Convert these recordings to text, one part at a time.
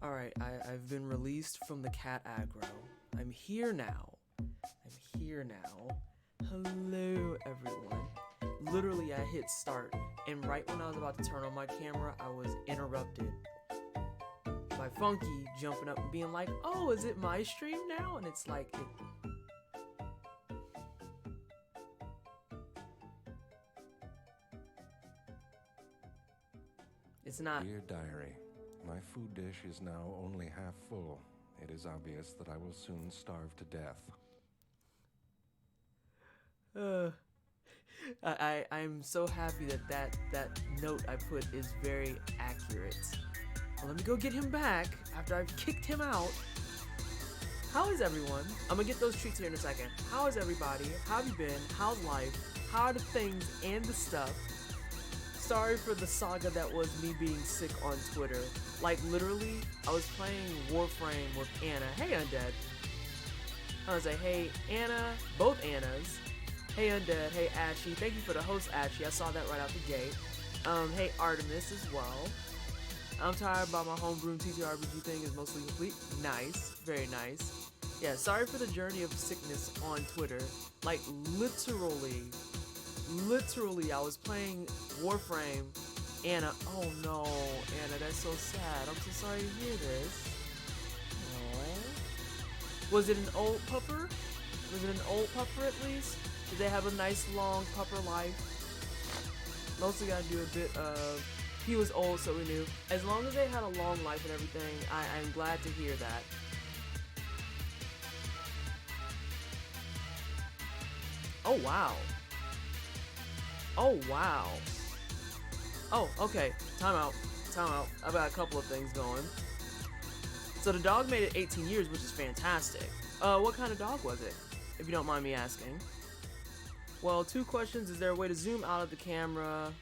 Alright, I've been released from the cat aggro. I'm here now. Hello, everyone. Literally, I hit start, and right when I was about to turn on my camera, I was interrupted by Funky jumping up and being like, oh, is it my stream now? And it's like, it's not. Dear Diary, my food dish is now only half full. It is obvious that I will soon starve to death. I'm so happy that note I put is very accurate. Well, let me go get him back after I've kicked him out. How is everyone? I'm gonna get those treats here in a second. How is everybody? How have you been? How's life? How are the things and the stuff? Sorry for the saga that was me being sick on Twitter. Like, literally, I was playing Warframe with Anna. Hey, Undead. I was like, hey, Anna, both Annas. Hey, Undead. Hey, Ashy. Thank you for the host, Ashy. I saw that right out the gate. Hey, Artemis as well. I'm tired, but my homebrewed TTRPG thing is mostly complete. Nice. Very nice. Yeah, sorry for the journey of sickness on Twitter. Like, literally, I was playing Warframe. Anna, oh no, Anna, that's so sad. I'm so sorry to hear this. Aww. Was it an old pupper? At least? Did they have a nice long pupper life? Mostly gotta do a bit of, he was old so we knew. As long as they had a long life and everything, I'm glad to hear that. Oh wow. Oh, okay. Time out. I've got a couple of things going. So the dog made it 18 years, which is fantastic. What kind of dog was it, if you don't mind me asking? Well, 2 questions. Is there a way to zoom out of the camera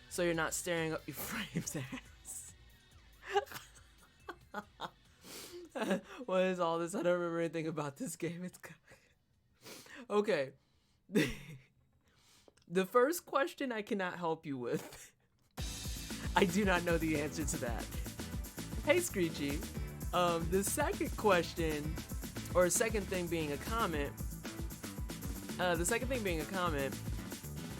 so you're not staring up your frame's ass? What is all this? I don't remember anything about this game. It's okay. The first question I cannot help you with. I do not know the answer to that. Hey, Screechy. The second question, or second thing being a comment,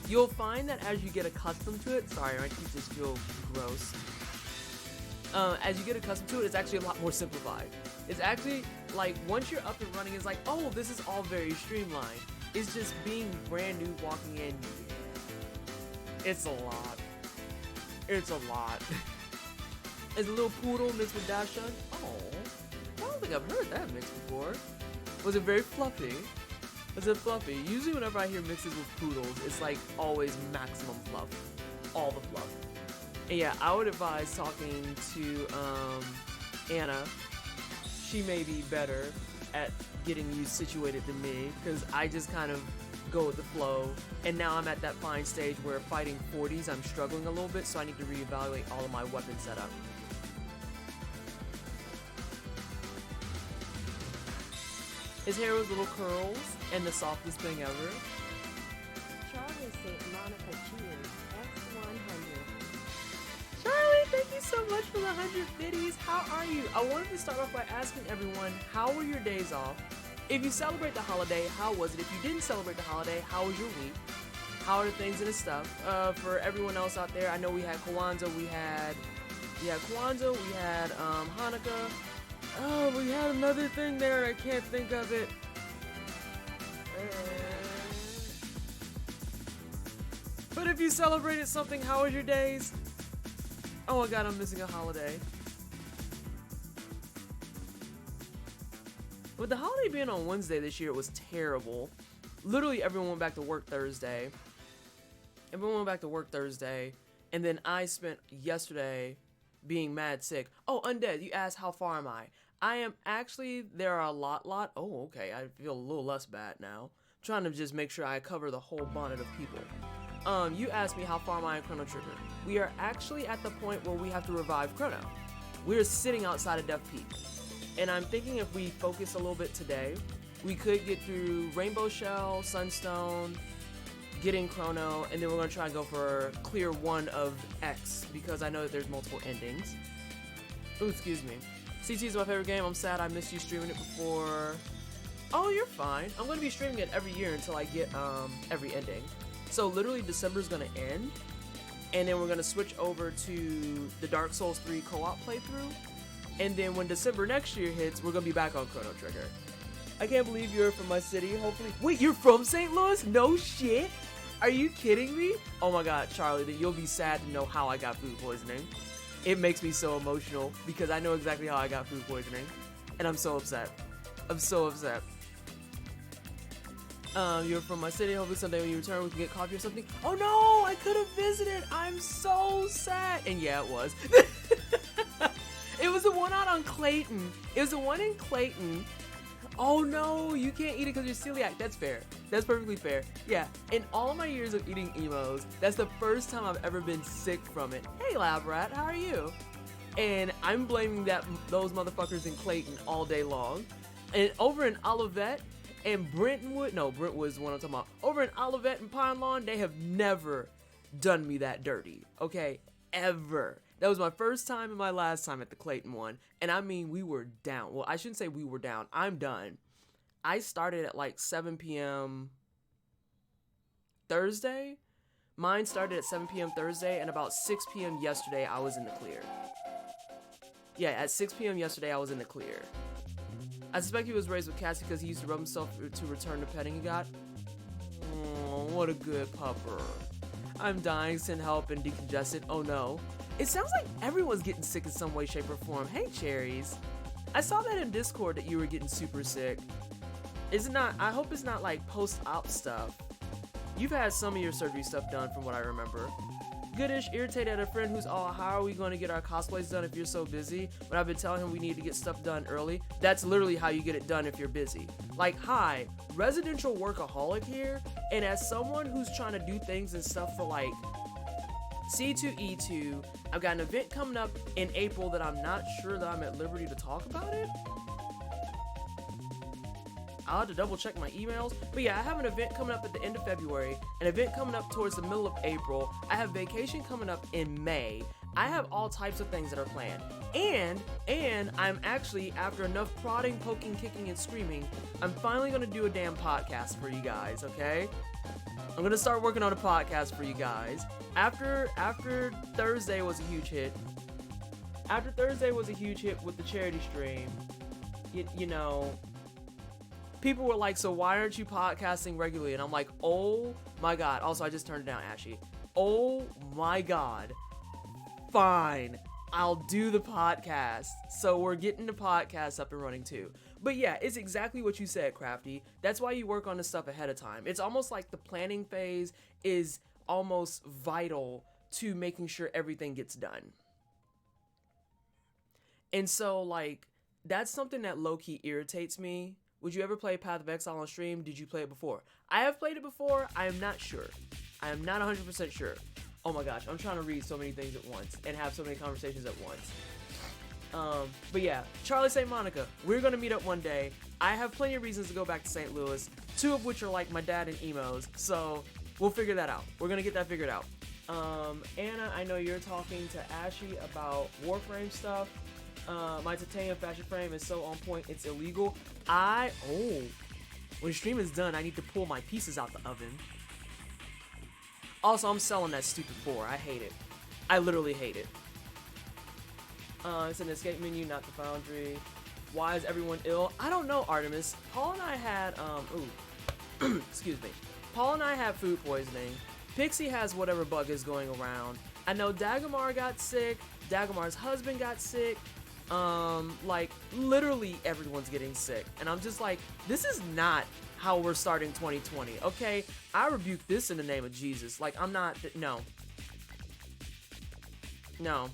you'll find that as you get accustomed to it, sorry, my teeth just feel gross. As you get accustomed to it, it's actually a lot more simplified. It's actually, like, once you're up and running, it's like, oh, this is all very streamlined. It's just being brand new, walking in. It's a lot. It's a little poodle mixed with Dashan. Oh, I don't think I've heard that mix before. Was it very fluffy? Usually whenever I hear mixes with poodles, it's like always maximum fluff. All the fluff. And yeah, I would advise talking to Anna. She may be better at getting you situated than me, because I just kind of go with the flow, and now I'm at that fine stage where fighting 40s I'm struggling a little bit, so I need to reevaluate all of my weapon setup. His hair was little curls and the softest thing ever. Charlie St. Monica cheers, X100. Charlie, thank you so much for the 100 biddies. How are you? I wanted to start off by asking everyone, how were your days off? If you celebrate the holiday, how was it? If you didn't celebrate the holiday, how was your week? How are the things and the stuff? For everyone else out there, I know we had Kwanzaa, we had Hanukkah. Oh, we had another thing there, I can't think of it. But if you celebrated something, how was your days? Oh my god, I'm missing a holiday. With the holiday being on Wednesday this year, it was terrible. Literally everyone went back to work Thursday. And then I spent yesterday being mad sick. Oh, Undead, you asked how far am I? I am actually, there are a lot. Oh, okay, I feel a little less bad now. I'm trying to just make sure I cover the whole bonnet of people. You asked me how far am I in Chrono Trigger. We are actually at the point where we have to revive Chrono. We're sitting outside of Death Peak. And I'm thinking if we focus a little bit today, we could get through Rainbow Shell, Sunstone, getting Chrono, and then we're going to try and go for clear 1 of X, because I know that there's multiple endings. Ooh, excuse me. CT is my favorite game. I'm sad I missed you streaming it before. Oh, you're fine. I'm gonna be streaming it every year until I get every ending. So literally December's gonna end, and then we're gonna switch over to the Dark Souls 3 co-op playthrough. And then when December next year hits, we're gonna be back on Chrono Trigger. I can't believe you're from my city. Hopefully, wait, you're from St. Louis? No shit. Are you kidding me? Oh my God, Charlie, then you'll be sad to know how I got food poisoning. It makes me so emotional because I know exactly how I got food poisoning, and I'm so upset. I'm so upset. You're from my city. Hopefully someday when you return we can get coffee or something. Oh no, I could have visited. I'm so sad. And yeah, it was. It was the one out on Clayton. It was the one in Clayton. Oh no, you can't eat it because you're celiac. That's fair. That's perfectly fair. Yeah, in all my years of eating emos, that's the first time I've ever been sick from it. Hey Lab Rat, how are you? And I'm blaming those motherfuckers in Clayton all day long. And over in Olivet and Brentwood, no, Brentwood's the one I'm talking about. Over in Olivet and Pine Lawn, they have never done me that dirty, okay? Ever. That was my first time and my last time at the Clayton one. And I mean, we were down. Well, I shouldn't say we were down. I'm done. I started at like 7 p.m. Thursday. Mine started at 7 p.m. Thursday, and about 6 p.m. yesterday, I was in the clear. Yeah, at 6 p.m. yesterday, I was in the clear. I suspect he was raised with cats because he used to rub himself to return the petting he got. Oh, what a good pupper. I'm dying, send help, and decongested. Oh no. It sounds like everyone's getting sick in some way, shape, or form. Hey, Cherries. I saw that in Discord that you were getting super sick. Is it not? I hope it's not like post-op stuff. You've had some of your surgery stuff done from what I remember. Goodish, irritated at a friend who's all, how are we going to get our cosplays done if you're so busy? When I've been telling him we need to get stuff done early. That's literally how you get it done if you're busy. Like, hi, residential workaholic here, and as someone who's trying to do things and stuff for like C2E2, I've got an event coming up in April that I'm not sure that I'm at liberty to talk about it. I'll have to double check my emails. But yeah, I have an event coming up at the end of February, an event coming up towards the middle of April. I have vacation coming up in May. I have all types of things that are planned. And I'm actually, after enough prodding, poking, kicking, and screaming, I'm finally gonna do a damn podcast for you guys, okay? I'm gonna start working on a podcast for you guys. After Thursday was a huge hit. After Thursday was a huge hit with the charity stream, you know, people were like, so why aren't you podcasting regularly? And I'm like, oh my God. Also, I just turned it down, Ashy. Oh my God. Fine. I'll do the podcast. So we're getting the podcast up and running too. But yeah, it's exactly what you said, Crafty. That's why you work on this stuff ahead of time. It's almost like the planning phase is almost vital to making sure everything gets done. And so, like, that's something that low-key irritates me. Would you ever play Path of Exile on stream? Did you play it before? I have played it before. I am not sure. I am not 100% sure. Oh my gosh, I'm trying to read so many things at once and have so many conversations at once. But yeah, Charlie St. Monica, we're gonna meet up one day. I have plenty of reasons to go back to St. Louis, 2 of which are like my dad and emos, so we'll figure that out. We're gonna get that figured out. Anna, I know you're talking to Ashy about Warframe stuff. My titanium fashion frame is so on point, it's illegal. When the stream is done, I need to pull my pieces out the oven. Also, I'm selling that stupid 4. I hate it. I literally hate it. It's an escape menu, not the foundry. Why is everyone ill? I don't know, Artemis. Paul and I had, excuse me. Paul and I had food poisoning. Pixie has whatever bug is going around. I know Dagomar got sick. Dagomar's husband got sick. Like, literally everyone's getting sick. And I'm just like, this is not how we're starting 2020, okay? I rebuke this in the name of Jesus. Like, I'm not, no. No.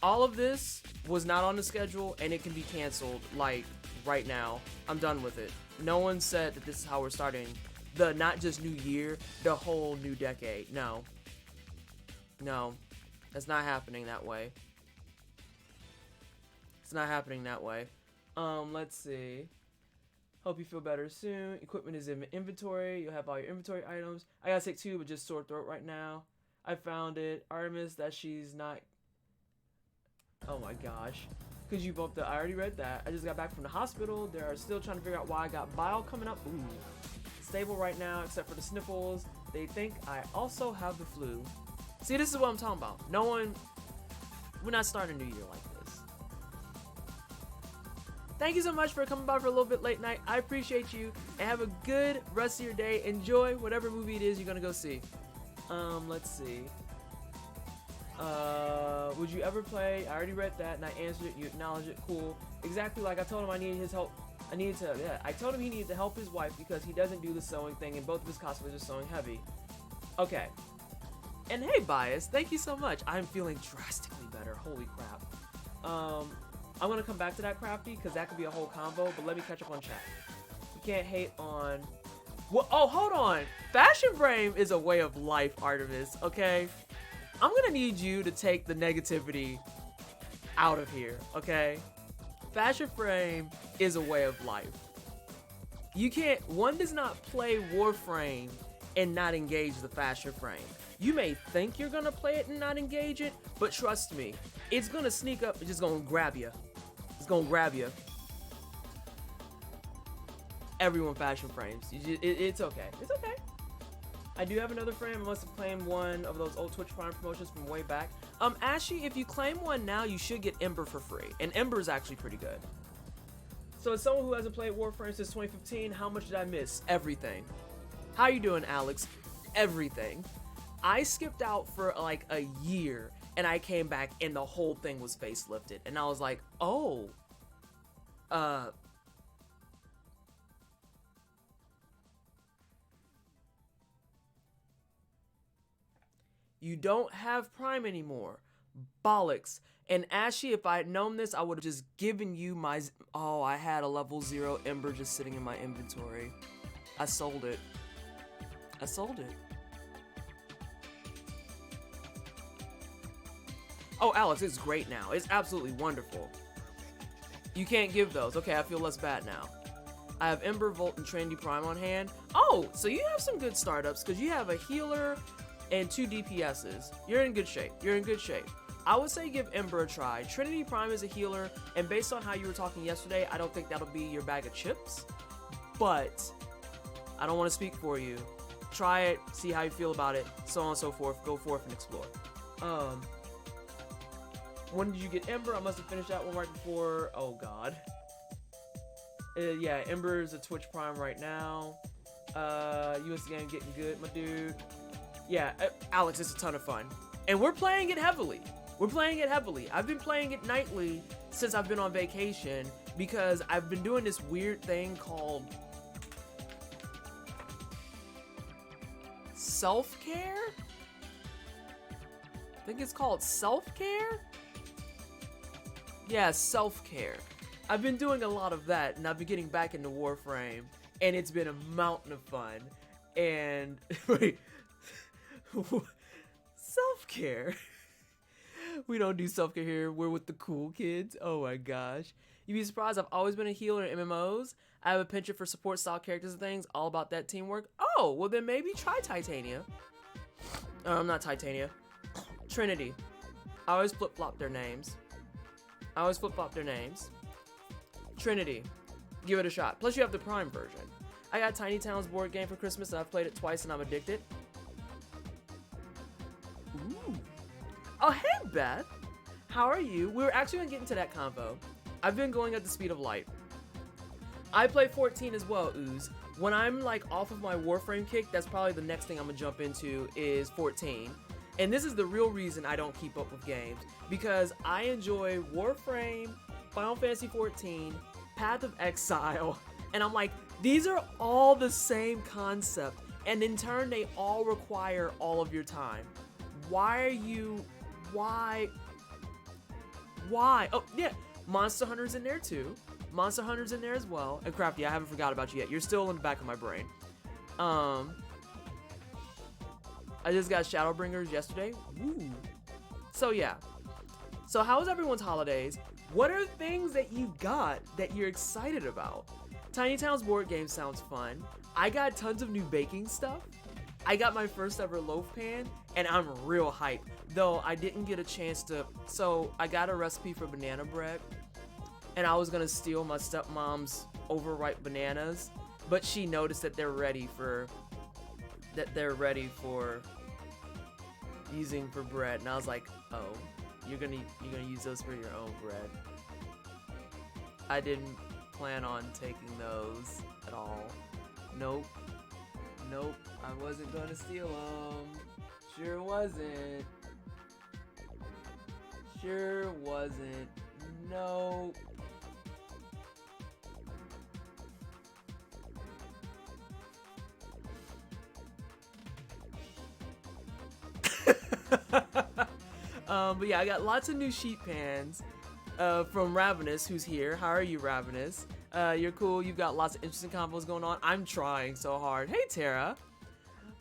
All of this was not on the schedule, and it can be canceled, like, right now. I'm done with it. No one said that this is how we're starting the, not just new year, the whole new decade. No. No. That's not happening that way. It's not happening that way. Let's see. Hope you feel better soon. Equipment is in inventory. You'll have all your inventory items. I got sick too, but just sore throat right now. I found it. Artemis, that she's not Oh my gosh. Because you both, I already read that. I just got back from the hospital. They're still trying to figure out why I got bile coming up. Ooh. Stable right now, except for the sniffles. They think I also have the flu. See, this is what I'm talking about. We're not starting a new year like this. Thank you so much for coming by for a little bit late night. I appreciate you, and have a good rest of your day. Enjoy whatever movie it is you're gonna go see. Let's see. Would you ever play? I already read that and I answered it. You acknowledged it. Cool. Exactly like I told him I needed his help. I told him he needed to help his wife because he doesn't do the sewing thing and both of his cosplays are sewing heavy. Okay. And hey, Bias, thank you so much. I'm feeling drastically better. Holy crap. I'm gonna come back to that, Crafty, because that could be a whole combo, but let me catch up on chat. You can't hate on... Well, oh, hold on. Fashion Frame is a way of life, Artemis, okay? I'm gonna need you to take the negativity out of here, okay? Fashion Frame is a way of life. You can't, one does not play Warframe and not engage the Fashion Frame. You may think you're gonna play it and not engage it, but trust me, it's gonna sneak up and just gonna grab you. It's gonna grab you. Everyone Fashion Frames. It's okay. It's okay. I do have another frame. I must have claimed one of those old Twitch Prime promotions from way back. Ashy, if you claim one now, you should get Ember for free. And Ember is actually pretty good. So as someone who hasn't played Warframe since 2015, how much did I miss? Everything. How you doing, Alex? Everything. I skipped out for like a year and I came back and the whole thing was facelifted. And I was like, oh. You don't have Prime anymore. Bollocks. And Ashy, if I had known this, I would have just given you my... Oh, I had a level 0 Ember just sitting in my inventory. I sold it. I sold it. Oh, Alex, it's great now. It's absolutely wonderful. You can't give those. Okay, I feel less bad now. I have Ember, Volt, and Trinity Prime on hand. Oh, so you have some good startups because you have a healer and 2 DPSs. You're in good shape. You're in good shape. I would say give Ember a try. Trinity Prime is a healer, and based on how you were talking yesterday, I don't think that'll be your bag of chips. But I don't want to speak for you. Try it, see how you feel about it, so on and so forth. Go forth and explore. When did you get Ember? I must have finished that one right before. Oh God. Yeah, Ember is a Twitch Prime right now. US game getting good, my dude. Yeah, Alex, it's a ton of fun. And we're playing it heavily. We're playing it heavily. I've been playing it nightly since I've been on vacation because I've been doing this weird thing called self-care? I think it's called self-care? Yeah, self-care. I've been doing a lot of that and I've been getting back into Warframe and it's been a mountain of fun. And wait. Self-care. We don't do self-care here. We're with the cool kids. Oh my gosh. You'd be surprised. I've always been a healer in MMOs. I have a penchant for support style characters and things. All about that teamwork. Oh, well then maybe try Titania. Not Titania. Trinity. I always flip-flop their names. Trinity. Give it a shot. Plus you have the Prime version. I got Tiny Town's board game for Christmas and I've played it twice and I'm addicted. Ooh. Oh, hey, Beth. How are you? We were actually going to get into that convo. I've been going at the speed of light. I play 14 as well, Ooze. When I'm, like, off of my Warframe kick, that's probably the next thing I'm going to jump into is 14. And this is the real reason I don't keep up with games. Because I enjoy Warframe, Final Fantasy 14, Path of Exile, and I'm like, these are all the same concept. And in turn, they all require all of your time. Why? Oh, yeah. Monster Hunter's in there too. Monster Hunter's in there as well. And Crafty, I haven't forgot about you yet. You're still in the back of my brain. I just got Shadowbringers yesterday. Woo. So yeah. So how was everyone's holidays? What are things that you got that you're excited about? Tiny Town's board game sounds fun. I got tons of new baking stuff. I got my first ever loaf pan, and I'm real hyped. Though I didn't get a chance to, so I got a recipe for banana bread, and I was gonna steal my stepmom's overripe bananas, but she noticed that they're ready for using for bread, and I was like, oh, you're gonna use those for your own bread. I didn't plan on taking those at all. Nope. Nope, I wasn't gonna steal them. Sure wasn't. Sure wasn't. Nope. But yeah, I got lots of new sheet pans from Ravenous, who's here. How are you, Ravenous? You're cool. You've got lots of interesting combos going on. I'm trying so hard. Hey, Tara.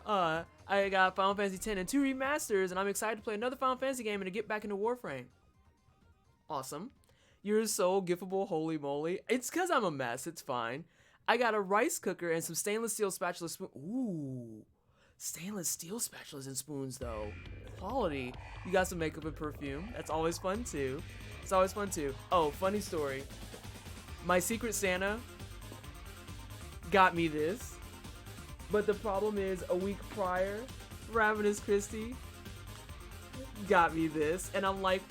I got Final Fantasy X and 2 remasters, and I'm excited to play another Final Fantasy game and to get back into Warframe. Awesome. You're so giftable, holy moly. It's because I'm a mess. It's fine. I got a rice cooker and some stainless steel spatula spoon. Ooh. Stainless steel spatulas and spoons, though. Quality. You got some makeup and perfume. That's always fun, too. It's always fun, too. Oh, funny story. My Secret Santa got me this. But the problem is, a week prior, Ravenous Christie got me this. And I'm like,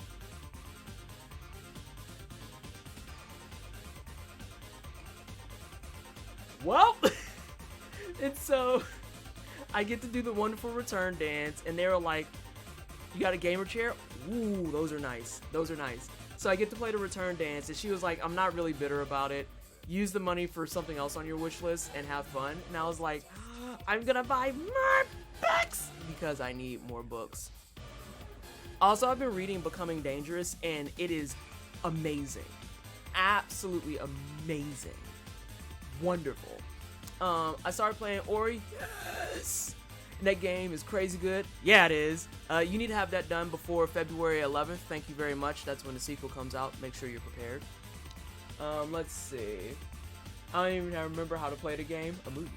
well, it's so... I get to do the wonderful return dance, and they were like, you got a gamer chair? Ooh, those are nice. Those are nice. So I get to play the return dance, and she was like, I'm not really bitter about it. Use the money for something else on your wish list and have fun. And I was like, I'm gonna buy more books because I need more books. Also, I've been reading Becoming Dangerous, and it is amazing. Absolutely amazing. Wonderful. I started playing Ori. Yes! And that game is crazy good. Yeah, it is. You need to have that done before February 11th. Thank you very much. That's when the sequel comes out. Make sure you're prepared. Let's see. I don't even remember how to play the game. A movie.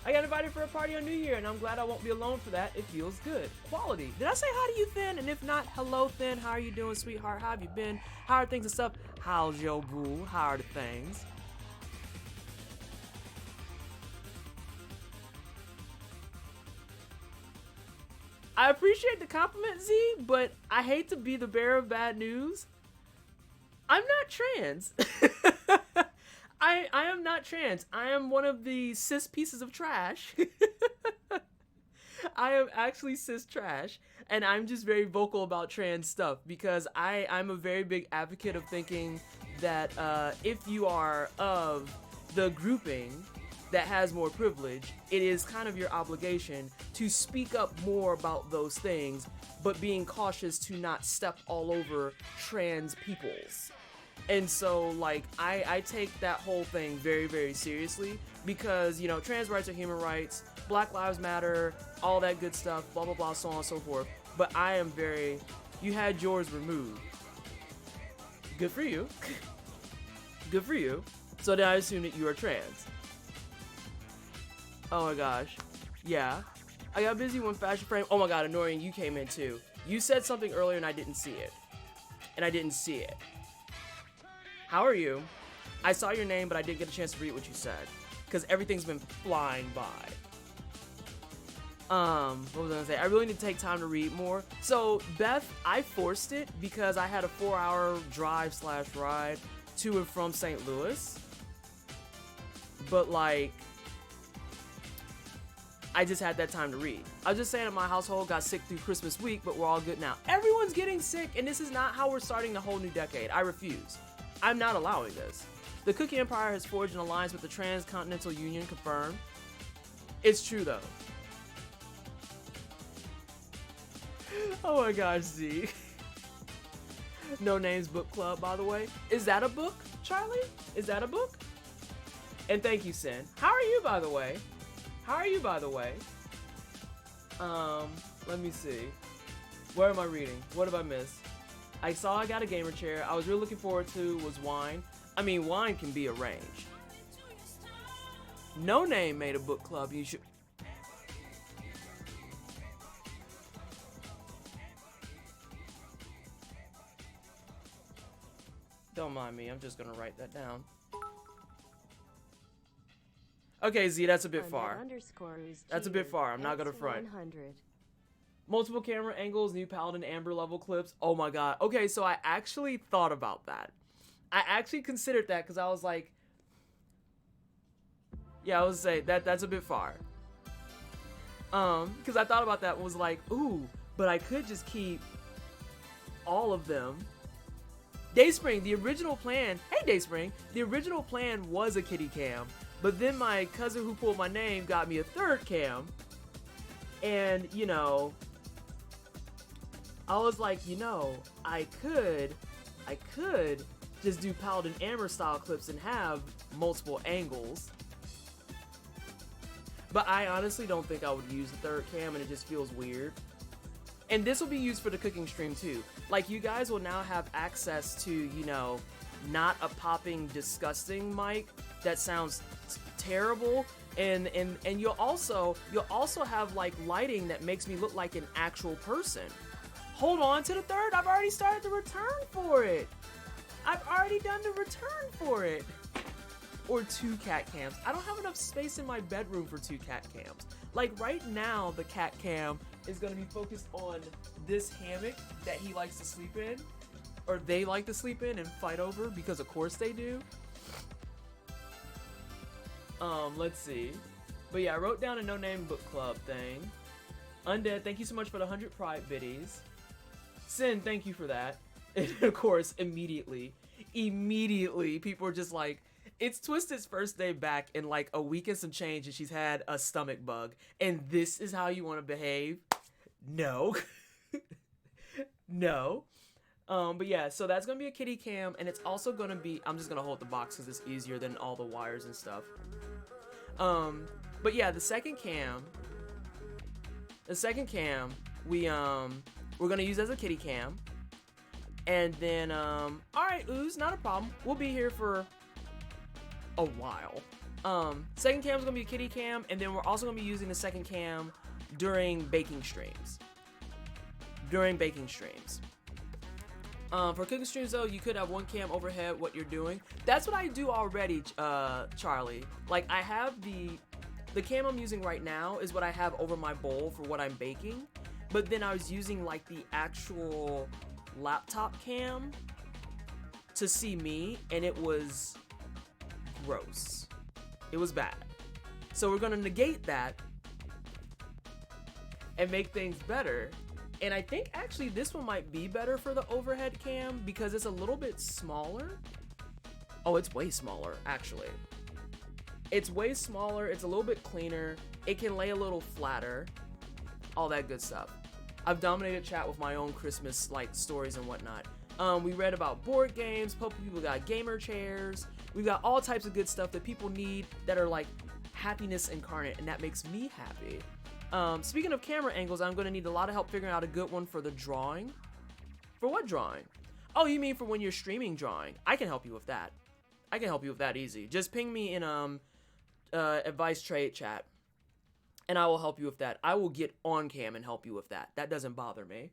I got invited for a party on New Year, and I'm glad I won't be alone for that. It feels good. Quality. Did I say hi to you, Thin? And if not, hello, Thin. How are you doing, sweetheart? How have you been? How are things and stuff? How's your boo? How are the things? I appreciate the compliment, Z, but I hate to be the bearer of bad news. I'm not trans. I am not trans. I am one of the cis pieces of trash. I am actually cis trash, and I'm just very vocal about trans stuff because I'm a very big advocate of thinking that if you are of the grouping that has more privilege, it is kind of your obligation to speak up more about those things, but being cautious to not step all over trans peoples. And so, like, I take that whole thing very, very seriously because, you know, trans rights are human rights, Black Lives Matter, all that good stuff, blah, blah, blah, so on and so forth. But I am very, you had yours removed. Good for you. Good for you. So then I assume that you are trans. Oh my gosh. Yeah. I got busy when Fashion Frame. Oh my god, Annoying, you came in too. You said something earlier and I didn't see it. How are you? I saw your name, but I didn't get a chance to read what you said. Because everything's been flying by. What was I gonna say? I really need to take time to read more. So, Beth, I forced it because I had a 4-hour drive/ride to and from St. Louis. But, like, I just had that time to read. I was just saying that my household got sick through Christmas week, but we're all good now. Everyone's getting sick, and this is not how we're starting the whole new decade. I refuse. I'm not allowing this. The Cookie Empire has forged an alliance with the Transcontinental Union, confirmed. It's true, though. Oh my gosh, Z. No Names Book Club, by the way. Is that a book, Charlie? Is that a book? And thank you, Sin. How are you, by the way? How are you, by the way? Let me see. Where am I reading? What have I missed? I saw I got a gamer chair. I was really looking forward to was wine. I mean, wine can be arranged. No Name made a book club. You should. Don't mind me. I'm just gonna write that down. Okay, Z, that's a bit far. That's a bit far. I'm not gonna front. Multiple camera angles, new Paladin Amber level clips. Oh my god. Okay, so I actually thought about that. I actually considered that because I was like, yeah, I was say that's a bit far. Because I thought about that and was like, ooh, but I could just keep all of them. Dayspring, the original plan. Hey, Dayspring, the original plan was a kitty cam, but then my cousin who pulled my name got me a third cam, and you know, I was like, you know, I could just do Paladin Amber style clips and have multiple angles. But I honestly don't think I would use the third cam, and it just feels weird. And this will be used for the cooking stream too. Like, you guys will now have access to, you know, not a popping, disgusting mic that sounds terrible. And you'll also have like lighting that makes me look like an actual person. Hold on to the third. I've already started the return for it. I've already done the return for it. Or 2 cat cams. I don't have enough space in my bedroom for 2 cat cams. Like right now, the cat cam is gonna be focused on this hammock that he likes to sleep in, or they like to sleep in and fight over, because of course they do. Let's see. But yeah, I wrote down a no name book club thing. Undead, thank you so much for the 100 pride biddies. Sin, thank you for that. And of course, immediately, people are just like, it's Twisted's first day back in like a week and some change, and she's had a stomach bug, and this is how you want to behave? No. No. But yeah, so that's gonna be a kitty cam, and it's also gonna be, I'm just gonna hold the box because it's easier than all the wires and stuff. But yeah, the second cam, we're gonna use as a kitty cam. And then, alright, Ooze, not a problem. We'll be here for a while. Second cam is gonna be a kitty cam, and then we're also gonna be using the second cam during baking streams. For cooking streams though, you could have one cam overhead what you're doing. That's what I do already, Charlie. Like, I have the cam I'm using right now is what I have over my bowl for what I'm baking. But then I was using like the actual laptop cam to see me, and it was gross. It was bad. So we're gonna negate that and make things better. And I think actually this one might be better for the overhead cam because it's a little bit smaller. Oh, it's way smaller, actually. It's way smaller, it's a little bit cleaner, it can lay a little flatter, all that good stuff. I've dominated chat with my own Christmas like stories and whatnot. We read about board games, people got gamer chairs, we've got all types of good stuff that people need that are like happiness incarnate, and that makes me happy. Speaking of camera angles, I'm gonna need a lot of help figuring out a good one for the drawing. For what drawing? Oh, you mean for when you're streaming drawing? I can help you with that. I can help you with that easy. Just ping me in advice trade chat, and I will help you with that. I will get on cam and help you with that. That doesn't bother me.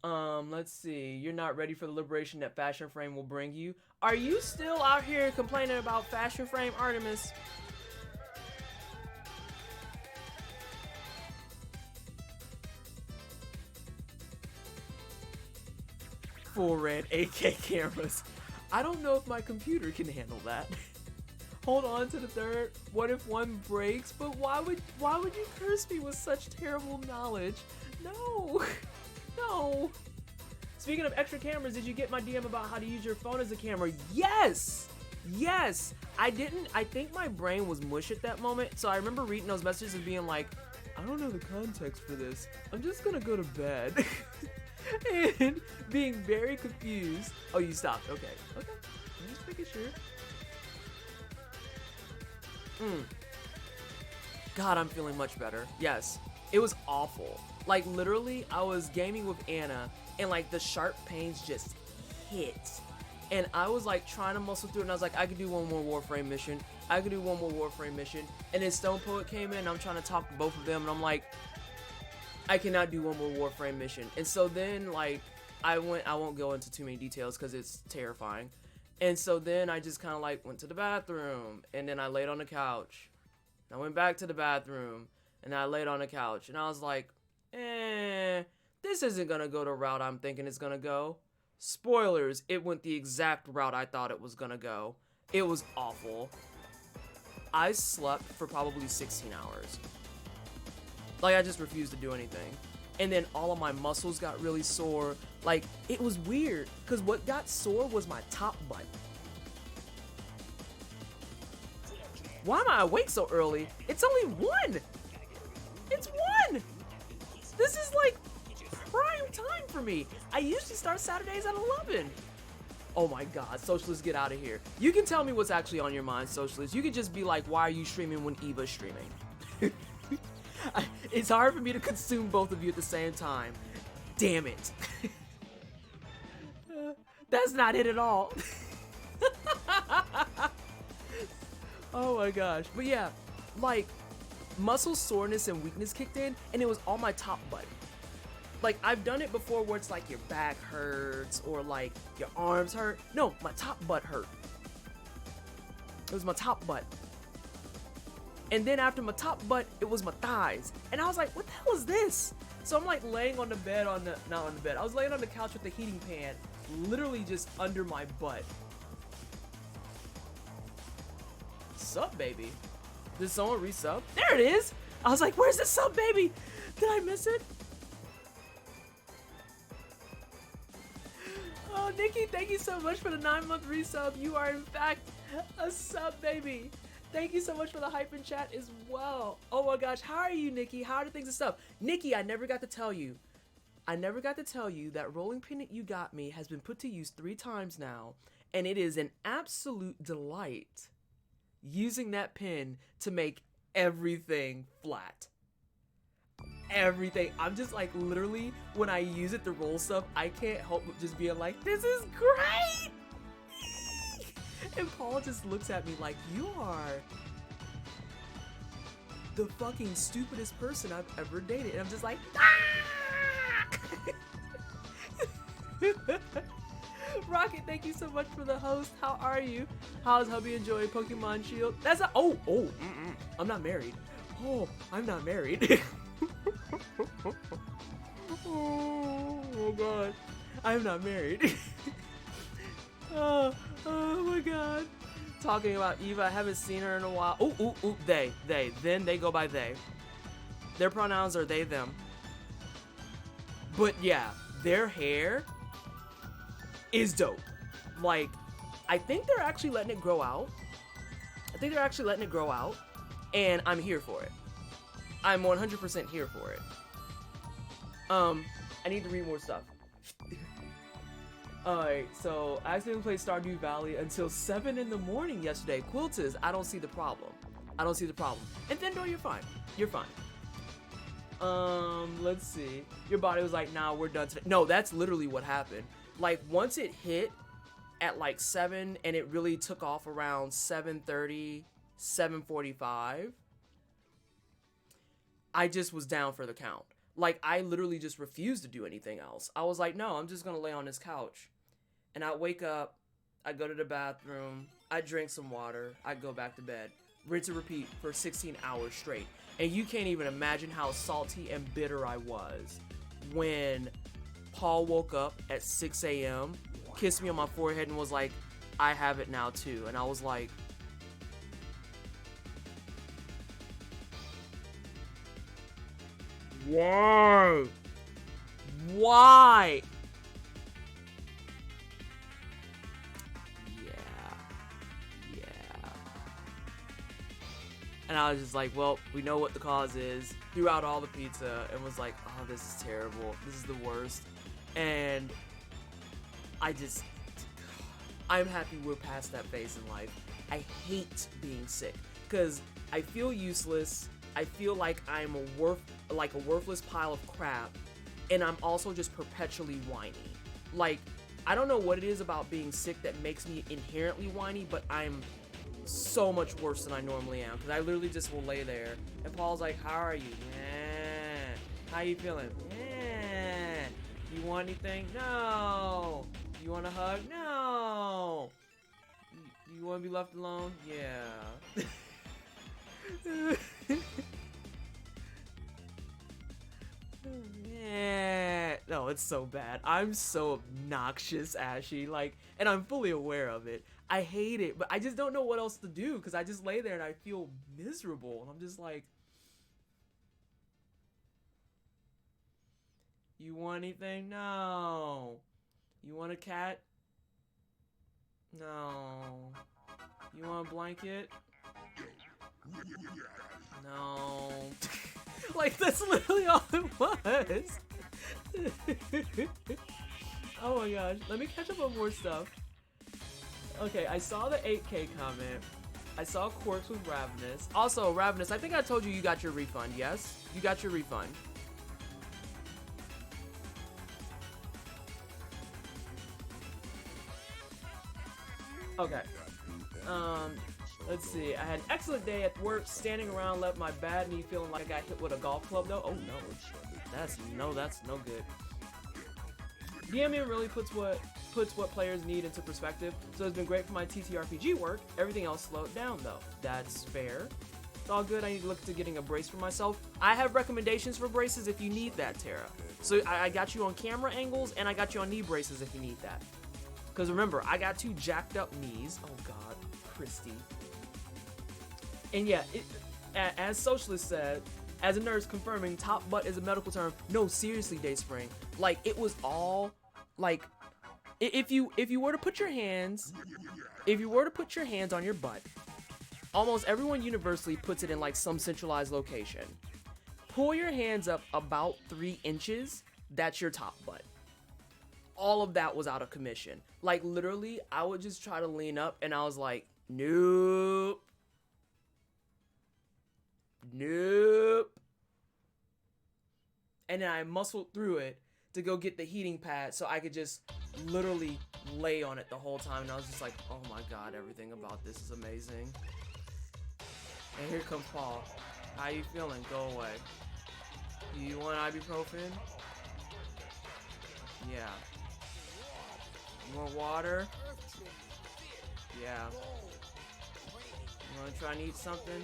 Let's see. You're not ready for the liberation that Fashion Frame will bring you. Are you still out here complaining about Fashion Frame, Artemis? Full red 8K cameras. I don't know if my computer can handle that. Hold on to the third. What if one breaks? But why would you curse me with such terrible knowledge? No. No. Speaking of extra cameras, did you get my DM about how to use your phone as a camera? Yes. Yes. I didn't. I think my brain was mush at that moment. So I remember reading those messages and being like, I don't know the context for this. I'm just gonna go to bed. And being very confused. Oh, you stopped. Okay. Okay. I'm just making sure. God, I'm feeling much better. Yes. It was awful. Like, literally, I was gaming with Anna, and, like, the sharp pains just hit. And I was, like, trying to muscle through it, and I was like, I could do one more Warframe mission. I could do one more Warframe mission. And then Stone Poet came in, and I'm trying to talk to both of them, and I'm like, I cannot do one more Warframe mission. And so then, like, I won't go into too many details because it's terrifying. And so then I just kind of like went to the bathroom, and then I laid on the couch. I went back to the bathroom, and I laid on the couch, and I was like, this isn't gonna go the route I'm thinking it's gonna go. Spoilers, it went the exact route I thought it was gonna go. It was awful. I slept for probably 16 hours. Like, I just refused to do anything. And then all of my muscles got really sore. Like, it was weird, because what got sore was my top butt. Why am I awake so early? It's only 1! It's 1! This is like prime time for me. I usually start Saturdays at 11. Oh my god, Socialists, get out of here. You can tell me what's actually on your mind, Socialists. You can just be like, why are you streaming when Eva's streaming? It's hard for me to consume both of you at the same time. Damn it. That's not it at all. Oh my gosh. But yeah, like, muscle soreness and weakness kicked in, and it was on my top butt. Like, I've done it before where it's like your back hurts or like your arms hurt. No, my top butt hurt. It was my top butt. And then after my top butt, it was my thighs. And I was like, what the hell is this? So I'm like laying on the bed not on the bed. I was laying on the couch with the heating pan, literally just under my butt. Sup, baby? Did someone resub? There it is! I was like, where's the sub, baby? Did I miss it? Oh, Nikki, thank you so much for the 9-month resub. You are, in fact, a sub, baby. Thank you so much for the hype in chat as well. Oh my gosh, how are you, Nikki? How are things and stuff? Nikki, I never got to tell you. I never got to tell you that rolling pin that you got me has been put to use 3 times now, and it is an absolute delight using that pin to make everything flat. Everything. I'm just like, literally, when I use it to roll stuff, I can't help but just being like, this is great! And Paul just looks at me like, you are the fucking stupidest person I've ever dated. And I'm just like, ah! Rocket, thank you so much for the host. How are you? How's hubby enjoying Pokemon Shield? That's a, I'm not married. Oh, I'm not married. Oh god, I'm not married. Oh my god. Talking about Eva, I haven't seen her in a while. They. Then they go by they. Their pronouns are they, them. But yeah, their hair is dope. Like, I think they're actually letting it grow out. And I'm here for it. I'm 100% here for it. I need to read more stuff. Alright, so I accidentally played Stardew Valley until 7 in the morning yesterday. Quilters, I don't see the problem. And Thindor, you're fine. Let's see. Your body was like, nah, we're done today. No, that's literally what happened. Like, once it hit at like 7 and it really took off around 7:30, 7:45, I just was down for the count. Like, I literally just refused to do anything else. I was like, no, I'm just gonna lay on this couch. And I wake up, I go to the bathroom, I drink some water, I go back to bed. Rinse and repeat for 16 hours straight. And you can't even imagine how salty and bitter I was when Paul woke up at 6 a.m., kissed me on my forehead and was like, I have it now too. And I was like, why? Why? Yeah. And I was just like, well, we know what the cause is. Threw out all the pizza and was like, oh, this is terrible. This is the worst. And I'm happy we're past that phase in life. I hate being sick because I feel useless. I feel like I'm a worthless pile of crap, and I'm also just perpetually whiny. Like, I don't know what it is about being sick that makes me inherently whiny, but I'm so much worse than I normally am, because I literally just will lay there, and Paul's like, how are you? How you feeling? You want anything? No. You want a hug? No. You want to be left alone? Yeah. Yeah. No, it's so bad. I'm so obnoxious, Ashy. Like, and I'm fully aware of it. I hate it, but I just don't know what else to do because I just lay there and I feel miserable. And I'm just like, you want anything? No. You want a cat? No. You want a blanket? No. Like, that's literally all it was. Oh my gosh. Let me catch up on more stuff. Okay, I saw the 8K comment. I saw Quirks with Ravenous. Also, Ravenous, I think I told you you got your refund, yes? You got your refund. Okay. Let's see. I had an excellent day at work, standing around, left my bad knee feeling like I got hit with a golf club though. Oh no. That's no good. DMing really puts what players need into perspective, so it's been great for my TTRPG work. Everything else slowed down though. That's fair. It's all good. I need to look to getting a brace for myself. I have recommendations for braces if you need that, Tara. So I got you on camera angles and I got you on knee braces if you need that. Because remember, I got 2 jacked up knees. Oh God, Christy. And yeah, as Socialist said, as a nurse confirming top butt is a medical term. No, seriously, Dayspring. Like, it was all, like, if you were to put your hands on your butt, almost everyone universally puts it in like some centralized location. Pull your hands up about 3 inches, that's your top butt. All of that was out of commission. Like, literally, I would just try to lean up and I was like, nope. Nope. And then I muscled through it to go get the heating pad so I could just literally lay on it the whole time. And I was just like, oh my God, everything about this is amazing. And here comes Paul. How you feeling? Go away. You want ibuprofen? Yeah. You want water? Yeah. You want to try and eat something?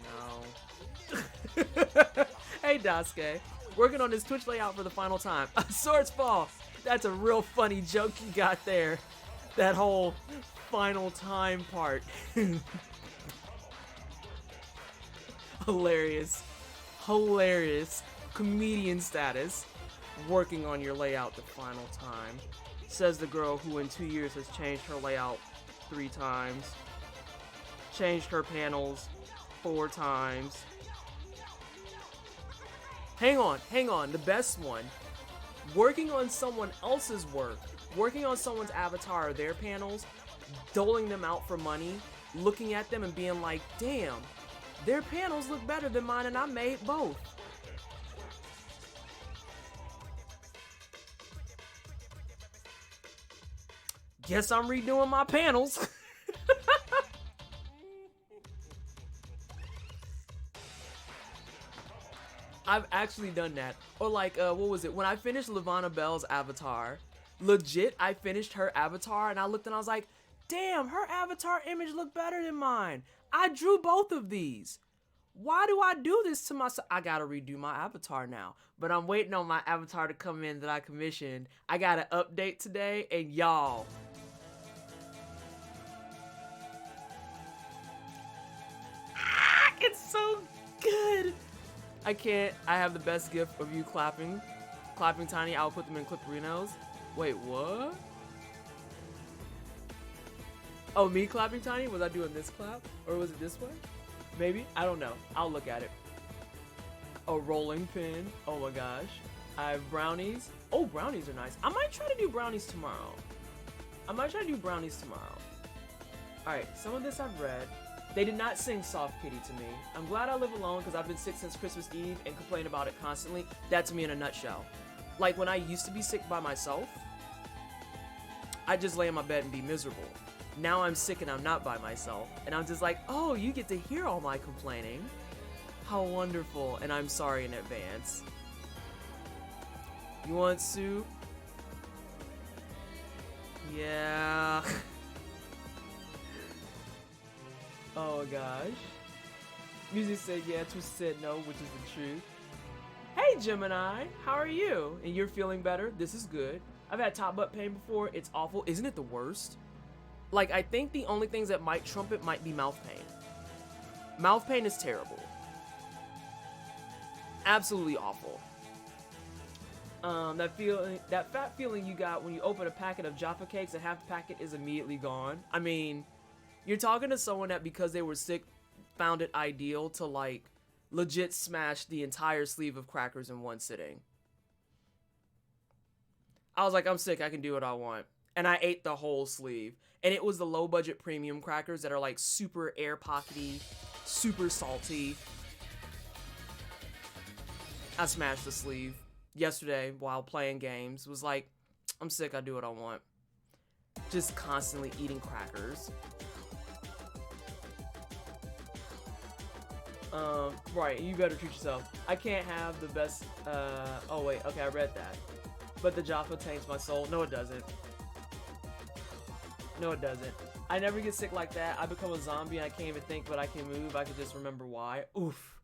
No. Hey, Daisuke. Working on this Twitch layout for the final time. Swords Fall. That's a real funny joke you got there. That whole final time part. Hilarious. Hilarious. Comedian status. Working on your layout the final time. Says the girl who in 2 years has changed her layout 3 times. Changed her panels 4 times. Hang on, the best one. Working on someone else's work, working on someone's avatar or their panels, doling them out for money, looking at them and being like, damn, their panels look better than mine and I made both. Guess I'm redoing my panels. I've actually done that. Or like, what was it? When I finished Levana Bell's avatar, legit, I finished her avatar and I looked and I was like, damn, her avatar image looked better than mine. I drew both of these. Why do I do this to myself? I gotta redo my avatar now. But I'm waiting on my avatar to come in that I commissioned. I got an update today and y'all. It's so good. I have the best gift of you clapping Tiny. I'll put them in clipperinos. Wait, what? Oh, me clapping Tiny? Was I doing this clap? Or was it this way? Maybe? I don't know. I'll look at it. A rolling pin. Oh my gosh. I have brownies. Oh, brownies are nice. I might try to do brownies tomorrow. Alright, some of this I've read. They did not sing Soft Kitty to me. I'm glad I live alone because I've been sick since Christmas Eve and complain about it constantly. That's me in a nutshell. Like when I used to be sick by myself, I'd just lay in my bed and be miserable. Now I'm sick and I'm not by myself. And I'm just like, oh, you get to hear all my complaining. How wonderful. And I'm sorry in advance. You want soup? Yeah. Oh gosh. Music said yeah, Twist said no, which is the truth. Hey Gemini, how are you? And you're feeling better? This is good. I've had top butt pain before. It's awful. Isn't it the worst? Like, I think the only things that might trump it might be mouth pain. Mouth pain is terrible. Absolutely awful. That fat feeling you got when you open a packet of Jaffa cakes and half the packet is immediately gone. I mean, you're talking to someone that because they were sick found it ideal to like legit smash the entire sleeve of crackers in one sitting. I was like, I'm sick, I can do what I want. And I ate the whole sleeve. And it was the low budget premium crackers that are like super air pockety, super salty. I smashed the sleeve yesterday while playing games. Was like, I'm sick, I do what I want. Just constantly eating crackers. Right, you better treat yourself. I can't have the best, oh wait, okay, I read that. But the Jaffa taints my soul. No, it doesn't. No, it doesn't. I never get sick like that. I become a zombie and I can't even think, but I can move. I can just remember why. Oof.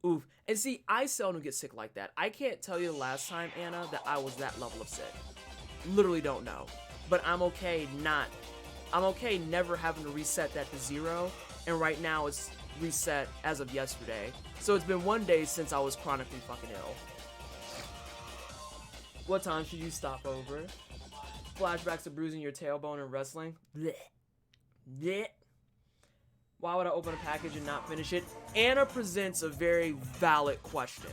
Oof. And see, I seldom get sick like that. I can't tell you the last time, Anna, that I was that level of sick. Literally don't know. But I'm okay never having to reset that to 0. And right now it's reset as of yesterday. So it's been 1 day since I was chronically fucking ill. What time should you stop over? Flashbacks to bruising your tailbone and wrestling? Blech. Blech. Why would I open a package and not finish it? Anna presents a very valid question.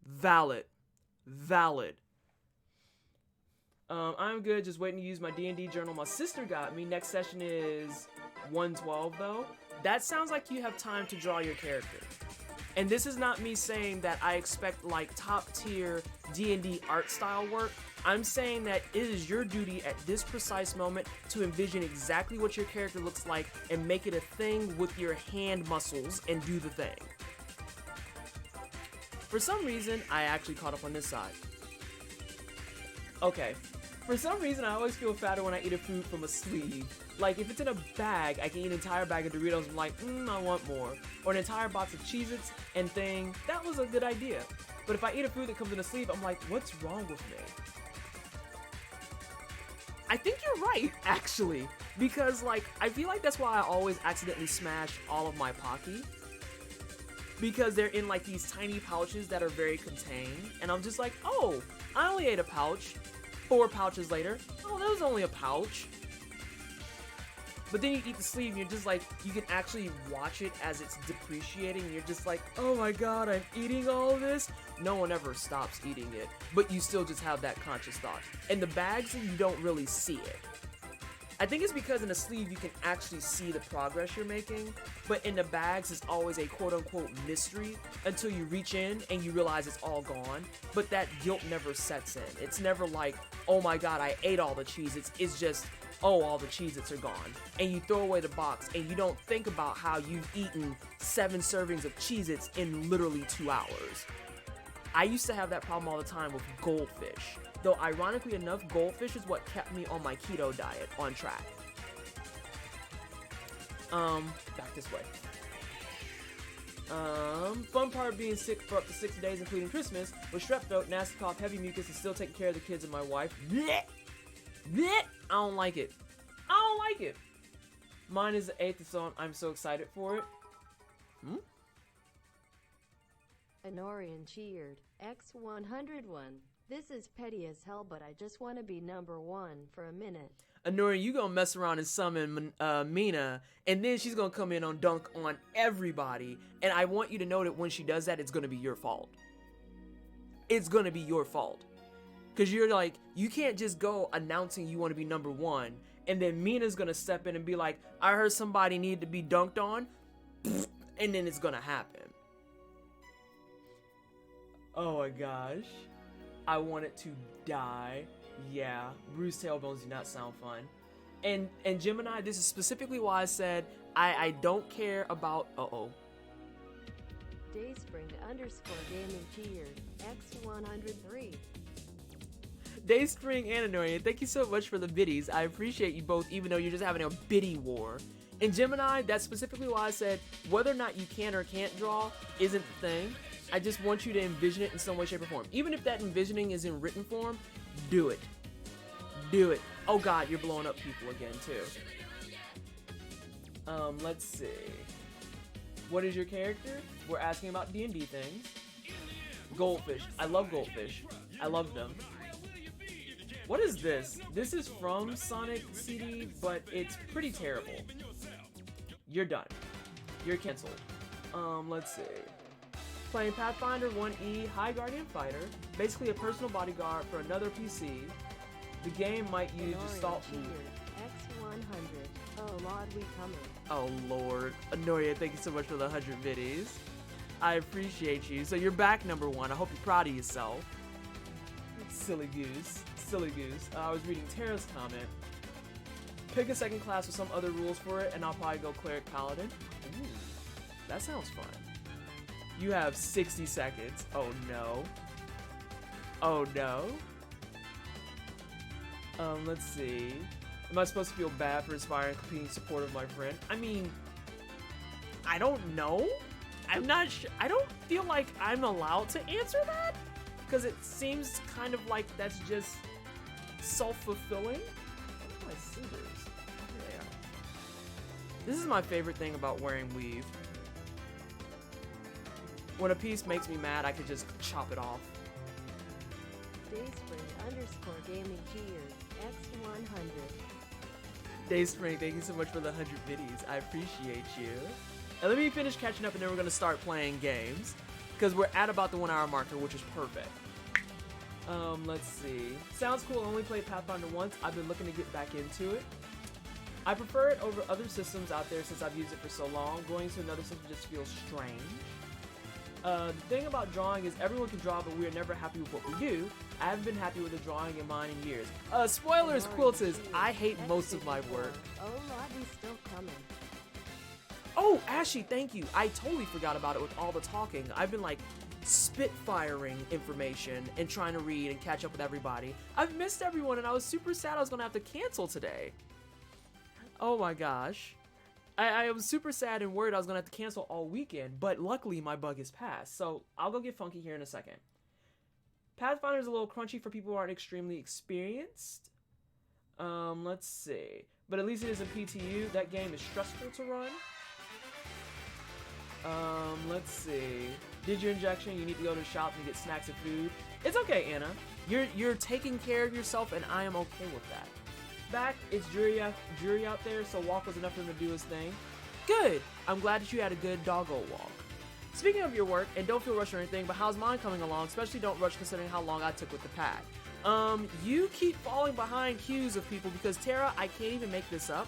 Valid. I'm good, just waiting to use my D&D journal my sister got me. Next session is 112 though. That sounds like you have time to draw your character. And this is not me saying that I expect like top tier D&D art style work. I'm saying that it is your duty at this precise moment to envision exactly what your character looks like and make it a thing with your hand muscles and do the thing. For some reason, I actually caught up on this side. Okay. For some reason, I always feel fatter when I eat a food from a sleeve. Like, if it's in a bag, I can eat an entire bag of Doritos and I'm like, I want more. Or an entire box of Cheez-Its and think, that was a good idea. But if I eat a food that comes in a sleeve, I'm like, what's wrong with me? I think you're right, actually. Because, like, I feel like that's why I always accidentally smash all of my Pocky. Because they're in, like, these tiny pouches that are very contained. And I'm just like, oh, I only ate a pouch. 4 pouches later, oh, that was only a pouch. But then you eat the sleeve and you're just like, you can actually watch it as it's depreciating. And you're just like, oh my god, I'm eating all this. No one ever stops eating it, but you still just have that conscious thought. In the bags, you don't really see it. I think it's because in a sleeve, you can actually see the progress you're making, but in the bags, it's always a quote-unquote mystery until you reach in and you realize it's all gone, but that guilt never sets in. It's never like, oh my god, I ate all the Cheez-Its. It's just, oh, all the Cheez-Its are gone. And you throw away the box, and you don't think about how you've eaten 7 servings of Cheez-Its in literally 2 hours. I used to have that problem all the time with goldfish. Though ironically enough, goldfish is what kept me on my keto diet on track. Back this way. Fun part being sick for up to 6 days, including Christmas, with strep throat, nasty cough, heavy mucus, and still taking care of the kids and my wife. Blech! Blech! I don't like it. I don't like it. Mine is the 8th, so I'm so excited for it. Honorian cheered. X101. This is petty as hell, but I just want to be number 1 for a minute. Anori, you gonna mess around and summon Mina, and then she's gonna come in on dunk on everybody, and I want you to know that when she does that, it's gonna be your fault. It's gonna be your fault. Because you're like, you can't just go announcing you want to be number 1, and then Mina's gonna step in and be like, I heard somebody needed to be dunked on, and then it's gonna happen. Oh my gosh. I want it to die. Yeah, bruised tailbones do not sound fun. And Gemini, this is specifically why I said I don't care about... Dayspring_gaming cheered. X103. Dayspring and Anorian, thank you so much for the biddies. I appreciate you both, even though you're just having a biddy war. In Gemini, that's specifically why I said whether or not you can or can't draw isn't the thing. I just want you to envision it in some way, shape, or form. Even if that envisioning is in written form, do it. Do it. Oh god, you're blowing up people again, too. Let's see. What is your character? We're asking about D&D things. Goldfish. I love goldfish. I love them. What is this? This is from Sonic CD, but it's pretty terrible. You're done. You're canceled. Let's see. Playing Pathfinder 1E High Guardian Fighter. Basically a personal bodyguard for another PC. The game might use assault move. X100. Oh lord, we coming. Oh lord. Anoria, thank you so much for the 100 biddies. I appreciate you. So you're back number 1. I hope you're proud of yourself. Silly goose. Silly goose. I was reading Tara's comment. Pick a second class with some other rules for it, and I'll probably go Cleric Paladin. Ooh, that sounds fun. You have 60 seconds. Oh no. Oh no. Let's see. Am I supposed to feel bad for inspiring competing support of my friend? I mean, I don't know. I'm not sure. I don't feel like I'm allowed to answer that, because it seems kind of like that's just self-fulfilling. Where are my scissors? Here they are. This is my favorite thing about wearing weave. When a piece makes me mad, I can just chop it off. Dayspring_gaming cheered. X100. Dayspring, thank you so much for the 100 biddies. I appreciate you. And let me finish catching up, and then we're going to start playing games, because we're at about the 1 hour marker, which is perfect. Let's see. Sounds cool. I only played Pathfinder once. I've been looking to get back into it. I prefer it over other systems out there since I've used it for so long. Going to another system just feels strange. The thing about drawing is everyone can draw, but we are never happy with what we do. I haven't been happy with the drawing in mine in years. Spoilers, Quilters. I hate most of my work. Oh lord, we still coming. Oh, Ashy, thank you. I totally forgot about it with all the talking. I've been like spitfiring information and trying to read and catch up with everybody. I've missed everyone, and I was super sad I was gonna have to cancel today. Oh my gosh. I was super sad and worried I was gonna have to cancel all weekend, but luckily my bug is passed, so I'll go get funky here in a second. Pathfinder is a little crunchy for people who aren't extremely experienced. Let's see. But at least it is a PTU. That game is stressful to run. Let's see. Did your injection? You need to go to the shop and get snacks and food. It's okay, Anna. You're taking care of yourself, and I am okay with that. Back, it's jury out there, so walk was enough for him to do his thing. Good. I'm glad that you had a good doggo walk. Speaking of your work, and don't feel rushed or anything, but how's mine coming along? Especially don't rush considering how long I took with the pad. You keep falling behind queues of people because Tara, I can't even make this up.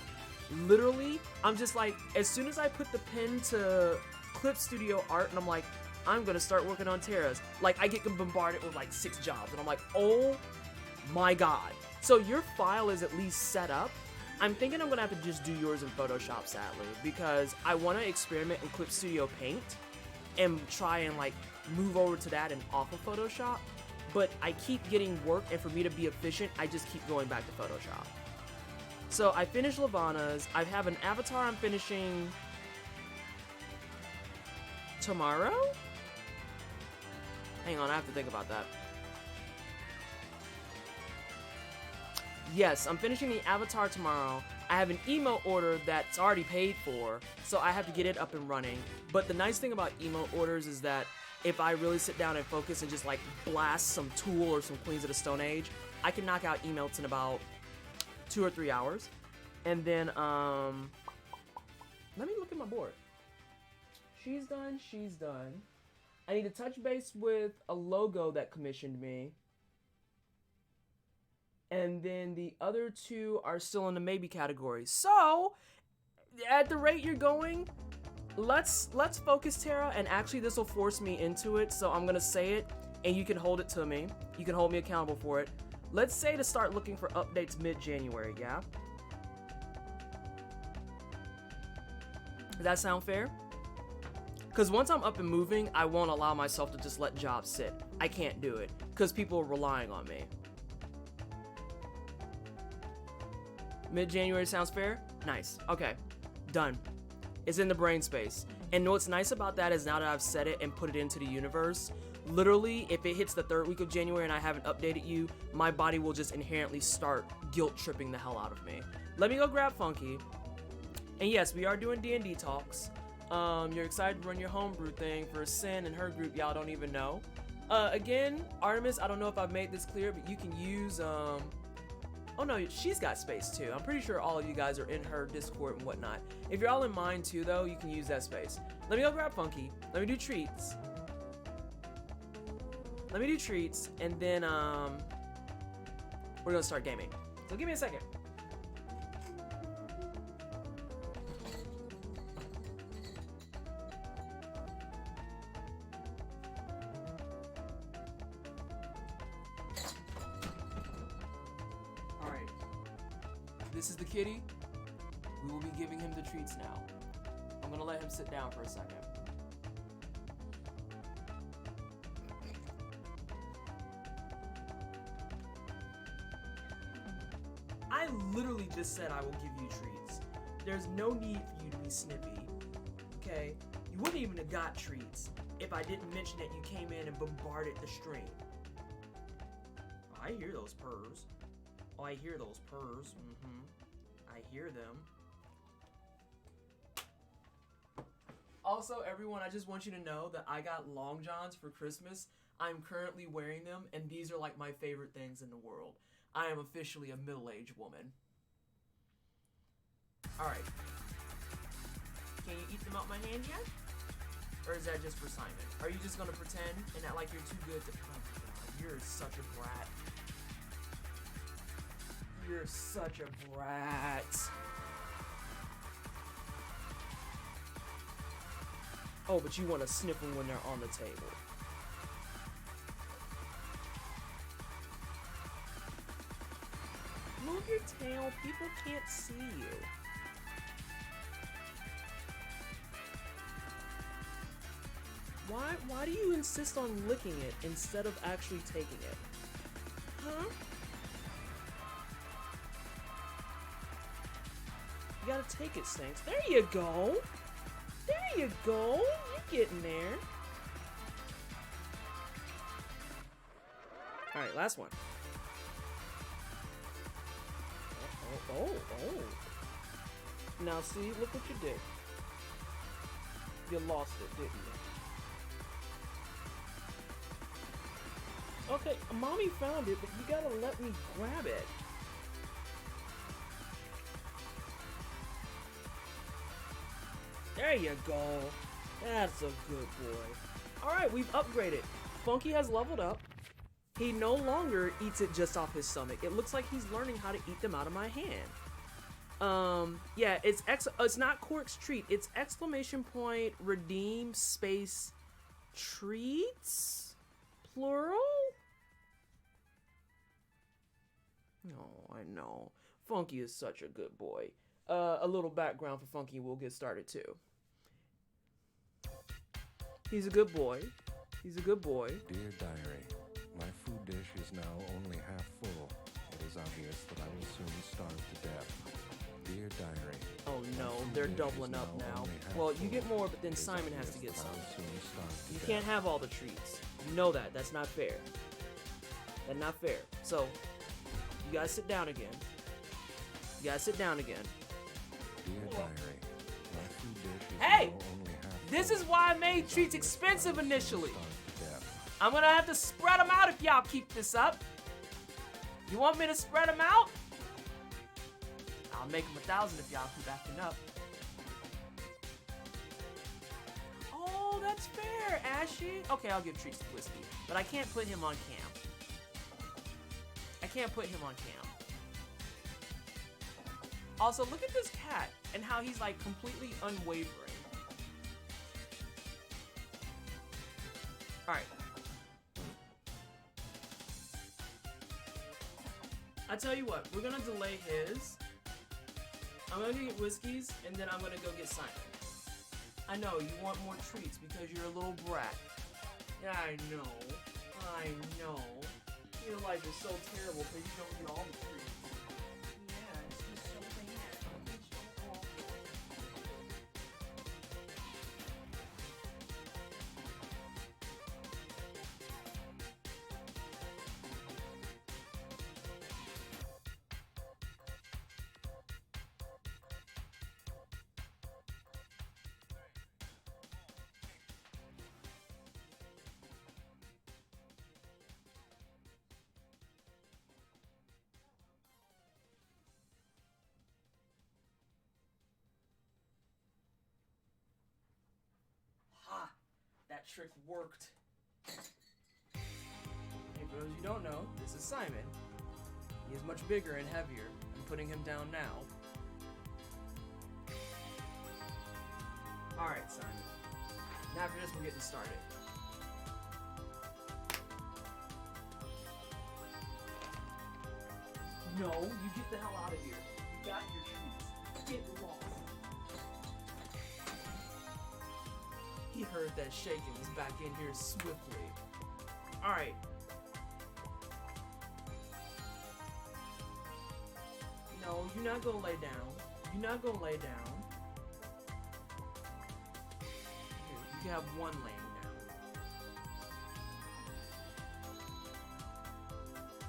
Literally, I'm just like, as soon as I put the pen to Clip Studio Art, and I'm like, I'm gonna start working on Tara's. Like, I get bombarded with like 6 jobs, and I'm like, oh my god. So your file is at least set up. I'm thinking I'm gonna have to just do yours in Photoshop, sadly, because I want to experiment in Clip Studio Paint and try and like move over to that and off of Photoshop. But I keep getting work, and for me to be efficient, I just keep going back to Photoshop. So I finished Lavana's. I have an avatar I'm finishing tomorrow? Hang on, I have to think about that. Yes, I'm finishing the avatar tomorrow. I have an emo order that's already paid for, so I have to get it up and running. But the nice thing about emo orders is that if I really sit down and focus and just like blast some Tool or some Queens of the Stone Age, I can knock out emotes in about 2 or 3 hours. And then, let me look at my board. She's done, she's done. I need to touch base with a logo that commissioned me. And then the other 2 are still in the maybe category. So, at the rate you're going, let's focus, Tara, and actually this will force me into it, so I'm gonna say it, and you can hold it to me. You can hold me accountable for it. Let's say to start looking for updates mid-January, yeah? Does that sound fair? Because once I'm up and moving, I won't allow myself to just let jobs sit. I can't do it, because people are relying on me. Mid-January sounds fair? Nice. Okay. Done. It's in the brain space. And what's nice about that is now that I've set it and put it into the universe, literally, if it hits the 3rd week of January and I haven't updated you, my body will just inherently start guilt-tripping the hell out of me. Let me go grab Funky. And yes, we are doing D&D talks. You're excited to run your homebrew thing for Sin and her group, y'all don't even know. Again, Artemis, I don't know if I've made this clear, but you can use, oh no, she's got space too. I'm pretty sure all of you guys are in her Discord and whatnot. If you're all in mine too, though, you can use that space. Let me go grab Funky. Let me do treats. And then, we're gonna start gaming. So give me a second. This is the kitty. We will be giving him the treats now. I'm gonna let him sit down for a second. I literally just said I will give you treats. There's no need for you to be snippy, okay? You wouldn't even have got treats if I didn't mention that you came in and bombarded the stream. Oh, I hear those purrs. Oh, I hear those purrs. I hear them. Also, everyone, I just want you to know that I got long johns for Christmas. I'm currently wearing them, and these are like my favorite things in the world. I am officially a middle-aged woman. Alright. Can you eat them out my hand yet? Or is that just for Simon? Are you just gonna pretend and act like you're too good to... Oh my god, you're such a brat. You're such a brat. Oh, but you want to sniff them when they're on the table. Move your tail. People can't see you. Why do you insist on licking it instead of actually taking it? Huh? You gotta take it, Stinks. There you go. There you go. You're getting there. Alright, last one. Oh. Now see, look what you did. You lost it, didn't you? Okay, mommy found it, but you gotta let me grab it. There you go. That's a good boy. Alright, we've upgraded. Funky has leveled up. He no longer eats it just off his stomach. It looks like he's learning how to eat them out of my hand. Yeah, it's not Quark's treat. It's exclamation point redeem space treats? Plural? Oh, I know. Funky is such a good boy. A little background for Funky, we'll get started too. He's a good boy. He's a good boy. Dear Diary, my food dish is now only half full. It is obvious that I will soon starve to death. Dear Diary. Oh no, they're doubling up now. Well, you get more, but then Simon has to get some. You can't have all the treats. You know that. That's not fair. That's not fair. So, you gotta sit down again. You gotta sit down again. Dear Diary, my food dish is Hey! now only half full. This is why I made treats expensive initially. I'm gonna have to spread them out if y'all keep this up. You want me to spread them out? I'll make them 1,000 if y'all keep acting up. Oh, that's fair, Ashy. Okay, I'll give treats to Whiskey, but I can't put him on cam. I can't put him on cam. Also, look at this cat and how he's like completely unwavering. Alright. I tell you what, we're gonna delay his. I'm gonna get Whiskey's, and then I'm gonna go get Simon. I know, you want more treats because you're a little brat. Yeah, I know. Your life is so terrible because you don't get all the treats. Yeah, it's just so bad. It's so awful. Ha! That trick worked. Hey, for those you don't know, this is Simon. He is much bigger and heavier. I'm putting him down now. Alright, Simon. Now after this, we're getting started. No, you get the hell out of here. You got your treats. Get lost. He heard that shake and was back in here swiftly. Alright. No, you're not gonna lay down. You're not gonna lay down. Here, you can have one laying down.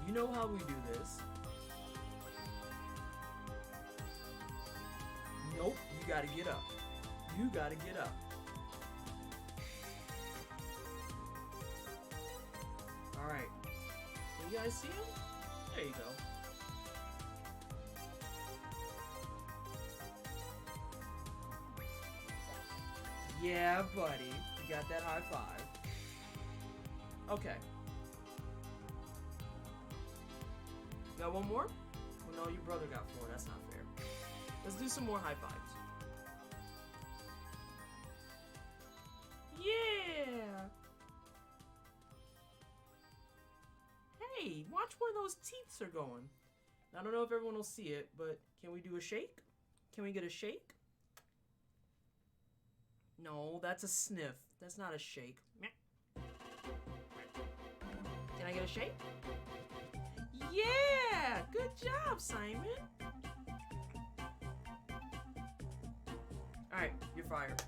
You know how we do this. Nope, you gotta get up. You gotta get up. Alright. You guys see him? There you go. Yeah, buddy. You got that high five. Okay. Got one more? Well, no, your brother got 4. That's not fair. Let's do some more high fives. Yeah! Hey, watch where those teeth are going. I don't know if everyone will see it, but can we do a shake? Can we get a shake? No, that's a sniff. That's not a shake. Can I get a shake? Yeah! Good job, Simon. Alright, you're fired.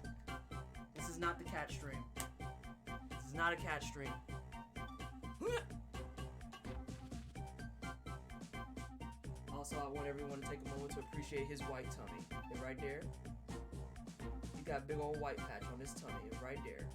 This is not the cat stream. This is not a cat stream. Also, I want everyone to take a moment to appreciate his white tummy. It right there. He got a big old white patch on his tummy. It right there.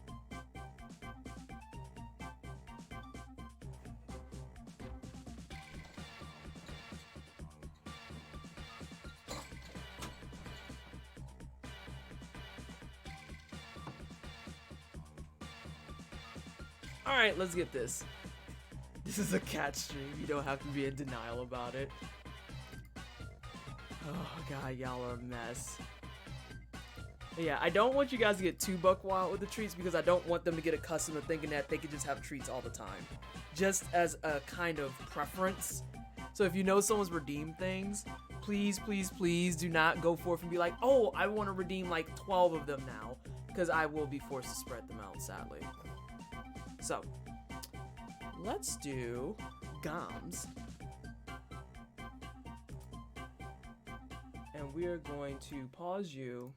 Alright, let's get this. This is a cat stream. You don't have to be in denial about it. Oh god, y'all are a mess. But yeah, I don't want you guys to get too buck wild with the treats because I don't want them to get accustomed to thinking that they could just have treats all the time. Just as a kind of preference. So if you know someone's redeemed things, please, please, please do not go forth and be like, oh, I want to redeem like 12 of them now. Because I will be forced to spread them out, sadly. So, let's do Goms. And we are going to pause you.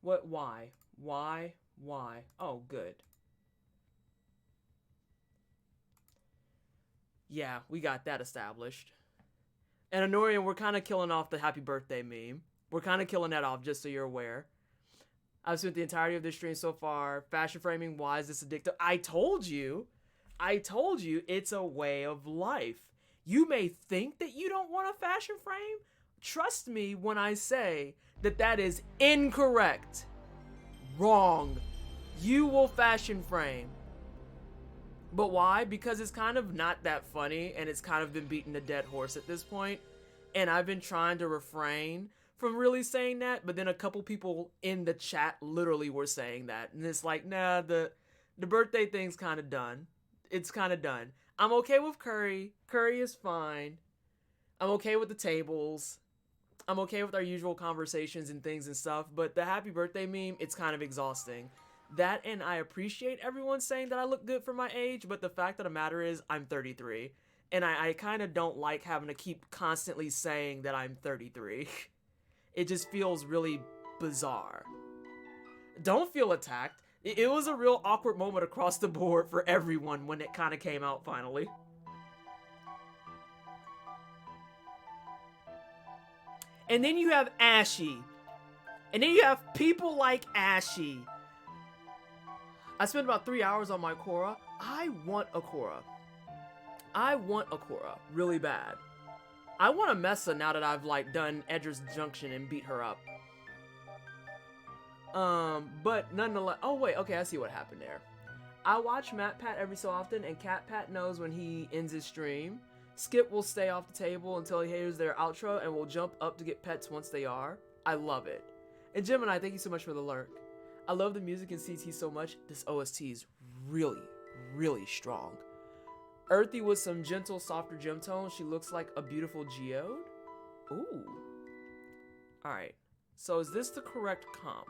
What? Why? Why? Oh, good. Yeah, we got that established. And Honorian, we're kind of killing off the happy birthday meme. We're kind of killing that off, just so you're aware. I've spent the entirety of this stream so far. Fashion framing, why is this addictive? I told you it's a way of life. You may think that you don't want a fashion frame. Trust me when I say that that is incorrect. Wrong. You will fashion frame. But why? Because it's kind of not that funny and it's kind of been beating a dead horse at this point. And I've been trying to refrain from really saying that, but then a couple people in the chat literally were saying that. And it's like, nah, the birthday thing's kind of done. It's kind of done. I'm okay with curry. Curry is fine. I'm okay with the tables. I'm okay with our usual conversations and things and stuff, but the happy birthday meme, it's kind of exhausting. That, and I appreciate everyone saying that I look good for my age, but the fact of the matter is I'm 33. And I kind of don't like having to keep constantly saying that I'm 33. It just feels really bizarre. Don't feel attacked. It was a real awkward moment across the board for everyone when it kind of came out finally. And then you have Ashy. And then you have people like Ashy. I spent about 3 hours on my Korra. I want a Korra. I want a Korra really bad. I want a Mesa now that I've like done Edger's Junction and beat her up. But nonetheless, oh wait, okay, I see what happened there. I watch Matt Pat every so often, and Cat Pat knows when he ends his stream. Skip will stay off the table until he hears their outro and will jump up to get pets once they are. I love it. And Gemini, thank you so much for the lurk. I love the music in CT so much. This OST is really, really strong. Earthy with some gentle, softer gem tones. She looks like a beautiful geode. Ooh. Alright. So is this the correct comp?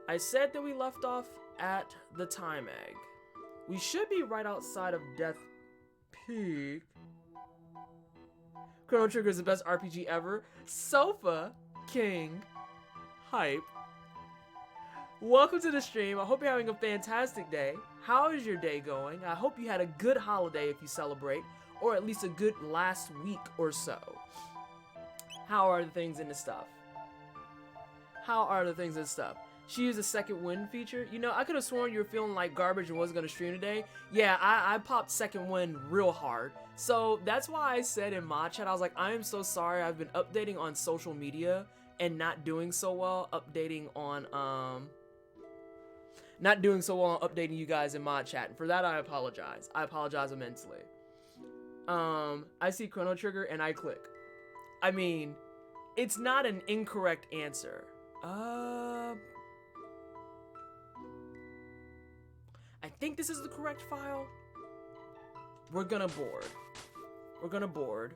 I said that we left off at the time egg. We should be right outside of Death Peak. Chrono Trigger is the best RPG ever. Sofa King Hype. Welcome to the stream. I hope you're having a fantastic day. How is your day going? I hope you had a good holiday if you celebrate, or at least a good last week or so. How are the things in the stuff? How are the things in the stuff? She used a second wind feature. You know, I could have sworn you were feeling like garbage and wasn't going to stream today. Yeah, I popped second wind real hard. So that's why I said in my chat, I was like, I am so sorry. I've been updating on social media and not doing so well updating on, updating you guys in my chat. And for that, I apologize. I apologize immensely. I see Chrono Trigger and I click. I mean, it's not an incorrect answer. I think this is the correct file. We're gonna board. We're gonna board.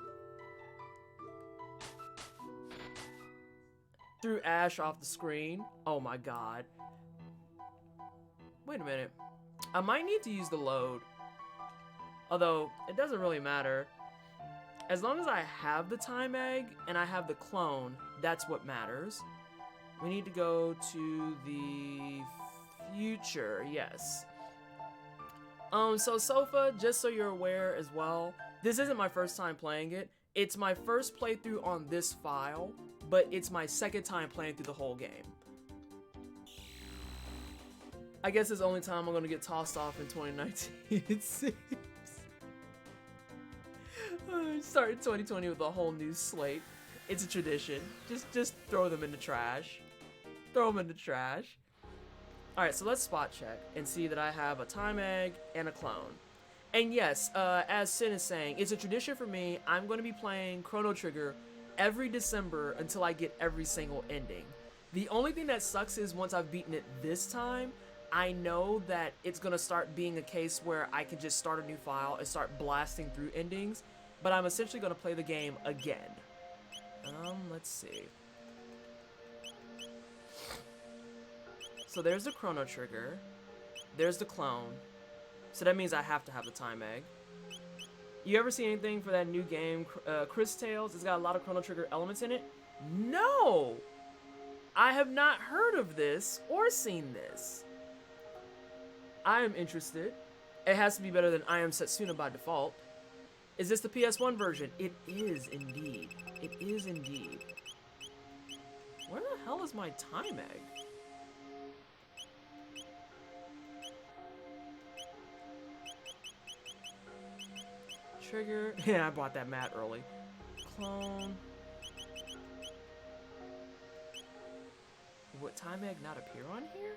Threw Ash off the screen. Oh my god. Wait a minute. I might need to use the load. Although, it doesn't really matter. As long as I have the time egg and I have the clone, that's what matters. We need to go to the future, yes. So Sofa, just so you're aware as well, this isn't my first time playing it. It's my first playthrough on this file, but it's my second time playing through the whole game. I guess it's the only time I'm gonna get tossed off in 2019, it seems. Started 2020 with a whole new slate. It's a tradition. Just throw them in the trash. Throw them in the trash. Alright, so let's spot check and see that I have a time egg and a clone. And yes, as Sin is saying, it's a tradition for me. I'm going to be playing Chrono Trigger every December until I get every single ending. The only thing that sucks is once I've beaten it this time, I know that it's going to start being a case where I can just start a new file and start blasting through endings, but I'm essentially going to play the game again. Let's see. So there's the Chrono Trigger. There's the clone. So that means I have to have the time egg. You ever see anything for that new game, Chris Tales? It's got a lot of Chrono Trigger elements in it. No! I have not heard of this or seen this. I am interested. It has to be better than I Am Setsuna by default. Is this the PS1 version? It is indeed. It is indeed. Where the hell is my time egg? Trigger. Yeah, I bought that mat early. Clone. Would time egg not appear on here?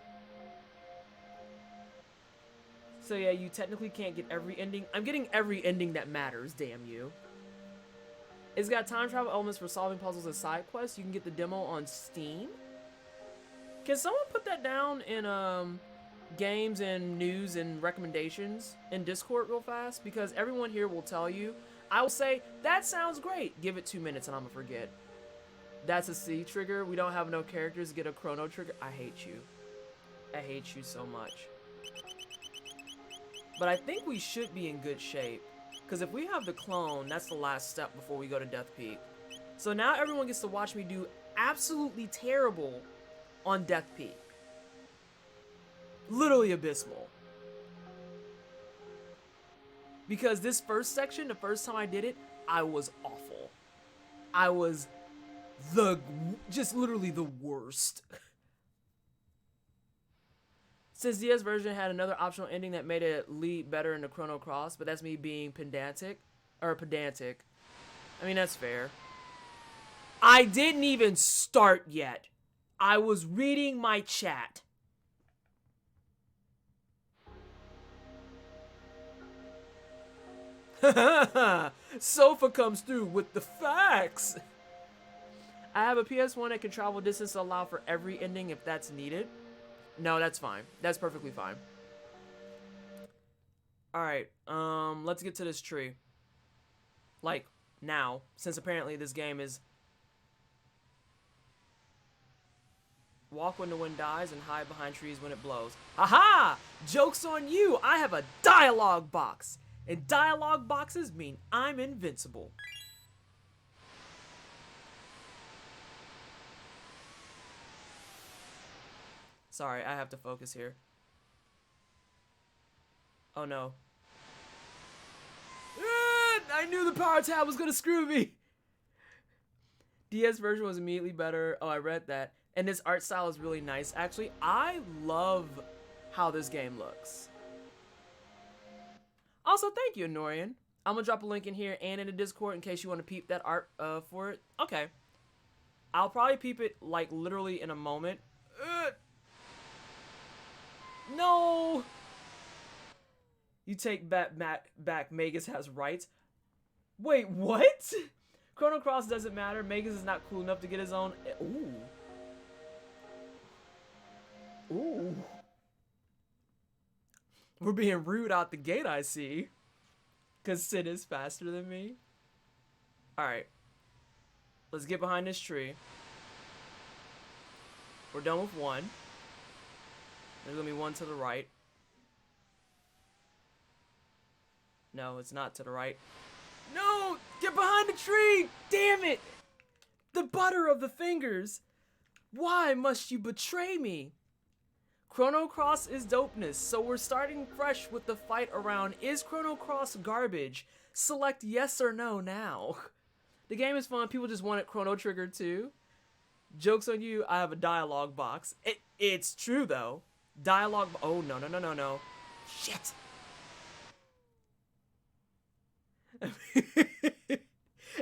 So yeah, you technically can't get every ending. I'm getting every ending that matters, damn you. It's got time travel elements for solving puzzles and side quests. You can get the demo on Steam. Can someone put that down in games and news and recommendations in Discord real fast? Because everyone here will tell you. I will say, that sounds great. Give it 2 minutes and I'm gonna forget. That's a C trigger. We don't have no characters. Get a Chrono trigger. I hate you. I hate you so much. But I think we should be in good shape. Because if we have the clone, that's the last step before we go to Death Peak. So now everyone gets to watch me do absolutely terrible on Death Peak. Literally abysmal. Because this first section, the first time I did it, I was awful. I was just literally the worst. Since DS version had another optional ending that made it lead better in the Chrono Cross, but that's me being pedantic. I mean, that's fair. I didn't even start yet. I was reading my chat. Sofa comes through with the facts. I have a PS1 that can travel distance to allow for every ending if that's needed. No, that's fine. That's perfectly fine. Alright, let's get to this tree. Like, now. Since apparently this game is... Walk when the wind dies and hide behind trees when it blows. Aha! Joke's on you! I have a dialogue box! And dialogue boxes mean I'm invincible. Sorry, I have to focus here. Oh no. I knew the power tab was gonna screw me! DS version was immediately better. Oh, I read that. And this art style is really nice. Actually, I love how this game looks. Also, thank you, Norian. I'm gonna drop a link in here and in the Discord in case you want to peep that art for it. Okay. I'll probably peep it, like, literally in a moment. No! You take back Magus has rights. Wait, what? Chrono Cross doesn't matter. Magus is not cool enough to get his own... Ooh. Ooh. We're being rude out the gate, I see. Because Sid is faster than me. Alright. Let's get behind this tree. We're done with one. There's going to be one to the right. No, it's not to the right. No! Get behind the tree! Damn it! The butter of the fingers! Why must you betray me? Chrono Cross is dopeness, so we're starting fresh with the fight around is Chrono Cross garbage? Select yes or no now. The game is fun, people just want it Chrono Trigger too. Joke's on you, I have a dialogue box. It's true though. Dialogue, oh no. Shit.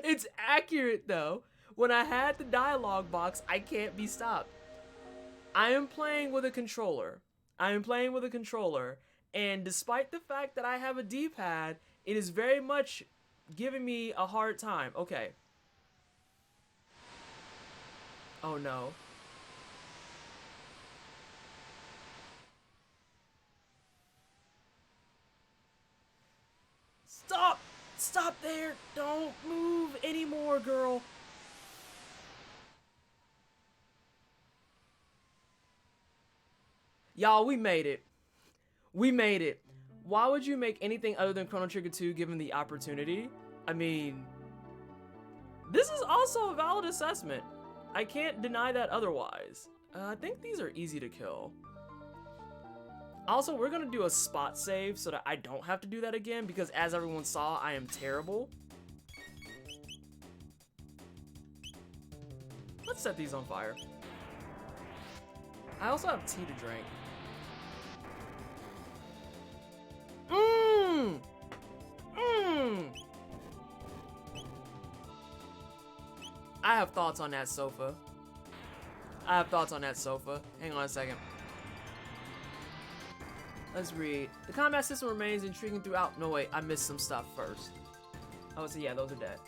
It's accurate though. When I had the dialogue box, I can't be stopped. I am playing with a controller. And despite the fact that I have a D-pad, it is very much giving me a hard time. Okay. Oh no. Stop! Stop there! Don't move anymore, girl! Y'all, we made it. We made it. Why would you make anything other than Chrono Trigger 2 given the opportunity? I mean, this is also a valid assessment. I can't deny that otherwise. I think these are easy to kill. Also, we're gonna do a spot save so that I don't have to do that again because as everyone saw, I am terrible. Let's set these on fire. I also have tea to drink. I have thoughts on that sofa. Hang on a second. Let's read. The combat system remains intriguing throughout. No, wait, I missed some stuff first. Oh, so yeah, those are dead.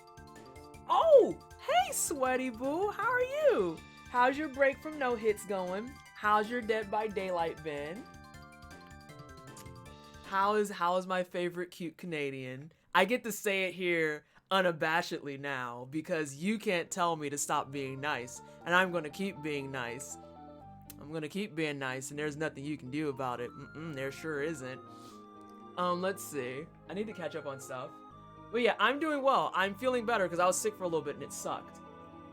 Oh, hey, Sweaty Boo, how are you? How's your break from no hits going? How's your Dead by Daylight been? How is my favorite cute Canadian? I get to say it here unabashedly now because you can't tell me to stop being nice, and I'm gonna keep being nice. I'm gonna keep being nice, and there's nothing you can do about it. There sure isn't. Let's see. I need to catch up on stuff. But yeah, I'm doing well. I'm feeling better because I was sick for a little bit and it sucked.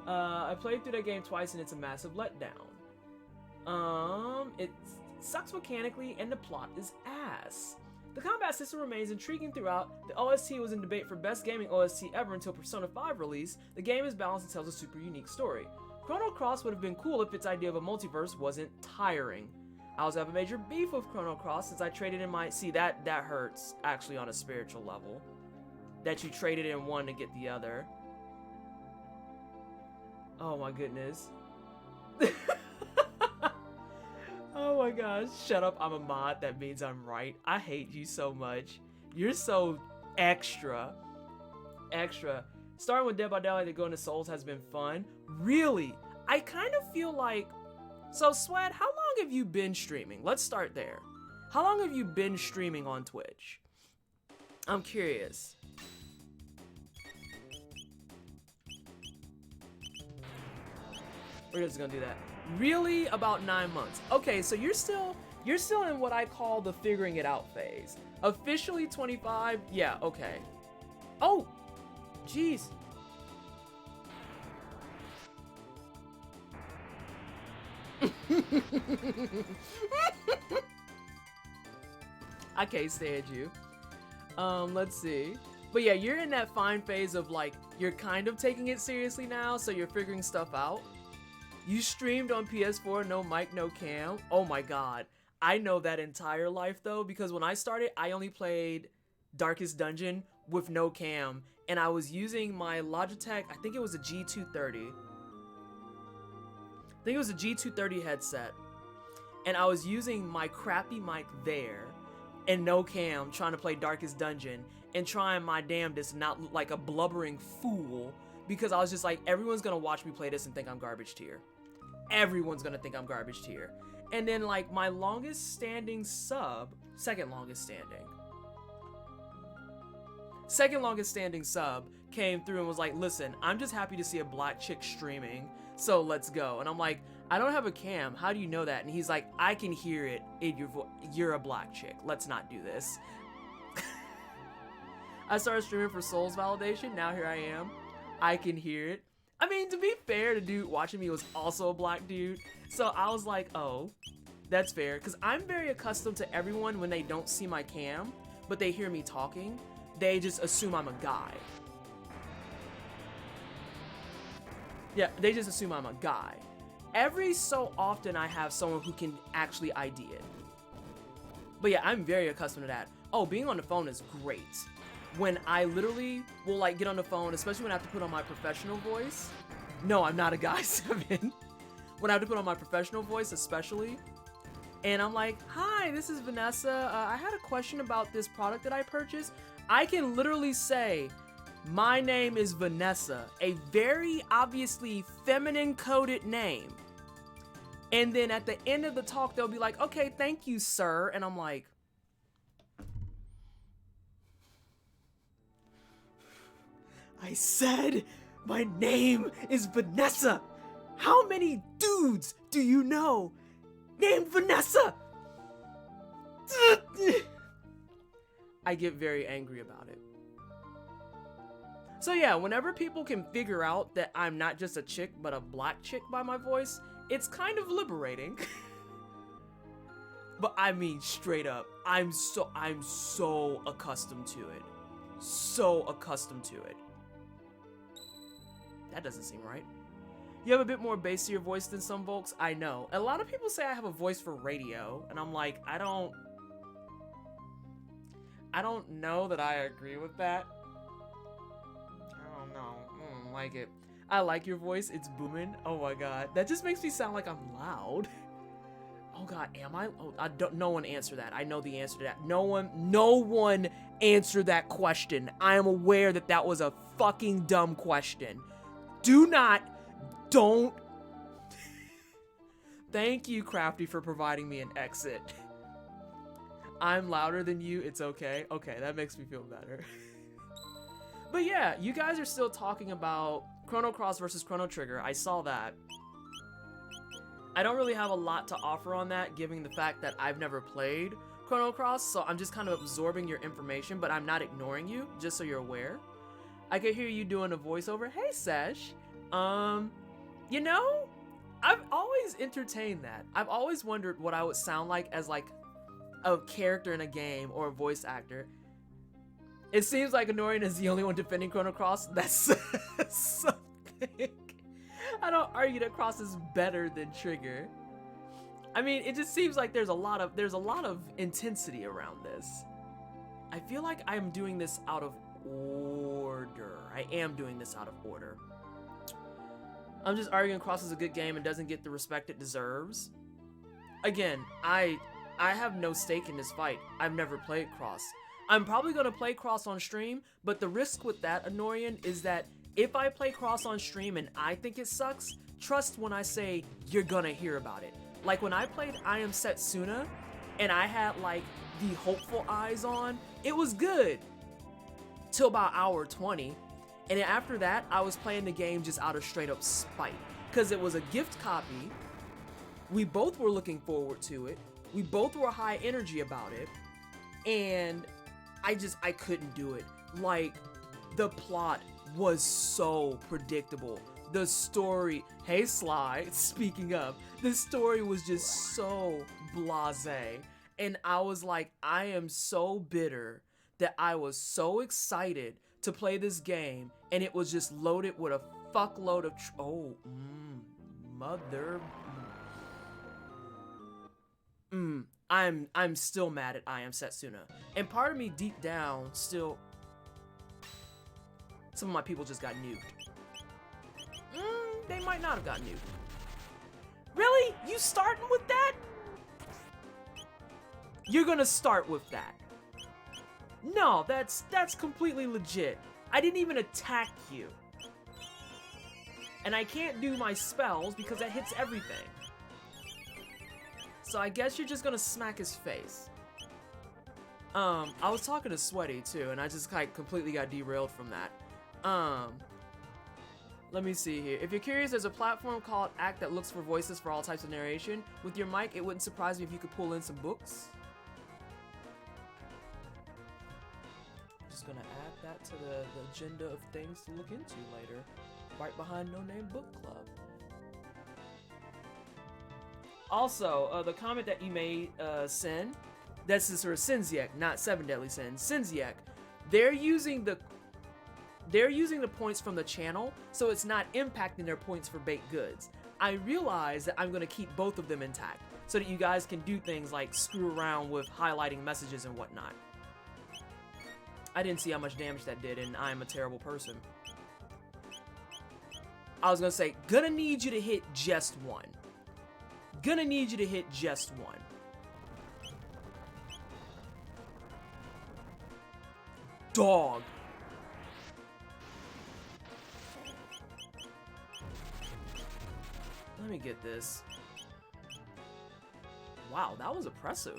I played through that game twice and it's a massive letdown. It sucks mechanically and the plot is ass. The combat system remains intriguing throughout. The OST was in debate for best gaming OST ever until Persona 5 release. The game is balanced and tells a super unique story. Chrono Cross would have been cool if its idea of a multiverse wasn't tiring. I also have a major beef with Chrono Cross since I traded in my... See, that hurts actually on a spiritual level. That you traded in one to get the other. Oh my goodness. Oh my gosh. Shut up, I'm a mod. That means I'm right. I hate you so much. You're so extra. Extra. Starting with Dead by Daylight to go into Souls has been fun. Really? I kind of feel like... So, Sweat, how long have you been streaming? Let's start there. How long have you been streaming on Twitch? I'm curious. We're just gonna do that. Really? About 9 months. Okay, so you're still in what I call the figuring it out phase. Officially 25? Yeah, okay. Oh! Jeez. I can't stand you. Let's see. But yeah, you're in that fine phase of like, you're kind of taking it seriously now, so you're figuring stuff out. You streamed on PS4, no mic, no cam. Oh my god. I know that entire life though, because when I started, I only played Darkest Dungeon with no cam, and I was using my Logitech, I think it was a G230. I think it was a G230 headset, and I was using my crappy mic there and no cam trying to play Darkest Dungeon and trying my damnedest to not look like a blubbering fool, because I was just like, everyone's gonna watch me play this and think I'm garbage tier. Everyone's gonna think I'm garbage tier. And then like my longest standing sub, second longest standing sub came through and was like, listen, I'm just happy to see a black chick streaming, so let's go. And I'm like, I don't have a cam, how do you know that? And he's like, I can hear it in your voice, you're a black chick, let's not do this. I started streaming for Souls validation, now here I am. I can hear it. I mean, to be fair, the dude watching me was also a black dude, so I was like, oh, that's fair, because I'm very accustomed to everyone when they don't see my cam, but they hear me talking, they just assume I'm a guy. Yeah, they just assume I'm a guy. Every so often I have someone who can actually ID it. But yeah, I'm very accustomed to that. Oh, being on the phone is great. When I literally will like get on the phone, especially when I have to put on my professional voice. No, I'm not a guy, 7. When I have to put on my professional voice, especially. And I'm like, hi, this is Vanessa. I had a question about this product that I purchased. I can literally say, my name is Vanessa, a very obviously feminine coded name. And then at the end of the talk, they'll be like, okay, thank you, sir. And I'm like, I said my name is Vanessa. How many dudes do you know named Vanessa? I get very angry about it. So yeah, whenever people can figure out that I'm not just a chick, but a black chick by my voice, it's kind of liberating. But I mean, straight up, I'm so accustomed to it. So accustomed to it. That doesn't seem right. You have a bit more bass to your voice than some folks, I know. A lot of people say I have a voice for radio, and I'm like, I don't know that I agree with that. I don't know. I don't like it. I like your voice, it's booming. Oh my god. That just makes me sound like I'm loud. Oh god, am I? Oh, no one answer that. I know the answer to that. No one answer that question. I am aware that that was a fucking dumb question. Don't. Thank you, Crafty, for providing me an exit. I'm louder than you, it's okay. Okay, that makes me feel better. But yeah, you guys are still talking about Chrono Cross versus Chrono Trigger. I saw that. I don't really have a lot to offer on that, given the fact that I've never played Chrono Cross, so I'm just kind of absorbing your information, but I'm not ignoring you, just so you're aware. I could hear you doing a voiceover. Hey, Sesh. You know, I've always entertained that. I've always wondered what I would sound like as like a character in a game or a voice actor. It seems like Honorian is the only one defending Chrono Cross. That's something. I don't argue that Cross is better than Trigger. I mean, it just seems like there's a lot of intensity around this. I feel like I'm doing this out of order. I am doing this out of order. I'm just arguing Cross is a good game and doesn't get the respect it deserves. Again, I have no stake in this fight. I've never played Cross. I'm probably gonna play Cross on stream, but the risk with that, Honorian, is that if I play Cross on stream and I think it sucks, trust when I say you're gonna hear about it. Like when I played I Am Setsuna and I had like the hopeful eyes on, it was good till about hour 20. And then after that, I was playing the game just out of straight up spite. Because it was a gift copy. We both were looking forward to it. We both were high energy about it. And I couldn't do it. Like, the plot was so predictable. The story, hey Sly, speaking of, the story was just so blasé. And I was like, I am so bitter that I was so excited to play this game, and it was just loaded with a fuckload of mother. I'm still mad at I Am Setsuna, and part of me deep down still. Some of my people just got nuked. They might not have gotten nuked. Really? You starting with that? You're gonna start with that? No, that's completely legit. I didn't even attack you. And I can't do my spells because that hits everything. So I guess you're just gonna smack his face. I was talking to Sweaty too, and I just like completely got derailed from that. Let me see here. If you're curious, there's a platform called Act that looks for voices for all types of narration. With your mic, it wouldn't surprise me if you could pull in some books. Just gonna add that to the agenda of things to look into later. Right behind No Name Book Club. Also, the comment that you made, Sin, this is for Sinziek, not Seven Deadly Sins. Sinziek, they're using the points from the channel, so it's not impacting their points for baked goods. I realize that I'm gonna keep both of them intact, so that you guys can do things like screw around with highlighting messages and whatnot. I didn't see how much damage that did, and I'm a terrible person. I was gonna say, gonna need you to hit just one. Gonna need you to hit just one. Dog. Let me get this. Wow, that was oppressive.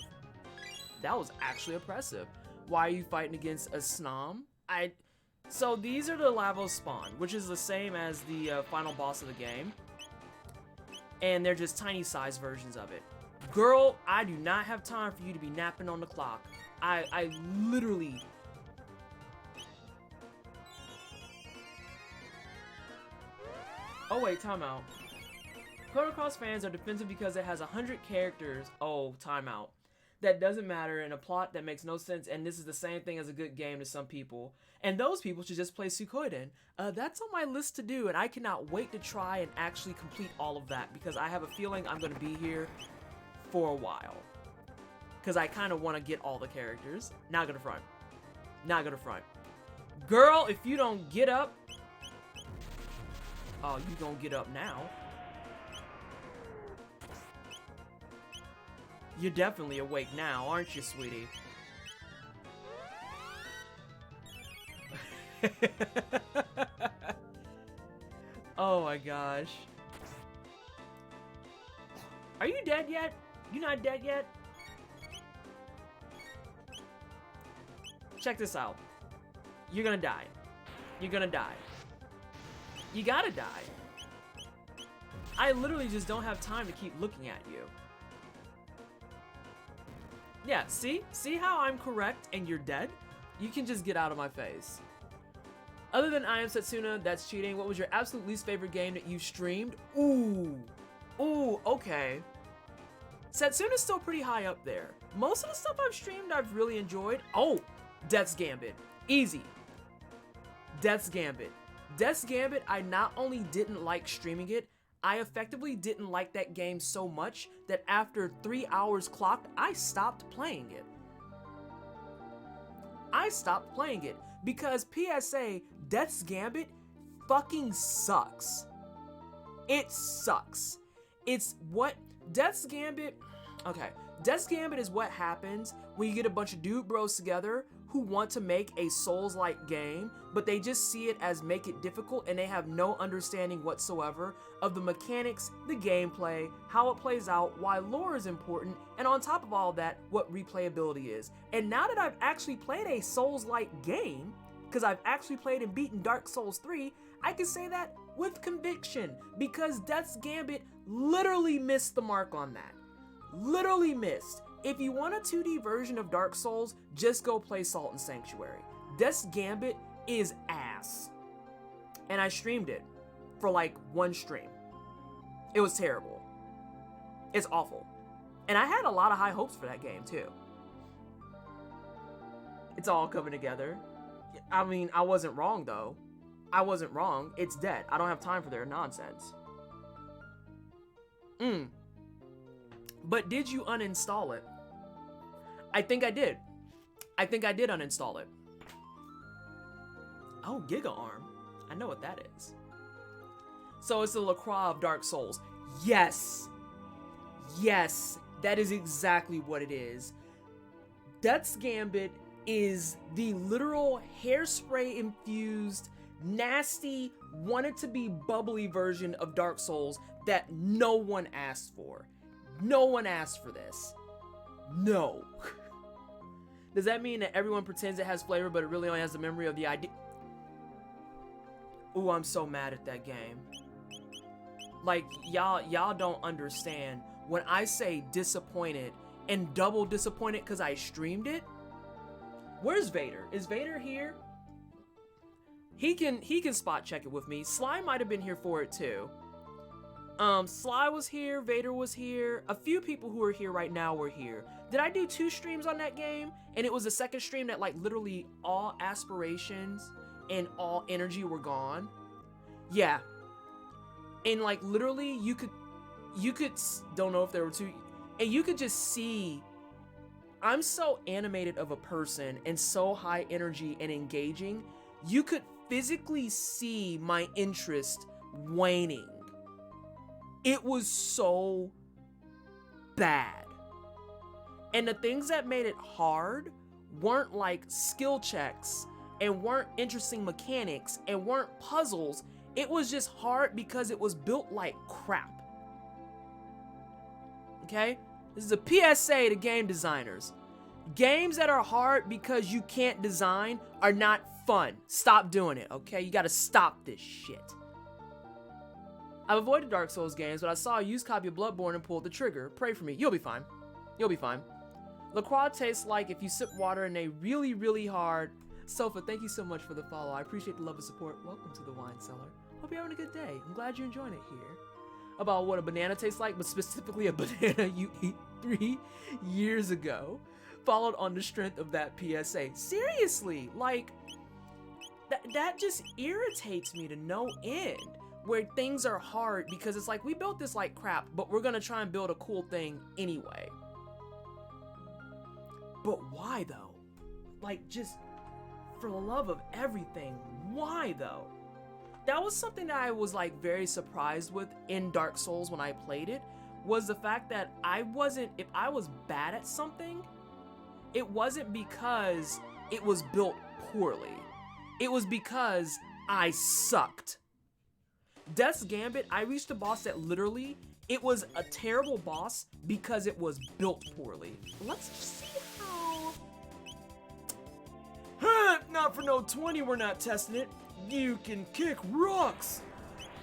That was actually oppressive. Why are you fighting against a Snom? So these are the Lavos spawn, which is the same as the final boss of the game. And they're just tiny size versions of it. Girl, I do not have time for you to be napping on the clock. I literally... Oh wait, timeout. Chrono Cross fans are defensive because it has 100 characters. Oh, timeout. That doesn't matter in a plot that makes no sense, and this is the same thing as a good game to some people. And those people should just play Suikoden. That's on my list to do, and I cannot wait to try and actually complete all of that, because I have a feeling I'm going to be here for a while. Because I kind of want to get all the characters. Not gonna front. Not gonna front. Girl, if you don't get up... Oh, you gonna get up now. You're definitely awake now, aren't you, sweetie? Oh my gosh. Are you dead yet? You not dead yet? Check this out. You're gonna die. You're gonna die. You gotta die. I literally just don't have time to keep looking at you. Yeah, see? See how I'm correct and you're dead? You can just get out of my face. Other than I Am Setsuna, that's cheating. What was your absolute least favorite game that you streamed? Ooh. Ooh, okay. Setsuna's still pretty high up there. Most of the stuff I've streamed, I've really enjoyed. Oh, Death's Gambit. Easy. Death's Gambit. Death's Gambit, I not only didn't like streaming it, I effectively didn't like that game so much that after 3 hours clocked, I stopped playing it. I stopped playing it because PSA, Death's Gambit fucking sucks. It sucks. It's what Death's Gambit, okay, Death's Gambit is what happens when you get a bunch of dude bros together who want to make a Souls-like game, but they just see it as make it difficult and they have no understanding whatsoever of the mechanics, the gameplay, how it plays out, why lore is important, and on top of all that, what replayability is. And now that I've actually played a Souls-like game, because I've actually played and beaten Dark Souls 3, I can say that with conviction, because Death's Gambit literally missed the mark on that. Literally missed. If you want a 2D version of Dark Souls, just go play Salt and Sanctuary. Death's Gambit is ass. And I streamed it for like one stream. It was terrible. It's awful. And I had a lot of high hopes for that game too. It's all coming together. I mean, I wasn't wrong though. I wasn't wrong. It's dead. I don't have time for their nonsense. But did you uninstall it? I think I did. I think I did uninstall it. Oh, Giga Arm. I know what that is. So it's the LaCroix of Dark Souls. Yes. Yes, that is exactly what it is. Death's Gambit is the literal hairspray infused, nasty, wanted to be bubbly version of Dark Souls that no one asked for. No one asked for this. No. Does that mean that everyone pretends it has flavor, but it really only has the memory of the idea? Ooh, I'm so mad at that game. Like, y'all don't understand. When I say disappointed and double disappointed because I streamed it, where's Vader? Is Vader here? He can spot check it with me. Sly might have been here for it too. Sly was here, Vader was here, a few people who are here right now were here. Did I do 2 streams on that game? And it was the second stream that like literally all aspirations and all energy were gone? Yeah. And like literally you could, don't know if there were 2, and you could just see, I'm so animated of a person and so high energy and engaging, you could physically see my interest waning. It was so bad. And the things that made it hard weren't like skill checks and weren't interesting mechanics and weren't puzzles. It was just hard because it was built like crap. Okay? This is a PSA to game designers. Games that are hard because you can't design are not fun. Stop doing it, okay? You gotta stop this shit. I've avoided Dark Souls games, but I saw a used copy of Bloodborne and pulled the trigger. Pray for me. You'll be fine. You'll be fine. LaCroix tastes like if you sip water and they really, really hard. Sofa, thank you so much for the follow. I appreciate the love and support. Welcome to the Wine Cellar. Hope you're having a good day. I'm glad you're enjoying it here. About what a banana tastes like, but specifically a banana you ate 3 years ago. Followed on the strength of that PSA. Seriously, like, that just irritates me to no end. Where things are hard because it's like we built this like crap, but we're gonna try and build a cool thing anyway. But why though? Like, just for the love of everything, why though? That was something that I was like very surprised with in Dark Souls when I played it, was the fact that if I was bad at something, it wasn't because it was built poorly. It was because I sucked. Death's Gambit, I reached a boss that literally, it was a terrible boss because it was built poorly. Let's just see how... Not for no 20, we're not testing it. You can kick rocks!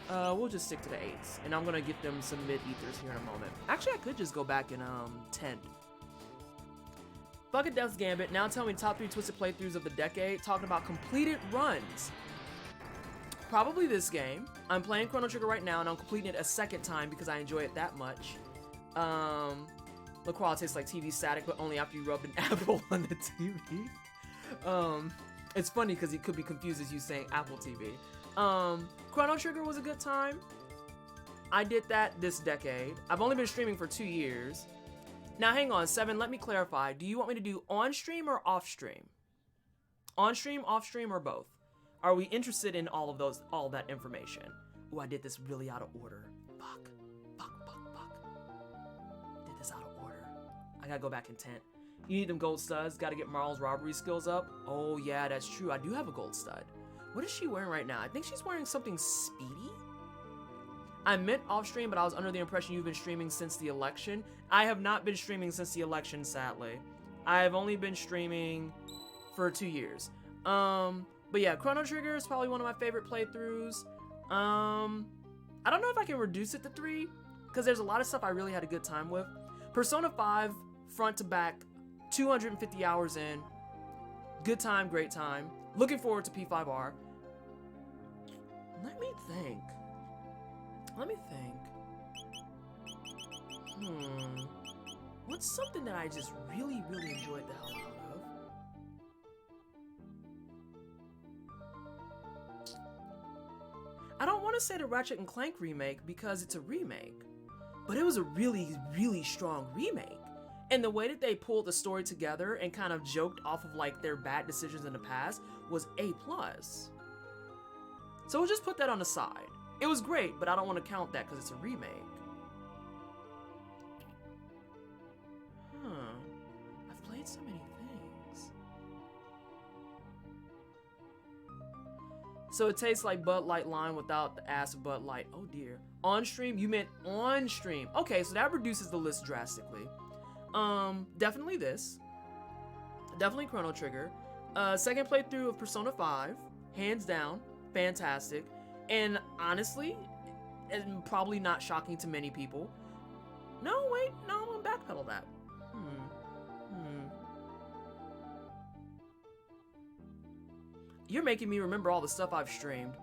We'll just stick to the 8s, and I'm gonna get them some mid-ethers here in a moment. Actually, I could just go back and, tent. Fuck it, Death's Gambit. Now tell me top 3 Twisted playthroughs of the decade. Talking about completed runs. Probably this game. I'm playing Chrono Trigger right now, and I'm completing it a second time because I enjoy it that much. LaCroix tastes like TV static, but only after you rub an apple on the TV. It's funny because he could be confused as you saying Apple TV. Chrono Trigger was a good time. I did that this decade. I've only been streaming for 2 years. Now hang on, 7, let me clarify. Do you want me to do on stream or off stream? On stream, off stream, or both? Are we interested in all of those, all that information? Ooh, I did this really out of order. Fuck. Did this out of order. I gotta go back and tent. You need them gold studs, gotta get Marl's robbery skills up. Oh yeah, that's true, I do have a gold stud. What is she wearing right now? I think she's wearing something speedy? I meant off stream, but I was under the impression you've been streaming since the election. I have not been streaming since the election, sadly. I have only been streaming for 2 years. But yeah, Chrono Trigger is probably one of my favorite playthroughs. I don't know if I can reduce it to 3, because there's a lot of stuff I really had a good time with. Persona 5, front to back, 250 hours in. Good time, great time. Looking forward to P5R. Let me think. What's something that I just really enjoyed the hell out of? I don't want to say the Ratchet and Clank remake because it's a remake, but it was a really strong remake. And the way that they pulled the story together and kind of joked off of like their bad decisions in the past was A+. So we'll just put that on the side. It was great, but I don't want to count that because it's a remake. I've played so many things. So it tastes like Bud Light Lime without the ass of Bud Light. Oh dear. On stream? You meant on stream. Okay, so that reduces the list drastically. Definitely this. Definitely Chrono Trigger. Second playthrough of Persona 5. Hands down. Fantastic. And honestly, and probably not shocking to many people. No, wait, no, I'm gonna backpedal that. You're making me remember all the stuff I've streamed.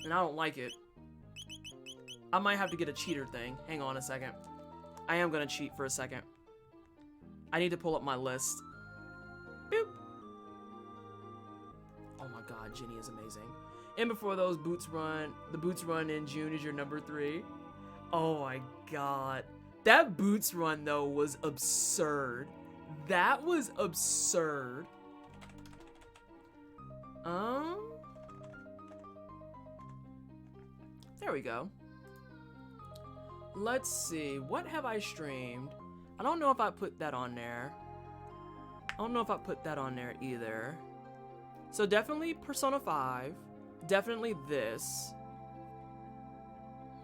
And I don't like it. I might have to get a cheater thing. Hang on a second. I am gonna cheat for a second. I need to pull up my list. Boop. Oh my god, Jenny is amazing. And before those boots run, the boots run in June is your number 3. Oh my god. That boots run though was absurd. That was absurd. There we go. Let's see, what have I streamed? I don't know if I put that on there. I don't know if I put that on there either. So definitely Persona 5. Definitely this.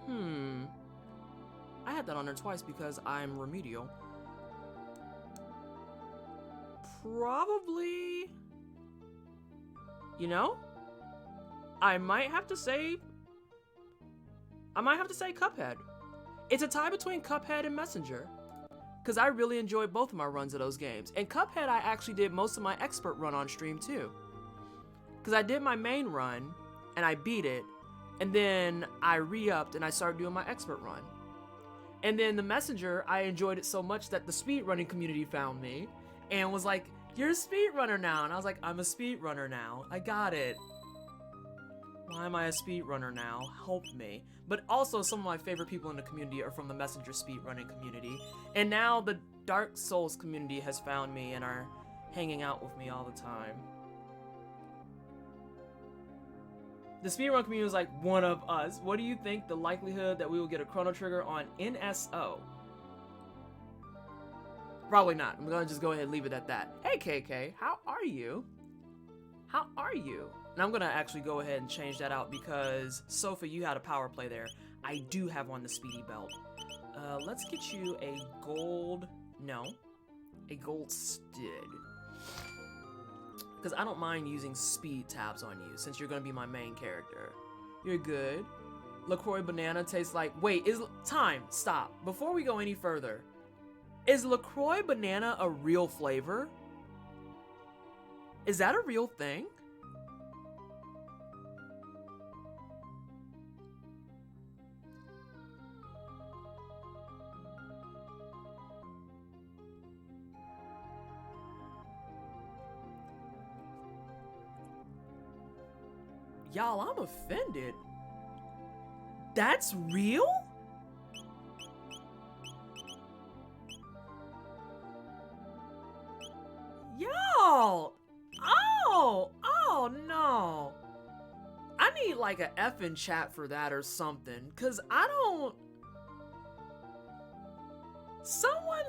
I had that on there twice because I'm remedial. Probably... You know? I might have to say Cuphead. It's a tie between Cuphead and Messenger. Because I really enjoyed both of my runs of those games. And Cuphead, I actually did most of my expert run on stream too. Because I did my main run, and I beat it, and then I re-upped and I started doing my expert run. And then the Messenger, I enjoyed it so much that the speedrunning community found me and was like, "You're a speedrunner now." And I was like, "I'm a speedrunner now. I got it. Why am I a speedrunner now? Help me." But also, some of my favorite people in the community are from the Messenger speedrunning community. And now the Dark Souls community has found me and are hanging out with me all the time. The speedrun community was like, one of us. What do you think the likelihood that we will get a Chrono Trigger on NSO? Probably not. I'm gonna just go ahead and leave it at that. Hey KK, how are you? How are you? And I'm gonna actually go ahead and change that out because Sophie, you had a power play there. I do have on the speedy belt. Let's get you a gold, no, a gold stud. because I don't mind using speed tabs on you since you're gonna be my main character. You're good. LaCroix banana tastes like, wait, time, stop. Before we go any further, is LaCroix banana a real flavor? Is that a real thing? Y'all, I'm offended. That's real? Y'all! Oh no. I need like a F in chat for that or something, cause I don't... Someone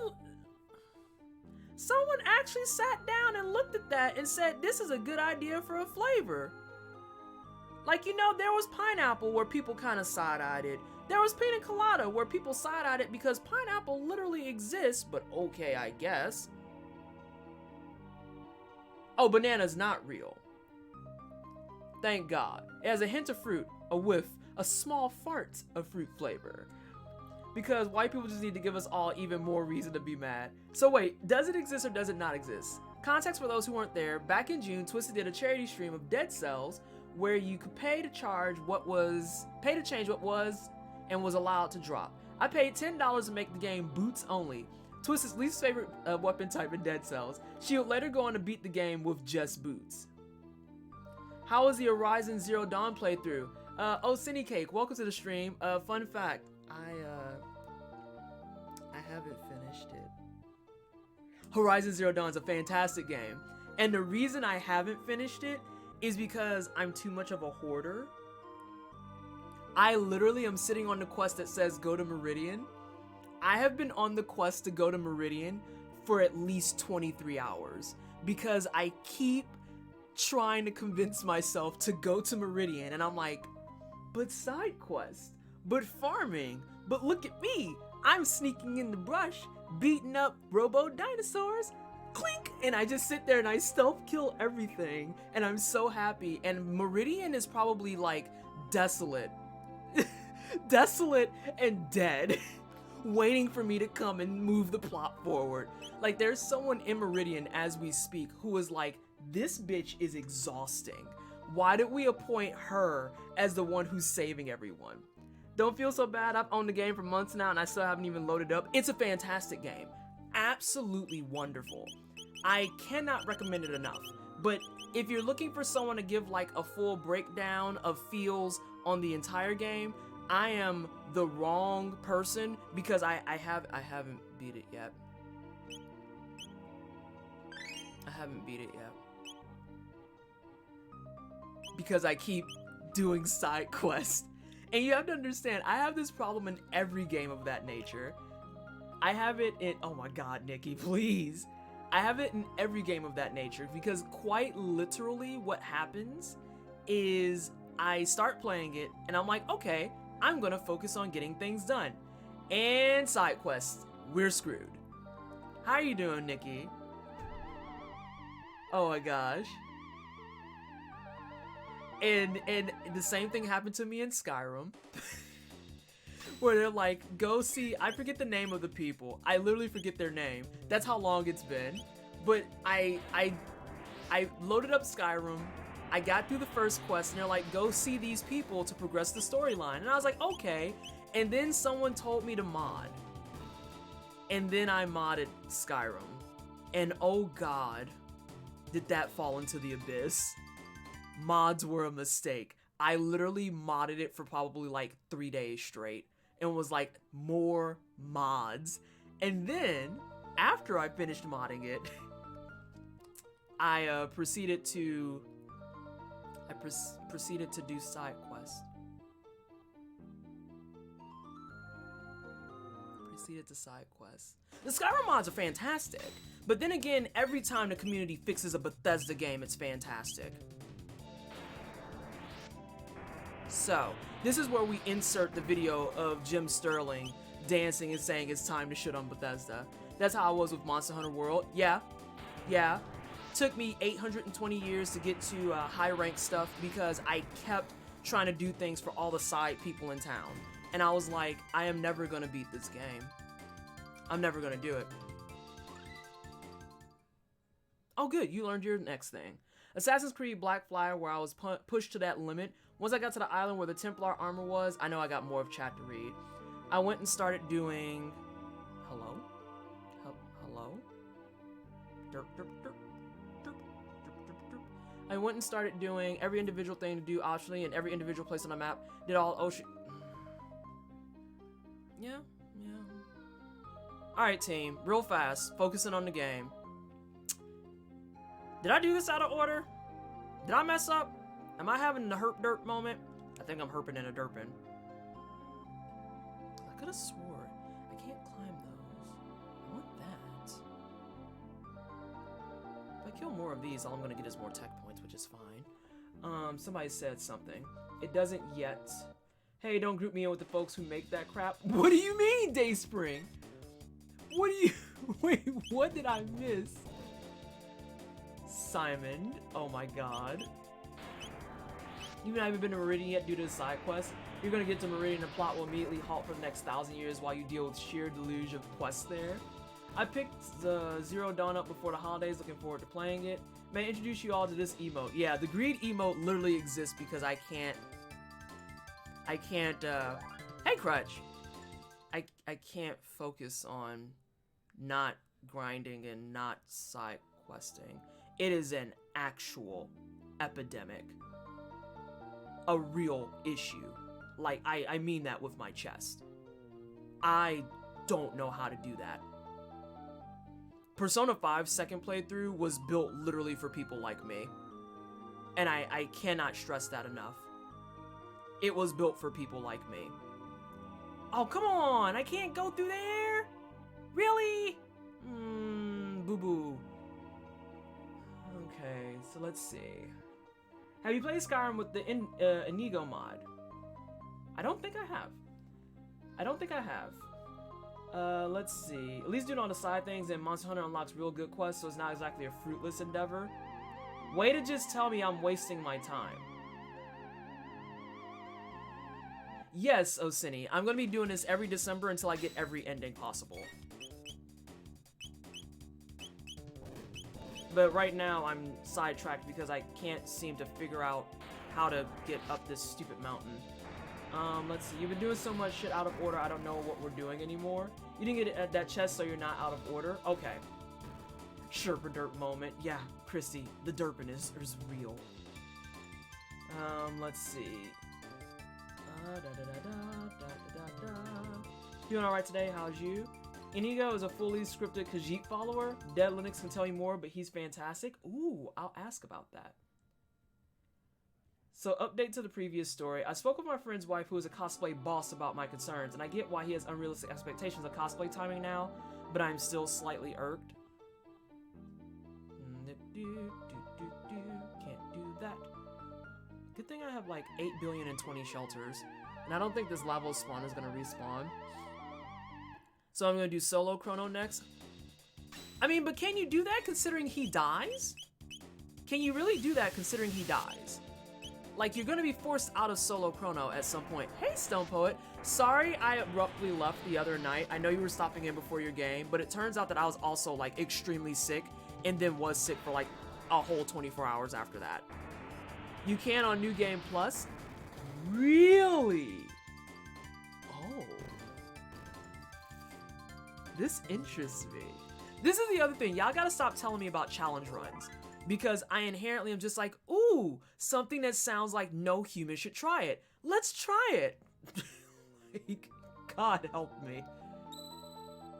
actually sat down and looked at that and said, this is a good idea for a flavor. Like, you know, there was pineapple where people kind of side-eyed it. There was pina colada where people side-eyed it because pineapple literally exists, but okay, I guess. Oh, banana's not real. Thank God. It has a hint of fruit, a whiff, a small fart of fruit flavor. Because white people just need to give us all even more reason to be mad. So wait, does it exist or does it not exist? Context for those who weren't there, back in June, Twisted did a charity stream of Dead Cells where you could pay to change what was and was allowed to drop. I paid $10 to make the game boots only. Twisted's least favorite weapon type in Dead Cells. She would later go on to beat the game with just boots. How was the Horizon Zero Dawn playthrough? Oh, Cindy Cake, welcome to the stream. Fun fact, I haven't finished it. Horizon Zero Dawn is a fantastic game, and the reason I haven't finished it is because I'm too much of a hoarder. I literally am sitting on the quest that says go to Meridian. I have been on the quest to go to Meridian for at least 23 hours because I keep trying to convince myself to go to Meridian, and I'm like, but side quest, but farming, but look at me, I'm sneaking in the brush, beating up robo dinosaurs, clink, and I just sit there and I stealth kill everything, and I'm so happy. And Meridian is probably like desolate desolate and dead waiting for me to come and move the plot forward. Like, there's someone in Meridian as we speak who is like, this bitch is exhausting. Why did we appoint her as the one who's saving everyone? Don't feel so bad. I've owned the game for months now and I still haven't even loaded up. It's a fantastic game. Absolutely wonderful. I cannot recommend it enough. But if you're looking for someone to give like a full breakdown of feels on the entire game, I am the wrong person because I haven't beat it yet. I haven't beat it yet. Because I keep doing side quests. And you have to understand, I have this problem in every game of that nature. I have it in, oh my god, Nikki, please. I have it in every game of that nature because quite literally what happens is I start playing it and I'm like, okay, I'm gonna focus on getting things done. And side quests, we're screwed. How are you doing, Nikki? Oh my gosh. And the same thing happened to me in Skyrim. Where they're like, go see, I forget the name of the people. I literally forget their name. That's how long it's been. But I loaded up Skyrim. I got through the first quest and they're like, go see these people to progress the storyline. And I was like, okay. And then someone told me to mod. And then I modded Skyrim. And oh god, did that fall into the abyss. Mods were a mistake. I literally modded it for probably like 3 days straight and was like, more mods. And then after I finished modding it, I proceeded to do side quests. Proceeded to side quests. The Skyrim mods are fantastic, but then again, every time the community fixes a Bethesda game, it's fantastic. So, this is where we insert the video of Jim Sterling dancing and saying it's time to shit on Bethesda. That's how I was with Monster Hunter World. Yeah. took me 820 years to get to high rank stuff because I kept trying to do things for all the side people in town. And I was like, I am never gonna beat this game. I'm never gonna do it. Oh good, you learned your next thing. Assassin's Creed Black Flag, where I was pushed to that limit. Once I got to the island where the Templar armor was, I know I got more of chat to read. I went and started doing... Hello? Hello? Derp, derp, derp. I went and started doing every individual thing to do optionally and every individual place on the map. Did all ocean... Yeah. Alright team, real fast, focusing on the game. Did I do this out of order? Did I mess up? Am I having the herp derp moment? I think I'm herping and a derping. I could have swore I can't climb those. I want that. If I kill more of these, all I'm gonna get is more tech points, which is fine. Somebody said something. It doesn't yet. Hey, don't group me in with the folks who make that crap. What do you mean, Dayspring? What do you... Wait, what did I miss? Simon, oh my god. Even I haven't been to Meridian yet due to the side quest. You're gonna get to Meridian and the plot will immediately halt for the next 1,000 years while you deal with sheer deluge of quests there. I picked the Zero Dawn up before the holidays, looking forward to playing it. May I introduce you all to this emote. Yeah, the greed emote literally exists because I can't, hey Crutch! I can't focus on not grinding and not side questing. It is an actual epidemic. A real issue. Like, I mean that with my chest. I don't know how to do that. Persona 5's second playthrough was built literally for people like me. And I cannot stress that enough. It was built for people like me. Oh, come on! I can't go through there? Really? Boo-boo. Okay, so let's see. Have you played Skyrim with the Inigo mod? I don't think I have. Let's see. At least doing all the side things and Monster Hunter unlocks real good quests, so it's not exactly a fruitless endeavor. Way to just tell me I'm wasting my time. Yes, Osini, I'm gonna be doing this every December until I get every ending possible. But right now, I'm sidetracked because I can't seem to figure out how to get up this stupid mountain. Let's see. You've been doing so much shit out of order, I don't know what we're doing anymore. You didn't get it at that chest, so you're not out of order? Okay. Sherpa derp moment. Yeah, Christy, the derping is real. Let's see. Doing alright today, how's you? Inigo is a fully scripted Khajiit follower. Dead Linux can tell you more, but he's fantastic. Ooh, I'll ask about that. So, update to the previous story. I spoke with my friend's wife, who is a cosplay boss, about my concerns, and I get why he has unrealistic expectations of cosplay timing now, but I'm still slightly irked. Can't do that. Good thing I have like 8 billion and 20 shelters, and I don't think this lava spawn is gonna respawn. So I'm gonna do solo Chrono next. I mean, but can you do that considering he dies? Can you really do that considering he dies? Like, you're gonna be forced out of solo Chrono at some point. Hey, Stone Poet. Sorry I abruptly left the other night. I know you were stopping in before your game, but it turns out that I was also, like, extremely sick, and then was sick for, like, a whole 24 hours after that. You can on New Game Plus? Really? Oh. This interests me. This is the other thing. Y'all gotta stop telling me about challenge runs. Because I inherently am just like, ooh, something that sounds like no human should try it. Let's try it. Like, God help me.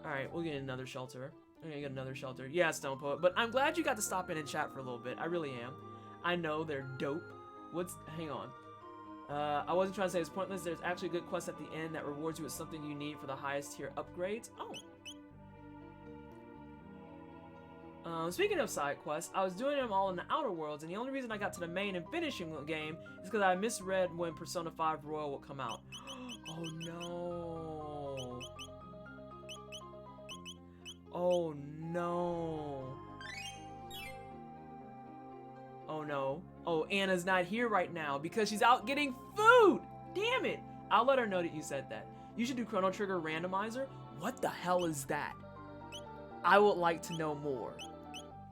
Alright, we'll get another shelter. I'm gonna get another shelter. Yeah, Stone Poet. But I'm glad you got to stop in and chat for a little bit. I really am. I know they're dope. Hang on. I wasn't trying to say it's pointless. There's actually a good quest at the end that rewards you with something you need for the highest tier upgrades. Oh. Speaking of side quests, I was doing them all in the Outer Worlds, and the only reason I got to the main and finishing the game is because I misread when Persona 5 Royal would come out. Oh no. Oh no. no. Oh, Anna's not here right now because she's out getting food. Damn it. I'll let her know that you said that. You should do Chrono Trigger randomizer. What the hell is that? I would like to know more.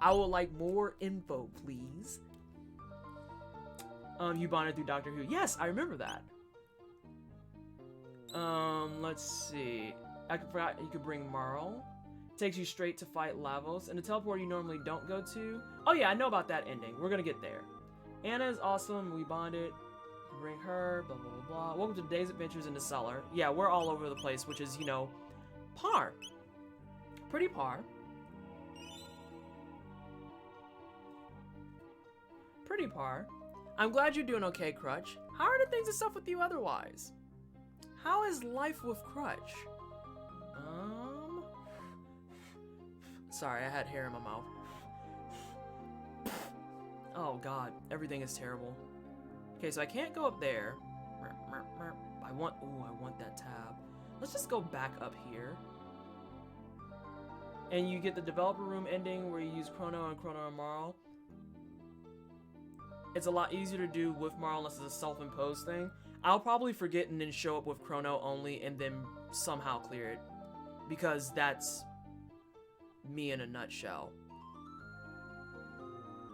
I would like more info, please. You bonded through Doctor Who. Yes, I remember that. Let's see. I forgot you could bring Marl. Takes you straight to fight Lavos, and the teleporter you normally don't go to. Oh yeah, I know about that ending. We're gonna get there. Anna is awesome. We bonded. Bring her. Blah blah blah blah. Welcome to today's adventures in the cellar. Yeah, we're all over the place, which is, you know, par. Pretty par. Pretty par. I'm glad you're doing okay, Crutch. How are the things and stuff with you otherwise? How is life with Crutch? Sorry, I had hair in my mouth. Oh god, everything is terrible. Okay, so I can't go up there. I want that tab. Let's just go back up here. And you get the developer room ending where you use Chrono and Marl. It's a lot easier to do with Marl unless it's a self-imposed thing. I'll probably forget and then show up with Chrono only and then somehow clear it. Because that's me in a nutshell.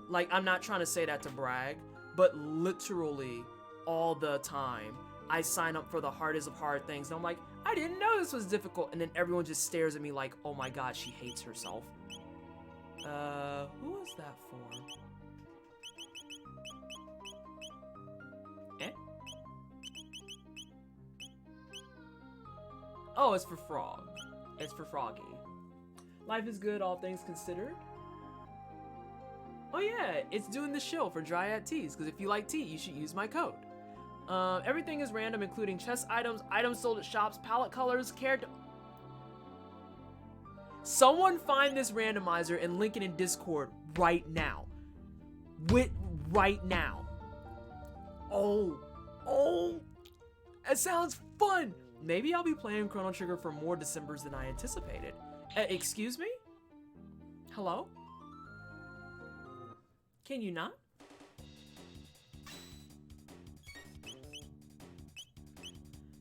Like, I'm not trying to say that to brag, but literally all the time, I sign up for the hardest of hard things, and I'm like, I didn't know this was difficult, and then everyone just stares at me like, oh my god, she hates herself. Who is that for? Eh? Oh, it's for Frog. It's for Froggy. Life is good, all things considered. Oh yeah, it's doing the show for Dryad Teas, because if you like tea, you should use my code. Everything is random, including chest items, items sold at shops, palette colors, character... Someone find this randomizer and link it in Discord right now. Right now. Oh, it sounds fun. Maybe I'll be playing Chrono Trigger for more Decembers than I anticipated. Excuse me? Hello? Can you not?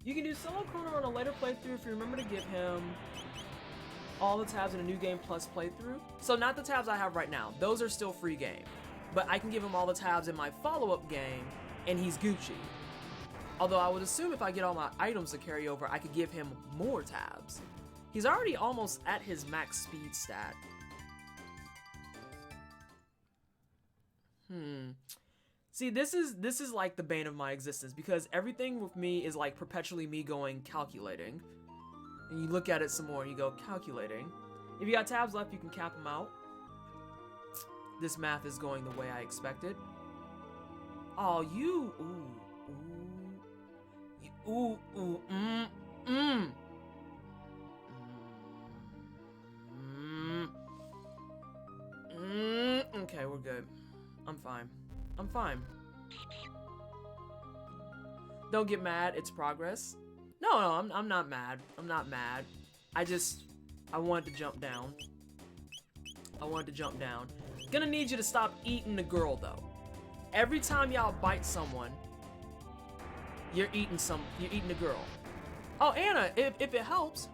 You can do solo Chrono on a later playthrough if you remember to give him all the tabs in a new game plus playthrough. So not the tabs I have right now. Those are still free game. But I can give him all the tabs in my follow-up game and he's Gucci. Although I would assume if I get all my items to carry over, I could give him more tabs. He's already almost at his max speed stat. See, this is like the bane of my existence because everything with me is like perpetually me going calculating. And you look at it some more and you go calculating. If you got tabs left, you can cap them out. This math is going the way I expected. Oh, you, Okay, we're good. I'm fine. I'm fine. Don't get mad, it's progress. No, I'm not mad. I'm not mad. I wanted to jump down. I wanted to jump down. Gonna need you to stop eating the girl, though. Every time y'all bite someone, you're eating the girl. Oh, Anna, if it helps.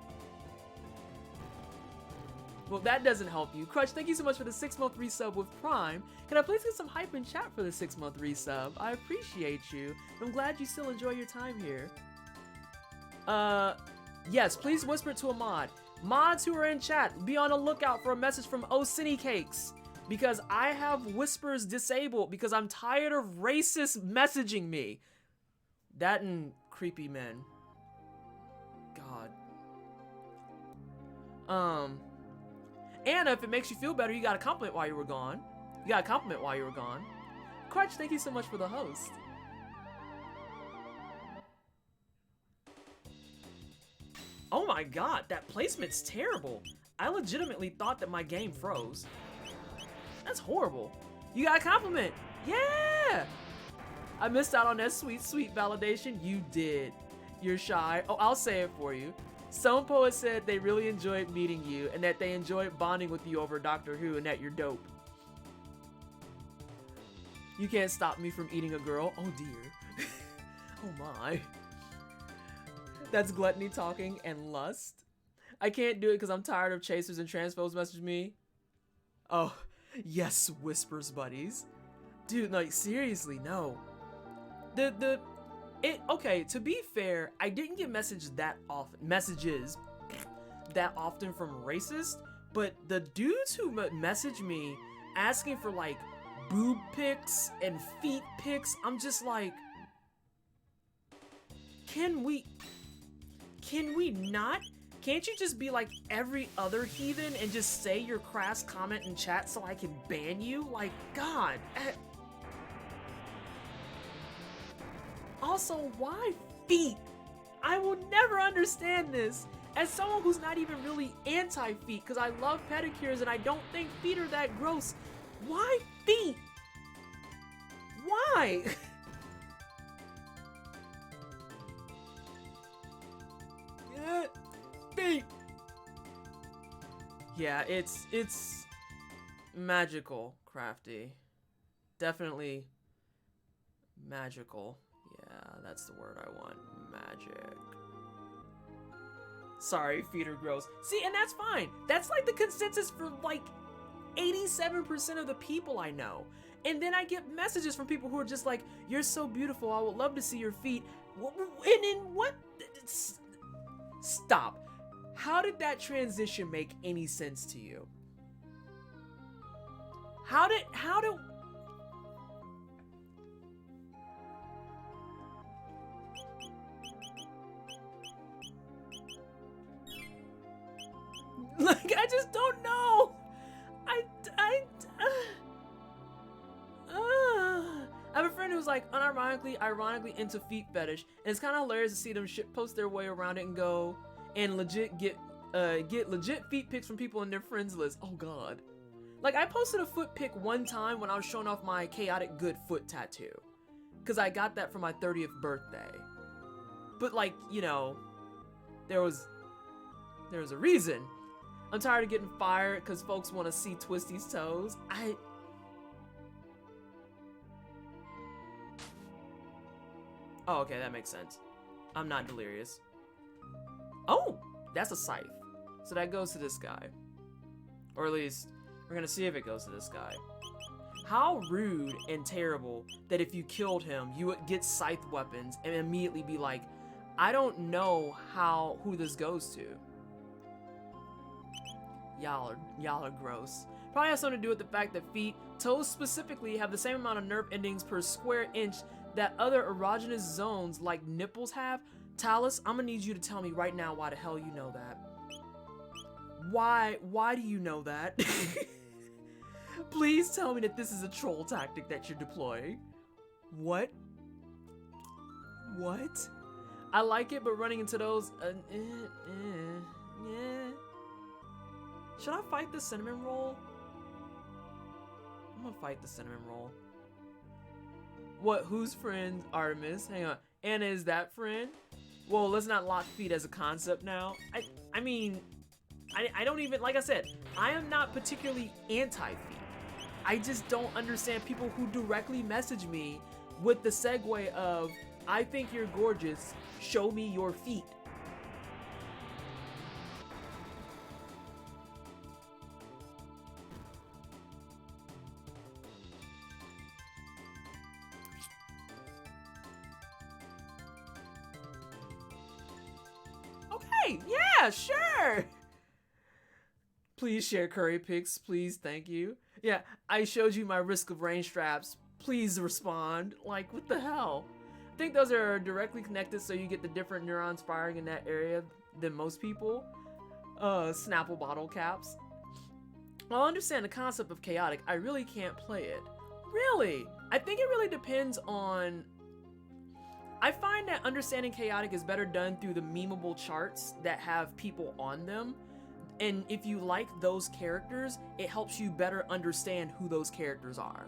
Well, that doesn't help you. Crutch, thank you so much for the 6-month resub with Prime. Can I please get some hype in chat for the 6-month resub? I appreciate you. I'm glad you still enjoy your time here. Yes, please whisper it to a mod. Mods who are in chat, be on the lookout for a message from Osini Cakes. Because I have whispers disabled because I'm tired of racist messaging me. That and creepy men. God. Anna, if it makes you feel better, you got a compliment while you were gone. Crutch, thank you so much for the host. Oh my god, that placement's terrible. I legitimately thought that my game froze. That's horrible. You got a compliment. Yeah! I missed out on that sweet, sweet validation. You did. You're shy. Oh, I'll say it for you. Some poets said they really enjoyed meeting you and that they enjoyed bonding with you over Doctor Who and that you're dope. You can't stop me from eating a girl. Oh dear. Oh my. That's gluttony talking and lust. I can't do it because I'm tired of chasers and transphobes message me. Oh, yes, whispers buddies. Dude, like seriously, no. Okay, to be fair, I didn't get messages that often from racists, but the dudes who message me asking for like boob pics and feet pics, I'm just like, can we not? Can't you just be like every other heathen and just say your crass comment in chat so I can ban you? Like, God. Also, why feet? I will never understand this. As someone who's not even really anti-feet, because I love pedicures and I don't think feet are that gross. Why feet? Why? Yeah, feet. Yeah, it's magical, Crafty. Definitely magical. Yeah, that's the word I want. Magic. Sorry, feet are gross. See, and that's fine. That's like the consensus for like 87% of the people I know. And then I get messages from people who are just like, you're so beautiful, I would love to see your feet. And then what? Stop. How did that transition make any sense to you? How did like, I just don't know. I have a friend who's like ironically into feet fetish, and it's kind of hilarious to see them post their way around it and go and legit get legit feet pics from people in their friends list. Oh God. Like, I posted a foot pic one time when I was showing off my chaotic good foot tattoo, because I got that for my 30th birthday. But like, you know, there was a reason. I'm tired of getting fired because folks want to see Twisty's toes. Oh, okay, that makes sense. I'm not delirious. Oh, that's a scythe. So that goes to this guy. Or at least, we're gonna see if it goes to this guy. How rude and terrible that if you killed him, you would get scythe weapons and immediately be like, I don't know who this goes to. Y'all are gross. Probably has something to do with the fact that toes specifically, have the same amount of nerve endings per square inch that other erogenous zones like nipples have. Talus, I'm gonna need you to tell me right now why the hell you know that. Why do you know that? Please tell me that this is a troll tactic that you're deploying. What? What? I like it, but running into those, yeah. Should I fight the cinnamon roll? I'm gonna fight the cinnamon roll. What? Whose friend? Artemis? Hang on. Anna is that friend? Well, let's not lock feet as a concept now. I mean, I don't even, like I said, I am not particularly anti-feet. I just don't understand people who directly message me with the segue of, I think you're gorgeous, show me your feet. Okay, yeah, sure. Please share curry pics, please, thank you. Yeah, I showed you my Risk of Rain straps. Please respond. Like, what the hell? I think those are directly connected, so you get the different neurons firing in that area than most people. Snapple bottle caps. While I understand the concept of chaotic, I really can't play it. Really? I think it really depends on... I find that understanding chaotic is better done through the memeable charts that have people on them. And if you like those characters, it helps you better understand who those characters are.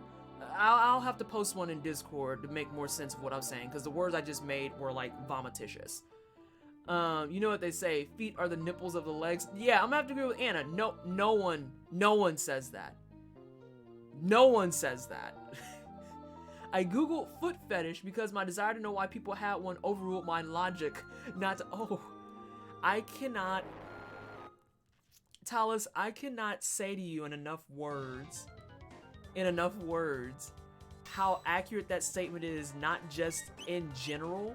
I'll have to post one in Discord to make more sense of what I'm saying, because the words I just made were like vomititious. You know what they say, feet are the nipples of the legs. Yeah, I'm gonna have to agree with Anna. No one says that. No one says that. I googled foot fetish because my desire to know why people had one overruled my logic not to. Oh, I cannot. Talus, I cannot say to you in enough words, how accurate that statement is, not just in general,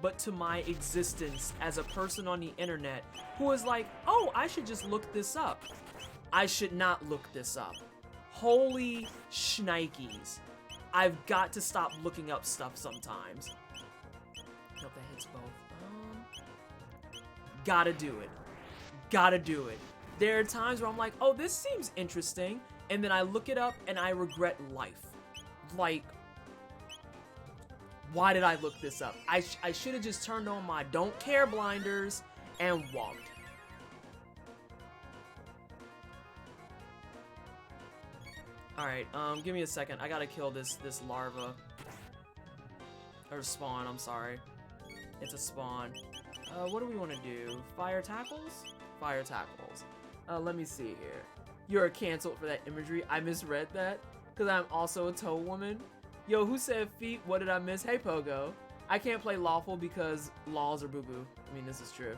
but to my existence as a person on the internet who is like, oh, I should just look this up. I should not look this up. Holy shnikes. I've got to stop looking up stuff sometimes. Hope that hits both. Gotta do it. Gotta do it. There are times where I'm like, oh, this seems interesting, and then I look it up and I regret life. Like, why did I look this up? I should have just turned on my don't care blinders and walked. Alright, give me a second. I gotta kill this larva. Or spawn, I'm sorry. It's a spawn. What do we want to do? Fire tackles? Fire tackles. Let me see here. You're canceled for that imagery. I misread that, because I'm also a toe woman. Yo, who said feet? What did I miss? Hey, Pogo. I can't play lawful because laws are boo-boo. I mean, this is true.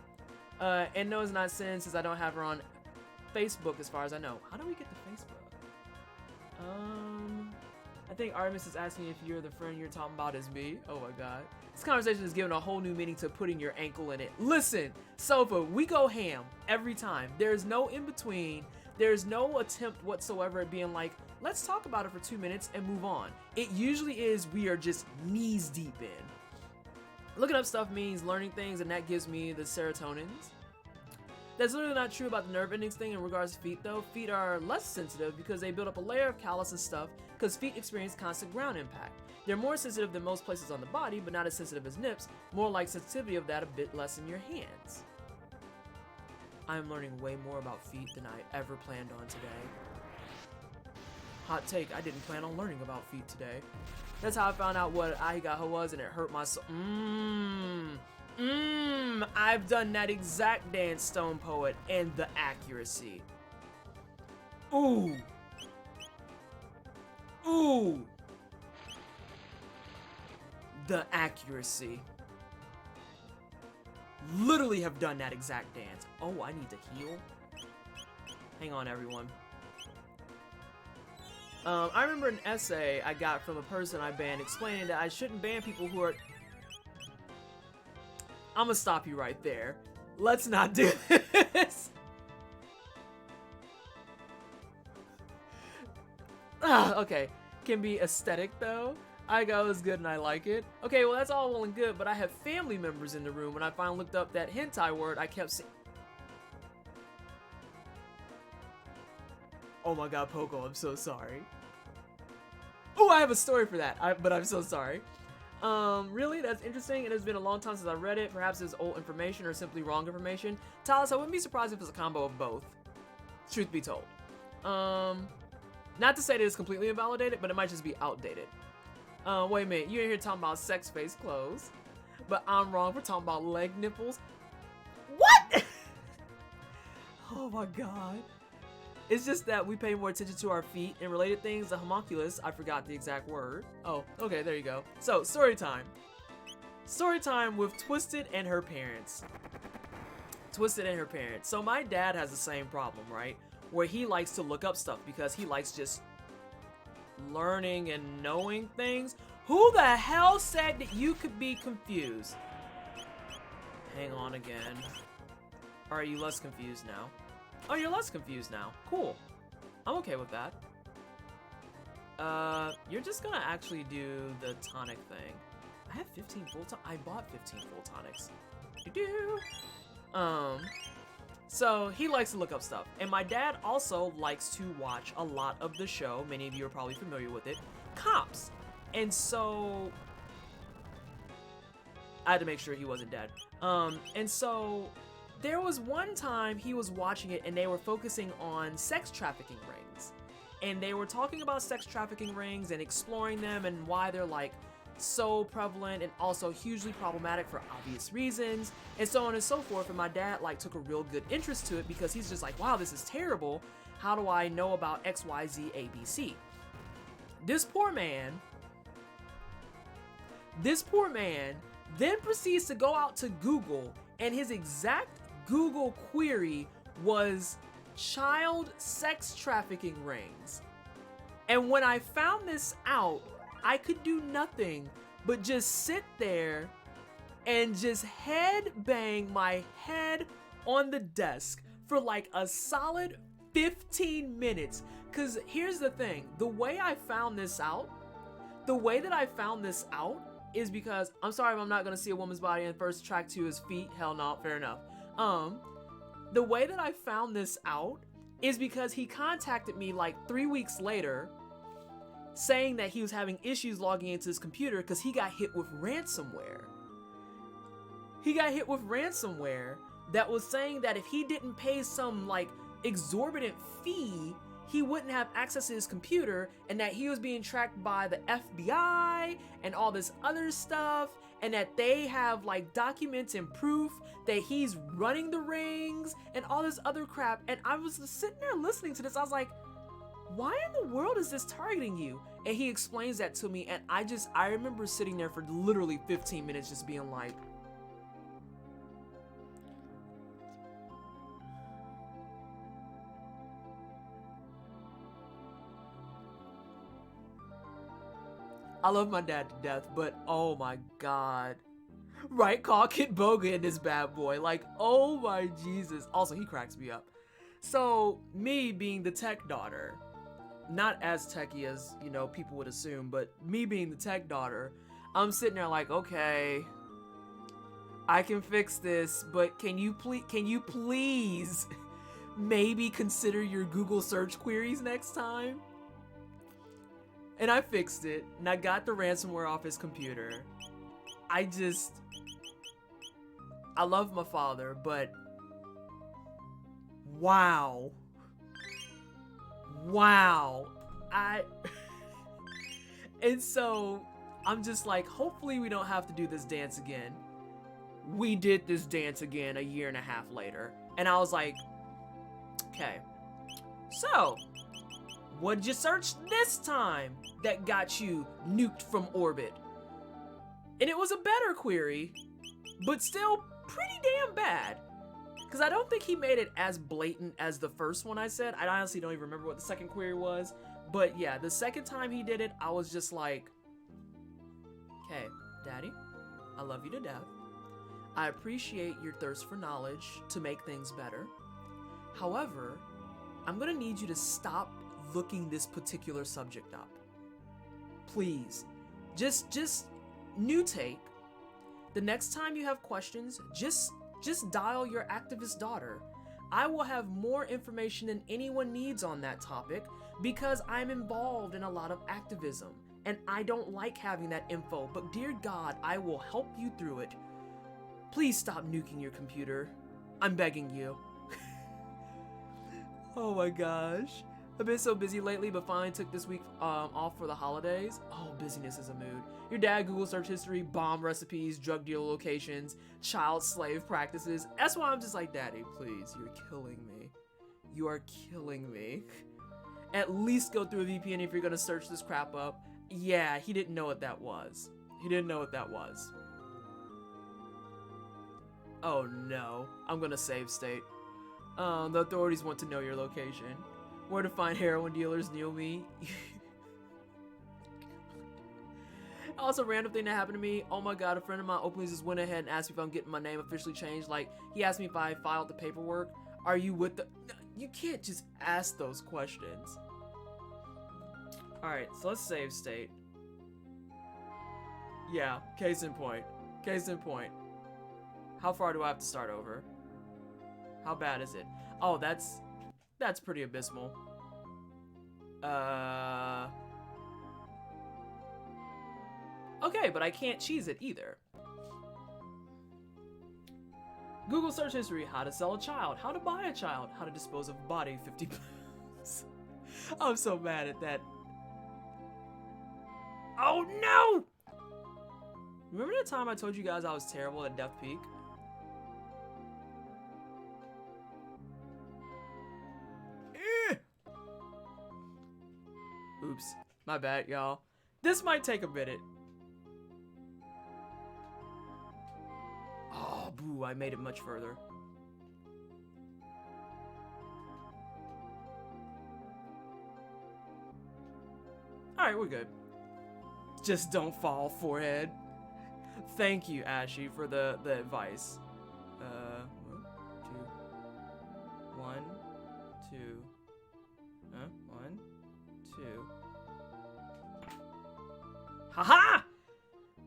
And no, it's not sin since I don't have her on Facebook as far as I know. How do we get to Facebook? I think Artemis is asking if you're the friend you're talking about is me. Oh my god. This conversation is giving a whole new meaning to putting your ankle in it. Listen, Sofa, we go ham every time. There's no in-between. There's no attempt whatsoever at being like, let's talk about it for 2 minutes and move on. It usually is we are just knees deep in. Looking up stuff means learning things, and that gives me the serotonins. That's literally not true about the nerve endings thing in regards to feet though. Feet are less sensitive because they build up a layer of callus and stuff because feet experience constant ground impact. They're more sensitive than most places on the body, but not as sensitive as nips, more like sensitivity of that a bit less in your hands. I'm learning way more about feet than I ever planned on today. Hot take, I didn't plan on learning about feet today. That's how I found out what Ahigaha was and it hurt my soul. I've done that exact dance, Stone Poet, and the accuracy. Ooh. Ooh. The accuracy. Literally have done that exact dance. Oh, I need to heal. Hang on, everyone. I remember an essay I got from a person I banned explaining that I shouldn't ban people who are... I'm gonna stop you right there. Let's not do this. Okay. Can be aesthetic though. I go is good and I like it. Okay, well that's all well and good, but I have family members in the room when I finally looked up that hentai word I kept seeing. Oh my god, Poco, I'm so sorry. Oh, I have a story for that, but I'm so sorry. Really? That's interesting. It has been a long time since I read it. Perhaps it's old information or simply wrong information. Talis, I wouldn't be surprised if it's a combo of both. Truth be told. Not to say that it's completely invalidated, but it might just be outdated. Wait a minute. You ain't here talking about sex face clothes. But I'm wrong for talking about leg nipples. What? Oh my god. It's just that we pay more attention to our feet and related things. The homunculus, I forgot the exact word. Oh, okay, there you go. So, story time. Story time with Twisted and her parents. Twisted and her parents. So my dad has the same problem, right? Where he likes to look up stuff because he likes just learning and knowing things. Who the hell said that you could be confused? Hang on again. Are you less confused now? Oh, you're less confused now. Cool. I'm okay with that. You're just gonna actually do the tonic thing. I have 15 full tonics. I bought 15 full tonics. So he likes to look up stuff. And my dad also likes to watch a lot of the show. Many of you are probably familiar with it. Cops. And so I had to make sure he wasn't dead. And so there was one time he was watching it and they were focusing on sex trafficking rings. And they were talking about sex trafficking rings and exploring them and why they're like so prevalent and also hugely problematic for obvious reasons and so on and so forth. And my dad like took a real good interest to it because he's just like, wow, this is terrible. How do I know about XYZ ABC? This poor man This poor man then proceeds to go out to Google, and his exact Google query was child sex trafficking rings. And when I found this out, I could do nothing but just sit there and just head bang my head on the desk for like a solid 15 minutes. Cause here's the thing, the way I found this out is because, I'm sorry, I'm not gonna see a woman's body and first track to his feet. Hell no, fair enough. The way that I found this out is because he contacted me like 3 weeks later saying that he was having issues logging into his computer because he got hit with ransomware. He got hit with ransomware that was saying that if he didn't pay some like exorbitant fee, he wouldn't have access to his computer, and that he was being tracked by the FBI and all this other stuff, and that they have like documents and proof that he's running the rings and all this other crap. And I was sitting there listening to this. I was like, why in the world is this targeting you? And he explains that to me, and I remember sitting there for literally 15 minutes just being like, I love my dad to death, but oh my god. Right, call Kid Boga in this bad boy. Like, oh my Jesus. Also, he cracks me up. So, me being the tech daughter, not as techie as, you know, people would assume, but me being the tech daughter, I'm sitting there like, okay, I can fix this, but can you please maybe consider your Google search queries next time? And I fixed it, and I got the ransomware off his computer. I love my father, but wow. And so I'm just like, hopefully we don't have to do this dance again. We did this dance again a year and a half later, and I was like, okay, so what'd you search this time that got you nuked from orbit? And it was a better query, but still pretty damn bad. Because I don't think he made it as blatant as the first one I said. I honestly don't even remember what the second query was. But yeah, the second time he did it, I was just like, okay, Daddy, I love you to death. I appreciate your thirst for knowledge to make things better. However, I'm gonna need you to stop looking this particular subject up. Please. Just new take. The next time you have questions, just dial your activist daughter. I will have more information than anyone needs on that topic because I'm involved in a lot of activism and I don't like having that info, but dear God, I will help you through it. Please stop nuking your computer. I'm begging you. Oh my gosh. I've been so busy lately, but finally took this week off for the holidays. Oh, busyness is a mood. Your dad Google search history, bomb recipes, drug dealer locations, child slave practices. That's why I'm just like, Daddy, please, you're killing me. You are killing me. At least go through a VPN if you're gonna search this crap up. Yeah, he didn't know what that was. He didn't know what that was. Oh no, I'm gonna save state. The authorities want to know your location. Where to find heroin dealers near me. Also, random thing that happened to me. Oh my god, a friend of mine openly just went ahead and asked me if I'm getting my name officially changed. Like, he asked me if I filed the paperwork. Are you with the... You can't just ask those questions. Alright, so let's save state. Yeah, case in point. Case in point. How far do I have to start over? How bad is it? Oh, that's pretty abysmal. Okay, but I can't cheese it either. Google search history, how to sell a child, how to buy a child, how to dispose of a body, 50 pounds. I'm so mad at that. Oh no! Remember the time I told you guys I was terrible at Death Peak? Oops, my bad, y'all. This might take a minute. boo, I made it much further. Alright, we're good. Just don't fall, forehead. Thank you, Ashy, for the advice. 1, 2. 1, 2. Haha!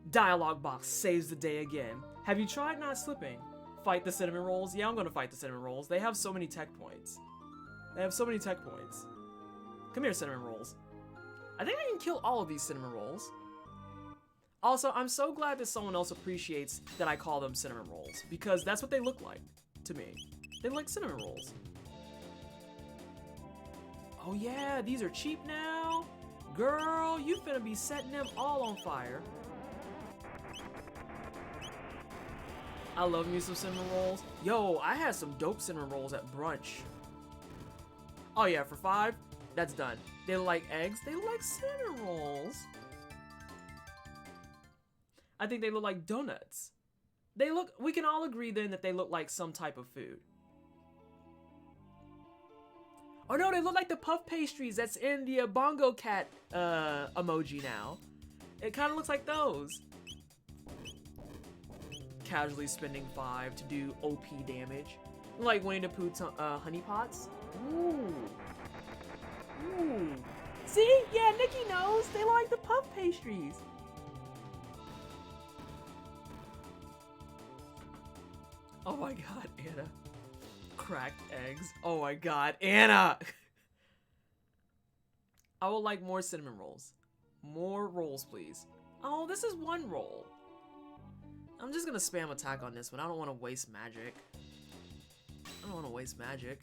Dialogue box saves the day again. Have you tried not slipping? Fight the cinnamon rolls? Yeah, I'm gonna fight the cinnamon rolls. They have so many tech points. They have so many tech points. Come here, cinnamon rolls. I think I can kill all of these cinnamon rolls. Also, I'm so glad that someone else appreciates that I call them cinnamon rolls, because that's what they look like to me. They look like cinnamon rolls. Oh yeah, these are cheap now. Girl, you finna be setting them all on fire. I love me some cinnamon rolls. Yo, I had some dope cinnamon rolls at brunch. Oh yeah, for 5, that's done. They look like eggs. They look like cinnamon rolls. I think they look like donuts. We can all agree then that they look like some type of food. Oh no, they look like the puff pastries that's in the bongo cat emoji now. It kind of looks like those. Casually spending 5 to do OP damage. Like Winnie the Pooh honey pots. Ooh. Ooh. See? Yeah, Nikki knows. They look like the puff pastries. Oh my god, Anna. Cracked eggs. Oh my god, Anna! I would like more cinnamon rolls. More rolls, please. Oh, this is 1 roll. I'm just gonna spam attack on this one. I don't want to waste magic. I don't want to waste magic.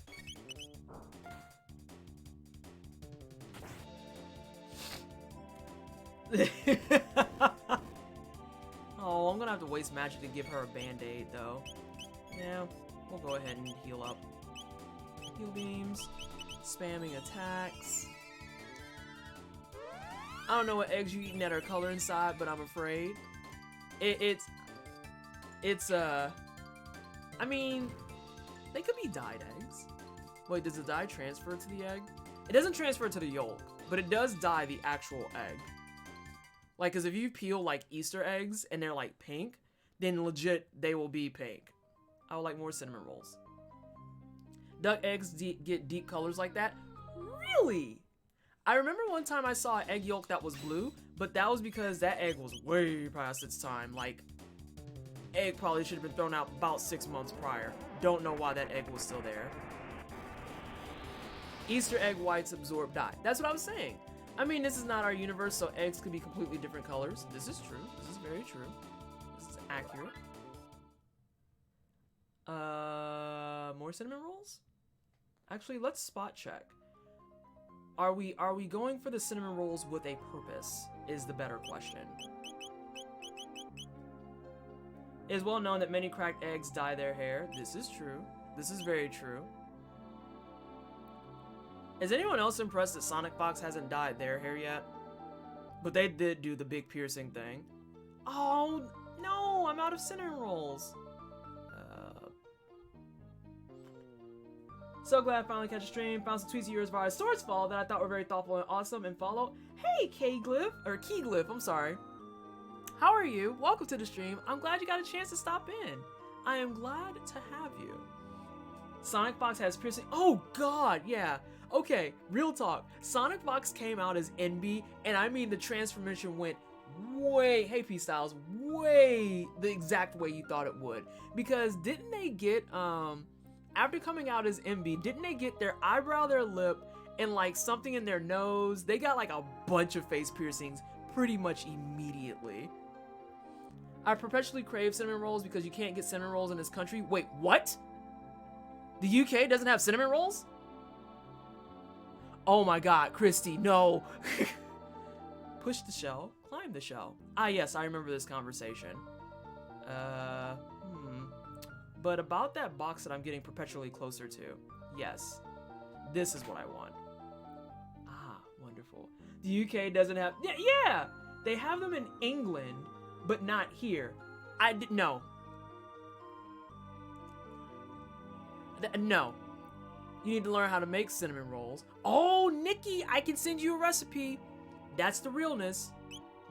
Oh, I'm gonna have to waste magic to give her a band-aid, though. Yeah, we'll go ahead and heal up. Heal beams. Spamming attacks. I don't know what eggs you eating that are color inside, but I'm afraid. I mean, they could be dyed eggs. Wait, does the dye transfer to the egg? It doesn't transfer to the yolk, but it does dye the actual egg. Like, cause if you peel like Easter eggs and they're like pink, then legit they will be pink. I would like more cinnamon rolls. Duck eggs get deep colors like that? Really? I remember one time I saw an egg yolk that was blue, but that was because that egg was way past its time. Like, egg probably should have been thrown out about 6 months prior. Don't know why that egg was still there. Easter egg whites absorb dye. That's what I was saying. I mean, this is not our universe, so eggs could be completely different colors. This is true. This is very true. This is accurate. More cinnamon rolls? Actually, let's spot check. Are we going for the cinnamon rolls with a purpose? Is the better question. It is well known that many cracked eggs dye their hair. This is true. This is very true. Is anyone else impressed that Sonic Fox hasn't dyed their hair yet? But they did do the big piercing thing. Oh, no, I'm out of cinnamon rolls. So glad I finally catch a stream. Found some tweets of yours via Swords Fall that I thought were very thoughtful and awesome and follow. Hey, K-Glyph, or Keyglyph, I'm sorry. How are you? Welcome to the stream. I'm glad you got a chance to stop in. I am glad to have you. Sonic Fox has piercing. Oh, God, yeah. Okay, real talk. Sonic Fox came out as NB, and I mean the transformation went way, hey P Styles, way the exact way you thought it would. Because didn't they get, after coming out as MB, didn't they get their eyebrow, their lip, and like something in their nose? They got like a bunch of face piercings pretty much immediately. I perpetually crave cinnamon rolls because you can't get cinnamon rolls in this country. Wait, what? The UK doesn't have cinnamon rolls? Oh my god, Christy, no. Push the shell, climb the shell. Ah yes, I remember this conversation. But about that box that I'm getting perpetually closer to. Yes, this is what I want. Ah, wonderful. The UK doesn't have, yeah, they have them in England, but not here. No. No. You need to learn how to make cinnamon rolls. Oh, Nikki, I can send you a recipe. That's the realness.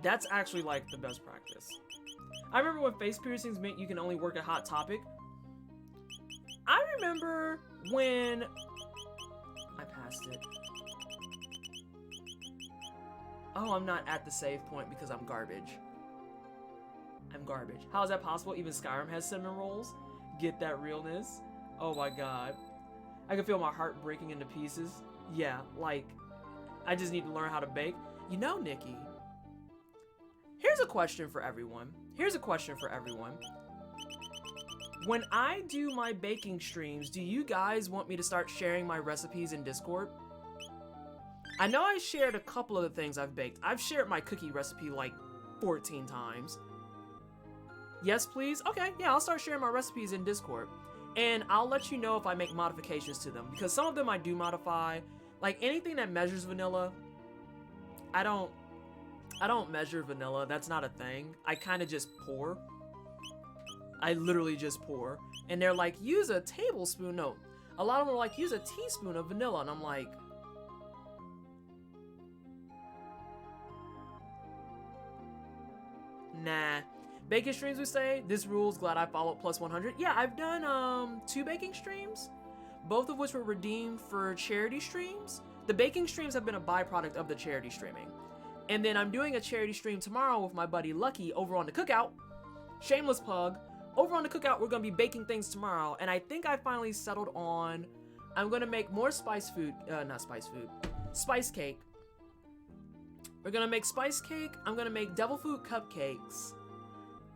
That's actually like the best practice. I remember when face piercings meant you can only work at Hot Topic. I remember when I passed it. Oh, I'm not at the save point because I'm garbage. I'm garbage. How is that possible? Even Skyrim has cinnamon rolls. Get that realness. Oh my god. I can feel my heart breaking into pieces. Yeah, like, I just need to learn how to bake. You know, Nikki, here's a question for everyone. When I do my baking streams, do you guys want me to start sharing my recipes in Discord? I know I shared a couple of the things I've baked. I've shared my cookie recipe like 14 times. Yes, please? Okay, yeah, I'll start sharing my recipes in Discord. And I'll let you know if I make modifications to them, because some of them I do modify. Like anything that measures vanilla, I don't measure vanilla. That's not a thing. I kind of just pour. I literally just pour. And they're like, use a tablespoon. No, a lot of them are like, use a teaspoon of vanilla. And I'm like, nah. Baking streams, we say. This rules. Glad I followed plus 100. Yeah, I've done 2 baking streams, both of which were redeemed for charity streams. The baking streams have been a byproduct of the charity streaming. And then I'm doing a charity stream tomorrow with my buddy Lucky over on the Cookout. Shameless plug. Over on the Cookout, we're going to be baking things tomorrow. And I think I finally settled on, I'm going to make more spice cake. We're going to make spice cake. I'm going to make devil food cupcakes.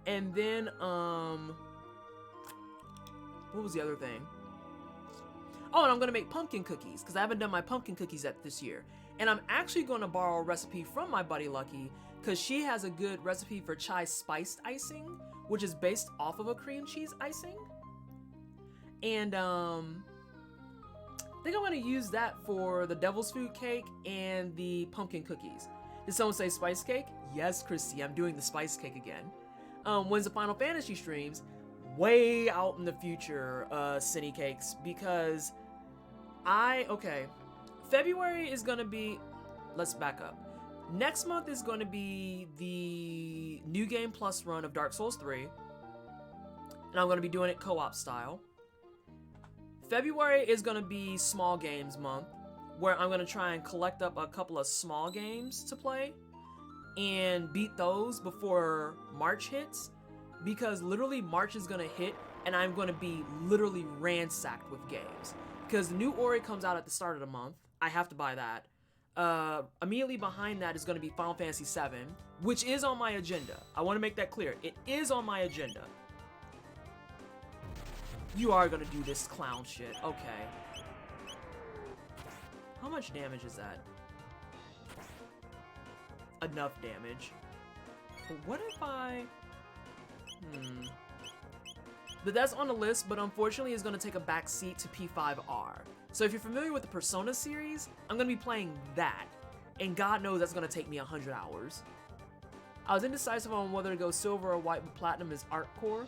And then, what was the other thing? Oh, and I'm gonna make pumpkin cookies, because I haven't done my pumpkin cookies yet this year. And I'm actually gonna borrow a recipe from my buddy Lucky, because she has a good recipe for chai spiced icing, which is based off of a cream cheese icing. And, I think I'm gonna use that for the devil's food cake and the pumpkin cookies. Did someone say spice cake? Yes, Christy, I'm doing the spice cake again. When's the Final Fantasy streams? Way out in the future, Cine Cakes, because February is gonna be, let's back up. Next month is gonna be the New Game Plus run of Dark Souls 3, and I'm gonna be doing it co-op style. February is gonna be Small Games month, where I'm gonna try and collect up a couple of small games to play and beat those before March hits, because literally March is gonna hit and I'm gonna be literally ransacked with games, because the new Ori comes out at the start of the month. I have to buy that. Immediately behind that is gonna be Final Fantasy VII, which is on my agenda. I want to make that clear. It is on my agenda. You are gonna do this clown shit. Okay. How much damage is that? Enough damage. But what if I... But that's on the list, but unfortunately is going to take a back seat to P5R. So if you're familiar with the Persona series, I'm going to be playing that. And God knows that's going to take me 100 hours. I was indecisive on whether to go silver or white, but platinum is art core.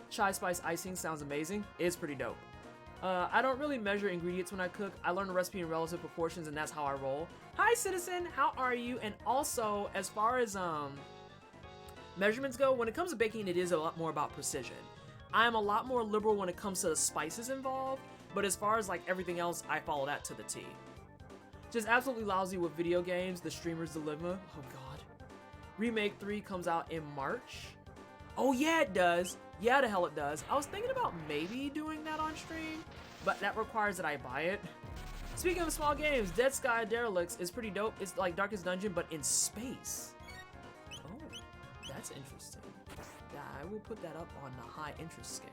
Chai spice icing sounds amazing. It's pretty dope. I don't really measure ingredients when I cook. I learn the recipe in relative proportions, and that's how I roll. Hi, Citizen. How are you? And also, as far as measurements go, when it comes to baking, it is a lot more about precision. I am a lot more liberal when it comes to the spices involved, but as far as like everything else, I follow that to the T. Just absolutely lousy with video games. The Streamer's Dilemma. Oh God. Remake 3 comes out in March. Oh yeah, it does. Yeah, the hell it does. I was thinking about maybe doing that on stream, but that requires that I buy it. Speaking of small games, Dead Sky Derelicts is pretty dope. It's like Darkest Dungeon, but in space. Oh, that's interesting. Yeah, I will put that up on the high interest scale.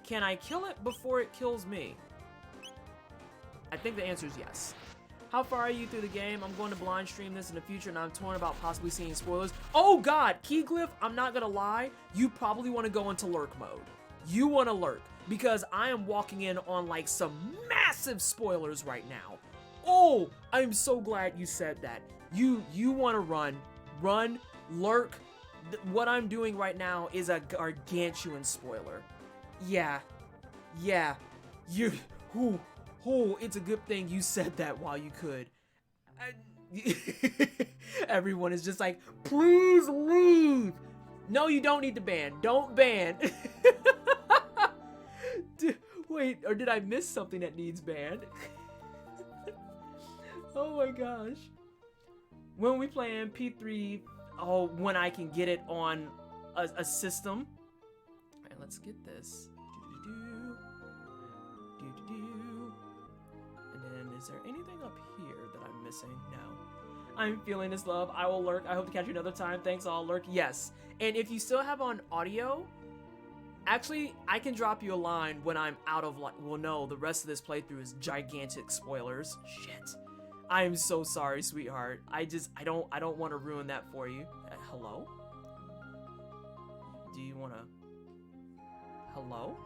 Can I kill it before it kills me? I think the answer is yes. How far are you through the game? I'm going to blind stream this in the future, and I'm torn about possibly seeing spoilers. Oh God, Keyglyph, I'm not gonna lie. You probably want to go into lurk mode. You want to lurk, because I am walking in on like some massive spoilers right now. Oh, I'm so glad you said that. You want to run, lurk. What I'm doing right now is a gargantuan spoiler. Yeah, Yeah, you. Who? It's a good thing you said that while you could. Everyone is just like, please leave. No, you don't need to ban. Don't ban. Wait, or did I miss something that needs banned? Oh my gosh. When we play in P3, oh, when I can get it on a system. Alright, let's get this. And then, is there anything up here that I'm missing? No. I'm feeling this love. I will lurk. I hope to catch you another time. Thanks, I'll lurk. Yes. And if you still have on audio, actually, I can drop you a line when I'm out of well, no, the rest of this playthrough is gigantic spoilers. Shit. I am so sorry, sweetheart. I don't want to ruin that for you. Hello? Do you want to... Hello?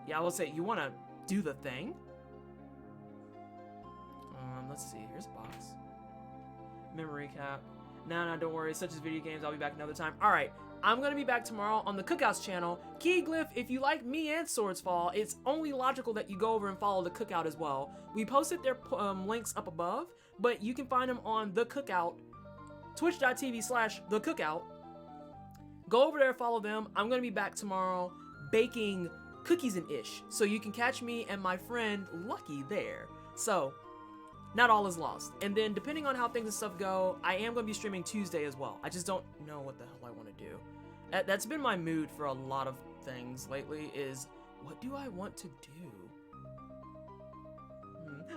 Yeah, I will say, you want to do the thing? Let's see. Here's a box. Memory cap. No, don't worry. Such as video games, I'll be back another time. Alright, I'm going to be back tomorrow on the Cookouts channel. Keyglyph, if you like me and Swordsfall, it's only logical that you go over and follow the Cookout as well. We posted their links up above, but you can find them on the Cookout, twitch.tv/the Cookout. Go over there, follow them. I'm going to be back tomorrow baking cookies and ish, so you can catch me and my friend Lucky there. So, not all is lost. And then, depending on how things and stuff go, I am going to be streaming Tuesday as well. I just don't know what the hell I want to do. That's been my mood for a lot of things lately, is what do I want to do?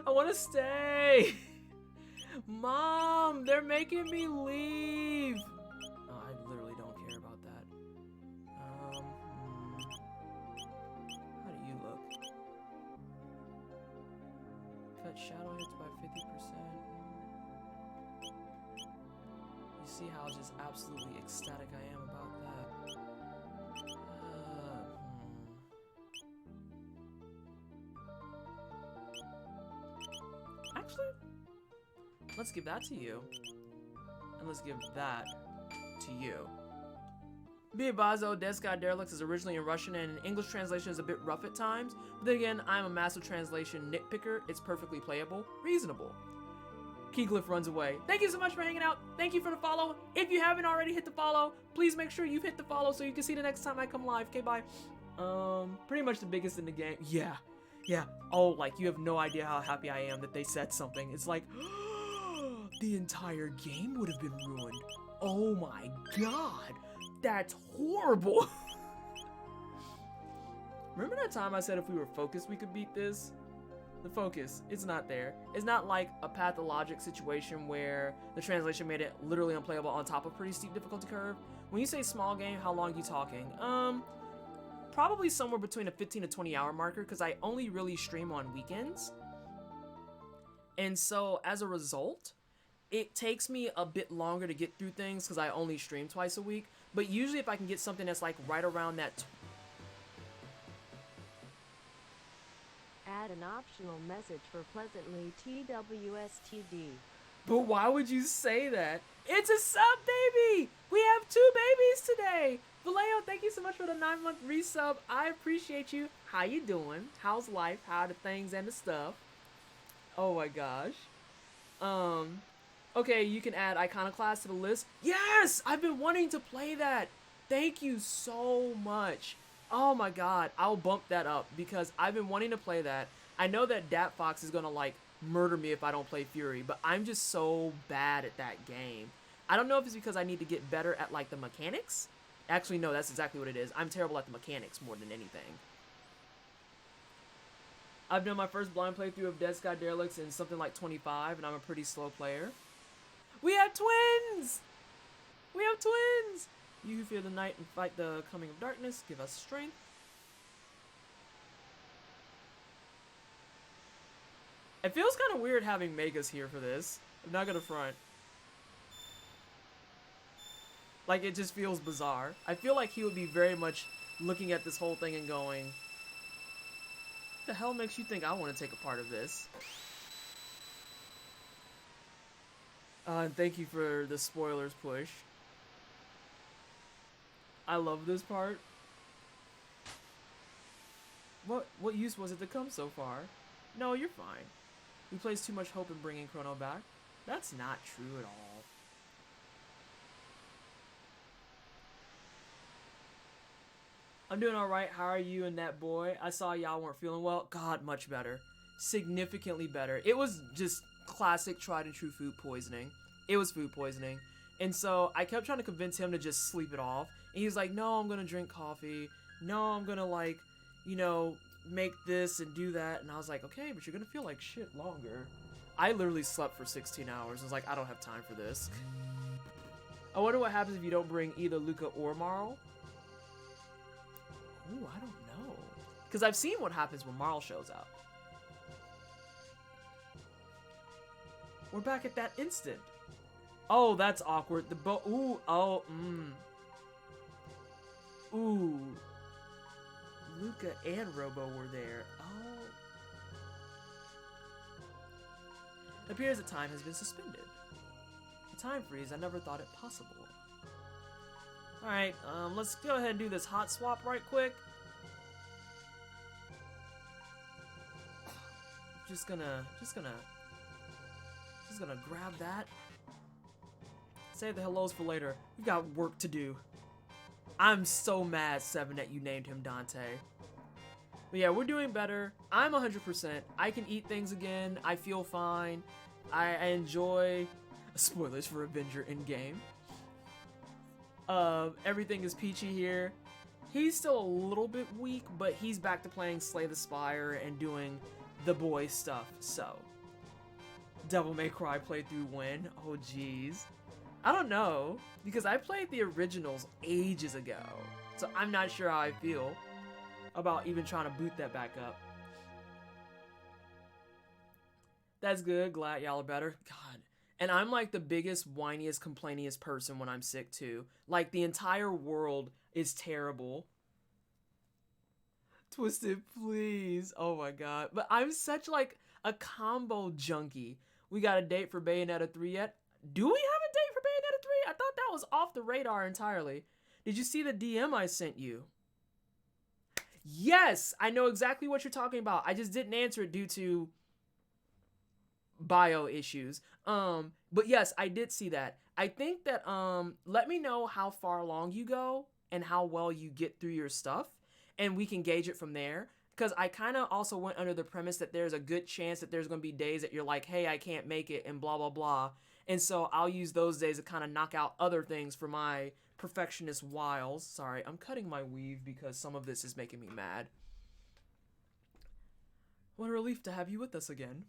I want to stay! Mom, they're making me leave! Oh, I literally don't care about that. How do you look? Cut shadow hits by 50%. You see how just absolutely ecstatic I am about that. Actually, let's give that to you. And let's give that to you. Biabazo, Deska Derelix is originally in Russian and in English translation is a bit rough at times. But then again, I'm a massive translation nitpicker. It's perfectly playable. Reasonable. Keyglyph runs away. Thank you so much for hanging out. Thank you for the follow. If you haven't already hit the follow, please make sure you've hit the follow so you can see the next time I come live. Okay, bye. Pretty much the biggest in the game. Yeah. Oh, like, you have no idea how happy I am that they said something. It's like, the entire game would have been ruined. Oh my god. That's horrible. Remember that time I said if we were focused, we could beat this? The focus, it's not there. It's not like a pathologic situation where the translation made it literally unplayable on top of a pretty steep difficulty curve. When you say small game, how long are you talking? Probably somewhere between a 15 to 20 hour marker because I only really stream on weekends. And so as a result, it takes me a bit longer to get through things because I only stream twice a week. But usually if I can get something that's like right around that... Add an optional message for pleasantly TWSTD. But why would you say that? It's a sub, baby! We have 2 babies today! Vallejo, thank you so much for the 9-month resub. I appreciate you. How you doing? How's life? How are the things and the stuff? Oh my gosh. Okay, you can add Iconoclast to the list. Yes! I've been wanting to play that. Thank you so much. Oh my god, I'll bump that up because I've been wanting to play that. I know that Dat Fox is gonna like murder me if I don't play Fury, but I'm just so bad at that game. I don't know if it's because I need to get better at like the mechanics. Actually, no, that's exactly what it is. I'm terrible at the mechanics more than anything. I've done my first blind playthrough of Dead Sky Derelicts in something like 25, and I'm a pretty slow player. We have twins! We have twins! You who fear the night and fight the coming of darkness, give us strength. It feels kind of weird having Megas here for this. I'm not gonna front. Like, it just feels bizarre. I feel like he would be very much looking at this whole thing and going, what the hell makes you think I want to take a part of this? And thank you for the spoilers push. I love this part. What use was it to come so far? No, you're fine. We placed too much hope in bringing Chrono back. That's not true at all. I'm doing alright. How are you and that boy? I saw y'all weren't feeling well. God, much better. Significantly better. It was just classic tried and true food poisoning. It was food poisoning. And so I kept trying to convince him to just sleep it off. And he was like, no, I'm gonna drink coffee. No, I'm gonna like, you know, make this and do that. And I was like, okay, but you're gonna feel like shit longer. I literally slept for 16 hours. I was like, I don't have time for this. I wonder what happens if you don't bring either Luca or Marl. Ooh, I don't know. Because I've seen what happens when Marl shows up. We're back at that instant. Oh, that's awkward. The boat. Ooh, oh, Ooh. Luca and Robo were there. Oh. It appears that time has been suspended. A time freeze, I never thought it possible. Alright, let's go ahead and do this hot swap right quick. Just gonna grab that. Save the hellos for later. We've got work to do. I'm so mad, Seven, that you named him Dante. But yeah, we're doing better. I'm 100%. I can eat things again. I feel fine. I enjoy... Spoilers for Avenger in-game. Everything is peachy here. He's still a little bit weak, but he's back to playing Slay the Spire and doing the boy stuff, so. Devil May Cry playthrough win. Oh, jeez. I don't know, because I played the originals ages ago, so I'm not sure how I feel about even trying to boot that back up. That's good. Glad y'all are better. God. And I'm like the biggest, whiniest, complainiest person when I'm sick too. Like the entire world is terrible. Twisted, please. Oh my god. But I'm such like a combo junkie. We got a date for Bayonetta 3 yet? Do we have a date for Bayonetta 3? I thought that was off the radar entirely. Did you see the DM I sent you? Yes! I know exactly what you're talking about. I just didn't answer it due to bio issues. But yes, I did see that. I think that, let me know how far along you go and how well you get through your stuff, and we can gauge it from there. Because I kind of also went under the premise that there's a good chance that there's going to be days that you're like, hey, I can't make it, and blah, blah, blah. And so I'll use those days to kind of knock out other things for my perfectionist wiles. Sorry, I'm cutting my weave because some of this is making me mad. What a relief to have you with us again.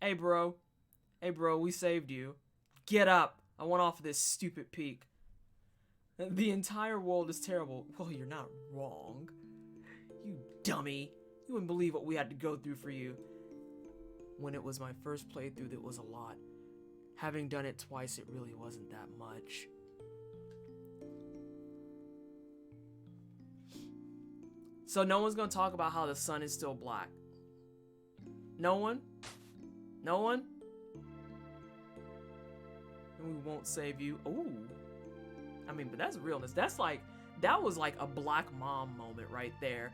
Hey, bro. Hey, bro, we saved you. Get up. I want off of this stupid peak. The entire world is terrible. Well, you're not wrong. You dummy. You wouldn't believe what we had to go through for you. When it was my first playthrough, that was a lot. Having done it twice, it really wasn't that much. So no one's gonna talk about how the sun is still black. No one? No one? And we won't save you. Ooh. I mean, but that's realness. That's like, that was like a black mom moment right there.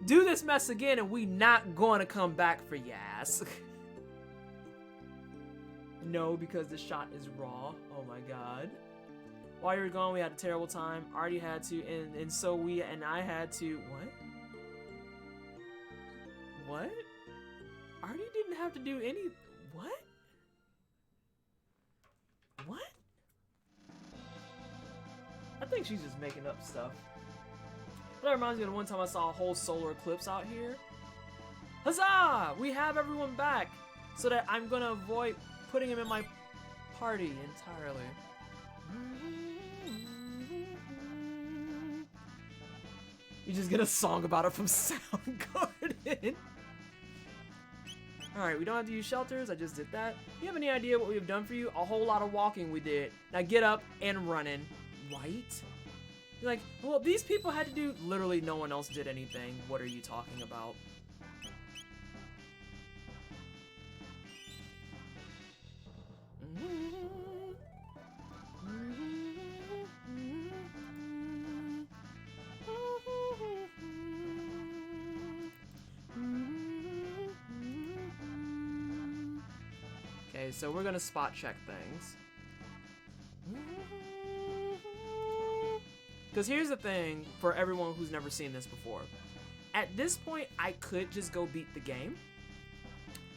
Do this mess again and we not gonna come back for your ass. No, because the shot is raw. Oh my god. While you were gone, we had a terrible time. Already had to, and so I had to, what? What? Artie didn't have to do any, what? What? I think she's just making up stuff. That reminds me of the one time I saw a whole solar eclipse out here. Huzzah! We have everyone back! So that I'm gonna avoid putting him in my party entirely. You just get a song about it from Soundgarden. Alright, we don't have to use shelters. I just did that. Do you have any idea what we have done for you? A whole lot of walking we did. Now get up and running. Right? You're like, well, these people had to do... Literally no one else did anything. What are you talking about? Okay, so we're gonna spot check things. Because here's the thing for everyone who's never seen this before. At this point, I could just go beat the game.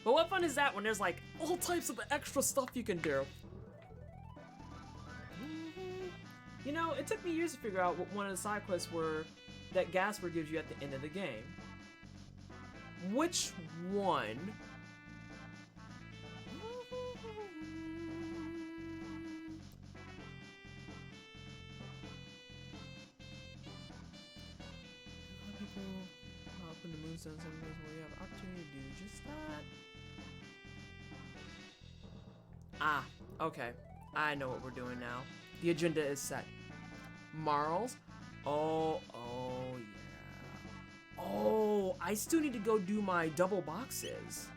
But what fun is that when there's like all types of extra stuff you can do? You know, it took me years to figure out what one of the side quests were that Gasper gives you at the end of the game. Which one? People up in the moonstone some days where you have opportunity to do just that. Ah, okay. I know what we're doing now. The agenda is set. Marls? Oh yeah. Oh, I still need to go do my double boxes.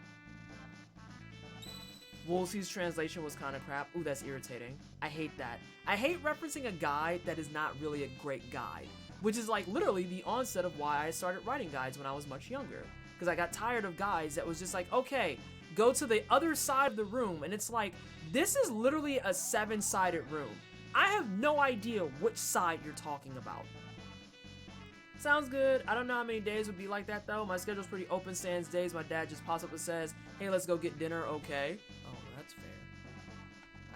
Woolsey's translation was kind of crap. Ooh, that's irritating. I hate that. I hate referencing a guide that is not really a great guide. Which is like literally the onset of why I started writing guides when I was much younger. Because I got tired of guides that was just like, okay, go to the other side of the room. And it's like, this is literally a 7-sided room. I have no idea which side you're talking about. Sounds good. I don't know how many days would be like that though. My schedule's pretty open sans days. My dad just pops up and says, hey, let's go get dinner. Okay. Oh, that's fair.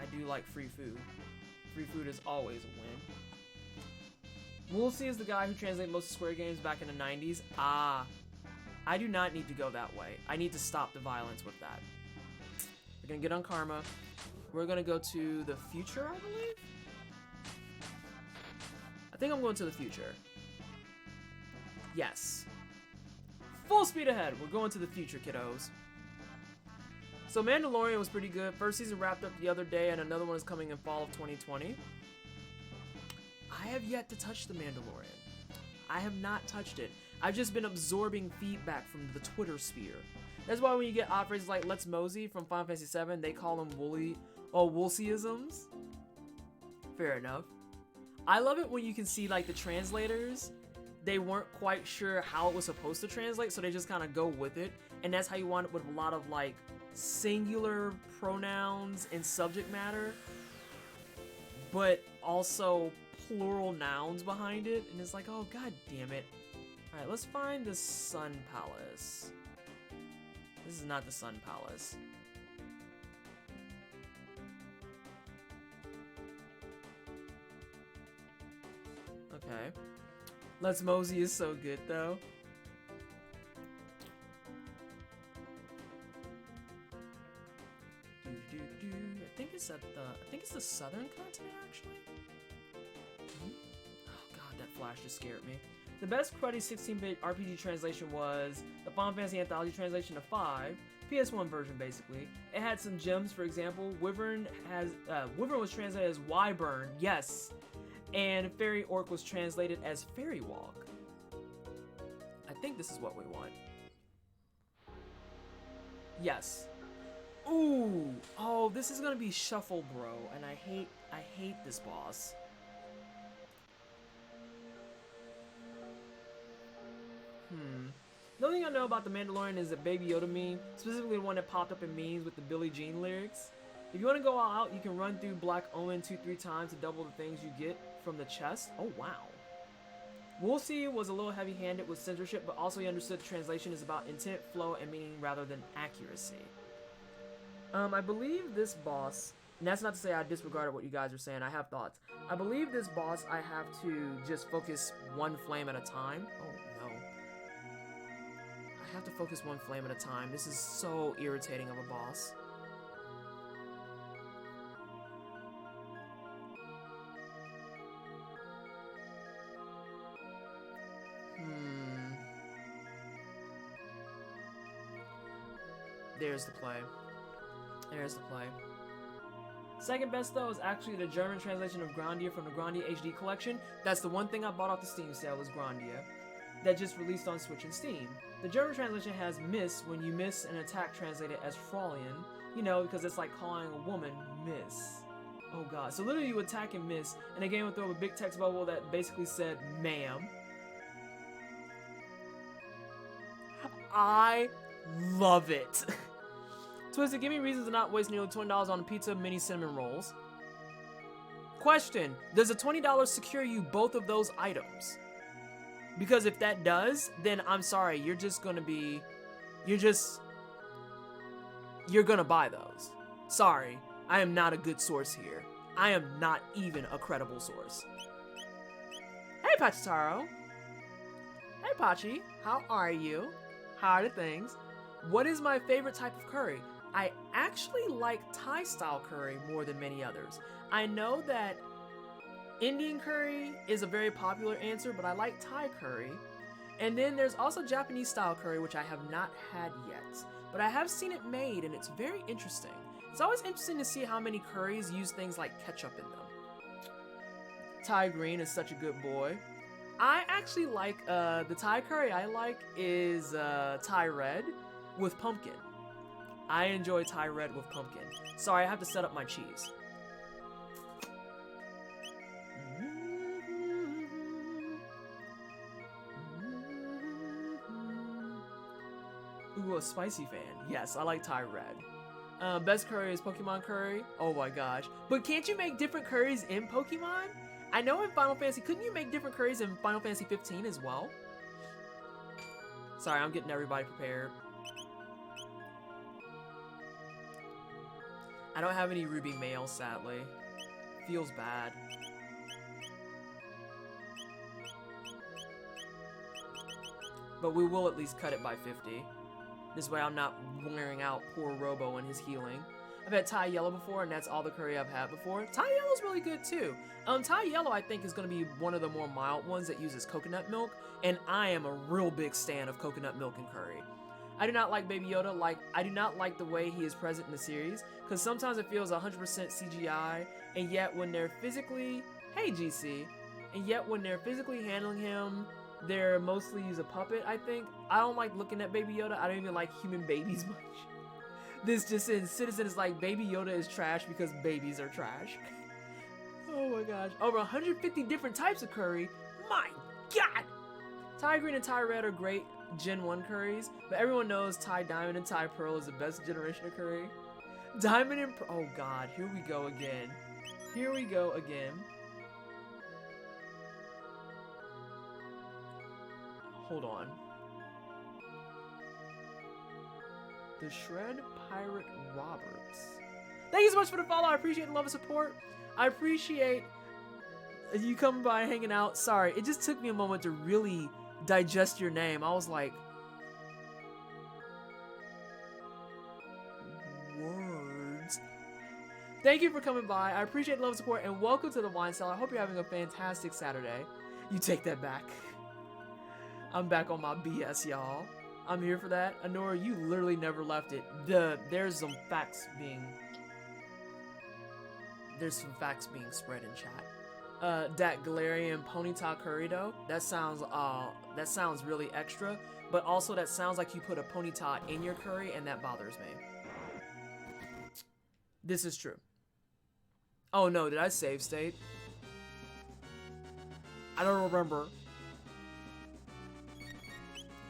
I do like free food. Free food is always a win. Woolsey is the guy who translated most of Square games back in the 90s. Ah. I do not need to go that way. I need to stop the violence with that. We're gonna get on Karma. We're gonna go to the future, I believe? I think I'm going to the future. Yes. Full speed ahead. We're going to the future, kiddos. So Mandalorian was pretty good. First season wrapped up the other day, and another one is coming in fall of 2020. I have yet to touch the Mandalorian. I have not touched it. I've just been absorbing feedback from the Twitter sphere. That's why when you get odd phrases like Let's Mosey from Final Fantasy VII, they call them Woolseyisms. Fair enough. I love it when you can see like the translators, they weren't quite sure how it was supposed to translate, so they just kind of go with it. And that's how you wind up with a lot of like singular pronouns and subject matter, but also plural nouns behind it. And it's like, oh, god damn it. Alright, let's find the Sun Palace. This is not the Sun Palace. Okay. Let's Mosey is so good though. I think it's the southern continent actually. Oh god, that flash just scared me. The best cruddy 16-bit RPG translation was the Final Fantasy Anthology translation of 5, PS1 version basically. It had some gems, for example, Wyvern was translated as Wyburn, yes, and Fairy Orc was translated as Fairy Walk. I think this is what we want. Yes. Ooh, oh, this is gonna be Shuffle Bro, and I hate this boss. The only thing I know about the Mandalorian is the Baby Yoda meme, specifically the one that popped up in memes with the Billie Jean lyrics. If you want to go all out, you can run through Black Omen 2-3 times to double the things you get from the chest. Oh wow. Woolsey was a little heavy-handed with censorship, but also he understood translation is about intent, flow, and meaning rather than accuracy. I believe this boss, and that's not to say I disregarded what you guys are saying, I have thoughts. I believe this boss I have to just focus one flame at a time. Oh no. I have to focus one flame at a time. This is so irritating of a boss. There's the play. There's the play. Second best though is actually the German translation of Grandia from the Grandia HD collection. That's the one thing I bought off the Steam sale was Grandia. That just released on Switch and Steam. The German translation has miss when you miss an attack translated as Fräulein. You know, because it's like calling a woman miss. Oh god. So literally you attack and miss, and the game would throw up a big text bubble that basically said, ma'am. I love it. Twisted, give me reasons to not waste nearly $20 on a pizza, mini cinnamon rolls. Question, does a $20 secure you both of those items? Because if that does, then I'm sorry, you're gonna buy those. Sorry, I am not a good source here. I am not even a credible source. Hey, Pachitaro. Hey, Pachi. How are you? How are the things? What is my favorite type of curry? I actually like Thai-style curry more than many others. I know that Indian curry is a very popular answer, but I like Thai curry. And then there's also Japanese-style curry, which I have not had yet. But I have seen it made, and it's very interesting. It's always interesting to see how many curries use things like ketchup in them. Thai green is such a good boy. I actually like, the Thai curry I like is Thai red with pumpkin. I enjoy Thai red with pumpkin. Sorry, I have to set up my cheese. Ooh, a spicy fan. Yes, I like Thai red. Best curry is Pokemon curry. Oh my gosh. But can't you make different curries in Pokemon? I know in Final Fantasy, couldn't you make different curries in Final Fantasy 15 as well? Sorry, I'm getting everybody prepared. I don't have any Ruby mail, sadly. Feels bad. But we will at least cut it by 50. This way I'm not wearing out poor Robo and his healing. I've had Thai Yellow before, and that's all the curry I've had before. Thai Yellow's really good too. Thai Yellow I think is going to be one of the more mild ones that uses coconut milk, and I am a real big stan of coconut milk and curry. I do not like Baby Yoda. I do not like the way he is present in the series, because sometimes it feels 100% CGI, and yet when they're physically, hey GC, and yet when they're physically handling him, they're mostly use a puppet, I think. I don't like looking at Baby Yoda. I don't even like human babies much. This just in, Citizen is like, Baby Yoda is trash because babies are trash. Oh my gosh. Over 150 different types of curry. My God! Thai green and Thai red are great Gen 1 curries, but everyone knows Thai diamond and Thai pearl is the best generation of curry. Diamond and oh God, here we go again. Here we go again. Hold on. The Shred Pirate Roberts. Thank you so much for the follow. I appreciate the love and support. I appreciate you coming by and hanging out. Sorry, it just took me a moment to really digest your name. I was like, words. Thank you for coming by. I appreciate the love and support, and welcome to the Wine Cellar. I hope you're having a fantastic Saturday. You take that back. I'm back on my BS, y'all. I'm here for that. Honora, you literally never left it. There's some facts being spread in chat. Dat Galarian Ponyta curry though. That sounds really extra, but also that sounds like you put a Ponyta in your curry, and that bothers me. This is true. Oh no, did I save state? I don't remember.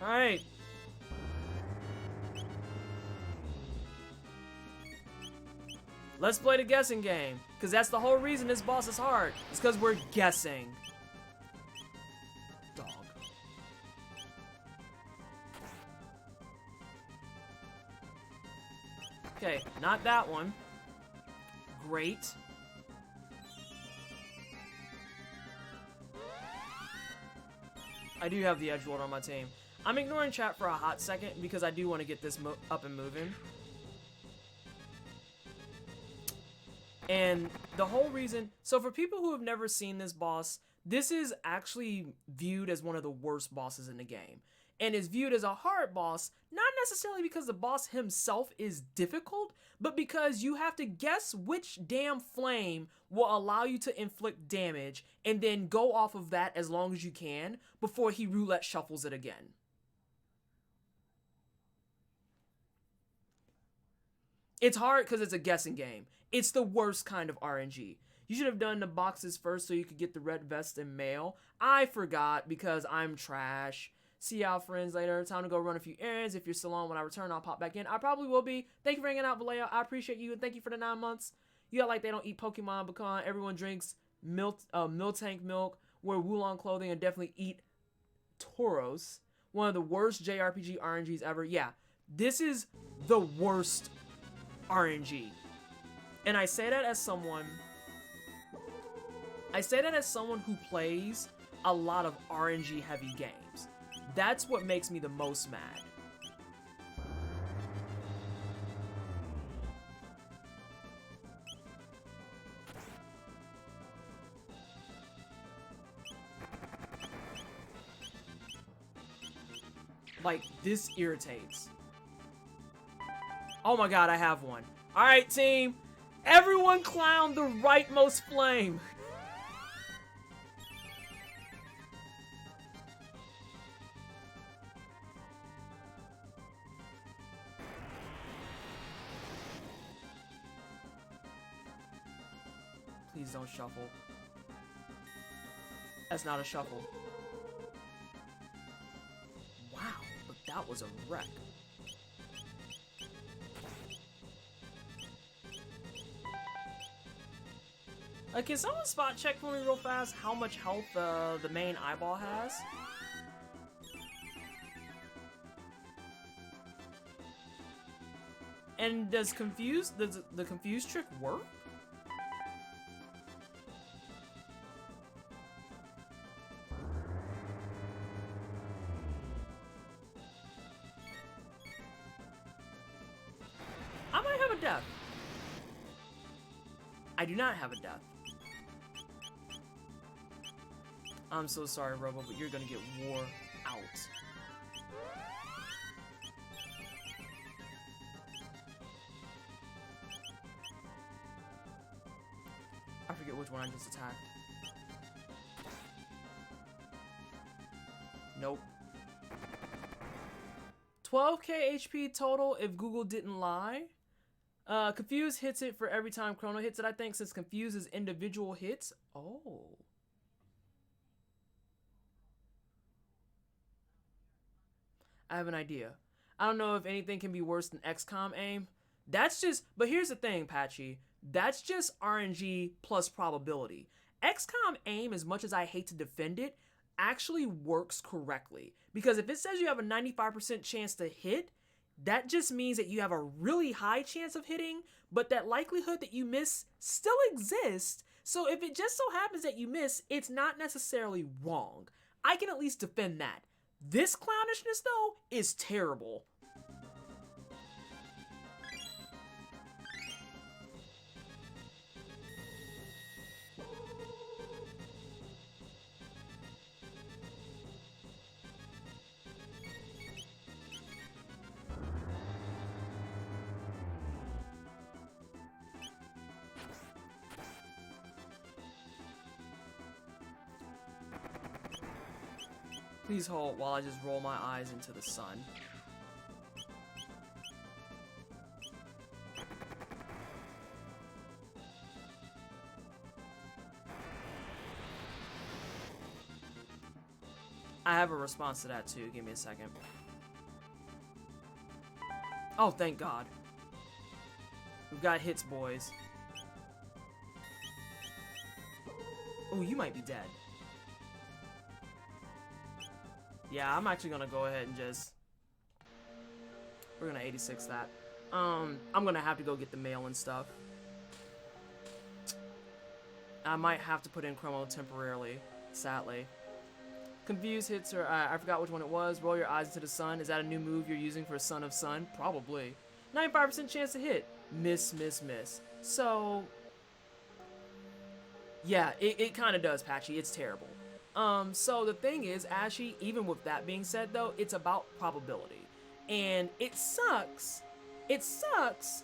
Alright. Let's play the guessing game, because that's the whole reason this boss is hard. It's because we're guessing. Dog. Okay, not that one. Great. I do have the Edgelord on my team. I'm ignoring chat for a hot second because I do want to get this up and moving. And the whole reason, so for people who have never seen this boss, this is actually viewed as one of the worst bosses in the game. And is viewed as a hard boss, not necessarily because the boss himself is difficult, but because you have to guess which damn flame will allow you to inflict damage, and then go off of that as long as you can before he roulette shuffles it again. It's hard because it's a guessing game. It's the worst kind of RNG. You should have done the boxes first so you could get the red vest and mail. I forgot because I'm trash. See y'all friends later. Time to go run a few errands. If you're still on when I return, I'll pop back in. I probably will be. Thank you for hanging out, Vallejo. I appreciate you, and thank you for the 9 months. You got like they don't eat Pokemon pecan. Everyone drinks milk tank milk, wear Wulong clothing, and definitely eat Tauros. One of the worst JRPG RNGs ever. Yeah, this is the worst RNG. And I say that as someone who plays a lot of RNG heavy games. That's what makes me the most mad. Like, this irritates. Oh my god, I have one. Alright, team. Everyone clown the rightmost flame. Please don't shuffle. That's not a shuffle. Wow, but that was a wreck. Can someone spot check for me real fast how much health the main eyeball has? And does the confuse trick work? I might have a death. I do not have a death. I'm so sorry, Robo, but you're gonna get wore out. I forget which one I just attacked. Nope. 12k HP total if Google didn't lie. Confuse hits it for every time Chrono hits it, I think, since Confuse is individual hits. Oh. I have an idea. I don't know if anything can be worse than XCOM aim. That's just, but here's the thing, Patchy. That's just RNG plus probability. XCOM aim, as much as I hate to defend it, actually works correctly. Because if it says you have a 95% chance to hit, that just means that you have a really high chance of hitting, but that likelihood that you miss still exists. So if it just so happens that you miss, it's not necessarily wrong. I can at least defend that. This clownishness, though, is terrible. Please hold while I just roll my eyes into the sun. I have a response to that too. Give me a second. Oh, thank God. We've got hits, boys. Oh, you might be dead. Yeah, I'm actually gonna go ahead and just... We're gonna 86 that. I'm gonna have to go get the mail and stuff. I might have to put in Chrono temporarily, sadly. Confused hits her. I forgot which one it was. Roll your eyes into the sun. Is that a new move you're using for Son of Sun? Probably. 95% chance to hit. Miss, miss, miss. So... yeah, it kind of does, Patchy. It's terrible. So the thing is, Ashy, even with that being said, though, it's about probability. And it sucks. It sucks.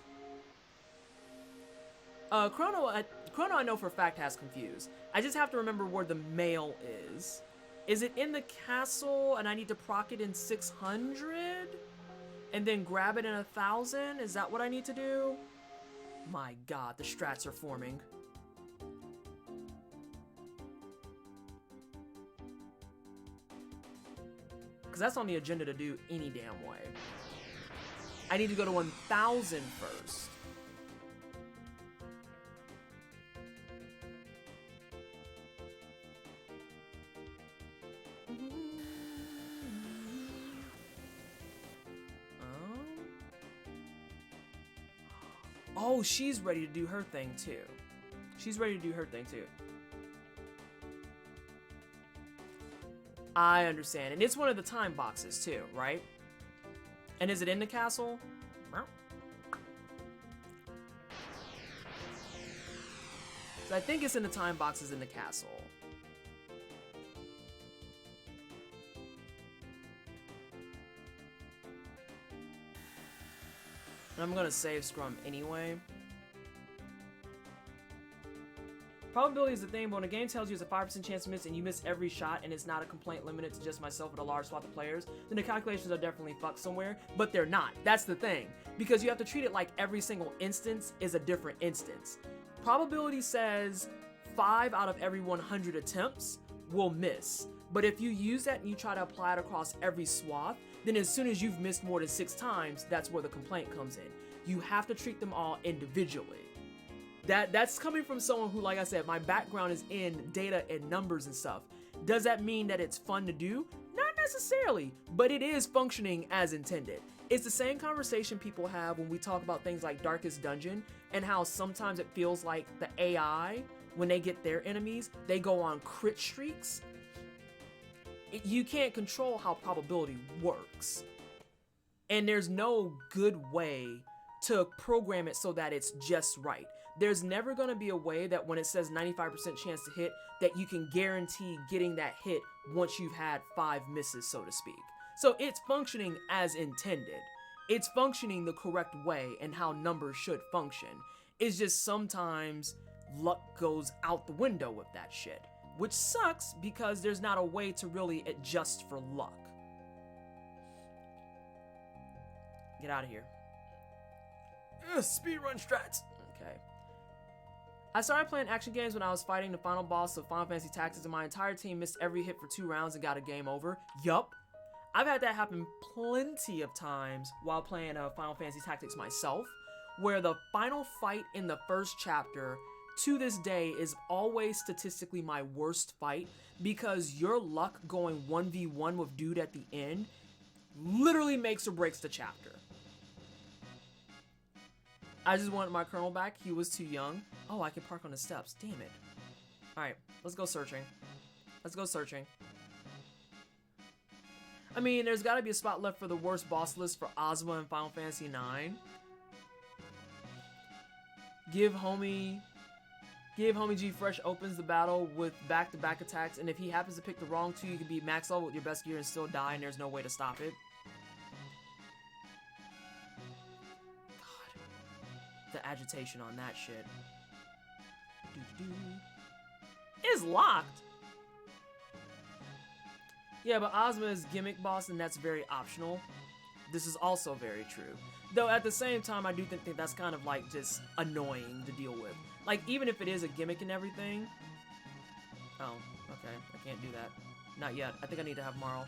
Chrono, I know for a fact has Confused. I just have to remember where the mail is. Is it in the castle and I need to proc it in 600? And then grab it in 1,000? Is that what I need to do? My God, the strats are forming. because that's on the agenda to do any damn way. I need to go to 1,000 first. Oh, she's ready to do her thing too. She's ready to do her thing too. I understand. And it's one of the time boxes too, right? And is it in the castle? So I think it's in the time boxes in the castle. And I'm gonna save Scrum anyway. Probability is the thing, but when a game tells you it's a 5% chance to miss and you miss every shot and it's not a complaint limited to just myself with a large swath of players, then the calculations are definitely fucked somewhere, but they're not. That's the thing. Because you have to treat it like every single instance is a different instance. Probability says 5 out of every 100 attempts will miss. But if you use that and you try to apply it across every swath, then as soon as you've missed more than 6 times, that's where the complaint comes in. You have to treat them all individually. That's coming from someone who, like I said, my background is in data and numbers and stuff. Does that mean that it's fun to do? Not necessarily, but it is functioning as intended. It's the same conversation people have when we talk about things like Darkest Dungeon and how sometimes it feels like the AI, when they get their enemies, they go on crit streaks. You can't control how probability works. And there's no good way to program it so that it's just right. There's never going to be a way that when it says 95% chance to hit, that you can guarantee getting that hit once you've had 5 misses, so to speak. So it's functioning as intended. It's functioning the correct way and how numbers should function. It's just sometimes luck goes out the window with that shit, which sucks because there's not a way to really adjust for luck. Get out of here. Speedrun strats. Okay. I started playing action games when I was fighting the final boss of Final Fantasy Tactics and my entire team missed every hit for 2 rounds and got a game over. Yup. I've had that happen plenty of times while playing Final Fantasy Tactics myself, where the final fight in the first chapter to this day is always statistically my worst fight because your luck going 1v1 with dude at the end literally makes or breaks the chapter. I just wanted my Colonel back. He was too young. Oh, I can park on the steps. Damn it. Alright, let's go searching. Let's go searching. I mean, there's got to be a spot left for the worst boss list for Ozma in Final Fantasy IX. Give homie G Fresh opens the battle with back-to-back attacks, and if he happens to pick the wrong 2, you can be max level with your best gear and still die, and there's no way to stop it. The agitation on that shit. Is locked. Yeah, but Ozma is gimmick boss, and that's very optional. This is also very true. Though at the same time, I do think that's kind of like just annoying to deal with. Like, even if it is a gimmick and everything. Oh, okay. I can't do that. Not yet. I think I need to have Marl.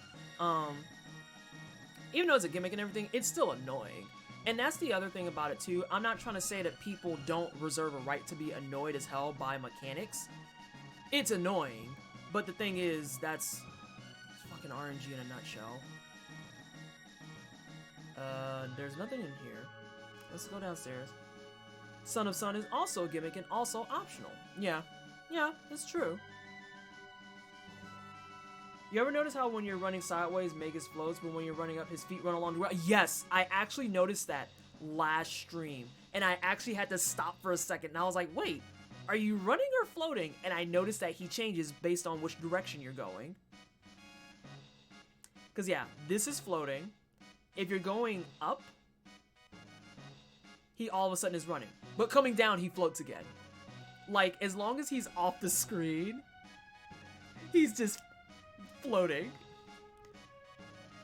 Even though it's a gimmick and everything, it's still annoying. And that's the other thing about it too. I'm not trying to say that people don't reserve a right to be annoyed as hell by mechanics. It's annoying, but the thing is, that's fucking RNG in a nutshell. There's nothing in here. Let's go downstairs. Son of Sun is also a gimmick and also optional. Yeah, that's true. You ever notice how when you're running sideways, Magus floats, but when you're running up, his feet run along the ground? Yes, I actually noticed that last stream, and I actually had to stop for a second, and I was like, wait, are you running or floating? And I noticed that he changes based on which direction you're going. Because yeah, this is floating. If you're going up, he all of a sudden is running. But coming down, he floats again. Like, as long as he's off the screen, he's just floating.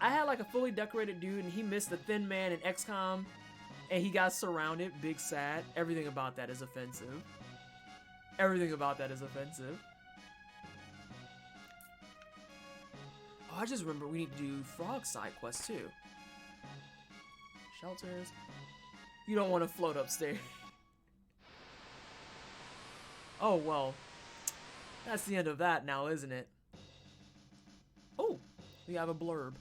I had like a fully decorated dude and he missed the Thin Man in XCOM and he got surrounded. Big sad. Everything about that is offensive. Everything about that is offensive. Oh, I just remember we need to do frog side quests too. Shelters. You don't want to float upstairs. Oh, well. That's the end of that now, isn't it? Oh, we have a blurb.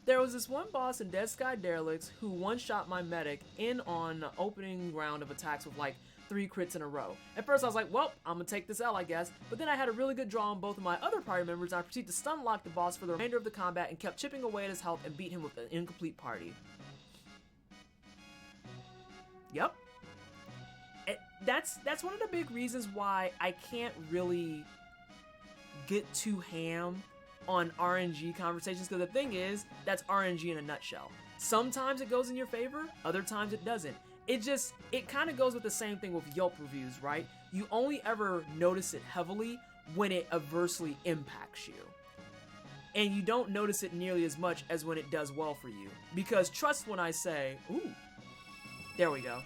There was this one boss in Dead Sky Derelicts who one-shot my medic in on the opening round of attacks with like 3 crits in a row. At first I was like, well, I'm gonna take this L, I guess. But then I had a really good draw on both of my other party members and I proceeded to stun lock the boss for the remainder of the combat and kept chipping away at his health and beat him with an incomplete party. Yep. That's one of the big reasons why I can't really get too ham on RNG conversations, because the thing is, that's RNG in a nutshell. Sometimes it goes in your favor, other times it doesn't. It kind of goes with the same thing with Yelp reviews, right? You only ever notice it heavily when it adversely impacts you. And you don't notice it nearly as much as when it does well for you. Because trust when I say, ooh, there we go.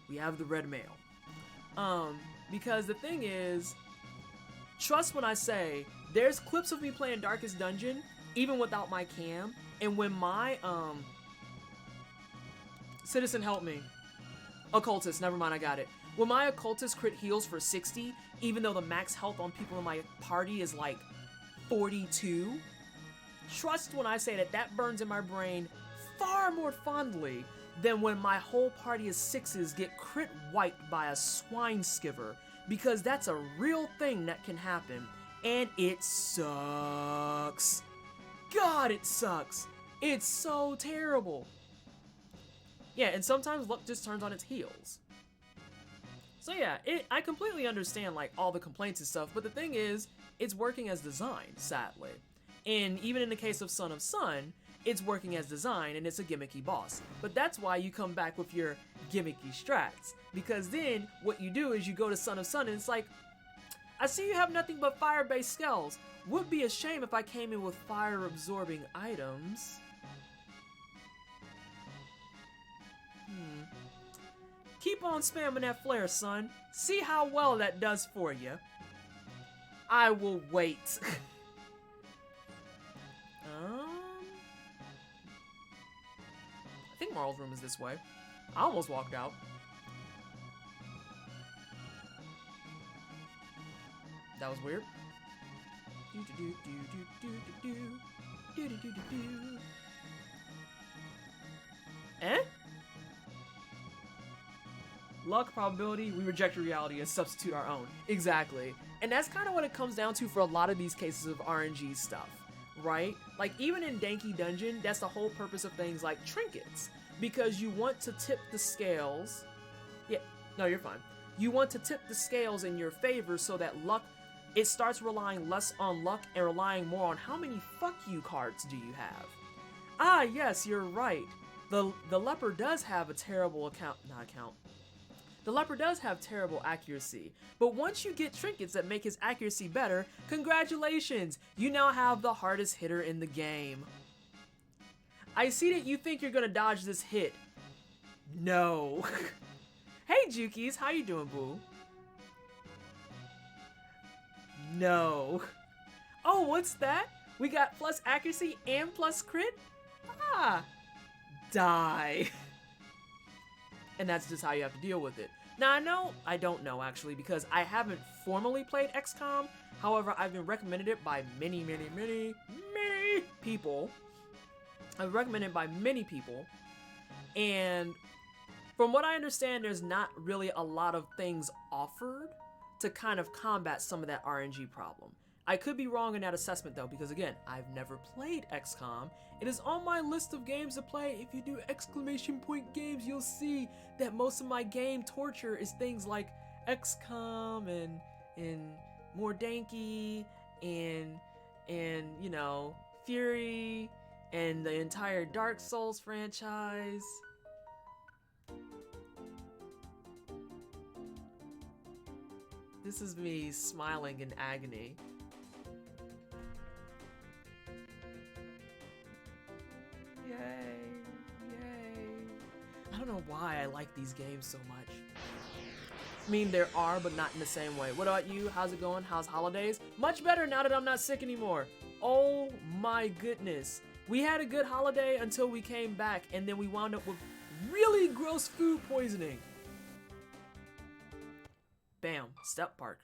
We have the red mail. Because the thing is, trust when I say, there's clips of me playing Darkest Dungeon, even without my cam, and when my, Citizen help me. Occultist, never mind, I got it. When my Occultist crit heals for 60, even though the max health on people in my party is like 42, trust when I say that that burns in my brain far more fondly than when my whole party of 6s get crit wiped by a swine skiver, because that's a real thing that can happen, and it sucks. God, it sucks. It's so terrible. Yeah, and sometimes luck just turns on its heels. So yeah, I completely understand like all the complaints and stuff, but the thing is, it's working as designed, sadly. And even in the case of Son of Sun, it's working as designed and it's a gimmicky boss. But that's why you come back with your gimmicky strats. Because then what you do is you go to Son of Sun and it's like, I see you have nothing but fire-based skills. Would be a shame if I came in with fire-absorbing items. Keep on spamming that flare, son. See how well that does for you. I will wait. I think Marl's room is this way. I almost walked out. That was weird. Eh? Luck, probability, we reject your reality and substitute our own. Exactly. And that's kind of what it comes down to for a lot of these cases of RNG stuff, right? Like even in Danky Dungeon, that's the whole purpose of things like trinkets. Because you want to tip the scales. Yeah, no, you're fine. You want to tip the scales in your favor so that luck, it starts relying less on luck and relying more on how many fuck you cards do you have. Ah, yes, you're right. The leper does have a terrible The leper does have terrible accuracy, but once you get trinkets that make his accuracy better, congratulations! You now have the hardest hitter in the game. I see that you think you're gonna dodge this hit. No. Hey Jukies, how you doing, boo? No. Oh, what's that? We got plus accuracy and plus crit? Ah. Die. And that's just how you have to deal with it. Now, I don't know actually, because I haven't formally played XCOM. However, I've been recommended it by many people. I've recommended it by many people. And from what I understand, there's not really a lot of things offered to kind of combat some of that RNG problem. I could be wrong in that assessment though, because again, I've never played XCOM. It is on my list of games to play. If you do exclamation point games, you'll see that most of my game torture is things like XCOM and more Danky and you know, Fury and the entire Dark Souls franchise. This is me smiling in agony. Yay, yay. I don't know why I like these games so much. I mean, there are, but not in the same way. What about you? How's it going? How's holidays? Much better now that I'm not sick anymore. Oh my goodness. We had a good holiday until we came back, and then we wound up with really gross food poisoning. Bam. Step Park.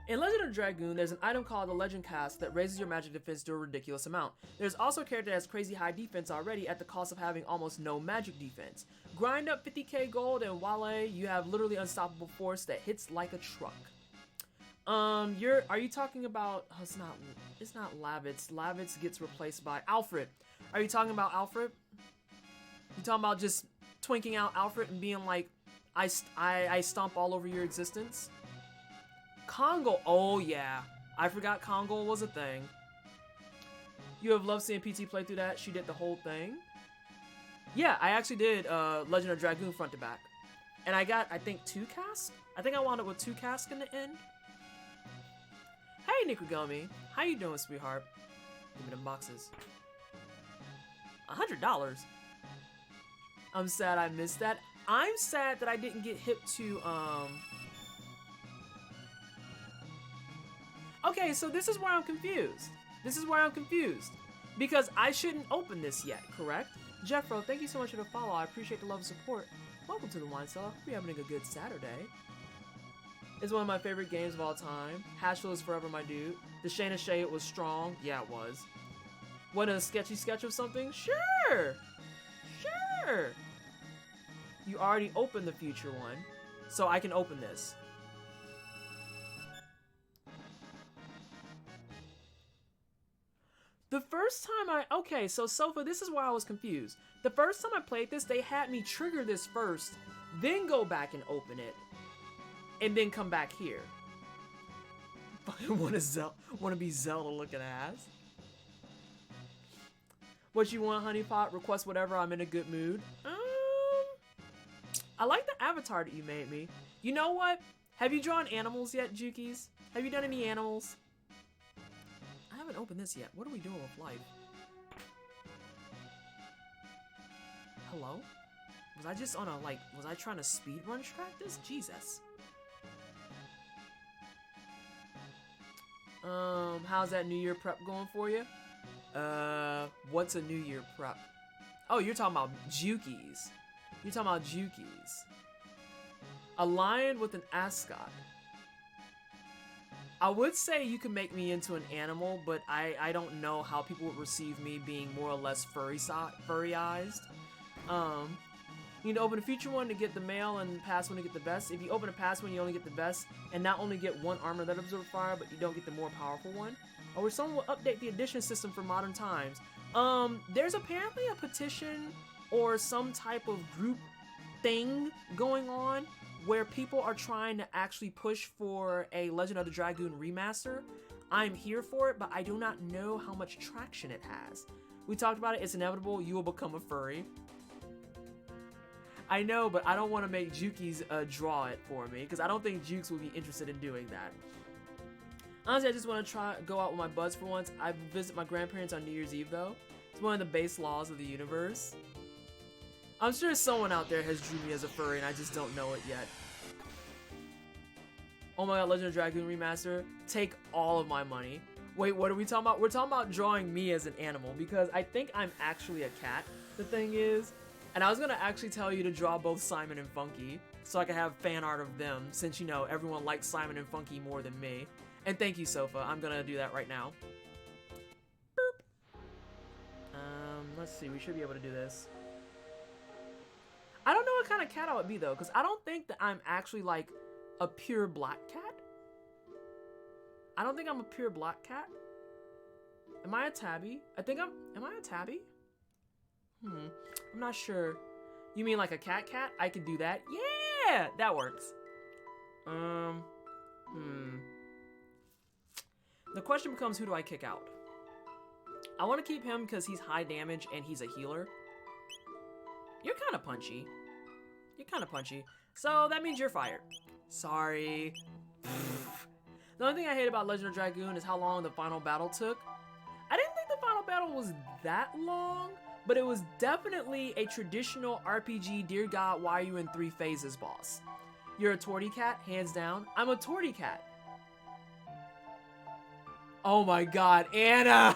In Legend of Dragoon, there's an item called the Legend Cast that raises your magic defense to a ridiculous amount. There's also a character that has crazy high defense already at the cost of having almost no magic defense. Grind up 50k gold and voila, you have literally unstoppable force that hits like a truck. Are you talking about, oh, it's not Lavitz. Lavitz gets replaced by Alfred. Are you talking about Alfred? You talking about just twinking out Alfred and being like, I stomp all over your existence? Congo, oh yeah, I forgot Congo was a thing. You have loved seeing PT play through that. She did the whole thing. Yeah, I actually did Legend of Dragoon front to back. And I got, I think, 2 casks? I think I wound up with 2 casks in the end. Hey, Nikugami. How you doing, sweetheart? Give me them boxes. $100? I'm sad I missed that. I'm sad that I didn't get hip to, Okay, so this is where I'm confused. Because I shouldn't open this yet, correct? Jeffro, thank you so much for the follow. I appreciate the love and support. Welcome to the Wine Cellar. Hope you're having a good Saturday. It's one of my favorite games of all time. Hashville is forever my dude. The Shayna Shay, it was strong. Yeah, it was. What, a sketchy sketch of something? Sure! Sure! You already opened the future one, so I can open this. The first time okay, so Sofa, this is why I was confused. The first time I played this, they had me trigger this first, then go back and open it, and then come back here. Want to be Zelda looking ass? What you want, honeypot? Request whatever. I'm in a good mood. I like the avatar that you made me. You know what? Have you drawn animals yet, Jukies? Have you done any animals? I haven't opened this yet. What are we doing with life? Hello? Was I just on a, was I trying to speedrun track this? Jesus. How's that New Year prep going for you? What's a New Year prep? Oh, you're talking about Jukies. You're talking about Jukies. A lion with an ascot. I would say you could make me into an animal, but I don't know how people would receive me being more or less furryized. You need to open a future one to get the male and past one to get the best. If you open a past one, you only get the best, and not only get one armor that absorbs fire, but you don't get the more powerful one. Or someone will update the edition system for modern times. There's apparently a petition or some type of group thing going on where people are trying to actually push for a Legend of the Dragoon remaster. I'm here for it, but I do not know how much traction it has. We talked about it, it's inevitable, you will become a furry. I know, but I don't want to make Jukies draw it for me, because I don't think Jukes would be interested in doing that. Honestly, I just want to go out with my buds for once. I visit my grandparents on New Year's Eve, though. It's one of the base laws of the universe. I'm sure someone out there has drew me as a furry, and I just don't know it yet. Oh my god, Legend of Dragoon Remaster. Take all of my money. Wait, what are we talking about? We're talking about drawing me as an animal, because I think I'm actually a cat, the thing is. And I was going to actually tell you to draw both Simon and Funky, so I can have fan art of them, since, you know, everyone likes Simon and Funky more than me. And thank you, Sofa. I'm going to do that right now. Boop. Let's see. We should be able to do this. I don't know what kind of cat I would be, though, because I don't think that I'm actually, like, a pure black cat. I don't think I'm a pure black cat. Am I a tabby? Am I a tabby? I'm not sure. You mean like a cat? I could do that. Yeah, that works. The question becomes, who do I kick out? I want to keep him because he's high damage and he's a healer. You're kind of punchy. So that means you're fired. Sorry. The only thing I hate about Legend of Dragoon is how long the final battle took. I didn't think the final battle was that long, but it was definitely a traditional RPG, dear God, why are you in 3 phases boss. You're a torty cat, hands down. I'm a torty cat. Oh my god, Anna!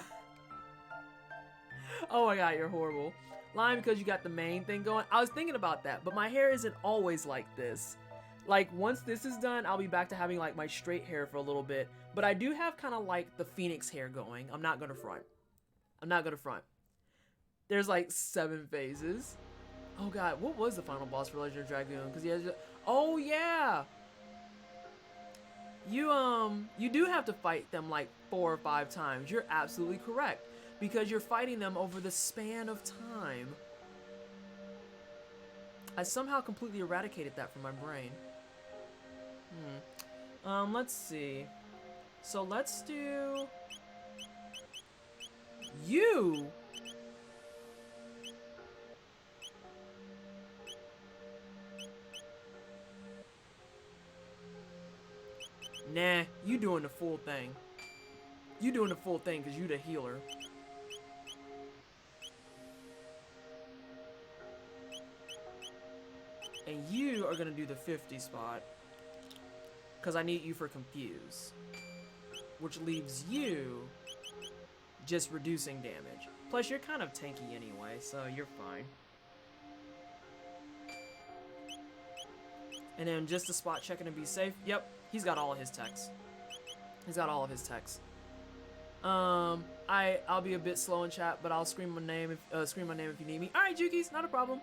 Oh my god, you're horrible. Lying because you got the main thing going. I was thinking about that, but my hair isn't always like this. Like, once this is done, I'll be back to having like my straight hair for a little bit. But I do have kind of like the Phoenix hair going. I'm not gonna front. I'm not gonna front. There's like 7 phases. Oh god, what was the final boss for Legend of Dragoon? Because he has. Oh yeah. You do have to fight them like 4 or 5 times. You're absolutely correct. Because you're fighting them over the span of time. I somehow completely eradicated that from my brain. Let's see. So let's do... You! Nah, you doing the full thing. You doing the full thing because you the healer. And you are gonna do the 50 spot. Because I need you for Confuse. Which leaves you just reducing damage. Plus, you're kind of tanky anyway, so you're fine. And then just the spot checking to be safe. Yep, he's got all of his techs. He's got all of his techs. I'll be a bit slow in chat, but I'll scream my name if you need me. All right, Jukies, not a problem.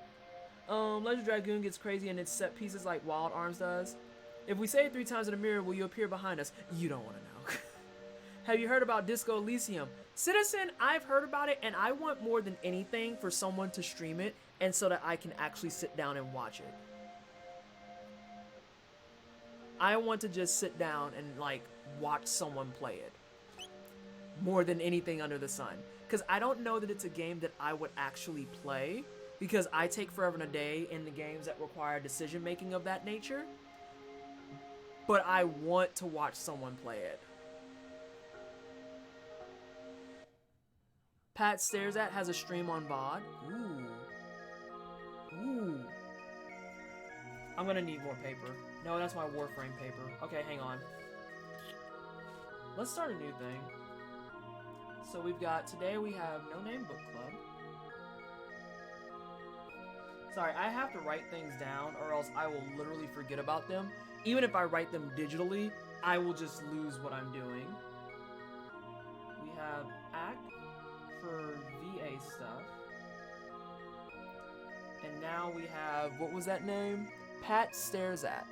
Legend of Dragoon gets crazy and its set pieces like Wild Arms does. If we say it 3 times in a mirror, will you appear behind us? You don't want to know. Have you heard about Disco Elysium? Citizen, I've heard about it, and I want more than anything for someone to stream it, and so that I can actually sit down and watch it. I want to just sit down and like watch someone play it. More than anything under the sun. Because I don't know that it's a game that I would actually play, because I take forever and a day in the games that require decision making of that nature. But I want to watch someone play it. Pat Stares At has a stream on VOD. Ooh. I'm gonna need more paper. No, that's my Warframe paper. Okay, hang on. Let's start a new thing. So we've got, today we have No Name Book Club. Sorry, I have to write things down or else I will literally forget about them. Even if I write them digitally, I will just lose what I'm doing. We have ACK for VA stuff. And now we have, what was that name? Pat Stares At.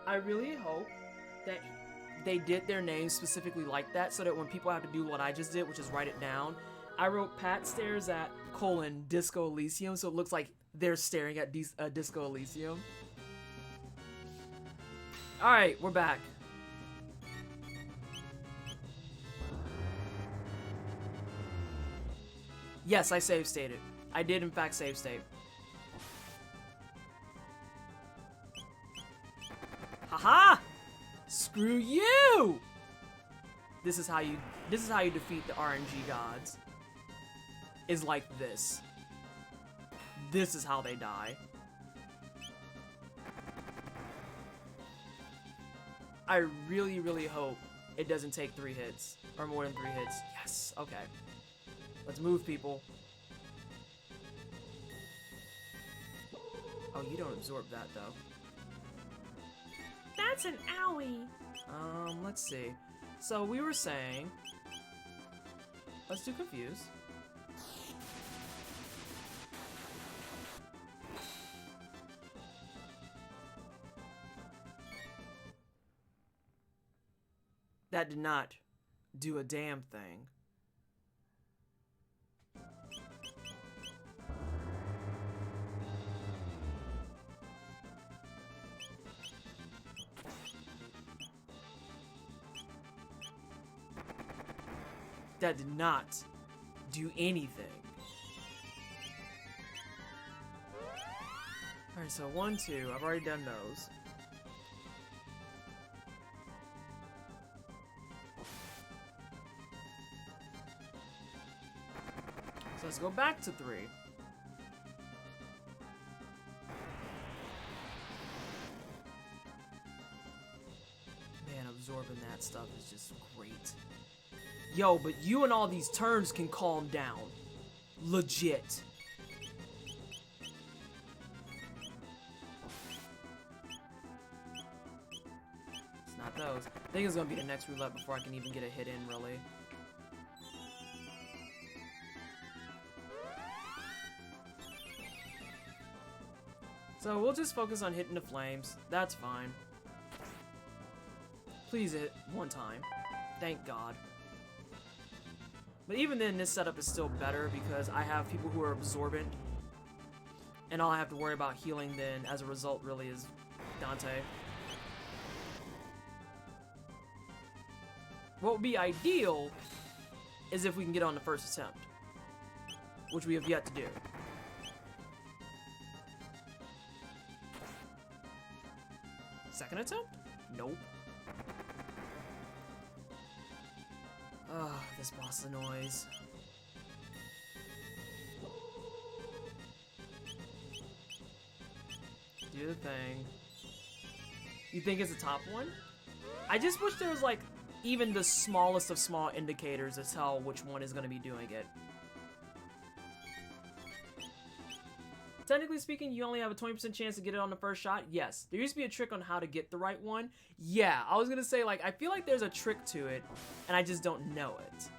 I really hope that they did their names specifically like that so that when people have to do what I just did, which is write it down, I wrote Pat Stares At Disco Elysium, so it looks like they're staring at Disco Elysium. Alright, we're back. Yes, I save stated. I did in fact save state. Haha! Screw you! This is how you defeat the RNG gods. Is like this. This is how they die. I really, really hope it doesn't take 3 hits. Or more than 3 hits. Yes, okay. Let's move, people. Oh, you don't absorb that, though. That's an owie. Let's see. So we were saying, let's do Confuse. That did not do a damn thing. That did not do anything. Alright, so 1, 2. I've already done those. So let's go back to 3. Man, absorbing that stuff is just great. Yo, but you and all these turns can calm down. Legit. It's not those. I think it's gonna be the next roulette before I can even get a hit in, really. So we'll just focus on hitting the flames. That's fine. Please hit one time. Thank God. But even then, this setup is still better because I have people who are absorbent. And all I have to worry about healing then, as a result, really is Dante. What would be ideal is if we can get on the first attempt. Which we have yet to do. Second attempt? Nope. Ah, this boss annoys. Do the thing. You think it's a top one? I just wish there was like even the smallest of small indicators to tell which one is going to be doing it. Technically speaking, you only have a 20% chance to get it on the first shot. Yes. There used to be a trick on how to get the right one. Yeah, I was going to say, like, I feel like there's a trick to it, and I just don't know it.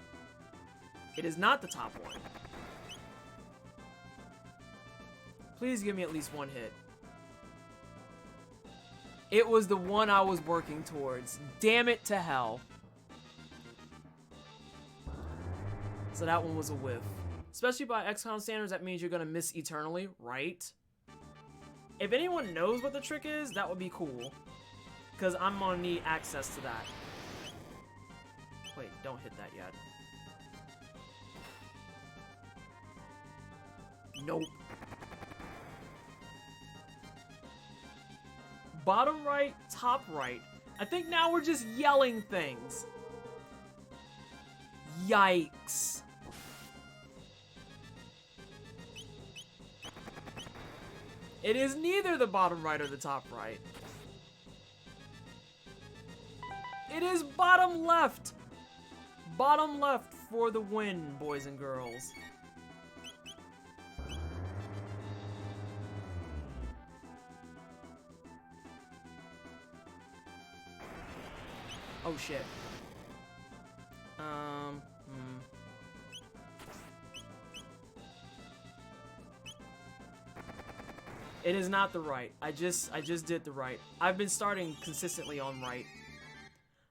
It is not the top one. Please give me at least one hit. It was the one I was working towards. Damn it to hell. So that one was a whiff. Especially by XCOM standards, that means you're gonna miss eternally, right? If anyone knows what the trick is, that would be cool. Because I'm gonna need access to that. Wait, don't hit that yet. Nope. Bottom right, top right. I think now we're just yelling things. Yikes. It is neither the bottom right or the top right. It is bottom left. Bottom left for the win, boys and girls. Oh shit. It is not the right. I just did the right. I've been starting consistently on right.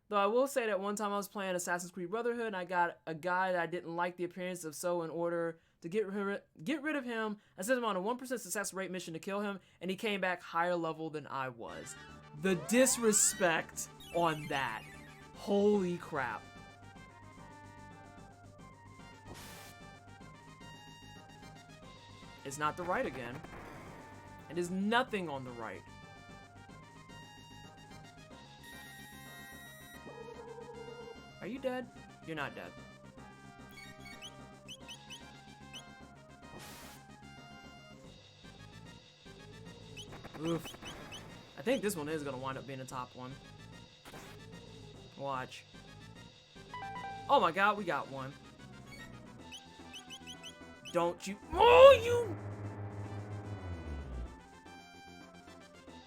Though I will say that one time I was playing Assassin's Creed Brotherhood and I got a guy that I didn't like the appearance of, so in order to get rid of him, I sent him on a 1% success rate mission to kill him, and he came back higher level than I was. The disrespect on that. Holy crap. It's not the right again. It is nothing on the right. Are you dead? You're not dead. Oof. I think this one is gonna wind up being the top one. Watch. Oh my god, we got one. Don't you— oh, you—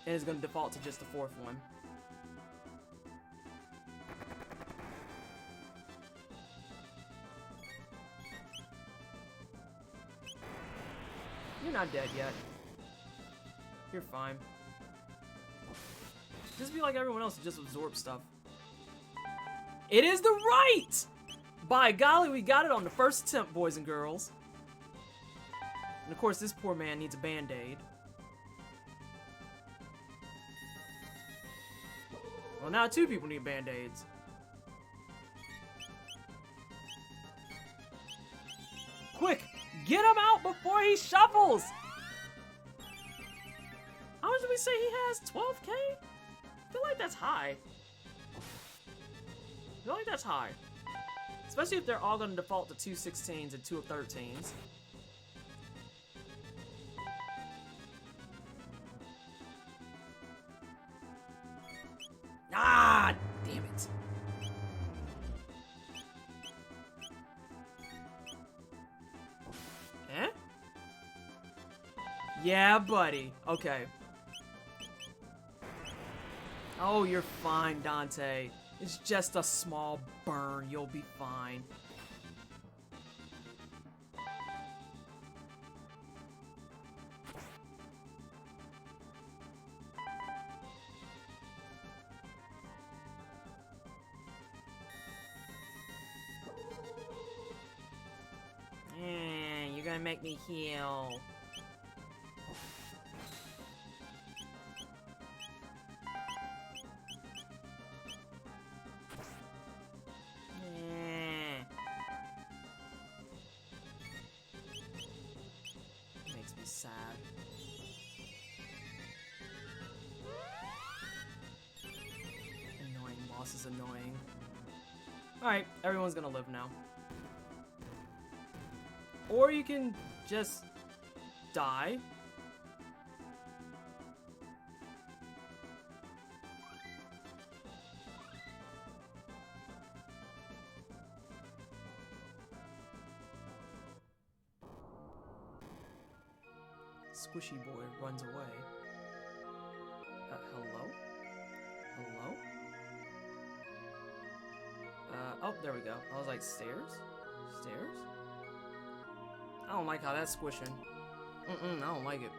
and it's gonna default to just the fourth one. You're not dead yet. You're fine. Just be like everyone else and just absorb stuff. It is the right! By golly, we got it on the first attempt, boys and girls. And of course, this poor man needs a band-aid. Well, now two people need band-aids. Quick! Get him out before he shuffles! How much did we say he has? 12k? I feel like that's high. I feel like that's high. Especially if they're all going to default to 2 16s and 2 13s. Ah, damn it. Eh? Yeah, buddy. Okay. Oh, you're fine, Dante. It's just a small burn. You'll be fine. You're gonna make me heal. Makes me sad. Annoying boss is annoying. Alright, everyone's gonna live now. Or you can just die. Squishy boy runs away. Hello? Hello? Oh, there we go. I was like, stairs? Stairs? I don't like how that's squishing. I don't like it.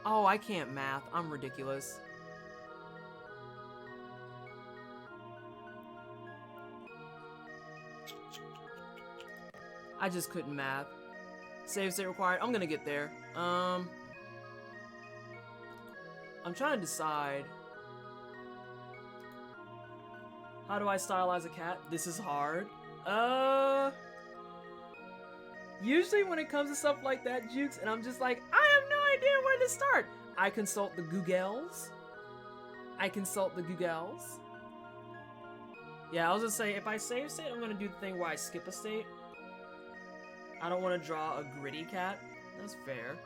Oh, I can't math. I'm ridiculous. I just couldn't math. Save state required. I'm gonna get there. I'm trying to decide. How do I stylize a cat? This is hard. Usually when it comes to stuff like that, Jukes, and I'm just like, I have no idea where to start. I consult the Googles. Yeah, I was gonna say, if I save state, I'm gonna do the thing where I skip a state. I don't want to draw a gritty cat. That's fair.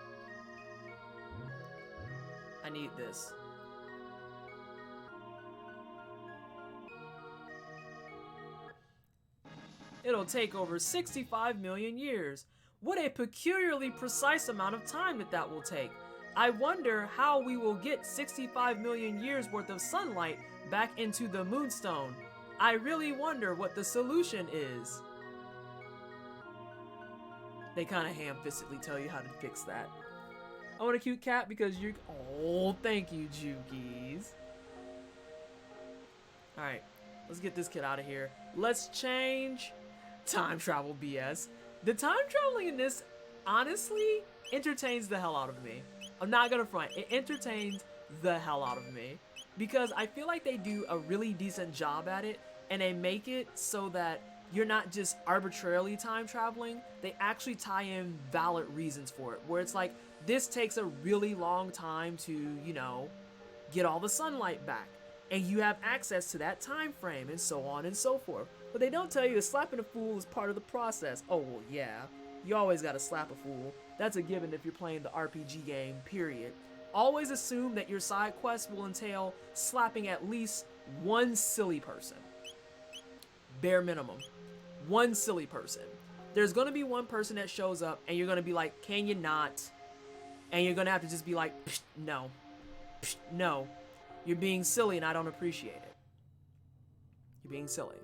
I need this. It'll take over 65 million years. What a peculiarly precise amount of time that will take. I wonder how we will get 65 million years worth of sunlight back into the moonstone. I really wonder what the solution is. They kind of ham-fistedly tell you how to fix that. I want a cute cat because you're... Oh, thank you, Jukies. Alright, let's get this kid out of here. Let's change time travel BS. The time traveling in this, honestly, entertains the hell out of me. I'm not gonna front. It entertains the hell out of me. Because I feel like they do a really decent job at it, and they make it so that you're not just arbitrarily time traveling, they actually tie in valid reasons for it. Where it's like, this takes a really long time to, you know, get all the sunlight back. And you have access to that time frame, and so on and so forth. But they don't tell you that slapping a fool is part of the process. Oh, well, yeah. You always gotta slap a fool. That's a given if you're playing the RPG game, period. Always assume that your side quest will entail slapping at least one silly person. Bare minimum. One silly person. There's gonna be one person that shows up and you're gonna be like, can you not? And you're gonna have to just be like, no. No. You're being silly and I don't appreciate it. You're being silly.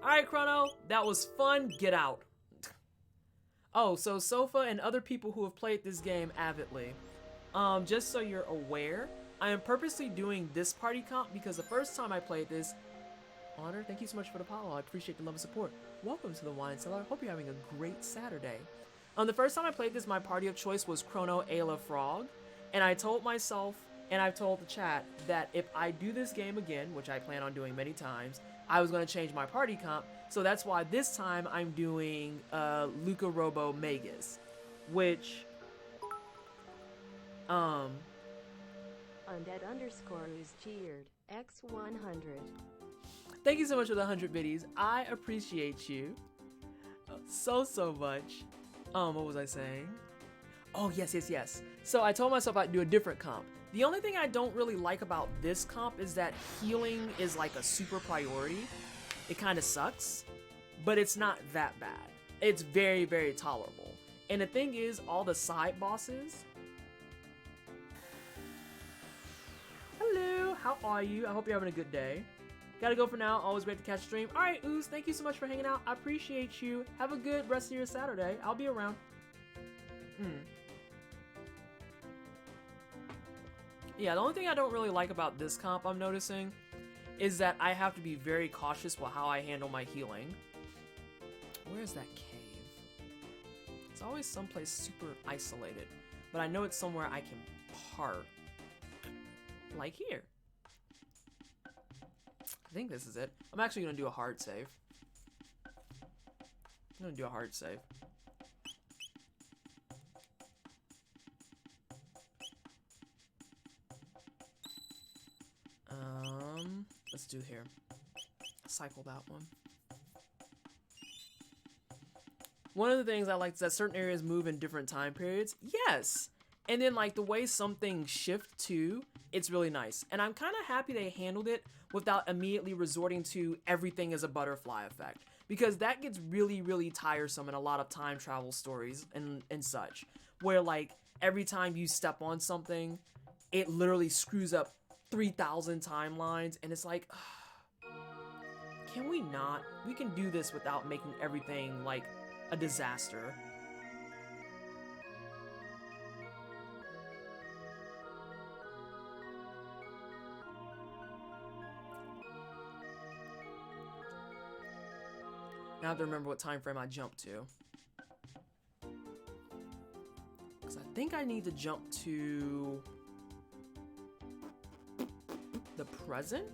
Alright, Chrono, that was fun. Get out. Oh, so Sofa and other people who have played this game avidly. Just so you're aware, I am purposely doing this party comp because the first time I played this, Honor, thank you so much for the follow. I appreciate the love and support. Welcome to the Wine Cellar. Hope you're having a great Saturday. The first time I played this, my party of choice was Chrono, Ayla, Frog. And I told myself, and I've told the chat, that if I do this game again, which I plan on doing many times, I was going to change my party comp. So that's why this time I'm doing Luca Robo Magus. Which, Undead underscore who's cheered. X100. Thank you so much for the 100 biddies. I appreciate you so much. What was I saying? Oh, yes. So I told myself I'd do a different comp. The only thing I don't really like about this comp is that healing is like a super priority. It kind of sucks, but it's not that bad. It's very, very tolerable. And the thing is, all the side bosses... Hello, how are you? I hope you're having a good day. Gotta go for now. Always great to catch a stream. All right, Ooze, thank you so much for hanging out. I appreciate you. Have a good rest of your Saturday. I'll be around. Yeah, the only thing I don't really like about this comp I'm noticing is that I have to be very cautious with how I handle my healing. Where is that cave? It's always someplace super isolated, but I know it's somewhere I can park. Like here. I think this is it. I'm actually gonna do a hard save. Let's do here. Cycle that one. One of the things I like is that certain areas move in different time periods. Yes! And then like the way some things shift too, it's really nice. And I'm kind of happy they handled it without immediately resorting to everything as a butterfly effect. Because that gets really, really tiresome in a lot of time travel stories and such. Where like every time you step on something, it literally screws up 3,000 timelines. And it's like, can we not? We can do this without making everything like a disaster. Now I have to remember what time frame I jumped to. Because I think I need to jump to the present?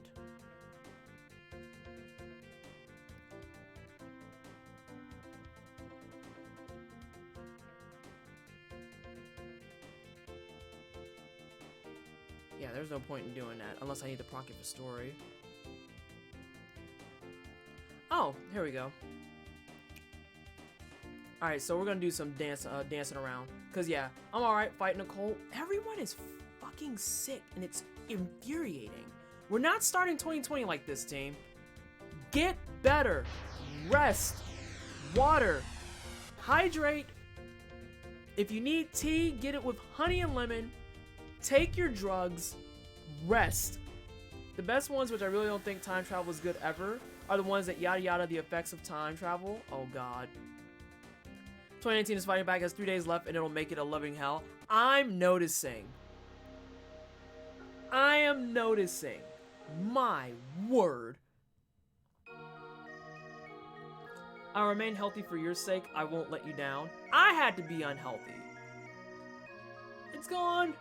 Yeah, there's no point in doing that unless I need to proc it for story. Oh, here we go. Alright, so we're gonna do some dancing around. Cause yeah, I'm alright fighting a cold. Everyone is fucking sick and it's infuriating. We're not starting 2020 like this, team. Get better. Rest. Water. Hydrate. If you need tea, get it with honey and lemon. Take your drugs. Rest. The best ones, which I really don't think time travel is good ever, are the ones that yada yada the effects of time travel. Oh god. 2019 is fighting back, has 3 days left and it'll make it a loving hell. I'm noticing. I am noticing. My word. I'll remain healthy for your sake. I won't let you down. I had to be unhealthy. It's gone.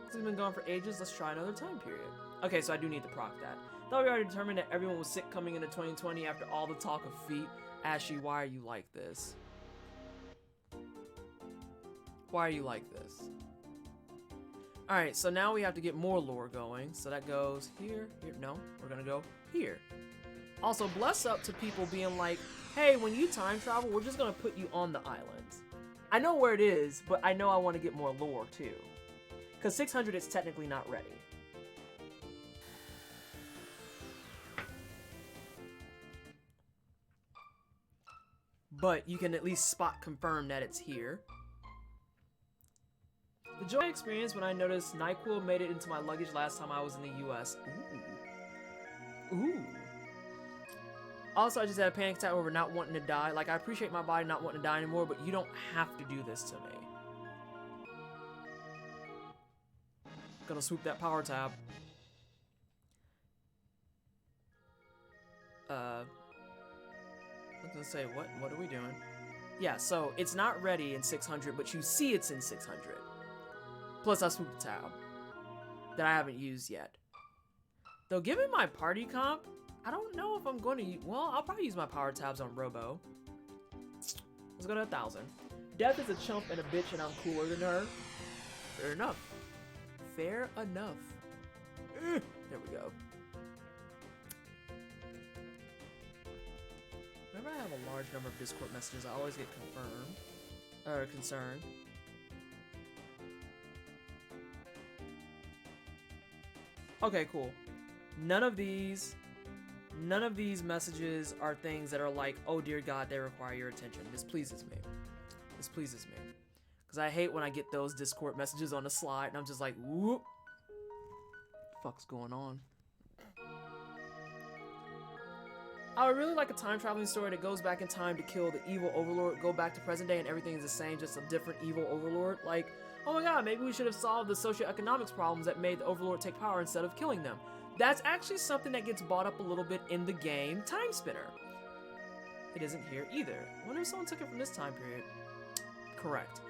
It's been gone for ages. Let's try another time period. Okay, so I do need to proc that. Thought we already determined that everyone was sick coming into 2020 after all the talk of feet. Ashley, why are you like this? Why are you like this? Alright, so now we have to get more lore going. So that goes here, here. No, we're gonna go here. Also, bless up to people being like, hey, when you time travel, we're just gonna put you on the island. I know where it is, but I know I want to get more lore too. Because 600 is technically not ready. But you can at least spot confirm that it's here. The joy I experienced when I noticed NyQuil made it into my luggage last time I was in the US. Ooh. Ooh. Also, I just had a panic attack over not wanting to die. Like, I appreciate my body not wanting to die anymore, but you don't have to do this to me. Gonna swoop that power tab. I was gonna say, what are we doing? Yeah, so it's not ready in 600, but you see it's in 600. Plus, I swooped the tab that I haven't used yet. Though, given my party comp, I don't know if I'm going to use... Well, I'll probably use my power tabs on Robo. Let's go to 1,000. Death is a chump and a bitch and I'm cooler than her. Fair enough. Fair enough. There we go. Whenever I have a large number of Discord messages, I always get concerned. Okay, cool. None of these messages are things that are like, oh dear God, they require your attention. This pleases me. This pleases me. Because I hate when I get those Discord messages on the slide and I'm just like, whoop. What the fuck's going on? I would really like a time traveling story that goes back in time to kill the evil overlord, go back to present day and everything is the same, just a different evil overlord. Like, oh my god, maybe we should have solved the socioeconomics problems that made the overlord take power instead of killing them. That's actually something that gets brought up a little bit in the game Time Spinner. It isn't here either. I wonder if someone took it from this time period. Correct.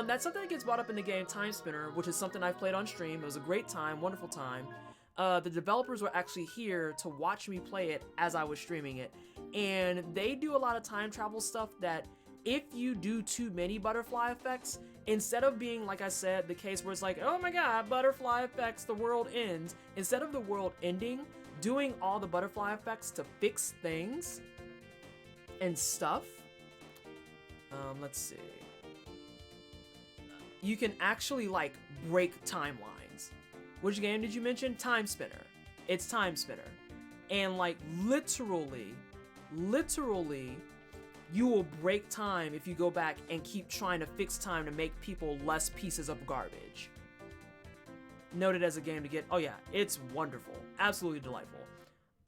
That's something that gets brought up in the game Time Spinner, which is something I've played on stream. It was a great time, wonderful time. The developers were actually here to watch me play it as I was streaming it. And they do a lot of time travel stuff that if you do too many butterfly effects, instead of being, like I said, the case where it's like, oh my god, butterfly effects, the world ends. Instead of the world ending, doing all the butterfly effects to fix things and stuff. Let's see. You can actually, like, break timelines. Which game did you mention? Time Spinner. It's Time Spinner. And, like, literally, you will break time if you go back and keep trying to fix time to make people less pieces of garbage. Noted as a game to get, oh yeah, it's wonderful. Absolutely delightful.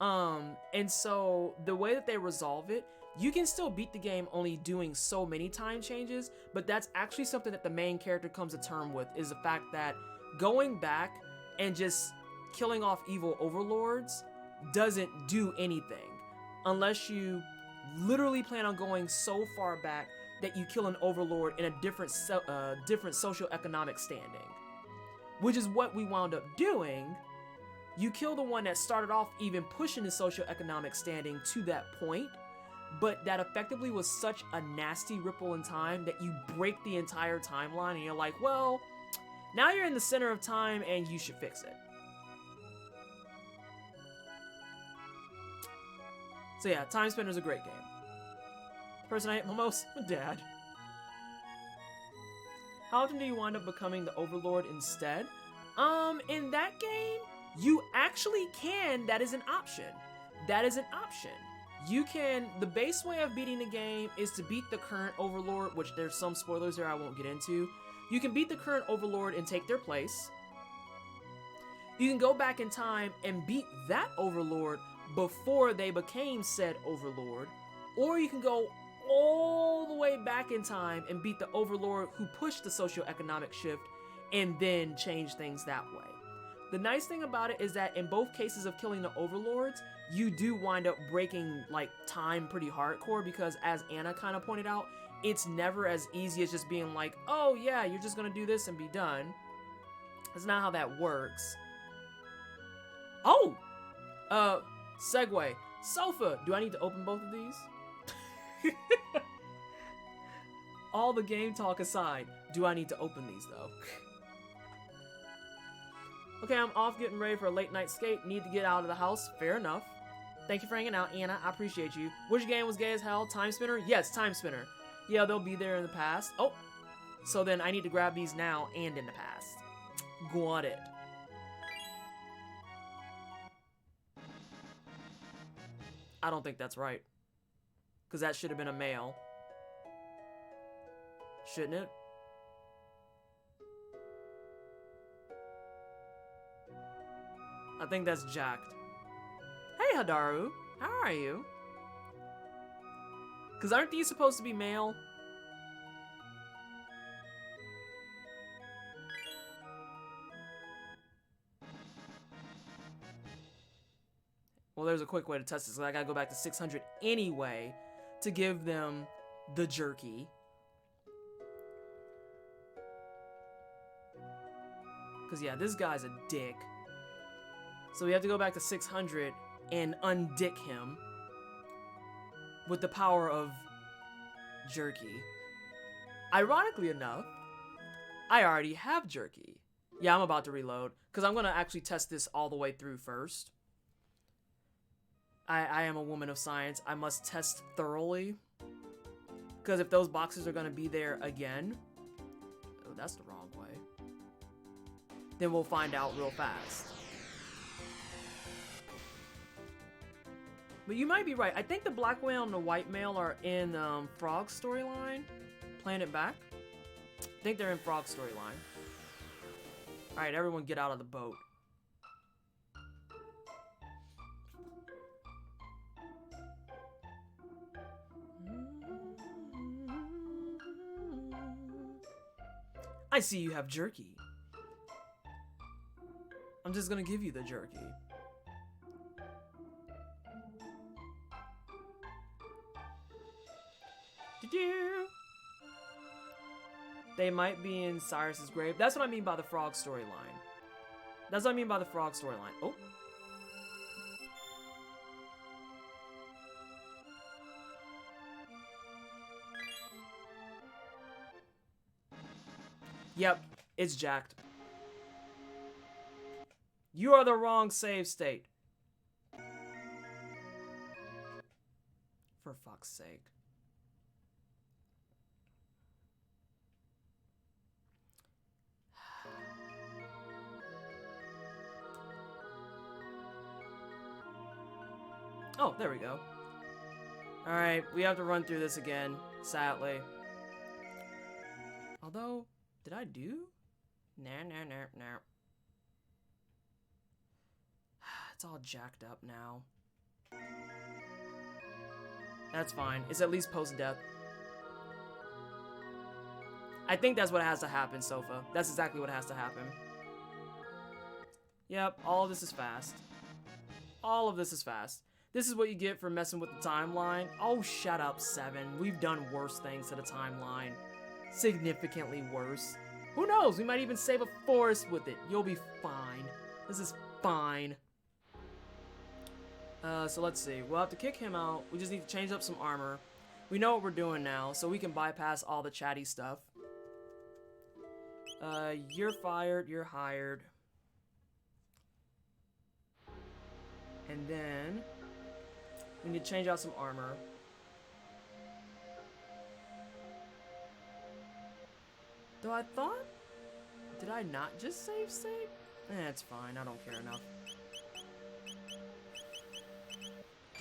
And so the way that they resolve it, you can still beat the game only doing so many time changes, but that's actually something that the main character comes to terms with, is the fact that going back and just killing off evil overlords doesn't do anything unless you literally plan on going so far back that you kill an overlord in a different socioeconomic standing, which is what we wound up doing. You kill the one that started off even pushing the socioeconomic standing to that point, but that effectively was such a nasty ripple in time that you break the entire timeline and you're like, well, now you're in the center of time and you should fix it. So yeah, Time Spinner's a great game. Person I hate the most? Dad. How often do you wind up becoming the Overlord instead? In that game, you actually can. That is an option. That is an option. You can, the base way of beating the game is to beat the current Overlord, which there's some spoilers there I won't get into. You can beat the current Overlord and take their place. You can go back in time and beat that Overlord before they became said Overlord. Or you can go all the way back in time and beat the Overlord who pushed the socioeconomic shift and then change things that way. The nice thing about it is that in both cases of killing the Overlords, you do wind up breaking like time pretty hardcore, because as Anna kind of pointed out, it's never as easy as just being like, oh yeah, you're just gonna do this and be done. That's not how that works. Oh! Segue. Sofa! Do I need to open both of these? All the game talk aside, do I need to open these though? Okay, I'm off getting ready for a late night skate. Need to get out of the house. Fair enough. Thank you for hanging out, Anna. I appreciate you. Which game was gay as hell? Time Spinner? Yes, Time Spinner. Yeah, they'll be there in the past. Oh, so then I need to grab these now and in the past. Got it. I don't think that's right. Because that should have been a male. Shouldn't it? I think that's jacked. Hey, Hadaru. How are you? Because aren't these supposed to be male? Well, there's a quick way to test this. So I gotta go back to 600 anyway to give them the jerky. Because, yeah, this guy's a dick. So we have to go back to 600 and undick him with the power of jerky. Ironically enough, I already have jerky. Yeah, I'm about to reload because I'm gonna actually test this all the way through first. I am a woman of science. I must test thoroughly. Because if those boxes are gonna be there again, oh, that's the wrong way. Then we'll find out real fast. But you might be right. I think the black whale and the white male are in Frog's storyline. Playing it back. I think they're in Frog's storyline. Alright, everyone get out of the boat. I see you have jerky. I'm just gonna give you the jerky. They might be in Cyrus's grave. That's what I mean by the frog storyline. That's what I mean by the frog storyline. Oh. Yep, it's jacked. You are the wrong save state. For fuck's sake. Oh, there we go. Alright, we have to run through this again, sadly. Although, did I do? Nah. It's all jacked up now. That's fine. It's at least post-death. I think that's what has to happen, Sofa. That's exactly what has to happen. Yep, all of this is fast. All of this is fast. This is what you get for messing with the timeline. Oh, shut up, 7. We've done worse things to the timeline. Significantly worse. Who knows? We might even save a forest with it. You'll be fine. This is fine. So let's see. We'll have to kick him out. We just need to change up some armor. We know what we're doing now, so we can bypass all the chatty stuff. You're fired. You're hired. And then we need to change out some armor. Though I thought, did I not just save state? It's fine. I don't care enough.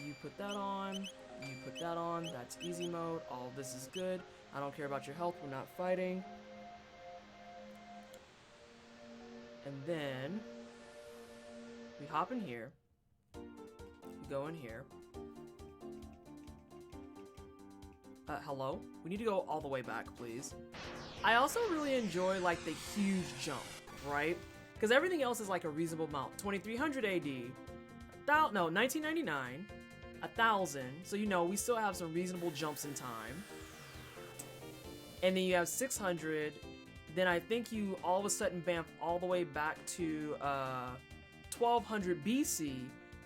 You put that on. You put that on. That's easy mode. All this is good. I don't care about your health. We're not fighting. And then we hop in here. We go in here. Hello? We need to go all the way back, please. I also really enjoy, like, the huge jump, right? Because everything else is, like, a reasonable amount. 2300 AD. No, 1999. 1000. So, you know, we still have some reasonable jumps in time. And then you have 600. Then I think you all of a sudden bamf all the way back to 1200 BC.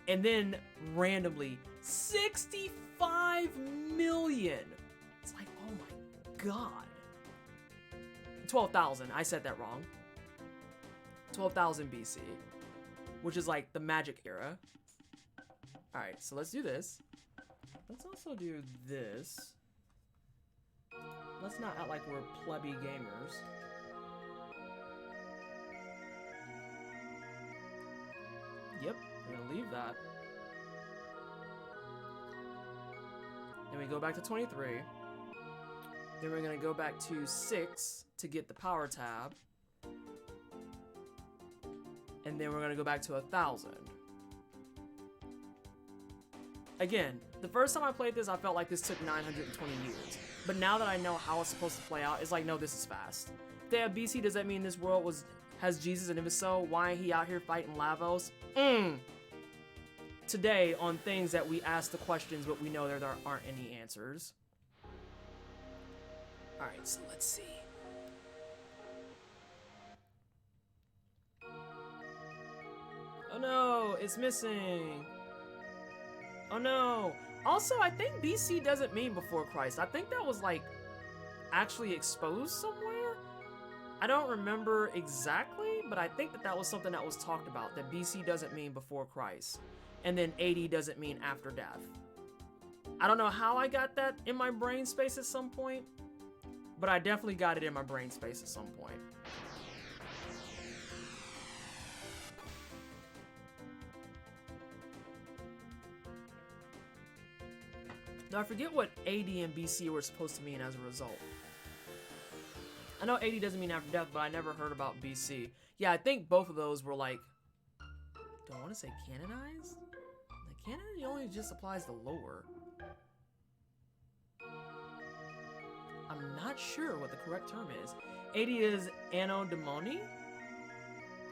And then randomly 65 million. It's like, oh my god. 12,000. I said that wrong. 12,000 BC. Which is like the magic era. Alright, so let's do this. Let's also do this. Let's not act like we're plebby gamers. Yep, we're gonna leave that. Then we go back to 23. Then we're gonna go back to 6 to get the power tab. And then we're gonna go back to 1000. Again, the first time I played this, I felt like this took 920 years. But now that I know how it's supposed to play out, it's like, no, this is fast. If they have BC, does that mean this world has Jesus? And if it's so, why ain't he out here fighting Lavos? Today, on things that we ask the questions, but we know there aren't any answers. Alright, so let's see. Oh no, it's missing. Oh no. Also, I think BC doesn't mean before Christ. I think that was like actually exposed somewhere. I don't remember exactly, but I think that that was something that was talked about, that BC doesn't mean before Christ, and then AD doesn't mean after death. I don't know how I got that in my brain space at some point, but I definitely got it in my brain space at some point. Now I forget what AD and BC were supposed to mean as a result. I know AD doesn't mean after death, but I never heard about BC. Yeah, I think both of those were like, do I want to say canonized? Like, canon only just applies to lore. I'm not sure what the correct term is. AD is Anno Domini?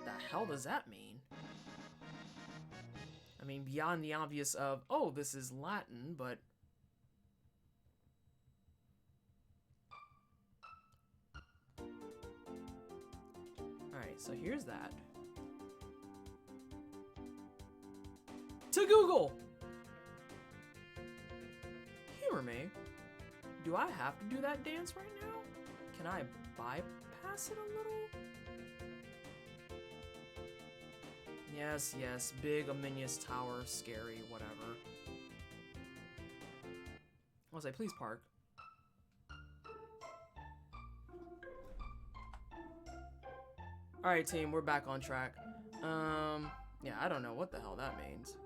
The hell does that mean? I mean, beyond the obvious of, oh, this is Latin, but... Alright, so here's that. To Google! Humor me. Do I have to do that dance right now? Can I bypass it a little? Yes, yes, big ominous tower, scary, whatever. I'll say, please park. Alright team, we're back on track. Yeah, I don't know what the hell that means.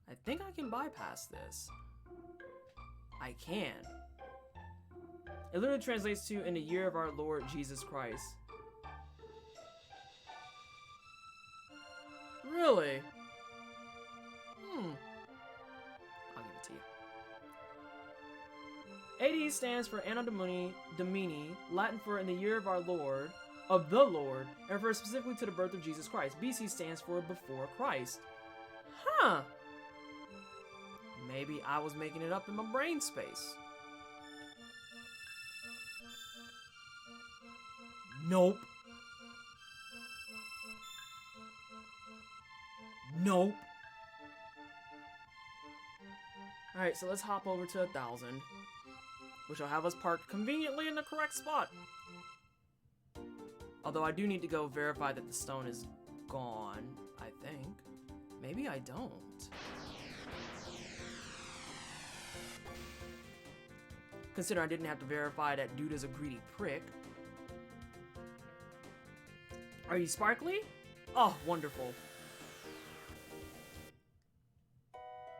I think I can bypass this. I can. It literally translates to, in the year of our Lord Jesus Christ. Really? I'll give it to you. AD stands for Anno Domini, Latin for in the year of our Lord, of the Lord, and refers specifically to the birth of Jesus Christ. BC stands for before Christ. Huh. Maybe I was making it up in my brain space. Nope. Nope. Alright, so let's hop over to 1,000, which will have us parked conveniently in the correct spot. Although I do need to go verify that the stone is gone, I think. Maybe I don't. Consider I didn't have to verify that dude is a greedy prick. Are you sparkly? Oh, wonderful.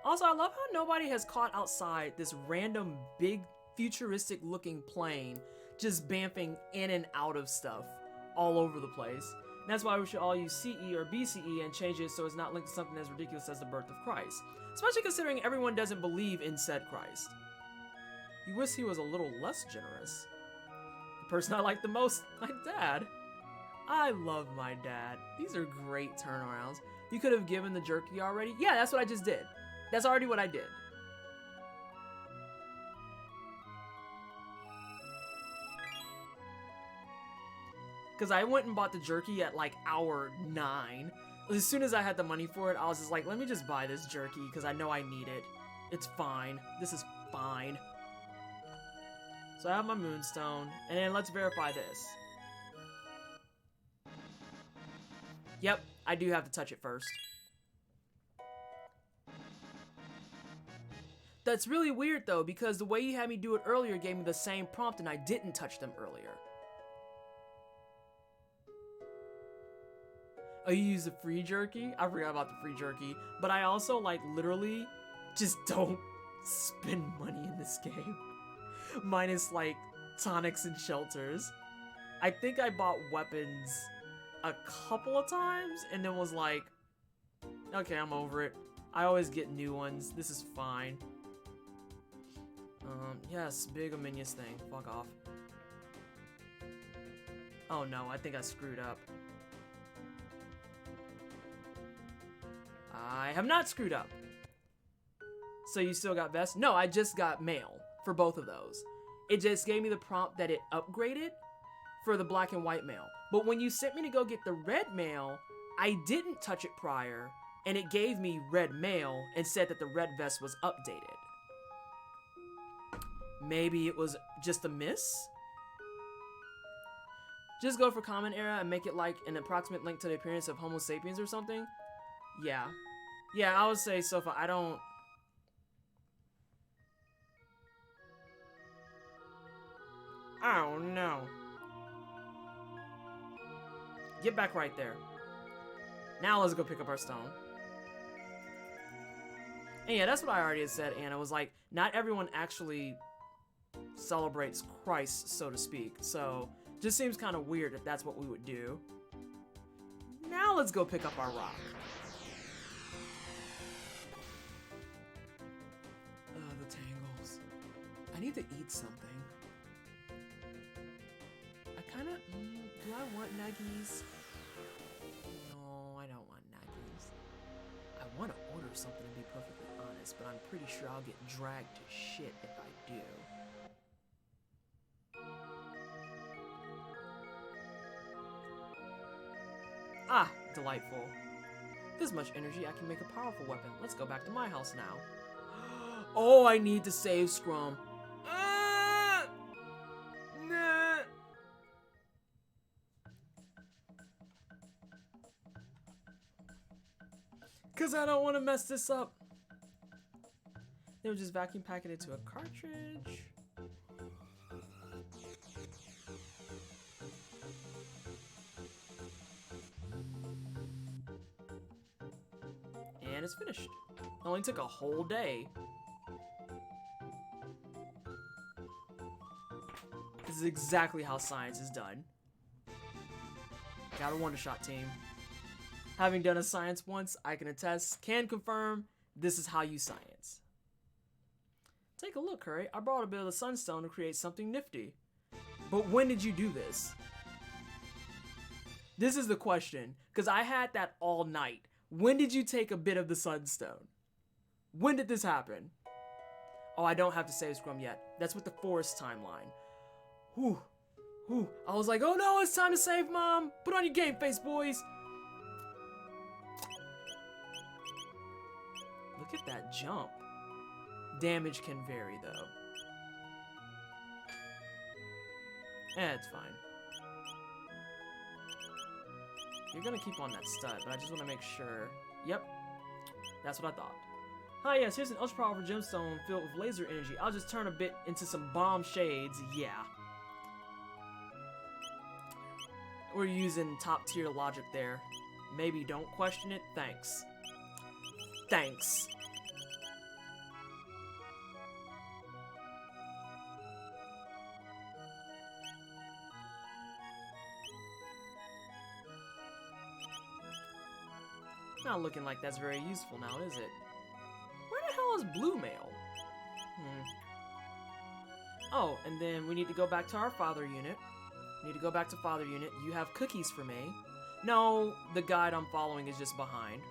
Also, I love how nobody has caught outside this random big futuristic looking plane just bamfing in and out of stuff all over the place. And that's why we should all use CE or BCE and change it so it's not linked to something as ridiculous as the birth of Christ. Especially considering everyone doesn't believe in said Christ. You wish he was a little less generous. The person I like the most, my dad. I love my dad. These are great turnarounds. You could have given the jerky already. Yeah, that's what I just did. That's already what I did. Because I went and bought the jerky at like hour 9. As soon as I had the money for it, I was just like, let me just buy this jerky because I know I need it. It's fine. This is fine. So I have my moonstone, and then let's verify this. Yep, I do have to touch it first. That's really weird though, because the way you had me do it earlier gave me the same prompt and I didn't touch them earlier. Oh, you use the free jerky? I forgot about the free jerky. But I also, like, literally just don't spend money in this game. Minus, like, tonics and shelters. I think I bought weapons a couple of times and then was like, okay, I'm over it. I always get new ones. This is fine. Yes, big ominous thing. Fuck off. Oh no, I think I screwed up. I have not screwed up. So you still got vest? No, I just got mail for both of those. It just gave me the prompt that it upgraded for the black and white mail. But when you sent me to go get the red mail, I didn't touch it prior, and it gave me red mail and said that the red vest was updated. Maybe it was just a miss? Just go for common era and make it like an approximate link to the appearance of Homo sapiens or something. Yeah. Yeah, I would say so far. I don't... Oh, no. Get back right there. Now let's go pick up our stone. And yeah, that's what I already had said, Anna. Was like, not everyone actually celebrates Christ, so to speak. So, just seems kind of weird if that's what we would do. Now let's go pick up our rock. The tangles. I need to eat something. I kind of... do I want nuggies? No, I don't want nuggies. I want to order something, to be perfectly honest, but I'm pretty sure I'll get dragged to shit if I do. Ah, delightful. This much energy, I can make a powerful weapon. Let's go back to my house now. Oh, I need to save Scrum. Nah. Because I don't want to mess this up. They would just vacuum pack it into a cartridge. And it's finished. It only took a whole day. This is exactly how science is done. Got a one-shot team. Having done a science once, I can attest, can confirm, this is how you science. Take a look, Curry. I brought a bit of the sunstone to create something nifty. But when did you do this? This is the question, because I had that all night. When did you take a bit of the sunstone? When did this happen? Oh, I don't have to save Scrum yet. That's with the forest timeline. Whew. Whew. I was like, oh no, it's time to save Mom. Put on your game face, boys. Look at that jump. Damage can vary, though. It's fine. You're gonna keep on that stud, but I just want to make sure. Yep. That's what I thought. Hi, yes, here's an ultra-powerful gemstone filled with laser energy. I'll just turn a bit into some bomb shades. Yeah. We're using top-tier logic there. Maybe don't question it. Thanks. Thanks. Not looking like that's very useful now, is it? Where the hell is Blue Mail? Oh, and then we need to go back to our father unit. Need to go back to father unit. You have cookies for me. No, the guide I'm following is just behind.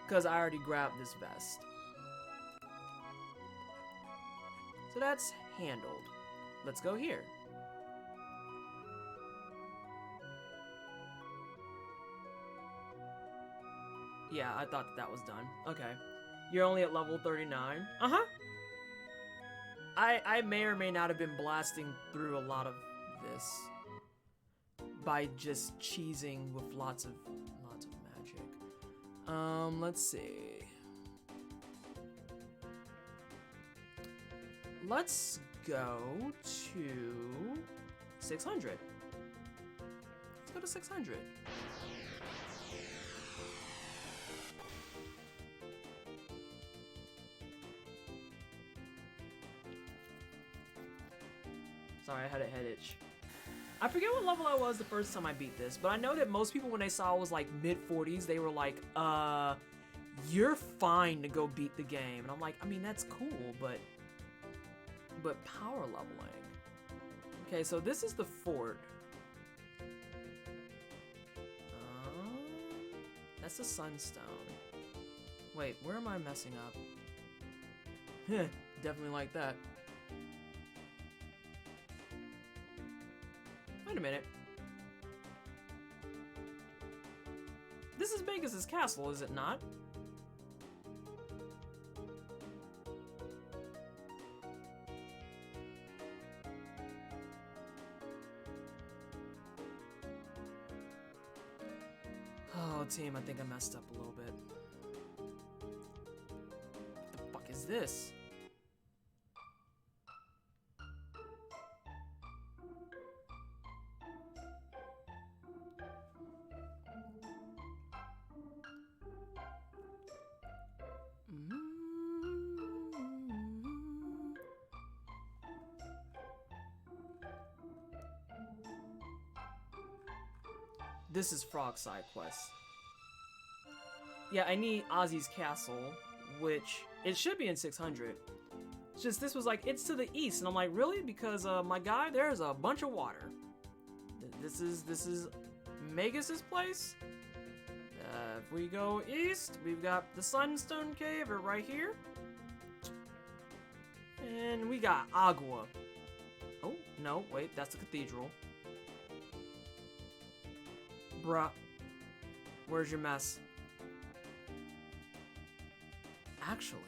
Because I already grabbed this vest. So that's handled. Let's go here. Yeah, I thought that was done. Okay. You're only at level 39. Uh-huh. I may or may not have been blasting through a lot of this by just cheesing with lots of magic. Let's see. Let's go to 600. Let's go to 600. Sorry, I had a head itch. I forget what level I was the first time I beat this, but I know that most people, when they saw I was like mid-40s, they were like, you're fine to go beat the game. And I'm like, I mean, that's cool, but power leveling. Okay, so this is the fort. That's the sunstone. Wait, where am I messing up? Heh, definitely like that. Wait a minute. This is Vegas' castle, is it not? team, I think I messed up a little bit. What the fuck is this? This is Frog side quest. Yeah, I need Ozzy's castle, which it should be in 600. It's just this was like, it's to the east, and I'm like, really? Because my guy, there's a bunch of water. This is Magus's place. If we go east, we've got the Sunstone Cave right here, and we got Agua. Oh no, wait, that's the cathedral. Bruh, where's your mess? Actually,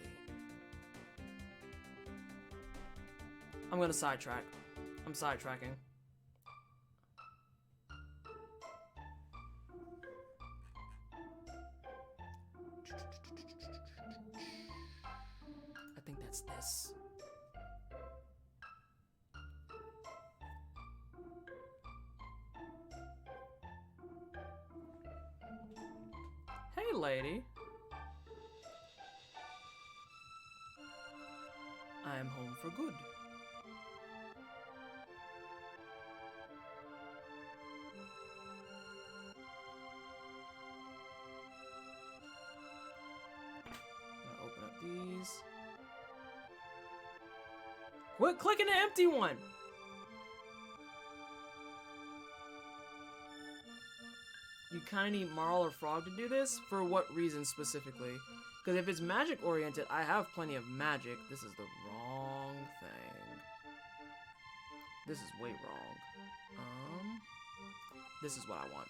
I'm gonna sidetrack. I'm sidetracking. I think that's this. Hey, lady. I am home for good. I'm gonna open up these. Quit clicking the empty one! You kind of need Marl or Frog to do this? For what reason specifically? Because if it's magic oriented, I have plenty of magic. This is the wrong thing. This is way wrong. This is what I want.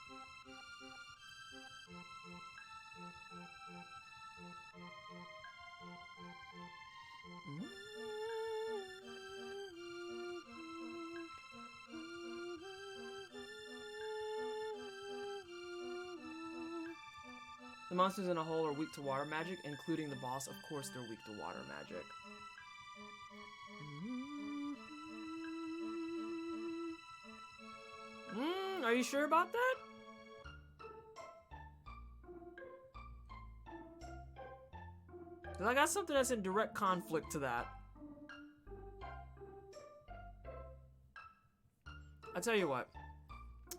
The monsters in a hole are weak to water magic, including the boss. Of course they're weak to water magic. Are you sure about that? Because I got something that's in direct conflict to that. I tell you what.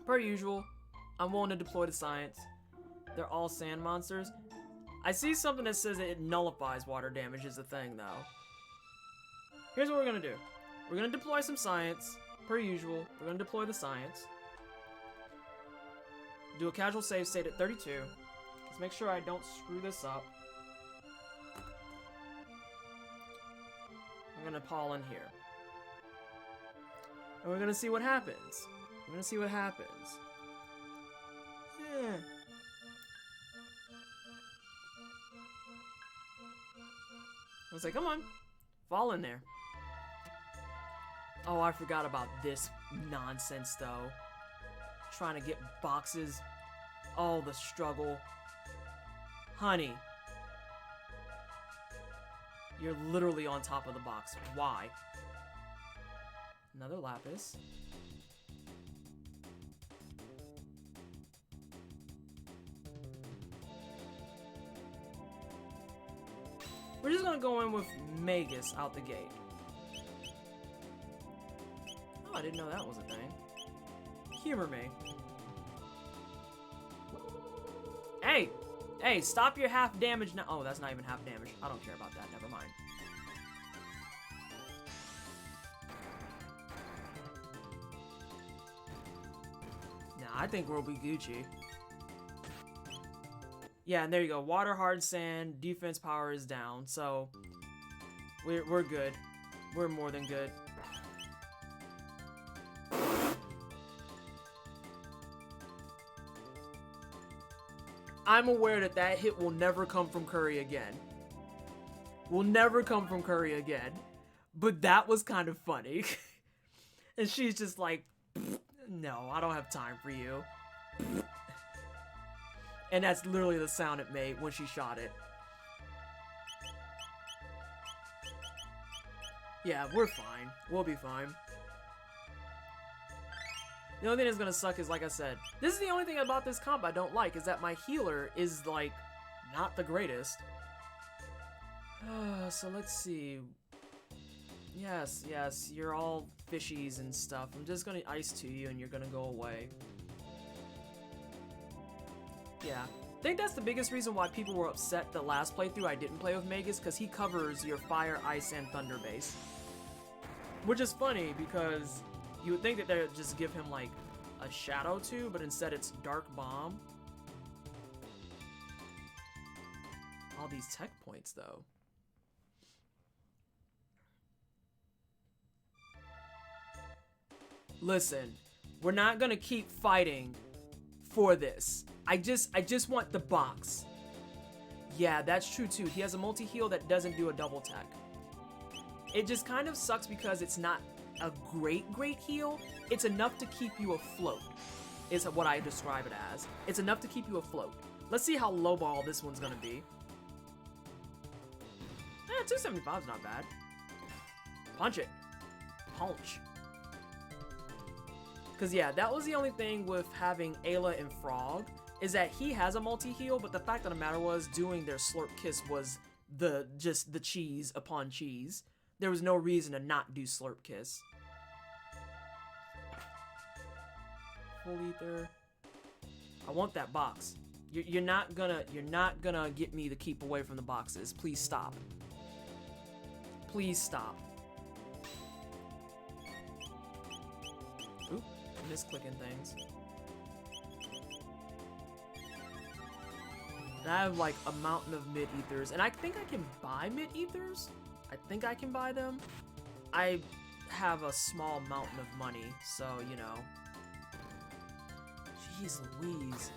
Per usual, I'm willing to deploy the science. They're all sand monsters. I see something that says that it nullifies water damage is the thing, though. Here's what we're gonna do. We're gonna deploy some science. Per usual, we're gonna deploy the science. Do a casual save state at 32. Let's make sure I don't screw this up. I'm gonna Paul in here. And we're gonna see what happens. We're gonna see what happens. Yeah. I was like, come on, fall in there. Oh, I forgot about this nonsense, though. Trying to get boxes. Oh, the struggle. Honey. You're literally on top of the box. Why? Another lapis. We're just gonna go in with Magus out the gate. Oh, I didn't know that was a thing. Humor me. Hey! Hey, stop your half damage now. Oh, that's not even half damage. I don't care about that. Never mind. Nah, I think we'll be Gucci. Yeah, and there you go. Water, hard sand, defense power is down, so we're good. We're more than good. I'm aware that that hit will never come from Curry again. Will never come from Curry again. But that was kind of funny. And she's just like, no, I don't have time for you. And that's literally the sound it made when she shot it. Yeah, we're fine. We'll be fine. The only thing that's gonna suck is, like I said, this is the only thing about this comp I don't like, is that my healer is, like, not the greatest. So let's see. Yes, you're all fishies and stuff. I'm just gonna ice to you and you're gonna go away. Yeah. I think that's the biggest reason why people were upset the last playthrough I didn't play with Magus, because he covers your fire, ice, and thunder base. Which is funny, because you would think that they'd just give him, like, a shadow too, but instead it's dark bomb. All these tech points, though. Listen, we're not gonna keep fighting for this. I just want the box. Yeah, that's true too. He has a multi-heal that doesn't do a double tech. It just kind of sucks because it's not a great heal. It's enough to keep you afloat, is what I describe it as. It's enough to keep you afloat. Let's see how lowball this one's gonna be. 275 is not bad. Punch it. Punch. Because yeah, that was the only thing with having Ayla and Frog, is that he has a multi-heal, but the fact of the matter was doing their Slurp Kiss was just the cheese upon cheese. There was no reason to not do Slurp Kiss. Full ether. I want that box. You're not gonna get me to keep away from the boxes. Please stop. Please stop. Oop, I misclicking things. And I have like a mountain of mid-ethers, and I think I can buy mid-ethers. I think I can buy them. I have a small mountain of money, so you know. Jeez Louise.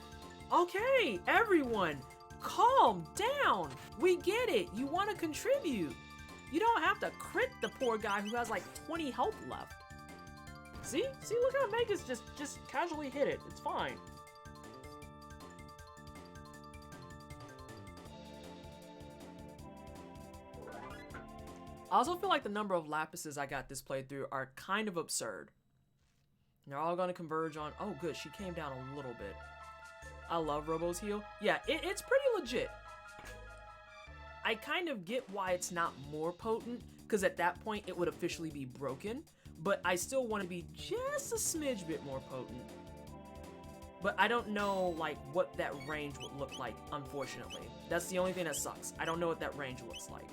Okay, everyone, calm down. We get it. You want to contribute. You don't have to crit the poor guy who has like 20 health left. See, look how Megas just casually hit it. It's fine. I also feel like the number of lapises I got this playthrough are kind of absurd. They're all gonna converge on, oh good, she came down a little bit. I love Robo's heal. Yeah, it's pretty legit. I kind of get why it's not more potent, because at that point it would officially be broken, but I still want to be just a smidge bit more potent. But I don't know like what that range would look like, unfortunately. That's the only thing that sucks. I don't know what that range looks like.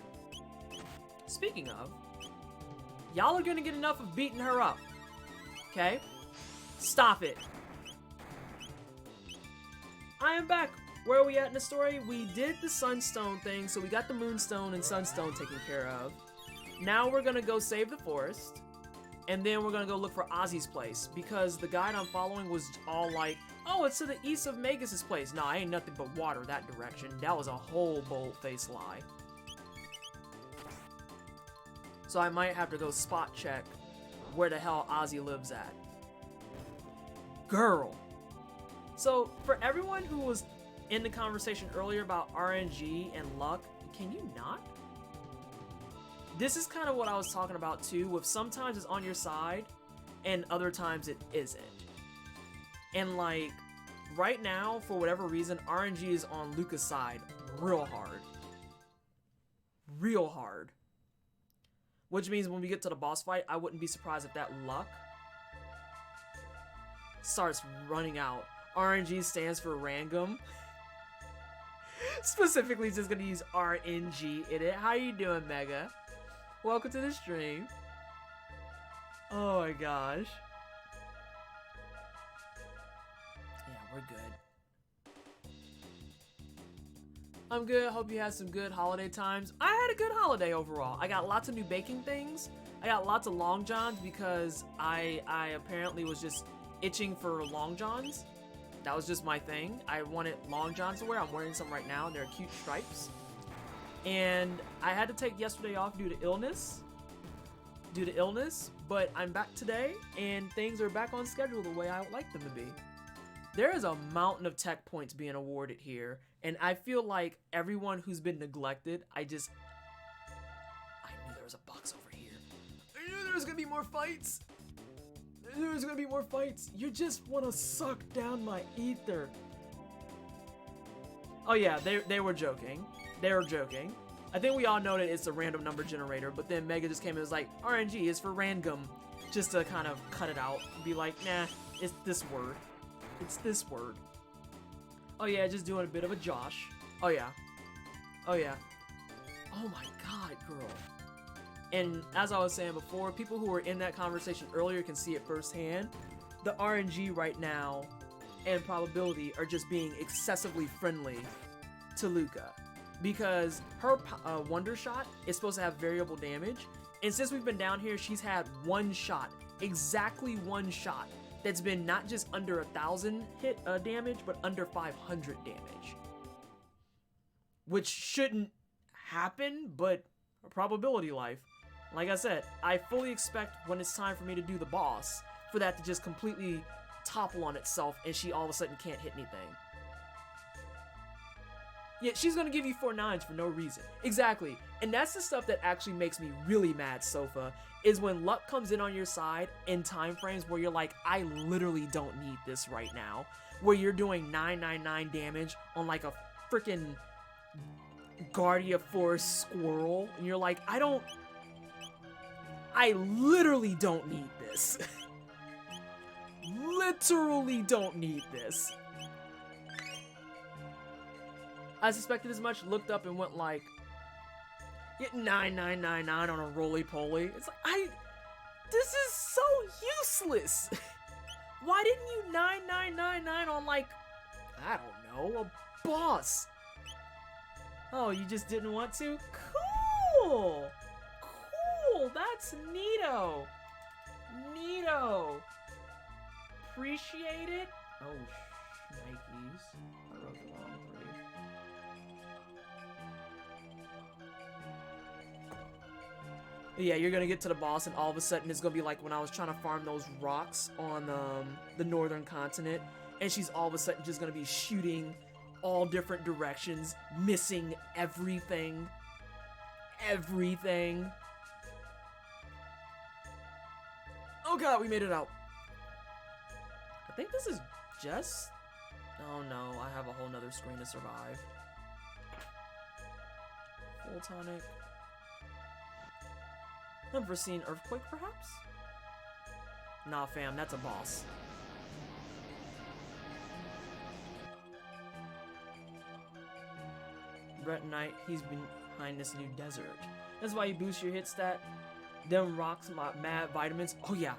Speaking of, y'all are gonna get enough of beating her up. Okay? Stop it. I am back. Where are we at in the story? We did the Sunstone thing, so we got the Moonstone and Sunstone taken care of. Now we're gonna go save the forest, and then we're gonna go look for Ozzy's place, because the guide I'm following was all like, oh, it's to the east of Magus's place. Nah, ain't nothing but water that direction. That was a whole bold-faced lie. So I might have to go spot check where the hell Ozzy lives at. Girl. So for everyone who was in the conversation earlier about RNG and luck, can you not? This is kind of what I was talking about too, with sometimes it's on your side and other times it isn't. And like right now, for whatever reason, RNG is on Luca's side real hard. Real hard. Which means when we get to the boss fight, I wouldn't be surprised if that luck starts running out. RNG stands for random. Specifically just gonna use RNG in it. How you doing, Mega? Welcome to the stream. Oh my gosh. Yeah, we're good. I'm good. Hope you had some good holiday times. I had a good holiday overall. I got lots of new baking things. I got lots of Long Johns because I apparently was just itching for Long Johns. That was just my thing. I wanted Long Johns to wear. I'm wearing some right now. They're cute stripes. And I had to take yesterday off due to illness. But I'm back today, and things are back on schedule the way I would like them to be. There is a mountain of tech points being awarded here, and I feel like everyone who's been neglected, I knew there was a box over here. I knew there was gonna be more fights. I knew there was gonna be more fights. You just wanna suck down my ether. Oh yeah, they were joking. They were joking. I think we all know that it's a random number generator, but then Mega just came and was like, RNG is for random, just to kind of cut it out and be like, nah, it's this word. It's this word. Oh yeah, just doing a bit of a Josh. Oh yeah. Oh yeah. Oh my god, girl. And as I was saying before, people who were in that conversation earlier can see it firsthand. The RNG right now and probability are just being excessively friendly to Luca. Because her Wonder Shot is supposed to have variable damage. And since we've been down here, she's had one shot. Exactly one shot. That's been not just under 1,000 hit damage, but under 500 damage. Which shouldn't happen, but a probability life. Like I said, I fully expect when it's time for me to do the boss, for that to just completely topple on itself and she all of a sudden can't hit anything. Yeah, she's gonna give you 4 9s for no reason. Exactly. And that's the stuff that actually makes me really mad, Sofa, is when luck comes in on your side in time frames where you're like, I literally don't need this right now. Where you're doing 999 damage on like a freaking Guardia Forest squirrel, and you're like, I literally don't need this. Literally don't need this. I suspected as much, looked up and went like, get 9999 on a roly-poly. It's like, this is so useless. Why didn't you 9999 on like, I don't know, a boss? Oh, you just didn't want to? Cool. Cool, that's neato. Neato. Appreciate it. Oh, shnikes. I wrote the wrong 3. Yeah, you're gonna get to the boss and all of a sudden it's gonna be like when I was trying to farm those rocks on the northern continent, and she's all of a sudden just gonna be shooting all different directions, missing everything. Everything. Oh god, we made it out. I think this is just... Oh no, I have a whole nother screen to survive. Full tonic. Unforeseen earthquake, perhaps? Nah, fam, that's a boss. Brett Knight, he's been behind this new desert. That's why you boost your hit stat. Them rocks, my mad vitamins. Oh yeah.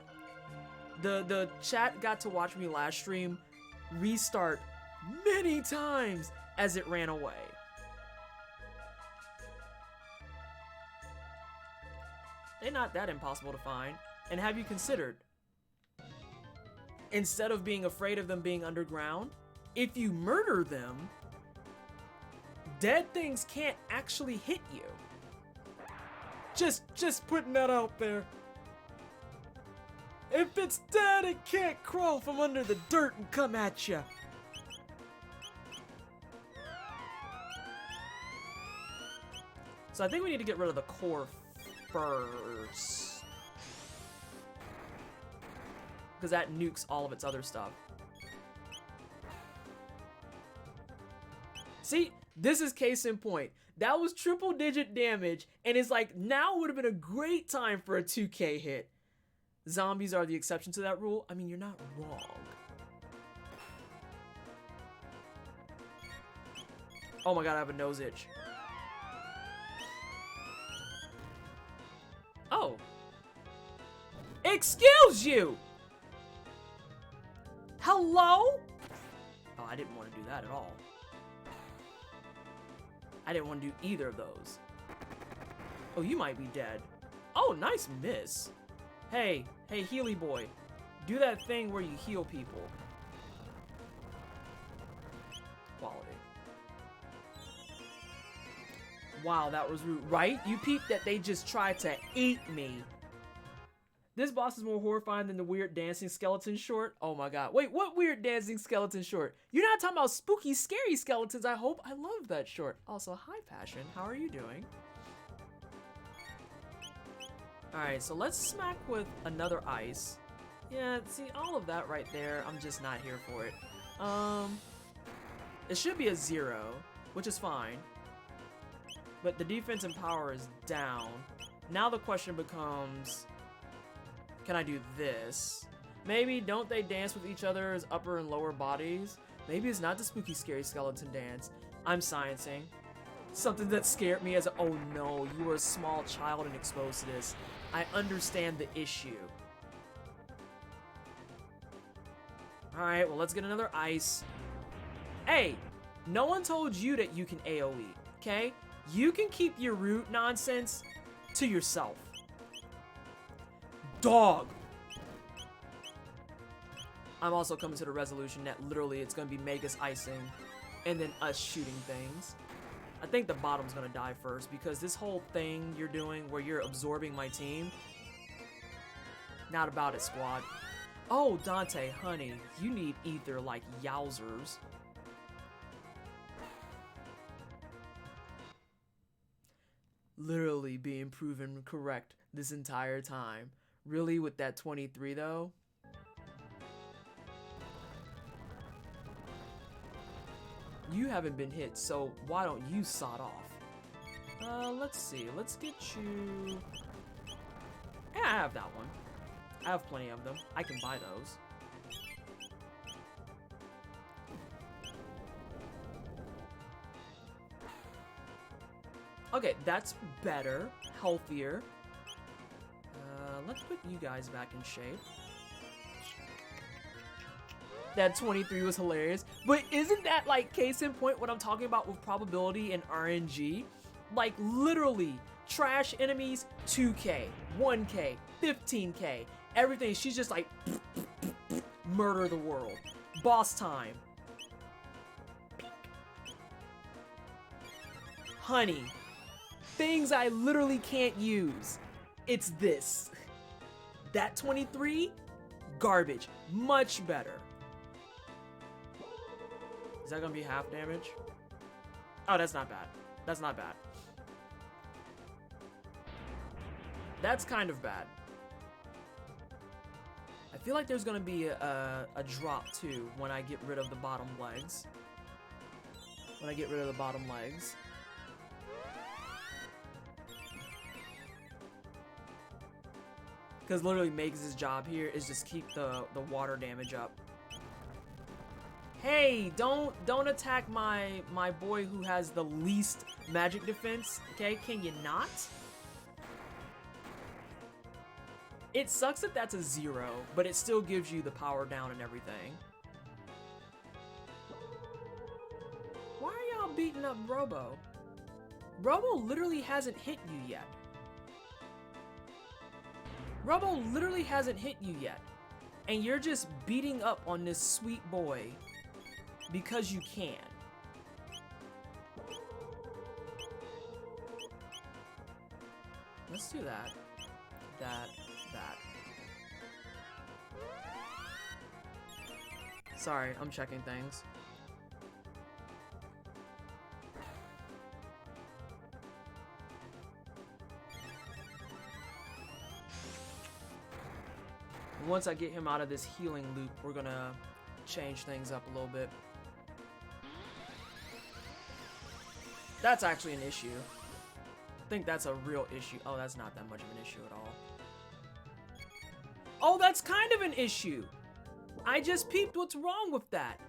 The chat got to watch me last stream restart many times as it ran away. They're not that impossible to find. And have you considered, instead of being afraid of them being underground, if you murder them, dead things can't actually hit you. Just putting that out there. If it's dead, it can't crawl from under the dirt and come at you. So I think we need to get rid of the core first, because that nukes all of its other stuff. See, this is case in point. That was triple digit damage, and it's like, now would have been a great time for a 2K hit. Zombies are the exception to that rule. I mean, you're not wrong. Oh my god, I have a nose itch. Oh. Excuse you! Hello? Oh, I didn't want to do that at all. I didn't want to do either of those. Oh, you might be dead. Oh, nice miss. Hey, Healy boy. Do that thing where you heal people. Quality. Wow, that was rude. Right? You peeped that they just tried to eat me. This boss is more horrifying than the weird dancing skeleton short. Oh my god. Wait, what weird dancing skeleton short? You're not talking about spooky, scary skeletons, I hope? I love that short. Also, hi Passion, how are you doing? Alright, so let's smack with another ice. Yeah, see, all of that right there, I'm just not here for it. It should be a 0, which is fine. But the defense and power is down. Now the question becomes, can I do this? Maybe don't they dance with each other's upper and lower bodies? Maybe it's not the spooky scary skeleton dance. I'm sciencing. Something that scared me as a, oh no, you were a small child and exposed to this. I understand the issue. Alright, well let's get another ice. Hey, no one told you that you can AoE, okay? You can keep your root nonsense to yourself. Dog! I'm also coming to the resolution that literally it's gonna be Mega's icing and then us shooting things. I think the bottom's gonna die first because this whole thing you're doing where you're absorbing my team, not about it, squad. Oh, Dante, honey, you need ether like yowzers. Literally being proven correct this entire time. Really, with that 23 though? You haven't been hit, so why don't you sod off? Let's see. Let's get you... Yeah, I have that one. I have plenty of them. I can buy those. Okay, that's better. Healthier. Let's put you guys back in shape. That 23 was hilarious. But isn't that like case in point what I'm talking about with probability and RNG? Like literally trash enemies 2k, 1k, 15k, everything. She's just like murder the world. Boss time. Honey. Things I literally can't use. It's this. That 23, garbage. Much better. Is that gonna be half damage? Oh, that's not bad. That's not bad. That's kind of bad. I feel like there's gonna be a drop too when I get rid of the bottom legs. When I get rid of the bottom legs. Because literally Megs' job here is just keep the water damage up. Hey, don't attack my boy who has the least magic defense, okay? Can you not? It sucks that that's a 0, but it still gives you the power down and everything. Why are y'all beating up Robo? Robo literally hasn't hit you yet. Robo literally hasn't hit you yet. And you're just beating up on this sweet boy because you can. Let's do that. That. Sorry, I'm checking things. Once I get him out of this healing loop, we're gonna change things up a little bit. That's actually an issue. I think that's a real issue. Oh, that's not that much of an issue at all. Oh, that's kind of an issue. I just peeped what's wrong with that.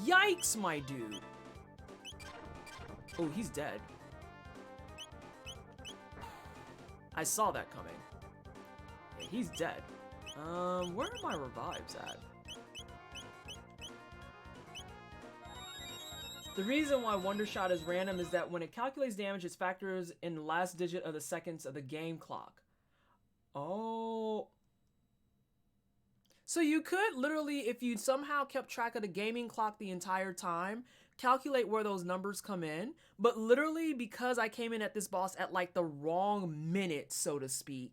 Yikes, my dude. Oh, he's dead. I saw that coming. He's dead. Where are my revives at? The reason why Wonder Shot is random is that when it calculates damage, it factors in the last digit of the seconds of the game clock. Oh. So you could literally, if you somehow kept track of the gaming clock the entire time, calculate where those numbers come in, but literally because I came in at this boss at like the wrong minute, so to speak,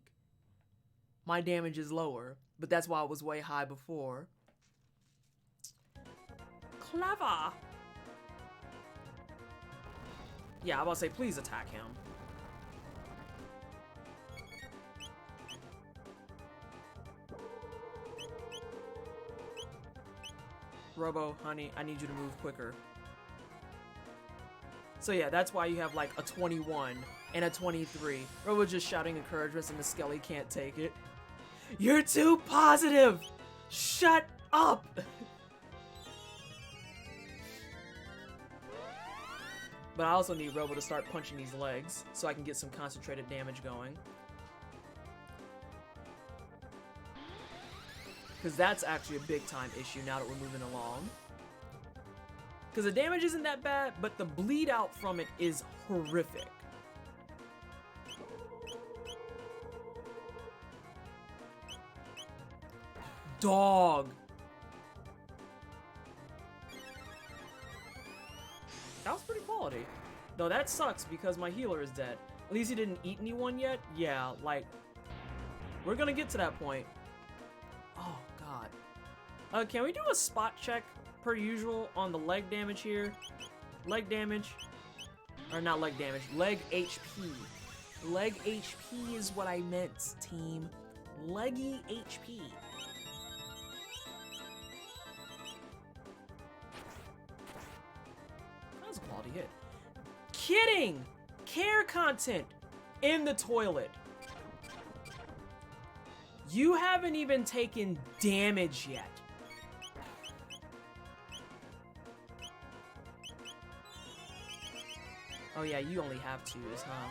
my damage is lower. But that's why it was way high before. Clever. Yeah, I was about to say, please attack him. Robo, honey, I need you to move quicker. So yeah, that's why you have like a 21 and a 23. Robo just shouting encouragements and the Skelly can't take it. You're too positive! Shut up! But I also need Robo to start punching these legs so I can get some concentrated damage going. Because that's actually a big time issue now that we're moving along. Because the damage isn't that bad, but the bleed out from it is horrific. Dog. That was pretty quality. Though that sucks because my healer is dead. At least he didn't eat anyone yet. Yeah, like, we're gonna get to that point. Oh, God. Can we do a spot check, per usual, on the leg damage here? Leg damage. Or not leg damage. Leg HP. Leg HP is what I meant, team. Leggy HP. That was a quality hit. Kidding! Care content in the toilet. You haven't even taken damage yet. Oh yeah, you only have twos, huh?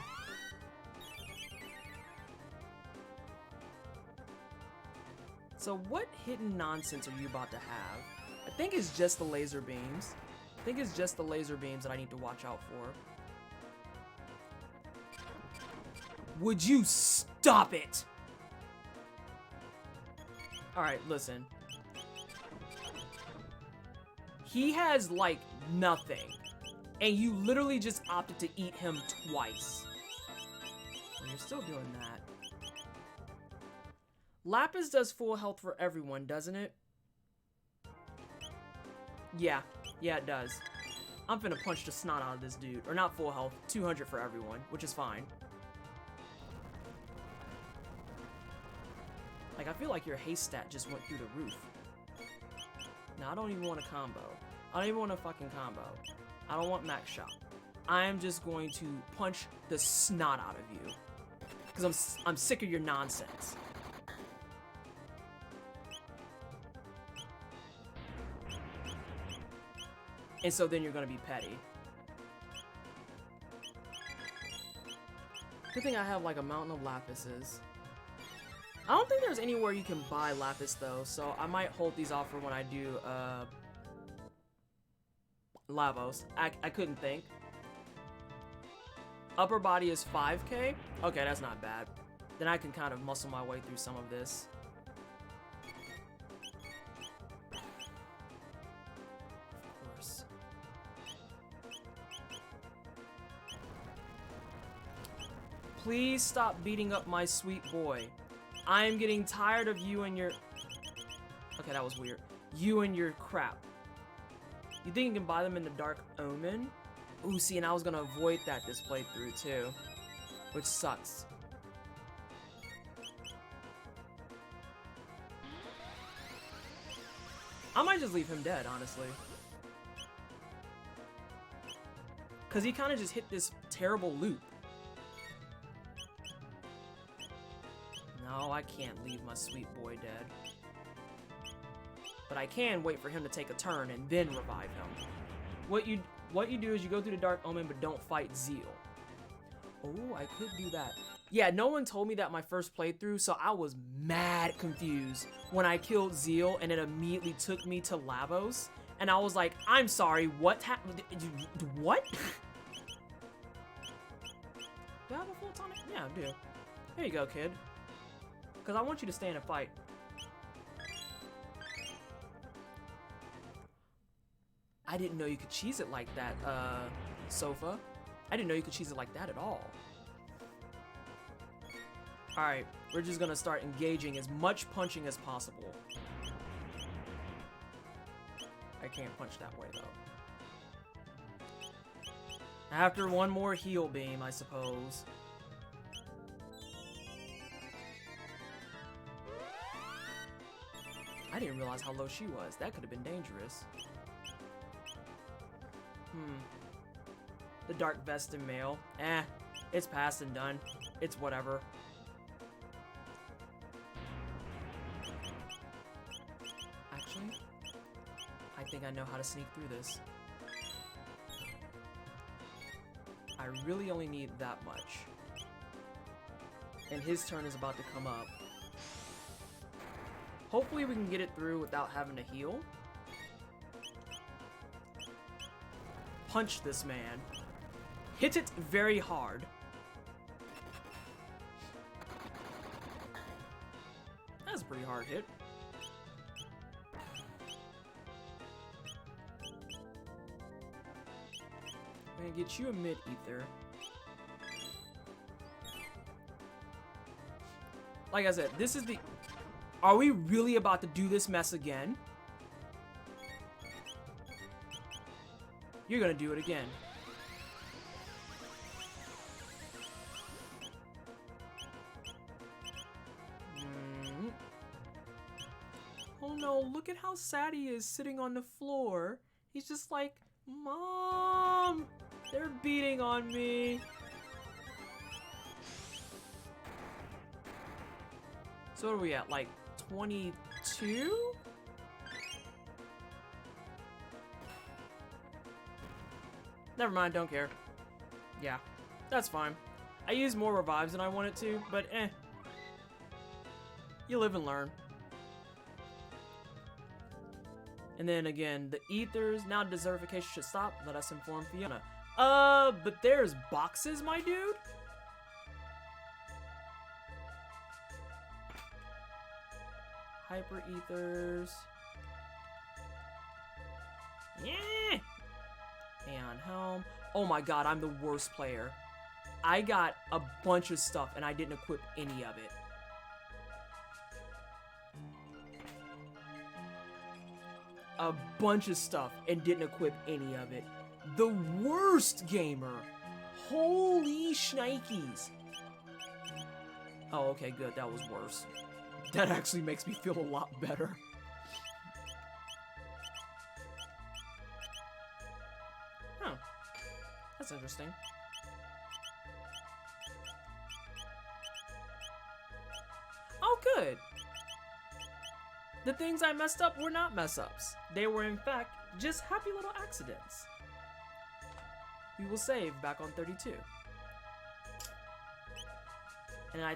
So what hidden nonsense are you about to have? I think it's just the laser beams. I think it's just the laser beams that I need to watch out for. Would you stop it? Alright, listen. He has, like, nothing. And you literally just opted to eat him twice. And you're still doing that. Lapis does full health for everyone, doesn't it? Yeah. Yeah, it does. I'm finna punch the snot out of this dude. Or not full health. 200 for everyone, which is fine. Like, I feel like your haste stat just went through the roof. Now, I don't even want a combo. I don't even want a fucking combo. I don't want max shot. I am just going to punch the snot out of you. Because I'm sick of your nonsense. And so then you're going to be petty. Good thing I have like a mountain of lapises. I don't think there's anywhere you can buy lapis though, so I might hold these off for when I do Lavos. I couldn't think. Upper body is 5k? Okay, that's not bad. Then I can kind of muscle my way through some of this. Of course. Please stop beating up my sweet boy. I am getting tired of you and your... Okay, that was weird. You and your crap. You think you can buy them in the Dark Omen? Ooh, see, and I was gonna avoid that this playthrough too. Which sucks. I might just leave him dead, honestly. Because he kind of just hit this terrible loop. No, I can't leave my sweet boy dead. But I can wait for him to take a turn and then revive him. What you do is you go through the Dark Omen, but don't fight Zeal. Oh, I could do that. Yeah, no one told me that my first playthrough, so I was mad confused when I killed Zeal and it immediately took me to Lavos. And I was like, I'm sorry, what happened? What? Do I have a full tonic? Yeah, I do. Here you go, kid. Because I want you to stay in a fight. I didn't know you could cheese it like that, Sofa. I didn't know you could cheese it like that at all. Alright, we're just gonna start engaging as much punching as possible. I can't punch that way, though. After one more heal beam, I suppose. I didn't realize how low she was. That could have been dangerous. The Dark Vested Male. It's past and done. It's whatever. Actually, I think I know how to sneak through this. I really only need that much. And his turn is about to come up. Hopefully we can get it through without having to heal. Punch this man. Hit it very hard. That's a pretty hard hit. I'm gonna get you a mid-ether. Like I said, this is the... Are we really about to do this mess again? You're gonna do it again. Oh no, look at how sad he is sitting on the floor. He's just like, Mom, they're beating on me. So what are we at, like 22? Never mind, don't care. Yeah, that's fine. I used more revives than I wanted to, but you live and learn. And then again, the ethers, now desertification should stop. Let us inform Fiona. But there's boxes, my dude? Hyper ethers. Yeah! And helm. Oh my god, I'm the worst player. I got a bunch of stuff and I didn't equip any of it. A bunch of stuff and didn't equip any of it. The worst gamer. Holy shnikes. Oh, okay, good. That was worse. That actually makes me feel a lot better. Huh. That's interesting. Oh, good. The things I messed up were not mess-ups. They were, in fact, just happy little accidents. We will save back on 32. And I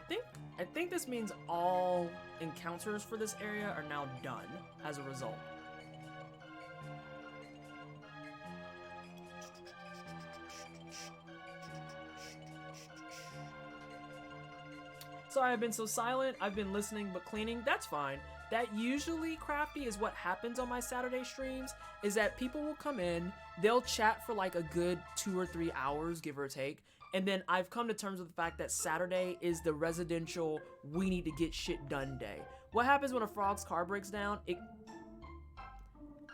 think this means all encounters for this area are now done as a result. Sorry I've been so silent. I've been listening but cleaning. That's fine. That usually, Crafty, is what happens on my Saturday streams, is that people will come in, they'll chat for like a good 2 or 3 hours, give or take, and then I've come to terms with the fact that Saturday is the residential, we need to get shit done day. What happens when a frog's car breaks down?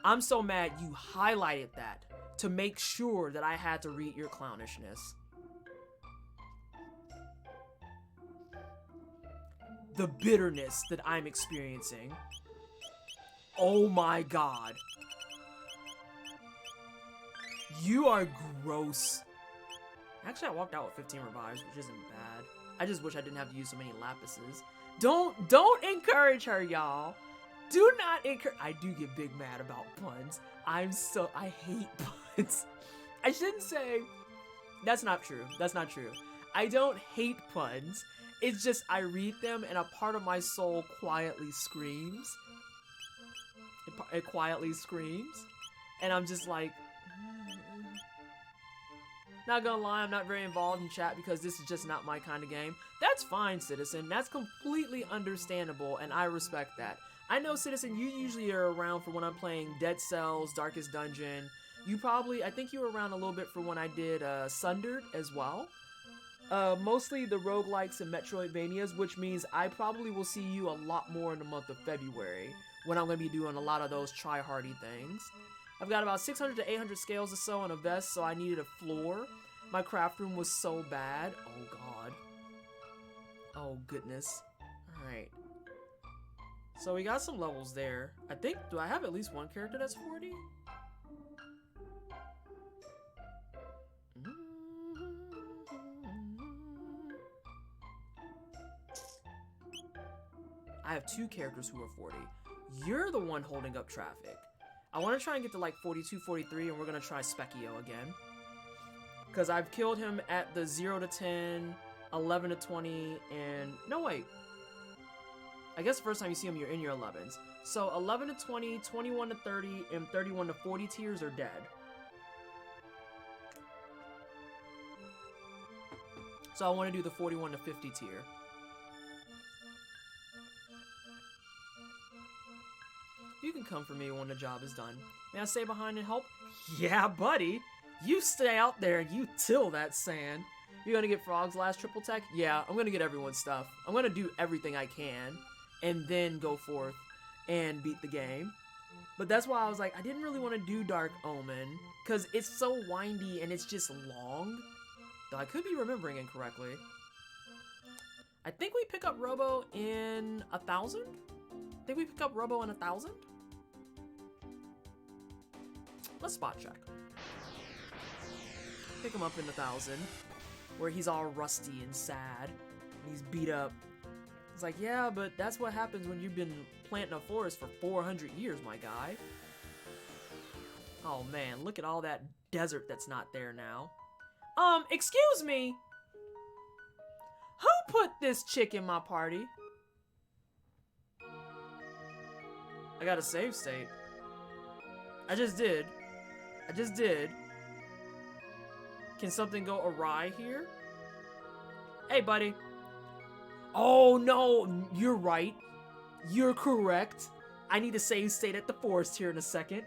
I'm so mad you highlighted that to make sure that I had to read your clownishness. The bitterness that I'm experiencing. Oh my god. You are gross. Actually, I walked out with 15 revives, which isn't bad. I just wish I didn't have to use so many lapises. Don't encourage her, y'all. Do not encourage. I do get big mad about puns. I hate puns. I shouldn't say. That's not true. That's not true. I don't hate puns. It's just I read them and a part of my soul quietly screams. It quietly screams. And I'm just like... Not gonna lie, I'm not very involved in chat because this is just not my kind of game. That's fine, Citizen. That's completely understandable and I respect that. I know, Citizen, you usually are around for when I'm playing Dead Cells, Darkest Dungeon, You probably, I think you were around a little bit for when I did Sundered as well. Mostly the roguelikes and Metroidvanias, which means I probably will see you a lot more in the month of February when I'm going to be doing a lot of those try-hardy things. I've got about 600 to 800 scales or so on a vest, so I needed a floor. My craft room was so bad. Oh, God. Oh, goodness. Alright. So we got some levels there. I think, do I have at least one character that's 40? I have 2 characters who are 40. You're the one holding up traffic. I want to try and get to like 42, 43, and we're going to try Specchio again. Because I've killed him at the 0 to 10, 11 to 20, and... No, wait. I guess the first time you see him, you're in your 11s. So 11 to 20, 21 to 30, and 31 to 40 tiers are dead. So I want to do the 41 to 50 tier. You can come for me when the job is done. May I stay behind and help? Yeah, buddy. You stay out there and you till that sand. You're gonna get Frog's last triple tech? Yeah, I'm gonna get everyone's stuff. I'm gonna do everything I can and then go forth and beat the game. But that's why I was like, I didn't really want to do Dark Omen because it's so windy and it's just long. Though I could be remembering incorrectly. I think we pick up Robo in 1,000? I think we pick up Robo in 1,000? Let's spot check. Pick him up in 1,000, where he's all rusty and sad, and he's beat up. It's like, yeah, but that's what happens when you've been planting a forest for 400 years, my guy. Oh man, look at all that desert that's not there now. Excuse me? Who put this chick in my party? I got a save state. I just did. Can something go awry here? Hey, buddy. Oh, no. You're right. You're correct. I need a save state at the forest here in a second.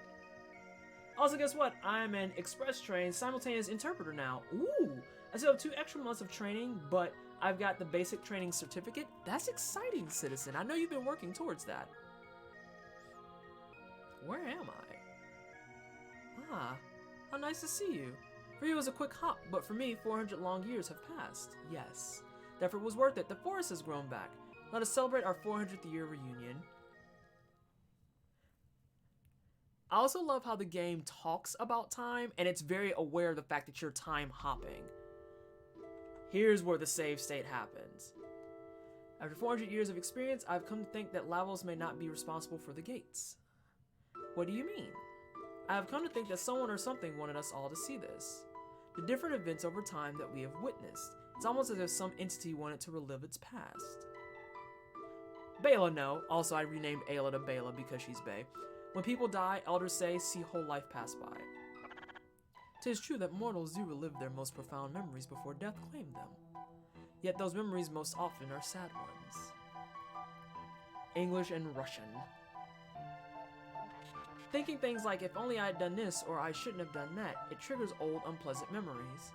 Also, guess what? I'm an express train simultaneous interpreter now. Ooh. I still have 2 extra months of training, but I've got the basic training certificate. That's exciting, citizen. I know you've been working towards that. Where am I? Ah, how nice to see you. For you it was a quick hop, but for me 400 long years have passed. Yes, the effort was worth it. The forest has grown back. Let us celebrate our 400th year reunion. I also love how the game talks about time, and it's very aware of the fact that you're time hopping. Here's where the save state happens. After 400 years of experience, I've come to think that Lavos may not be responsible for the gates. What do you mean? I have come to think that someone or something wanted us all to see this. The different events over time that we have witnessed. It's almost as if some entity wanted to relive its past. Bela, no. Also, I renamed Ayla to Bela because she's Bae. When people die, elders say, see whole life pass by. 'Tis true that mortals do relive their most profound memories before death claimed them. Yet those memories most often are sad ones. English and Russian. Thinking things like, if only I had done this or I shouldn't have done that, it triggers old, unpleasant memories.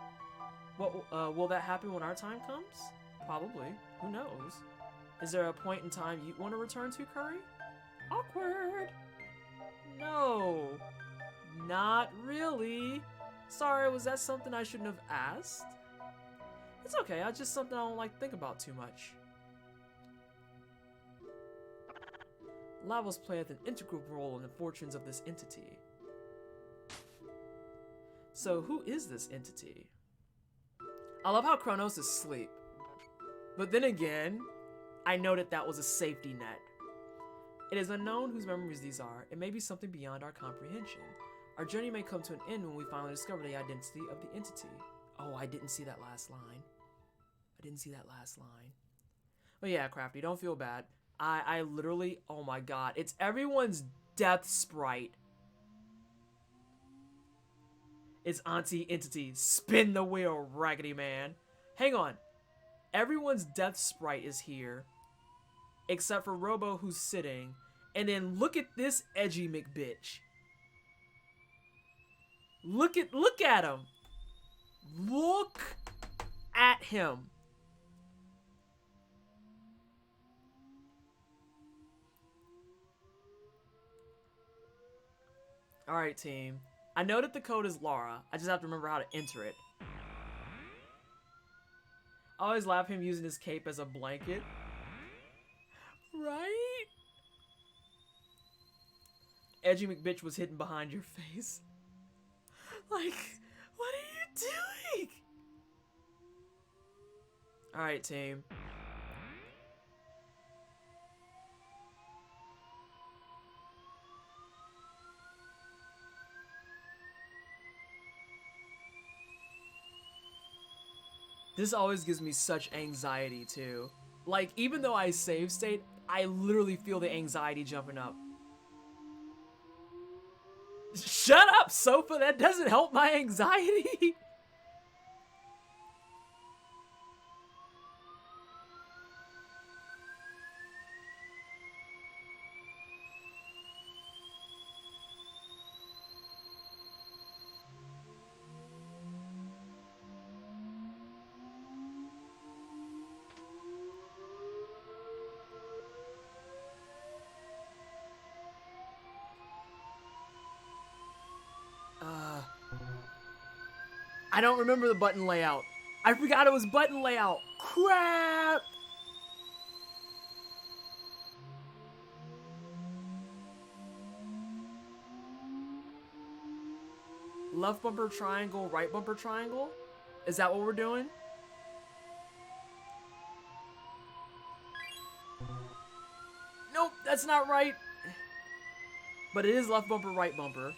Will that happen when our time comes? Probably. Who knows? Is there a point in time you want to return to, Curry? Awkward! No. Not really. Sorry, was that something I shouldn't have asked? It's okay, that's just something I don't like to think about too much. Lavos playeth an integral role in the fortunes of this entity. So who is this entity? I love how Chronos is asleep. But then again, I know that that was a safety net. It is unknown whose memories these are. It may be something beyond our comprehension. Our journey may come to an end when we finally discover the identity of the entity. Oh, I didn't see that last line. But yeah, Crafty, don't feel bad. I literally, oh my god, it's everyone's death sprite. It's Auntie Entity. Spin the wheel, Raggedy Man. Hang on. Everyone's death sprite is here. Except for Robo, who's sitting. And then look at this edgy McBitch. Look at him. Look at him. All right, team. I know that the code is Laura. I just have to remember how to enter it. I always laugh him using his cape as a blanket. Right? Edgy McBitch was hidden behind your face. Like, what are you doing? Alright, team. This always gives me such anxiety, too. Like, even though I save state, I literally feel the anxiety jumping up. Shut up, Sofa! That doesn't help my anxiety! I don't remember the button layout. I forgot it was button layout. Crap! Left bumper triangle, right bumper triangle? Is that what we're doing? Nope, that's not right. But it is left bumper, right bumper.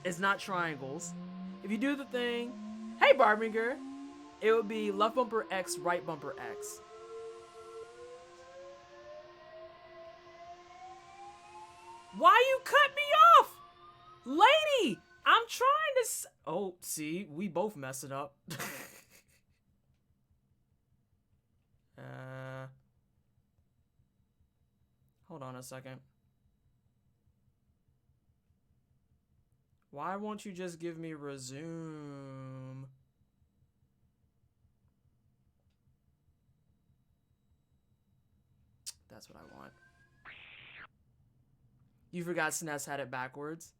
It's not triangles. If you do the thing, hey Barbinger, it would be left bumper X, right bumper X. Why you cut me off? Lady, I'm trying to oh, see, we both mess it up. Hold on a second. Why won't you just give me resume? That's what I want. You forgot SNES had it backwards.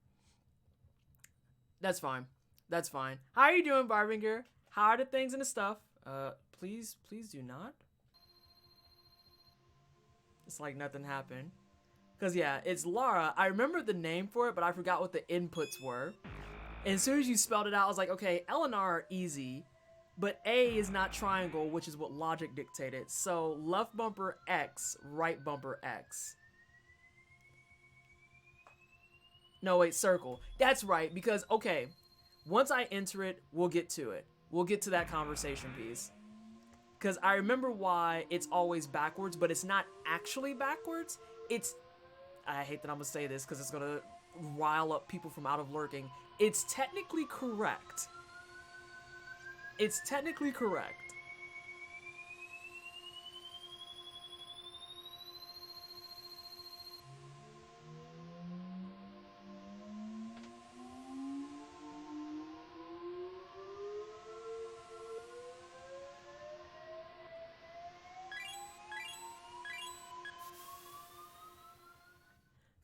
That's fine. That's fine. How are you doing, Barbinger? How are the things and the stuff? Please do not. It's like nothing happened. Because, yeah, it's Laura. I remember the name for it, but I forgot what the inputs were. And as soon as you spelled it out, I was like, okay, L and R are easy, but A is not triangle, which is what logic dictated. So left bumper X, right bumper X. No, wait, circle. That's right, because, okay, once I enter it, we'll get to it. We'll get to that conversation piece. Because I remember why it's always backwards, but it's not actually backwards. It's... I hate that I'm going to say this because it's going to rile up people from out of lurking. It's technically correct. It's technically correct.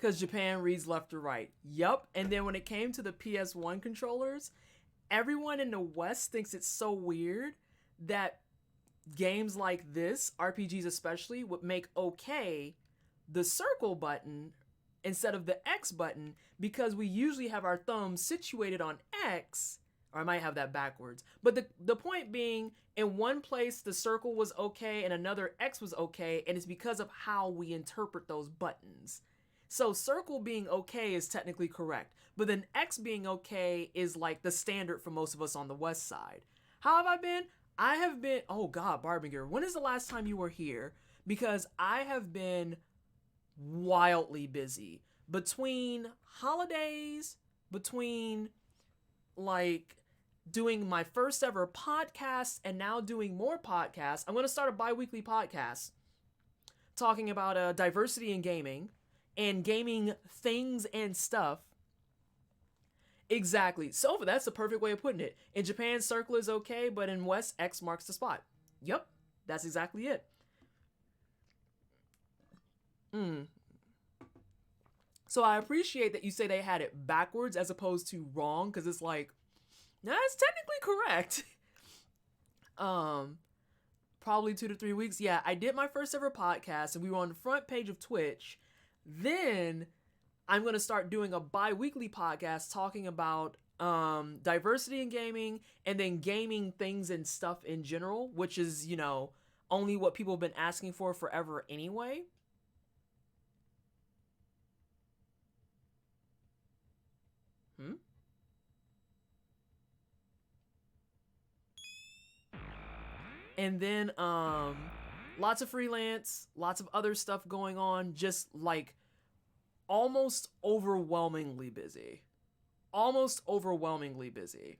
Because Japan reads left to right. Yup. And then when it came to the PS1 controllers, everyone in the West thinks it's so weird that games like this, RPGs especially, would make okay the circle button instead of the X button because we usually have our thumbs situated on X, or I might have that backwards. But the point being, in one place the circle was okay and another X was okay, and it's because of how we interpret those buttons. So circle being okay is technically correct, but then X being okay is like the standard for most of us on the West side. How have I been? I have been, oh God, Barbinger, when is the last time you were here? Because I have been wildly busy between holidays, between like doing my first ever podcast and now doing more podcasts. I'm going to start a bi-weekly podcast talking about diversity in gaming. and gaming things and stuff. Exactly. So that's the perfect way of putting it. In Japan, circle is okay, but in West, X marks the spot. Yep, that's exactly it. So I appreciate that you say they had it backwards as opposed to wrong, because it's like, that's technically correct. Probably 2 to 3 weeks. Yeah, I did my first ever podcast, and we were on the front page of Twitch. Then I'm going to start doing a bi-weekly podcast talking about diversity in gaming, and then gaming things and stuff in general, which is, you know, only what people have been asking for forever anyway. And then lots of freelance, lots of other stuff going on, just like almost overwhelmingly busy. Almost overwhelmingly busy.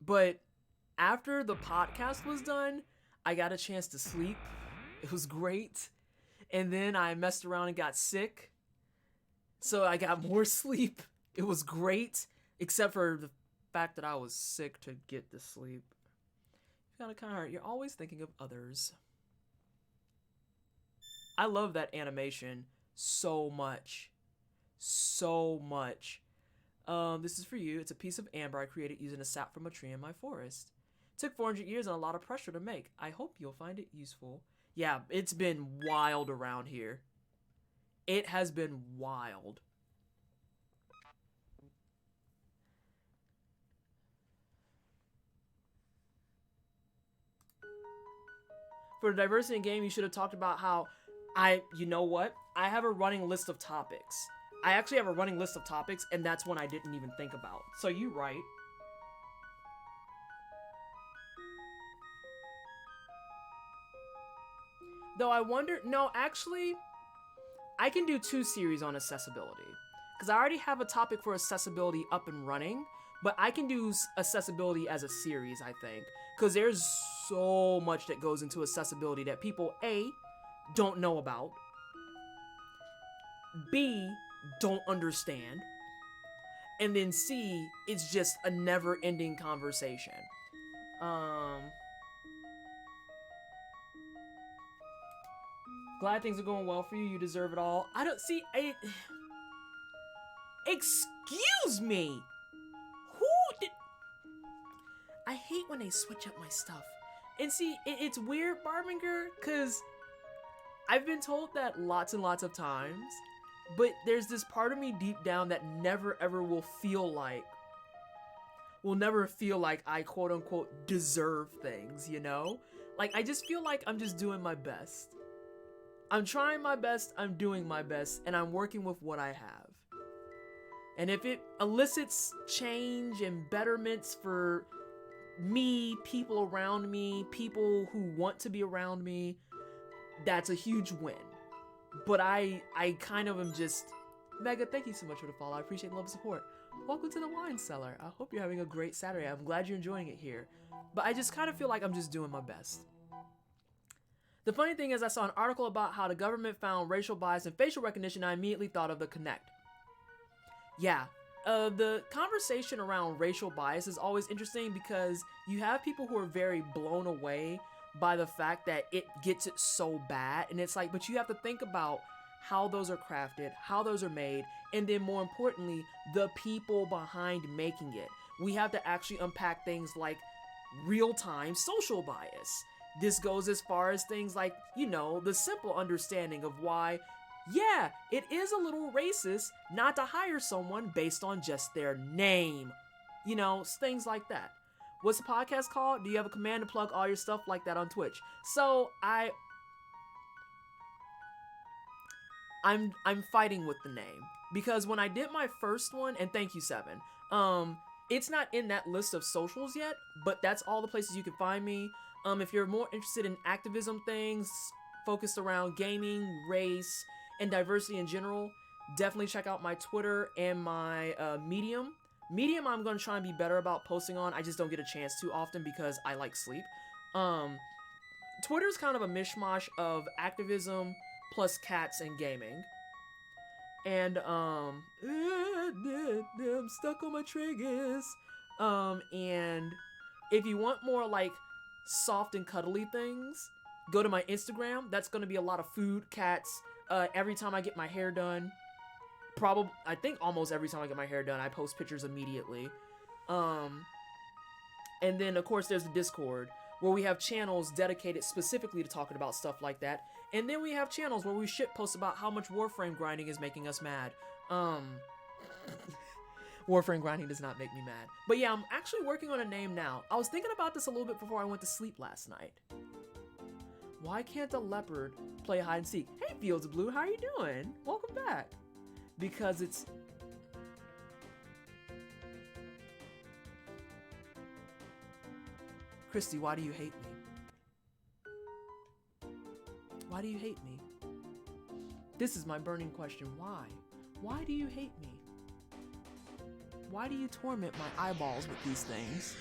But after the podcast was done, I got a chance to sleep. It was great. And then I messed around and got sick. So I got more sleep. It was great, except for the fact that I was sick to get to sleep. Kind of hurt. You're always thinking of others. I love that animation so much. So much. This is for you. It's a piece of amber I created using a sap from a tree in my forest. It took 400 years and a lot of pressure to make. I hope you'll find it useful. Yeah, it's been wild around here. It has been wild. For the diversity in game, you should have talked about how you know what? I have a running list of topics. I actually have a running list of topics, and that's one I didn't even think about. So you're right. Though I wonder, no, actually, I can do 2 series on accessibility. Because I already have a topic for accessibility up and running, but I can do accessibility as a series, I think. Because there's so much that goes into accessibility that people, A, don't know about, B, don't understand, and then C, it's just a never-ending conversation. Glad things are going well for you. You deserve it all. I don't see. Excuse me. Who did? I hate when they switch up my stuff. And see, it's weird, Barbinger, because I've been told that lots and lots of times, but there's this part of me deep down that never ever will never feel like I quote unquote deserve things, you know? Like, I just feel like I'm just doing my best. I'm trying my best, I'm doing my best, and I'm working with what I have. And if it elicits change and betterments for me, people around me, people who want to be around me, that's a huge win. But I kind of am just... Mega, thank you so much for the follow. I appreciate the love and support. Welcome to the wine cellar. I hope you're having a great Saturday. I'm glad you're enjoying it here. But I just kind of feel like I'm just doing my best. The funny thing is, I saw an article about how the government found racial bias in facial recognition, and I immediately thought of the Connect. Yeah, the conversation around racial bias is always interesting because you have people who are very blown away by the fact that it gets it so bad, and it's like, but you have to think about how those are crafted, how those are made, and then more importantly, the people behind making it. We have to actually unpack things like real-time social bias. This goes as far as things like, you know, the simple understanding of why, yeah, it is a little racist not to hire someone based on just their name. You know, things like that. What's the podcast called? Do you have a command to plug all your stuff like that on Twitch? So I'm fighting with the name because when I did my first one, and thank you, Seven, it's not in that list of socials yet, but that's all the places you can find me. If you're more interested in activism things focused around gaming, race, and diversity in general, definitely check out my Twitter and my Medium. Medium I'm going to try and be better about posting on. I just don't get a chance too often because I like sleep. Twitter's kind of a mishmash of activism plus cats and gaming. And I'm stuck on my triggers. And if you want more like soft and cuddly things, go to my Instagram. That's gonna be a lot of food, cats. Every time I get my hair done, I think almost every time I get my hair done, I post pictures immediately. And then of course there's the Discord, where we have channels dedicated specifically to talking about stuff like that. And then we have channels where we shitpost about how much Warframe grinding is making us mad. Warframe grinding does not make me mad. But yeah, I'm actually working on a name now. I was thinking about this a little bit before I went to sleep last night. Why can't a leopard play hide and seek? Hey, Fields of Blue, how are you doing? Welcome back. Because it's... Christy, why do you hate me? Why do you hate me? This is my burning question. Why? Why do you hate me? Why do you torment my eyeballs with these things?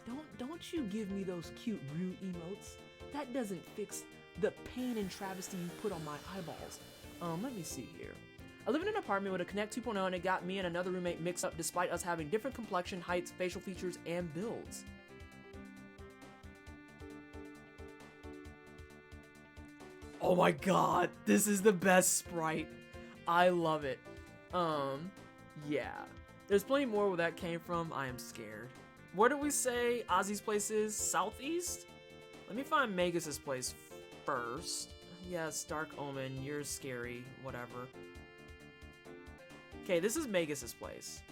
Why do you do it? Don't you give me those cute Rue emotes. That doesn't fix the pain and travesty you put on my eyeballs. Let me see here. I live in an apartment with a Connect 2.0 and it got me and another roommate mixed up despite us having different complexion, heights, facial features, and builds. Oh my god, this is the best sprite. I love it. Yeah. There's plenty more where that came from. I am scared. Where did we say Ozzy's place is? Southeast? Let me find Magus's place first. Yes, Dark Omen, you're scary, whatever. Okay, this is Magus's place.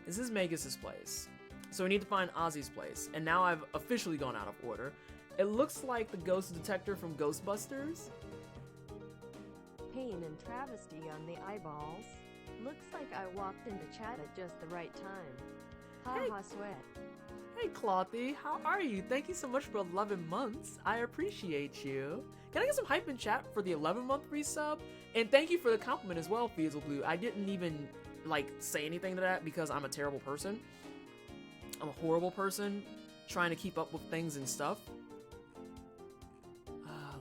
This is Magus's place. So we need to find Ozzy's place. And now I've officially gone out of order. It looks like the ghost detector from Ghostbusters. Pain and travesty on the eyeballs. Looks like I walked into chat at just the right time. Ha ha sweat. Hey Clothy, how are you? Thank you so much for 11 months. I appreciate you. Can I get some hype in chat for the 11-month resub? And thank you for the compliment as well, Fiesel Blue. I didn't even say anything to that because I'm a terrible person. I'm a horrible person trying to keep up with things and stuff.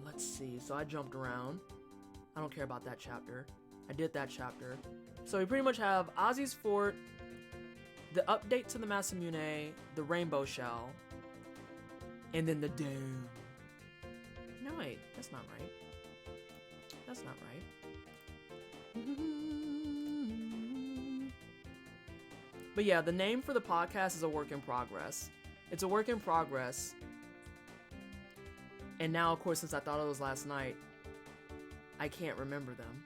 Let's see. So I jumped around. I don't care about that chapter. I did that chapter. So we pretty much have Ozzy's Fort, the update to the Masamune, the Rainbow Shell, and then the Dome. No, wait. That's not right. That's not right. But yeah, the name for the podcast is a work in progress. It's a work in progress. And now, of course, since I thought it was last night, I can't remember them.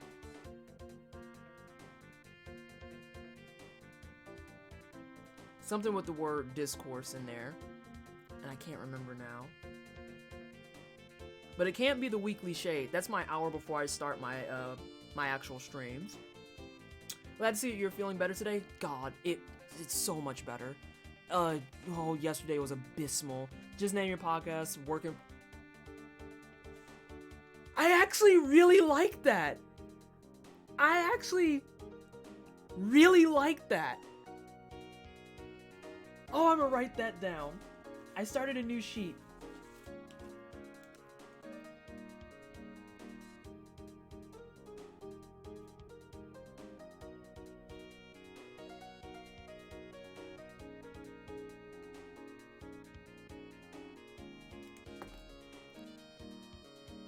Something with the word discourse in there, and I can't remember now. But it can't be the weekly shade. That's my hour before I start my my actual streams. Glad to see that you're feeling better today. God, it's so much better. Yesterday was abysmal. Just name your podcast, working. I actually really like that. I actually really like that. Oh, I'm gonna write that down. I started a new sheet.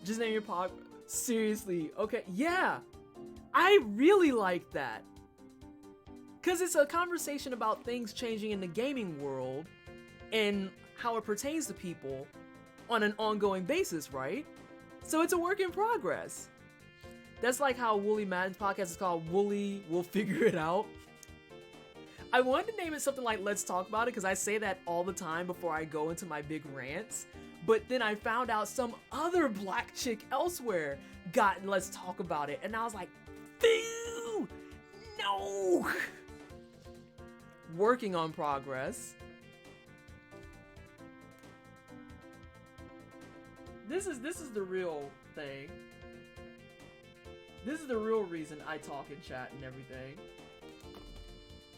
Just name your pod. Seriously, okay, yeah. I really like that. Because it's a conversation about things changing in the gaming world and how it pertains to people on an ongoing basis, right? So it's a work in progress. That's like how Wooly Madden's podcast is called Wooly Will Figure It Out. I wanted to name it something like Let's Talk About It because I say that all the time before I go into my big rants. But then I found out some other black chick elsewhere got Let's Talk About It. And I was like, phew, no. Working on progress. This is the real thing. This is the real reason I talk in chat and everything.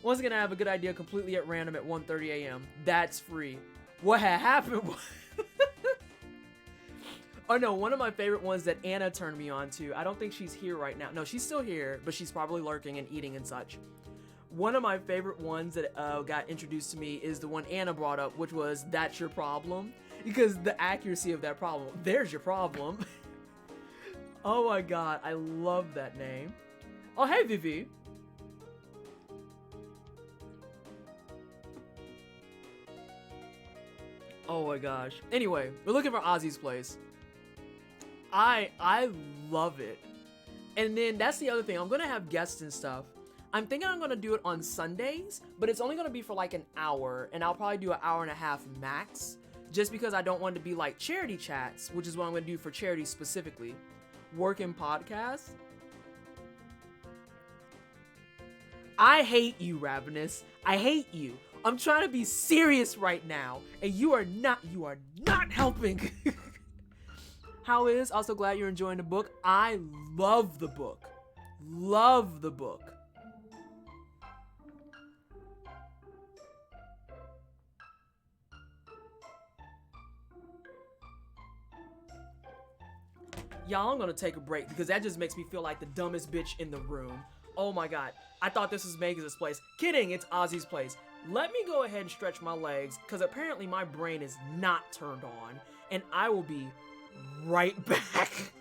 Once again, I have a good idea completely at random at 1:30 a.m. That's free. What had happened was... Oh no, one of my favorite ones that Anna turned me on to. I don't think she's here right now. No, she's still here, but she's probably lurking and eating and such. One of my favorite ones that got introduced to me is the one Anna brought up, which was "That's your problem," because the accuracy of that problem. There's your problem. Oh my god, I love that name. Oh hey Vivi. Oh my gosh. Anyway, we're looking for Ozzy's place. I love it. And then that's the other thing. I'm gonna have guests and stuff. I'm thinking I'm gonna do it on Sundays, but it's only gonna be for like an hour, and I'll probably do an hour and a half max, just because I don't want it to be like charity chats, which is what I'm gonna do for charity specifically. Working podcasts. I hate you, Ravenous. I hate you. I'm trying to be serious right now, and you are not helping. How is? Also glad you're enjoying the book. I love the book. Love the book. Y'all, I'm gonna take a break because that just makes me feel like the dumbest bitch in the room. Oh my god. I thought this was Megan's place. Kidding, it's Ozzy's place. Let me go ahead and stretch my legs because apparently my brain is not turned on, and I will be right back.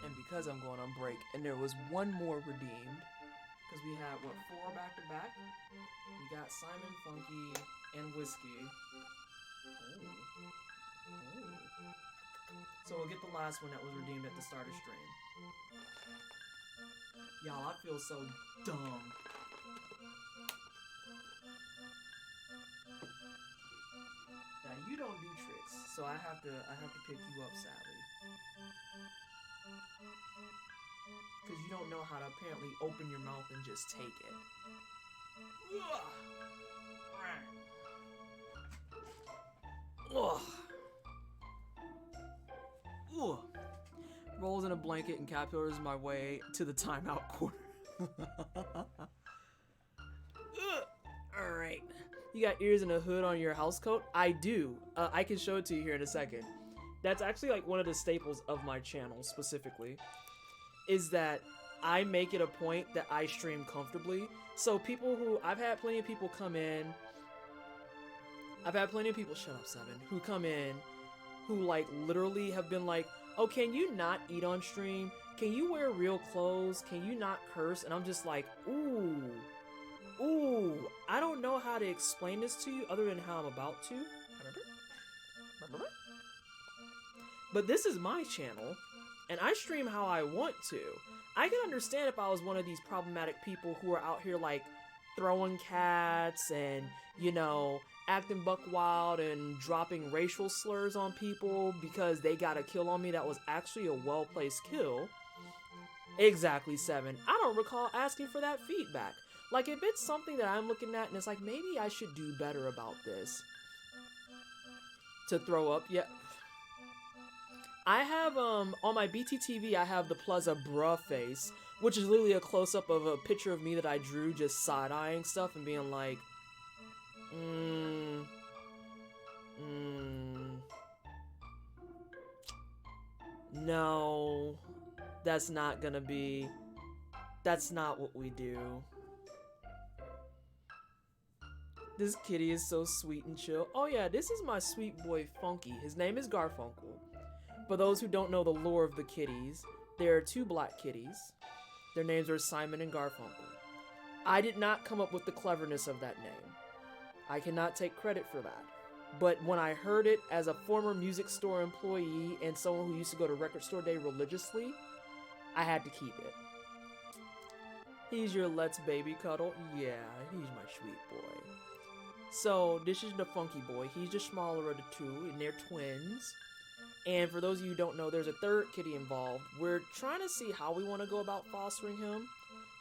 And because I'm going on break, and there was one more redeemed, because we had, what, 4 back to back? We got Simon, Funky, and Whiskey. Oh. So we'll get the last one that was redeemed at the start of stream. Y'all, I feel so dumb. Now you don't do tricks, so I have to pick you up, Sally. Because you don't know how to apparently open your mouth and just take it. Ugh. Ugh. Rolls in a blanket and capers my way to the timeout corner. Alright. You got ears and a hood on your house coat? I do. I can show it to you here in a second. That's actually like one of the staples of my channel specifically. Is that I make it a point that I stream comfortably. So people who, I've had plenty of people come in. I've had plenty of people, shut up, Seven, who come in, who like literally have been like, oh, can you not eat on stream? Can you wear real clothes? Can you not curse? And I'm just like, ooh, I don't know how to explain this to you other than how I'm about to. But this is my channel, and I stream how I want to. I can understand if I was one of these problematic people who are out here like throwing cats and, you know, acting buck wild and dropping racial slurs on people because they got a kill on me that was actually a well-placed kill. Exactly, 7. I don't recall asking for that feedback. Like, if it's something that I'm looking at and it's like, maybe I should do better about this. To throw up, yeah. I have, on my BTTV, I have the Plaza Bruh face, which is literally a close-up of a picture of me that I drew just side-eyeing stuff and being like, no, that's not gonna be, that's not what we do. This kitty is so sweet and chill. Oh yeah, this is my sweet boy Funky. His name is Garfunkel. For those who don't know the lore of the kitties, there are 2 black kitties. Their names are Simon and Garfunkel. I did not come up with the cleverness of that name. I cannot take credit for that. But when I heard it as a former music store employee and someone who used to go to Record Store Day religiously, I had to keep it. He's your Let's Baby Cuddle. Yeah, he's my sweet boy. So, this is the Funky boy. He's the smaller of the 2, and they're twins. And for those of you who don't know, there's a 3rd kitty involved. We're trying to see how we want to go about fostering him.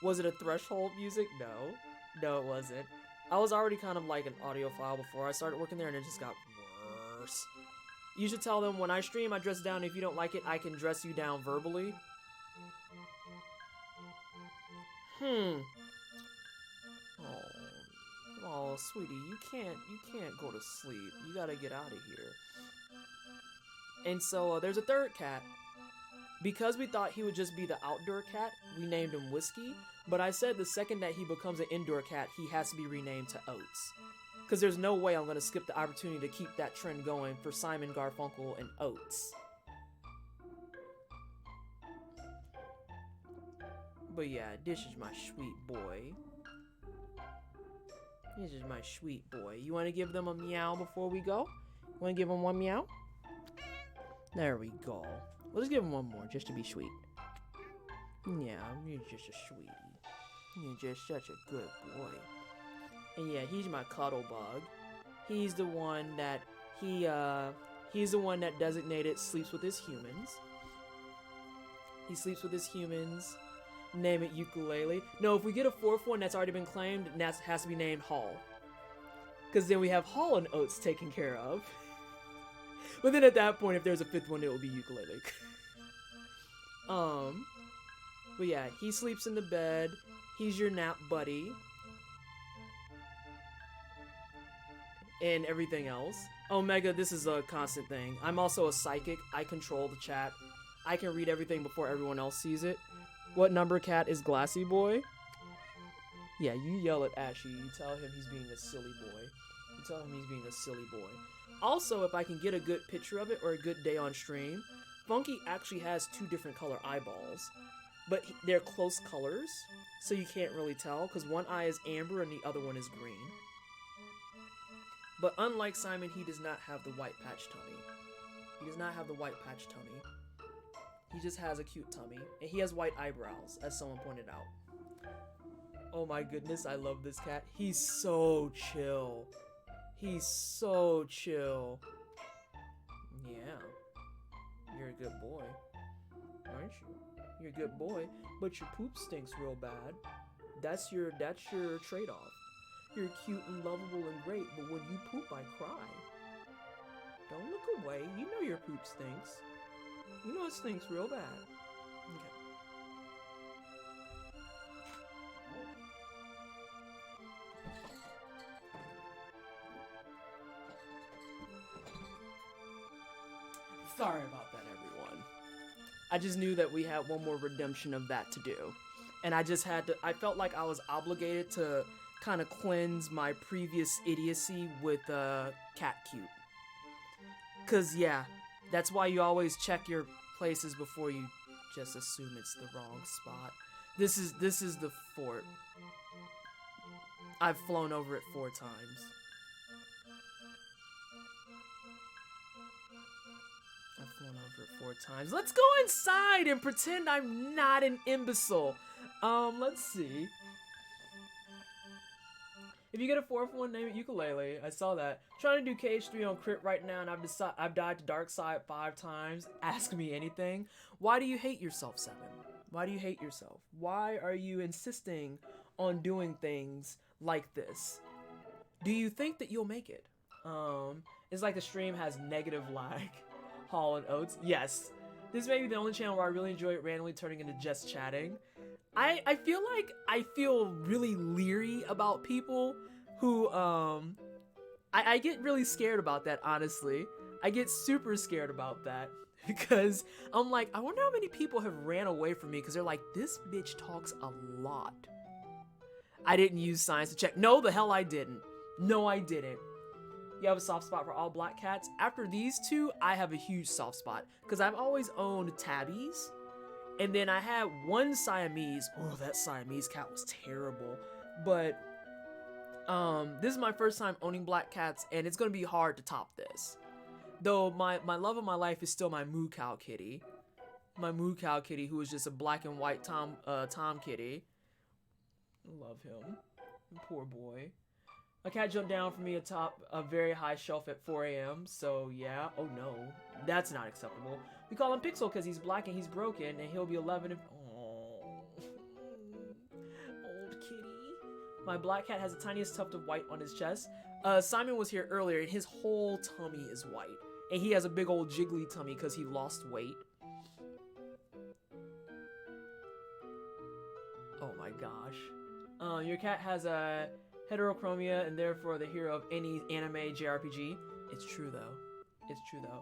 Was it a threshold music? No. No, it wasn't. I was already kind of like an audiophile before I started working there, and it just got worse. You should tell them when I stream, I dress down. If you don't like it, I can dress you down verbally. Oh, sweetie, you can't go to sleep. You gotta get out of here. And so there's a 3rd cat. Because we thought he would just be the outdoor cat, we named him Whiskey. But I said the second that he becomes an indoor cat, he has to be renamed to Oats. Because there's no way I'm going to skip the opportunity to keep that trend going for Simon, Garfunkel, and Oats. But yeah, this is my sweet boy. This is my sweet boy. You want to give them a meow before we go? You want to give them one meow? There we go. Let's give him one more, just to be sweet. Yeah, you're just a sweetie. You're just such a good boy. And yeah, he's my cuddle bug. He's the one that he's the one that designated sleeps with his humans. He sleeps with his humans. Name it Ukulele. No, if we get a 4th one that's already been claimed, that has to be named Hall. Because then we have Hall and Oats taken care of. But then at that point, if there's a 5th one, it will be Ukulele. But yeah, he sleeps in the bed. He's your nap buddy. And everything else. Omega, this is a constant thing. I'm also a psychic. I control the chat. I can read everything before everyone else sees it. What number cat is Glassy Boy? Yeah, you yell at Ashy. You tell him he's being a silly boy. You tell him he's being a silly boy. Also, if I can get a good picture of it or a good day on stream, Funky actually has 2 different color eyeballs. But they're close colors, so you can't really tell, because one eye is amber and the other one is green. But unlike Simon, he does not have the white patch tummy. He does not have the white patch tummy. He just has a cute tummy, and he has white eyebrows, as someone pointed out. Oh my goodness, I love this cat. He's so chill. He's so chill. Yeah. You're a good boy, aren't you? You're a good boy, but your poop stinks real bad. That's your trade-off. You're cute and lovable and great, but when you poop, I cry. Don't look away. You know your poop stinks. You know it stinks real bad. Okay. Sorry about that, everyone. I just knew that we had one more redemption of that to do. And I just had to, I felt like I was obligated to kind of cleanse my previous idiocy with cat cute. Cause yeah, that's why you always check your places before you just assume it's the wrong spot. This is the fort. I've flown over it 4 times. I've flown over for it 4 times. Let's go inside and pretend I'm not an imbecile. Let's see. If you get a 4th one, name it ukulele. I saw that. Trying to do KH3 on crit right now, and I've died to dark side 5 times. Ask me anything. Why do you hate yourself, 7? Why do you hate yourself? Why are you insisting on doing things like this? Do you think that you'll make it? It's like the stream has negative lag. Hall and Oates. Yes. This may be the only channel where I really enjoy it randomly turning into just chatting. I feel like I feel really leery about people who, I get really scared about that, honestly. I get super scared about that because I'm like, I wonder how many people have ran away from me because they're like, this bitch talks a lot. I didn't use science to check. No, the hell I didn't. No, I didn't. You have a soft spot for all black cats. After these 2, I have a huge soft spot because I've always owned tabbies. And then I had one Siamese. Oh, that Siamese cat was terrible. But this is my first time owning black cats, and it's gonna be hard to top this. Though my love of my life is still my moo cow kitty. My moo cow kitty, who is just a black and white Tom kitty. Love him. Poor boy. A cat jumped down from me atop a very high shelf at 4 a.m. So yeah. Oh no, that's not acceptable. We call him Pixel because he's black and he's broken, and he'll be 11 if. Oh, old kitty. My black cat has the tiniest tuft of white on his chest. Simon was here earlier, and his whole tummy is white, and he has a big old jiggly tummy because he lost weight. Oh my gosh. Your cat has a heterochromia and therefore the hero of any anime JRPG. It's true though. It's true though.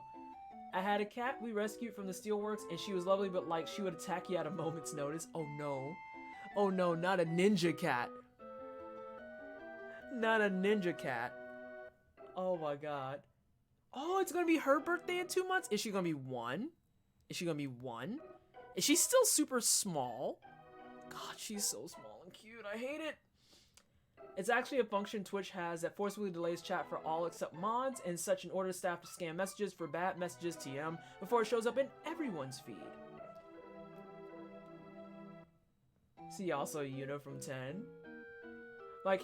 I had a cat we rescued from the steelworks and she was lovely, but like she would attack you at a moment's notice. Oh no. Oh no, not a ninja cat. Not a ninja cat. Oh my god. Oh, it's gonna be her birthday in 2 months? Is she gonna be 1? Is she gonna be 1? Is she still super small? God, she's so small and cute. I hate it. It's actually a function Twitch has that forcibly delays chat for all except mods and such in order staff to scan messages for bad messages TM before it shows up in everyone's feed. See also Yuna from 10. My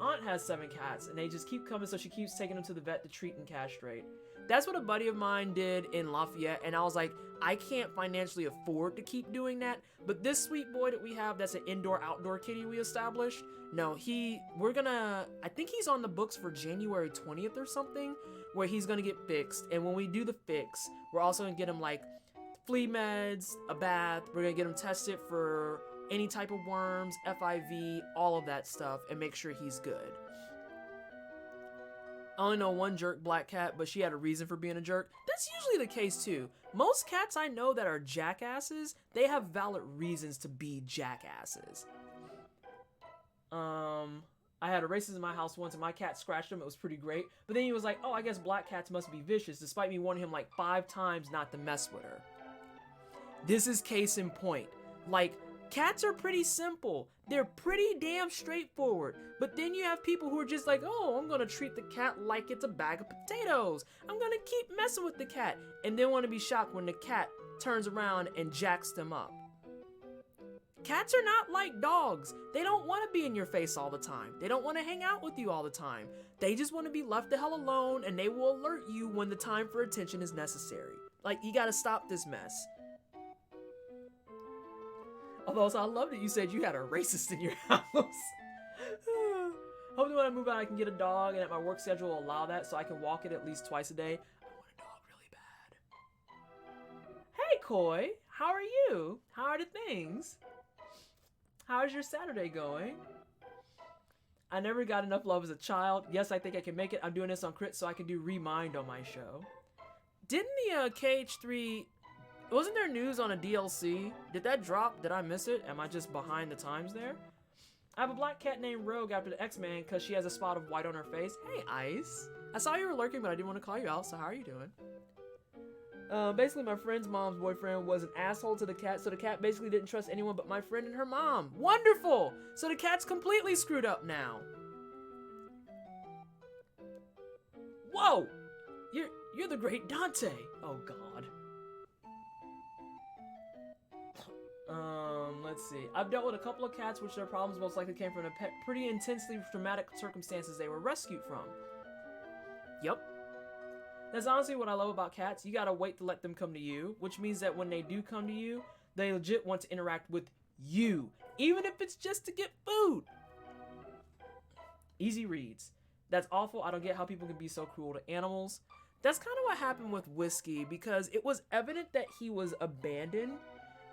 aunt has 7 cats and they just keep coming, so she keeps taking them to the vet to treat and castrate. That's what a buddy of mine did in Lafayette, and I was like, I can't financially afford to keep doing that, but this sweet boy that we have that's an indoor-outdoor kitty we established, no, I think he's on the books for January 20th or something, where he's gonna get fixed, and when we do the fix, we're also gonna get him, like, flea meds, a bath, we're gonna get him tested for any type of worms, FIV, all of that stuff, and make sure he's good. I only know one jerk black cat, but she had a reason for being a jerk. That's usually the case too. Most cats I know that are jackasses, they have valid reasons to be jackasses. I had a racist in my house once and my cat scratched him. It was pretty great. But then he was like, oh, I guess black cats must be vicious, despite me warning him like 5 times not to mess with her. This is case in point. Like, cats are pretty simple. They're pretty damn straightforward. But then you have people who are just like, oh, I'm gonna treat the cat like it's a bag of potatoes. I'm gonna keep messing with the cat. And then want to be shocked when the cat turns around and jacks them up. Cats are not like dogs. They don't want to be in your face all the time. They don't want to hang out with you all the time. They just want to be left the hell alone, and they will alert you when the time for attention is necessary. Like, you gotta stop this mess. Although, so I love that you said you had a racist in your house. Hopefully when I move out I can get a dog and that my work schedule will allow that so I can walk it at least twice a day. I want a dog really bad. Hey Koi, how are you? How are the things? How's your Saturday going? I never got enough love as a child. Yes, I think I can make it. I'm doing this on crit so I can do Remind on my show. Didn't the KH3... Wasn't there news on a DLC? Did that drop? Did I miss it? Am I just behind the times there? I have a black cat named Rogue after the X-Man because she has a spot of white on her face. Hey, Ice. I saw you were lurking, but I didn't want to call you out, so how are you doing? Basically, my friend's mom's boyfriend was an asshole to the cat, so the cat basically didn't trust anyone but my friend and her mom. Wonderful! So the cat's completely screwed up now. Whoa! You're the great Dante. Oh, God. Let's see. I've dealt with a couple of cats which their problems most likely came from pretty intensely traumatic circumstances they were rescued from. Yep. That's honestly what I love about cats. You gotta wait to let them come to you, which means that when they do come to you, they legit want to interact with you, even if it's just to get food. Easy reads. That's awful. I don't get how people can be so cruel to animals. That's kind of what happened with Whiskey, because it was evident that he was abandoned.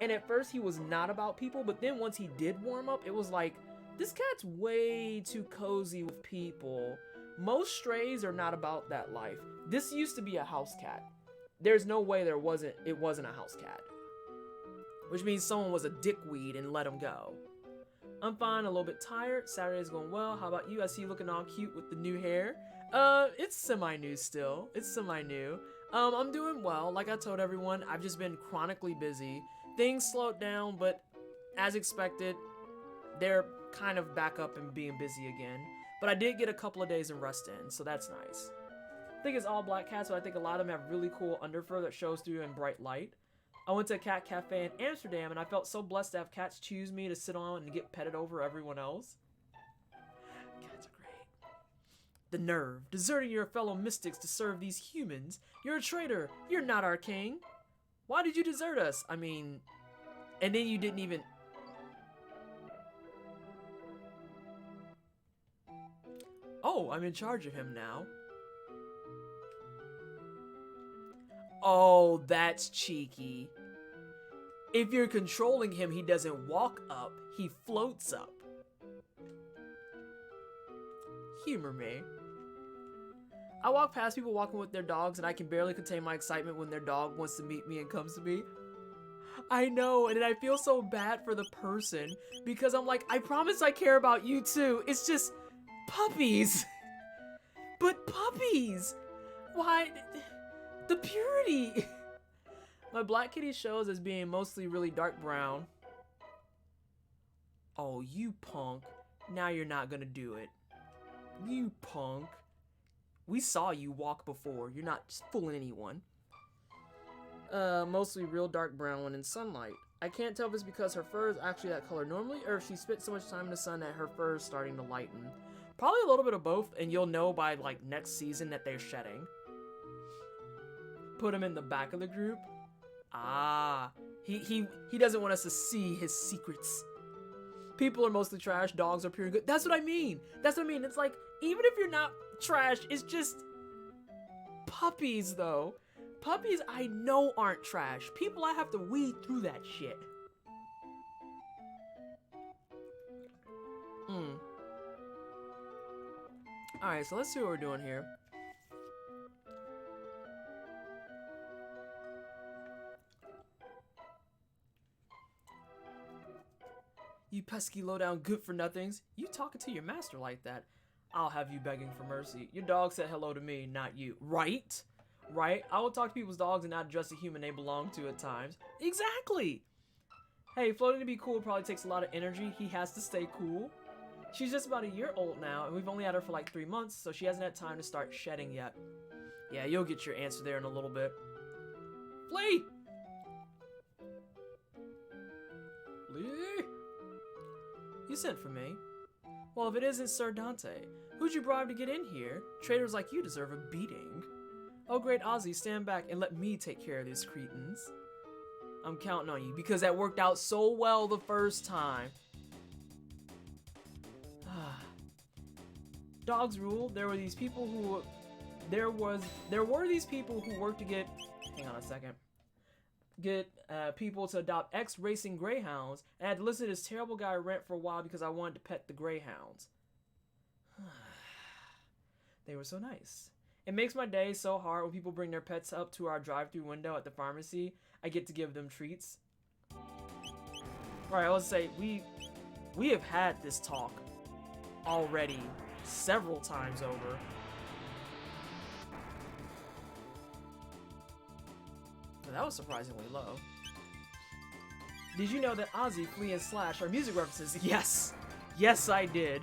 And at first he was not about people, but then once he did warm up, it was like, this cat's way too cozy with people. Most strays are not about that life. This used to be a house cat. There's no way it wasn't a house cat. Which means someone was a dickweed and let him go. I'm fine, a little bit tired. Saturday's going well. How about you? I see you looking all cute with the new hair. It's semi-new still. It's semi-new. I'm doing well. Like I told everyone, I've just been chronically busy. Things slowed down, but as expected, they're kind of back up and being busy again. But I did get a couple of days in rest in, so that's nice. I think it's all black cats, but I think a lot of them have really cool underfur that shows through in bright light. I went to a cat cafe in Amsterdam, and I felt so blessed to have cats choose me to sit on and get petted over everyone else. Cats are great. The nerve, deserting your fellow mystics to serve these humans. You're a traitor. You're not our king. Why did you desert us? I mean, and then you didn't even... Oh, I'm in charge of him now. Oh, that's cheeky. If you're controlling him, he doesn't walk up, he floats up. Humor me. I walk past people walking with their dogs and I can barely contain my excitement when their dog wants to meet me and comes to me. I know, and I feel so bad for the person because I'm like, I promise I care about you too. It's just puppies. But puppies! Why? The purity! My black kitty shows as being mostly really dark brown. Oh, you punk. Now you're not gonna do it. You punk. We saw you walk before. You're not just fooling anyone. Mostly real dark brown when in sunlight. I can't tell if it's because her fur is actually that color normally or if she spent so much time in the sun that her fur is starting to lighten. Probably a little bit of both, and you'll know by like next season that they're shedding. Put him in the back of the group. Ah, he doesn't want us to see his secrets. People are mostly trash, dogs are pure good. That's what I mean. That's what I mean. It's like, even if you're not trash, it's just puppies though. Puppies I know aren't trash. People I have to weed through that shit. Alright, so let's see what we're doing here. You pesky low-down good-for-nothings. You talking to your master like that. I'll have you begging for mercy. Your dog said hello to me, not you. Right? Right? I will talk to people's dogs and not address the human they belong to at times. Exactly! Hey, floating to be cool probably takes a lot of energy. He has to stay cool. She's just about a year old now, and we've only had her for like 3 months, so she hasn't had time to start shedding yet. Yeah, you'll get your answer there in a little bit. Flee! Flee! You sent for me. Well, if it isn't Sir Dante, who'd you bribe to get in here? Traitors like you deserve a beating. Oh, great Ozzy, stand back and let me take care of these cretins. I'm counting on you, because that worked out so well the first time. Dogs rule. There were these people who worked to get, hang on a second, people to adopt ex-racing greyhounds, and I had to listen to this terrible guy rant for a while because I wanted to pet the greyhounds. They were so nice. It makes my day so hard when people bring their pets up to our drive-thru window at the pharmacy. I get to give them treats. Alright, let's say we have had this talk already several times over. That was surprisingly low. Did you know that Ozzy, Flea, and Slash are music references? Yes! Yes, I did.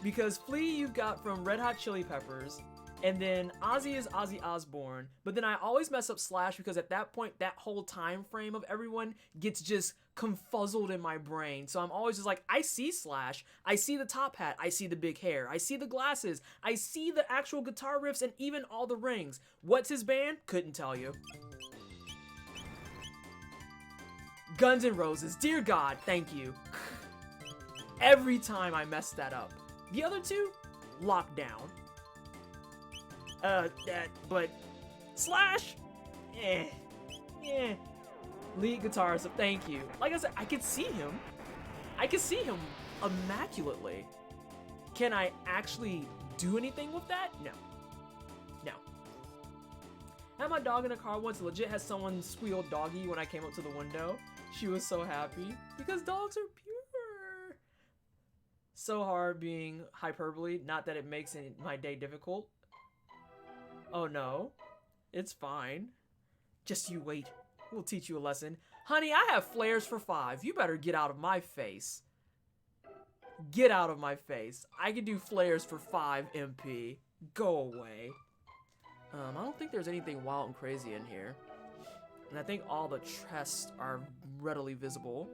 Because Flea you got from Red Hot Chili Peppers, and then Ozzy is Ozzy Osbourne, but then I always mess up Slash because at that point, that whole time frame of everyone gets just confuzzled in my brain. So I'm always just like, I see Slash, I see the top hat, I see the big hair, I see the glasses, I see the actual guitar riffs, and even all the rings. What's his band? Couldn't tell you. Guns N' Roses, dear God, thank you. Every time I mess that up. The other two, Lockdown. But Slash, lead guitarist, so thank you. Like I said, I could see him. I could see him immaculately. Can I actually do anything with that? No. No. I had my dog in a car once. Legit had someone squeal doggy when I came up to the window. She was so happy because dogs are pure. So hard being hyperbole. Not that it makes my day difficult. Oh no. It's fine. Just you wait. We'll teach you a lesson. Honey, I have flares for 5. You better get out of my face. Get out of my face. I can do flares for 5 MP. Go away. I don't think there's anything wild and crazy in here. And I think all the chests are readily visible.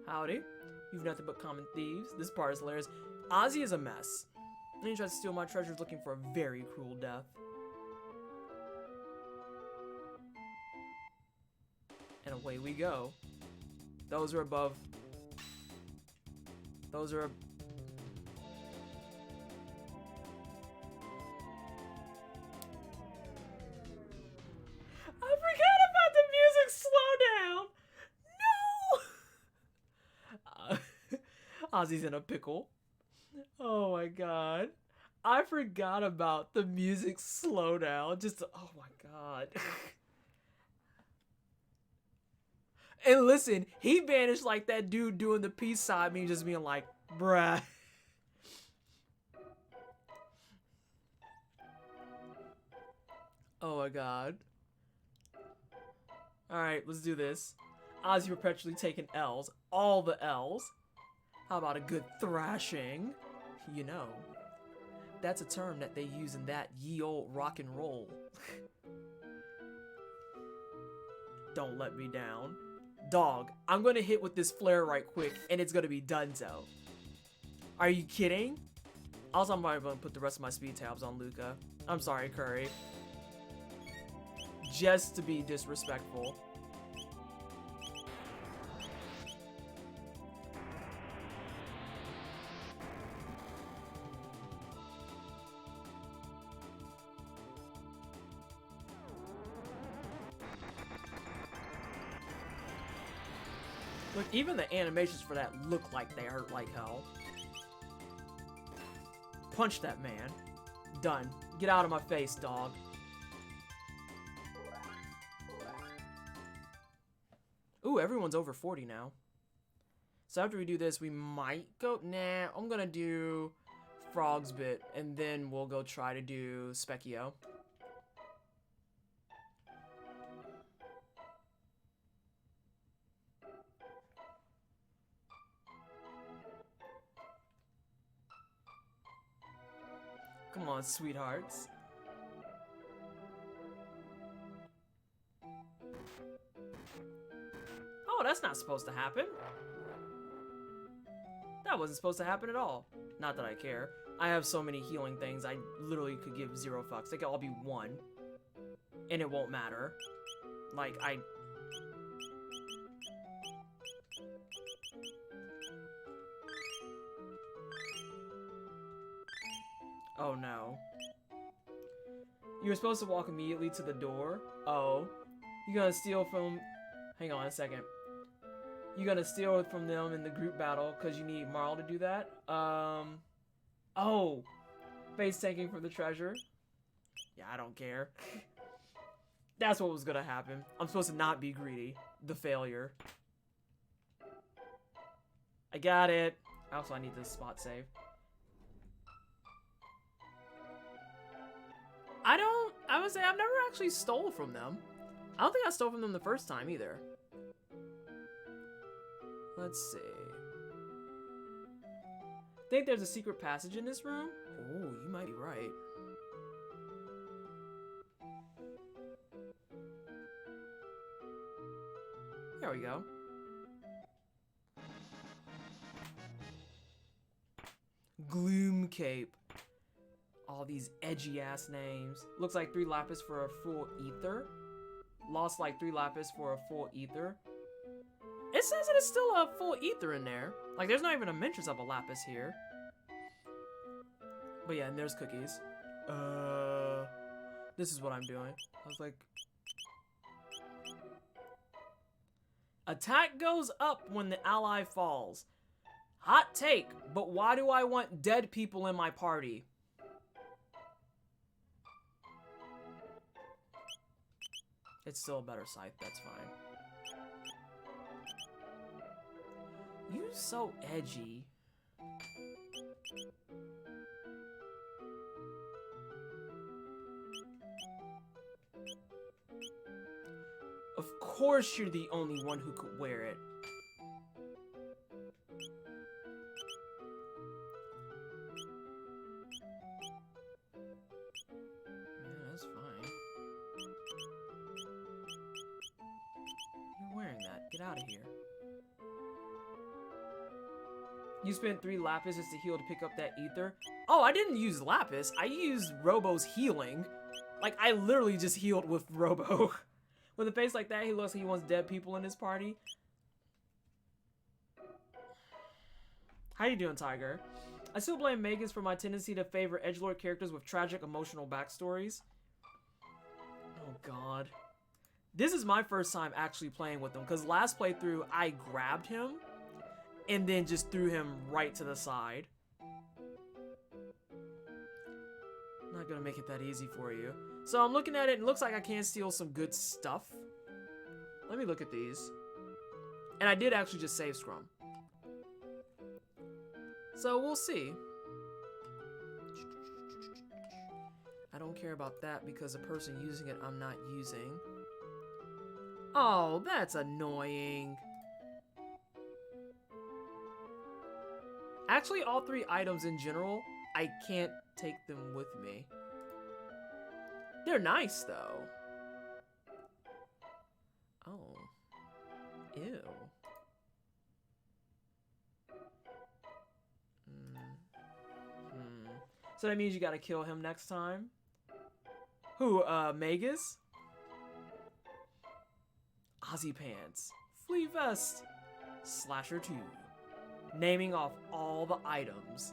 Howdy. You've nothing but common thieves. This part is hilarious. Ozzy is a mess. And he tries to steal my treasures looking for a very cruel death. And away we go. Those are above. Those are... I forgot about the music slowdown! No! Ozzy's in a pickle. Oh my god. I forgot about the music slowdown. Just, oh my god. And listen, he vanished like that dude doing the peace side, me just being like, bruh. Oh my god. Alright, let's do this. Ozzy perpetually taking L's. All the L's. How about a good thrashing? You know, that's a term that they use in that ye old rock and roll. Don't let me down. Dog, I'm gonna hit with this flare right quick, and it's gonna be donezo. Are you kidding? Also, I'm probably gonna put the rest of my speed tabs on Luca. I'm sorry, Curry. Just to be disrespectful. Look, even the animations for that look like they hurt like hell. Punch that man. Done. Get out of my face, dog. Ooh, everyone's over 40 now. So after we do this, we might go... Nah, I'm gonna do Frog's Bit, and then we'll go try to do Specchio. Come on, sweethearts. Oh, that's not supposed to happen. That wasn't supposed to happen at all. Not that I care. I have so many healing things, I literally could give 0 fucks. They could all be 1. And it won't matter. Like, Oh no. You were supposed to walk immediately to the door? Oh. You gonna steal from... Hang on a second. You gonna steal from them in the group battle because you need Marl to do that? Oh. Face tanking for the treasure? Yeah, I don't care. That's what was gonna happen. I'm supposed to not be greedy. The failure. I got it. Also, I need this spot save. I would say I've never actually stole from them. I don't think I stole from them the first time either. Let's see. Think there's a secret passage in this room? Oh, you might be right. There we go. Gloom Cape. All these edgy ass names. Looks like 3 lapis for a full ether. Lost like 3 lapis for a full ether. It says that it's still a full ether in there. Like there's not even a mention of a lapis here. But yeah, and there's cookies. This is what I'm doing. I was like, attack goes up when the ally falls. Hot take, but why do I want dead people in my party? It's still a better scythe, that's fine. You so edgy. Of course you're the only one who could wear it. Yeah, that's fine. You're wearing that. Get out of here. You spent 3 lapises to heal to pick up that ether? Oh, I didn't use lapis. I used Robo's healing. Like, I literally just healed with Robo. With a face like that, he looks like he wants dead people in his party. How you doing, Tiger? I still blame Magus for my tendency to favor edgelord characters with tragic emotional backstories. Oh god. This is my first time actually playing with him, because last playthrough, I grabbed him, and then just threw him right to the side. Not gonna make it that easy for you. So I'm looking at it, and it looks like I can steal some good stuff. Let me look at these. And I did actually just save Scrum. So we'll see. I don't care about that because the person using it I'm not using. Oh, that's annoying. Actually, all 3 items in general, I can't take them with me. They're nice, though. Oh. Ew. So that means you gotta kill him next time? Who, Magus? Ozzy Pants. Flea Vest. Slasher 2. Naming off all the items.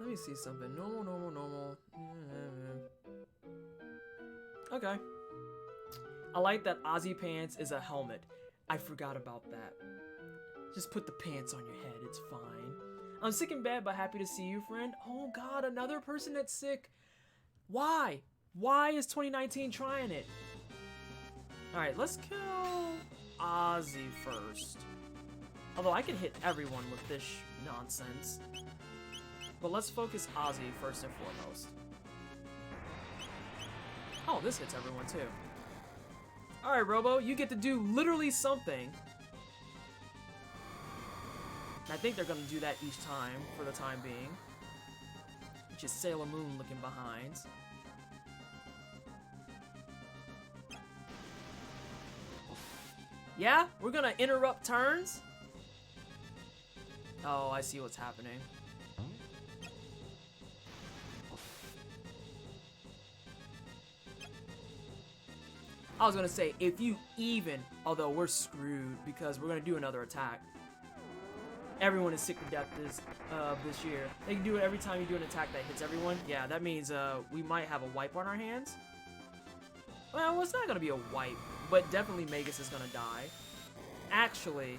Let me see something. Normal, normal, normal. Okay. I like that Ozzy Pants is a helmet. I forgot about that. Just put the pants on your head. It's fine. I'm sick in bed, but happy to see you, friend. Oh god, another person that's sick. Why? Why is 2019 trying it? Alright, let's kill Ozzy first. Although I can hit everyone with this nonsense. But let's focus Ozzy first and foremost. Oh, this hits everyone too. Alright, Robo, you get to do literally something. I think they're gonna do that each time, for the time being. Which is Sailor Moon looking behind. Yeah? We're gonna interrupt turns? Oh, I see what's happening. I was gonna say, if you even, although we're screwed because we're gonna do another attack. Everyone is sick to death this year. They can do it every time you do an attack that hits everyone. Yeah, that means we might have a wipe on our hands. Well, it's not gonna be a wipe, but definitely Magus is gonna die. Actually,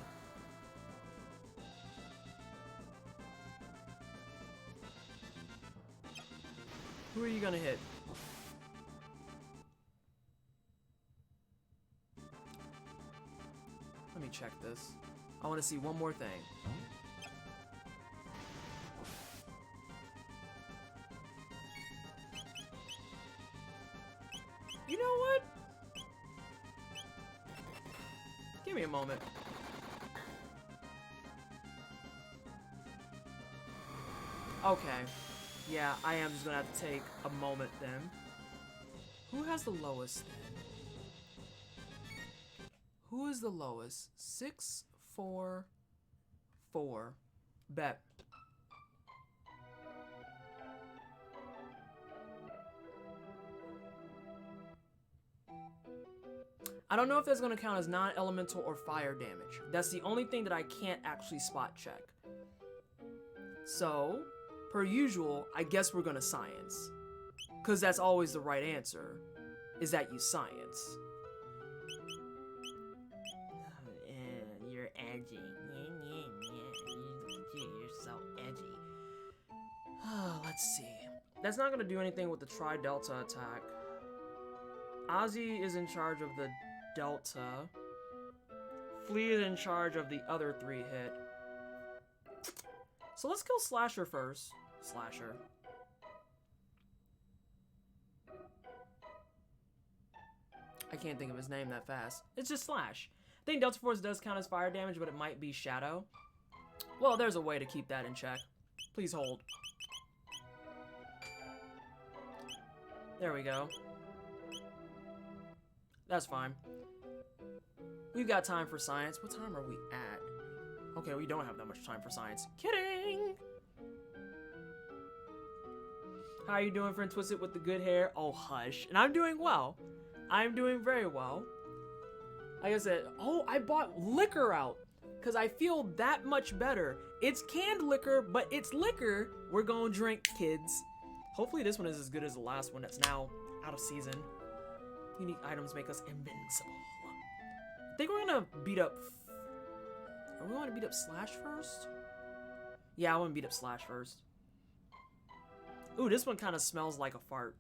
who are you gonna hit? Let me check this. I want to see one more thing. You know what? Give me a moment. Okay. Yeah, I am just gonna have to take a moment then. Who has the lowest then? Who is the lowest? 6, 4, 4. Bet. I don't know if that's going to count as non-elemental or fire damage. That's the only thing that I can't actually spot check. So, per usual, I guess we're going to science. Because that's always the right answer, is that you science. You're edgy. You're so edgy. Let's see. That's not going to do anything with the Tri-Delta attack. Ozzy is in charge of the Delta. Flea is in charge of the other 3 hit. So let's kill Slasher first. Slasher. I can't think of his name that fast. It's just Slash. I think Delta Force does count as fire damage, but it might be Shadow. Well, there's a way to keep that in check. Please hold. There we go. That's fine. We've got time for science. What time are we at? Okay, we don't have that much time for science. Kidding! How are you doing, friend Twisted with the good hair? Oh, hush. And I'm doing well. I'm doing very well. Like I said, oh, I bought liquor out because I feel that much better. It's canned liquor, but it's liquor. We're gonna drink, kids. Hopefully this one is as good as the last one that's now out of season. Unique items make us invincible. I think we're gonna beat up... Are we gonna beat up Slash first? Yeah, I wanna beat up Slash first. Ooh, this one kind of smells like a fart.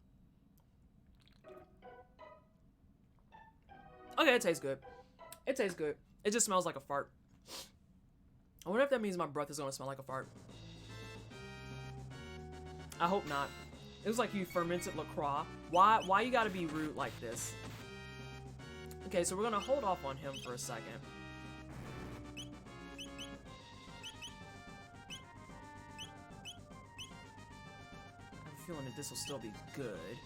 Okay, it tastes good. It tastes good. It just smells like a fart. I wonder if that means my breath is gonna smell like a fart. I hope not. It was like you fermented LaCroix. Why you gotta be rude like this? Okay, so we're gonna hold off on him for a second. I'm feeling that this will still be good.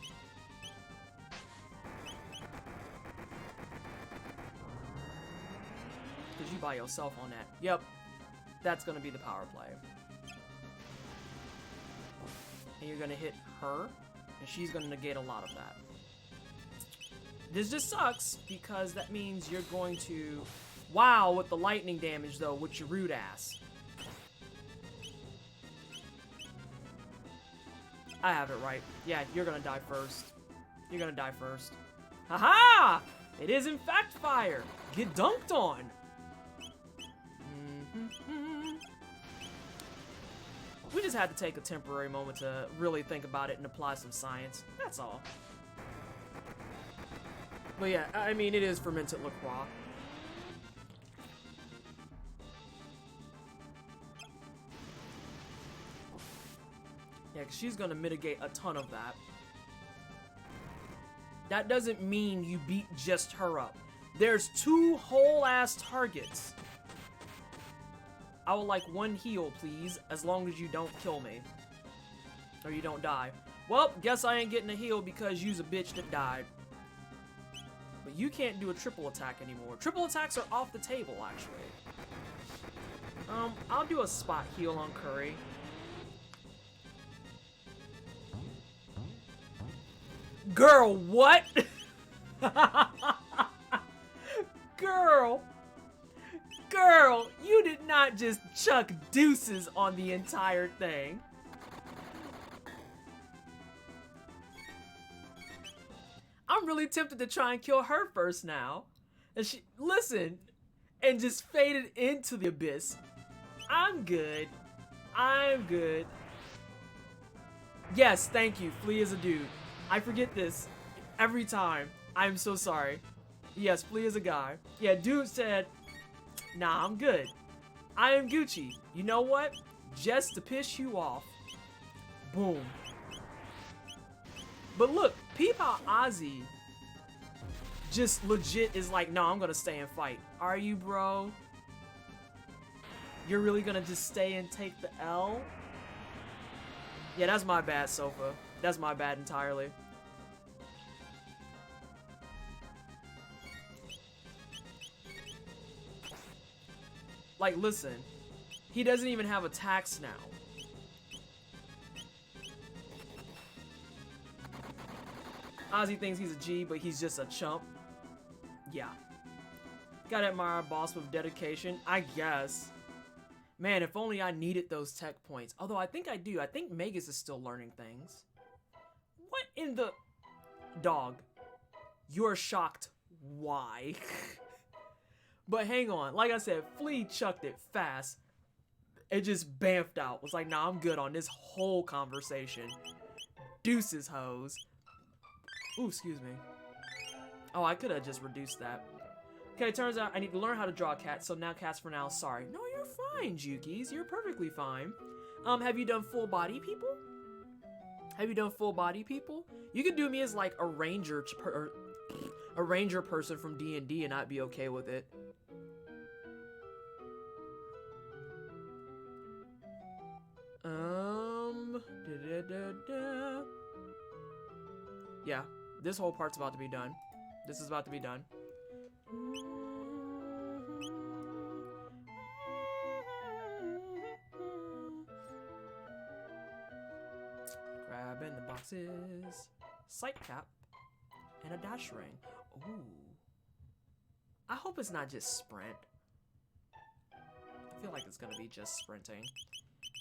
Because you by yourself on that. Yep. That's gonna be the power play. And you're gonna hit her, and she's gonna negate a lot of that. This just sucks, because that means you're going to... Wow, with the lightning damage, though, with your rude ass. I have it right. Yeah, you're gonna die first. You're gonna die first. Haha! It is, in fact, fire! Get dunked on! We just had to take a temporary moment to really think about it and apply some science. That's all. But yeah, I mean, it is fermented LaCroix. Yeah, because she's going to mitigate a ton of that. That doesn't mean you beat just her up. There's 2 whole-ass targets. I would like 1 heal, please, as long as you don't kill me. Or you don't die. Well, guess I ain't getting a heal because you's a bitch that died. But you can't do a triple attack anymore. Triple attacks are off the table, actually. I'll do a spot heal on Curry. Girl, what? Girl. Girl, you did not just chuck deuces on the entire thing. I'm really tempted to try and kill her first now. And she, listen, and just faded into the abyss. I'm good. I'm good. Yes, thank you. Flea is a dude. I forget this every time. I'm so sorry. Yes, Flea is a guy. Yeah, dude said, nah, I'm good. I am Gucci. You know what? Just to piss you off. Boom. But look, peep how Ozzy just legit is like, no, I'm gonna stay and fight. Are you, bro? You're really gonna just stay and take the L? Yeah, that's my bad, Sofa. That's my bad entirely. Like, listen. He doesn't even have attacks now. Ozzy thinks he's a G, but he's just a chump. Yeah. Gotta admire a boss with dedication, I guess. Man, if only I needed those tech points. Although I think I do. I think Magus is still learning things. What in the... Dog. You're shocked. Why? But hang on. Like I said, Flea chucked it fast. It just bamfed out. Was like, nah, I'm good on this whole conversation. Deuces, hoes. Ooh, excuse me. Oh, I could have just reduced that. Okay, turns out I need to learn how to draw cats, so now cats for now, sorry. No, you're fine, Jukis. You're perfectly fine. Have you done full body people? Have you done full body people? You could do me as like a ranger person from D&D and I'd be okay with it. Yeah, this whole part's about to be done. This is about to be done. Grabbing the boxes. Sight cap. And a dash ring. Ooh. I hope it's not just sprint. I feel like it's gonna be just sprinting.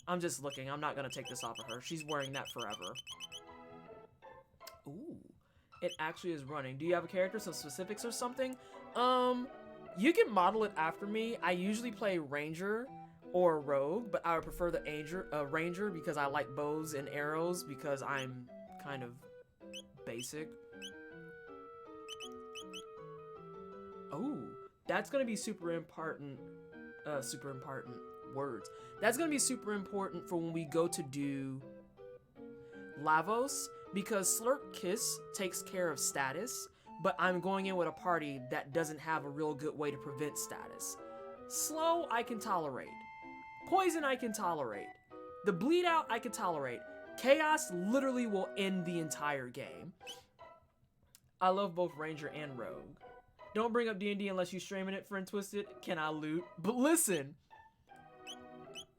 I'm just looking. I'm not gonna take this off of her. She's wearing that forever. Ooh. It actually is running. Do you have a character, some specifics or something? You can model it after me. I usually play Ranger or Rogue, but I would prefer the Ranger because I like bows and arrows because I'm kind of basic. Oh, that's gonna be super important words. That's gonna be super important for when we go to do Lavos, because Slurp Kiss takes care of status, but I'm going in with a party that doesn't have a real good way to prevent status. Slow, I can tolerate. Poison, I can tolerate. The bleed out, I can tolerate. Chaos literally will end the entire game. I love both Ranger and Rogue. Don't bring up D&D unless you streaming it, friend Twisted. Can I loot? But listen.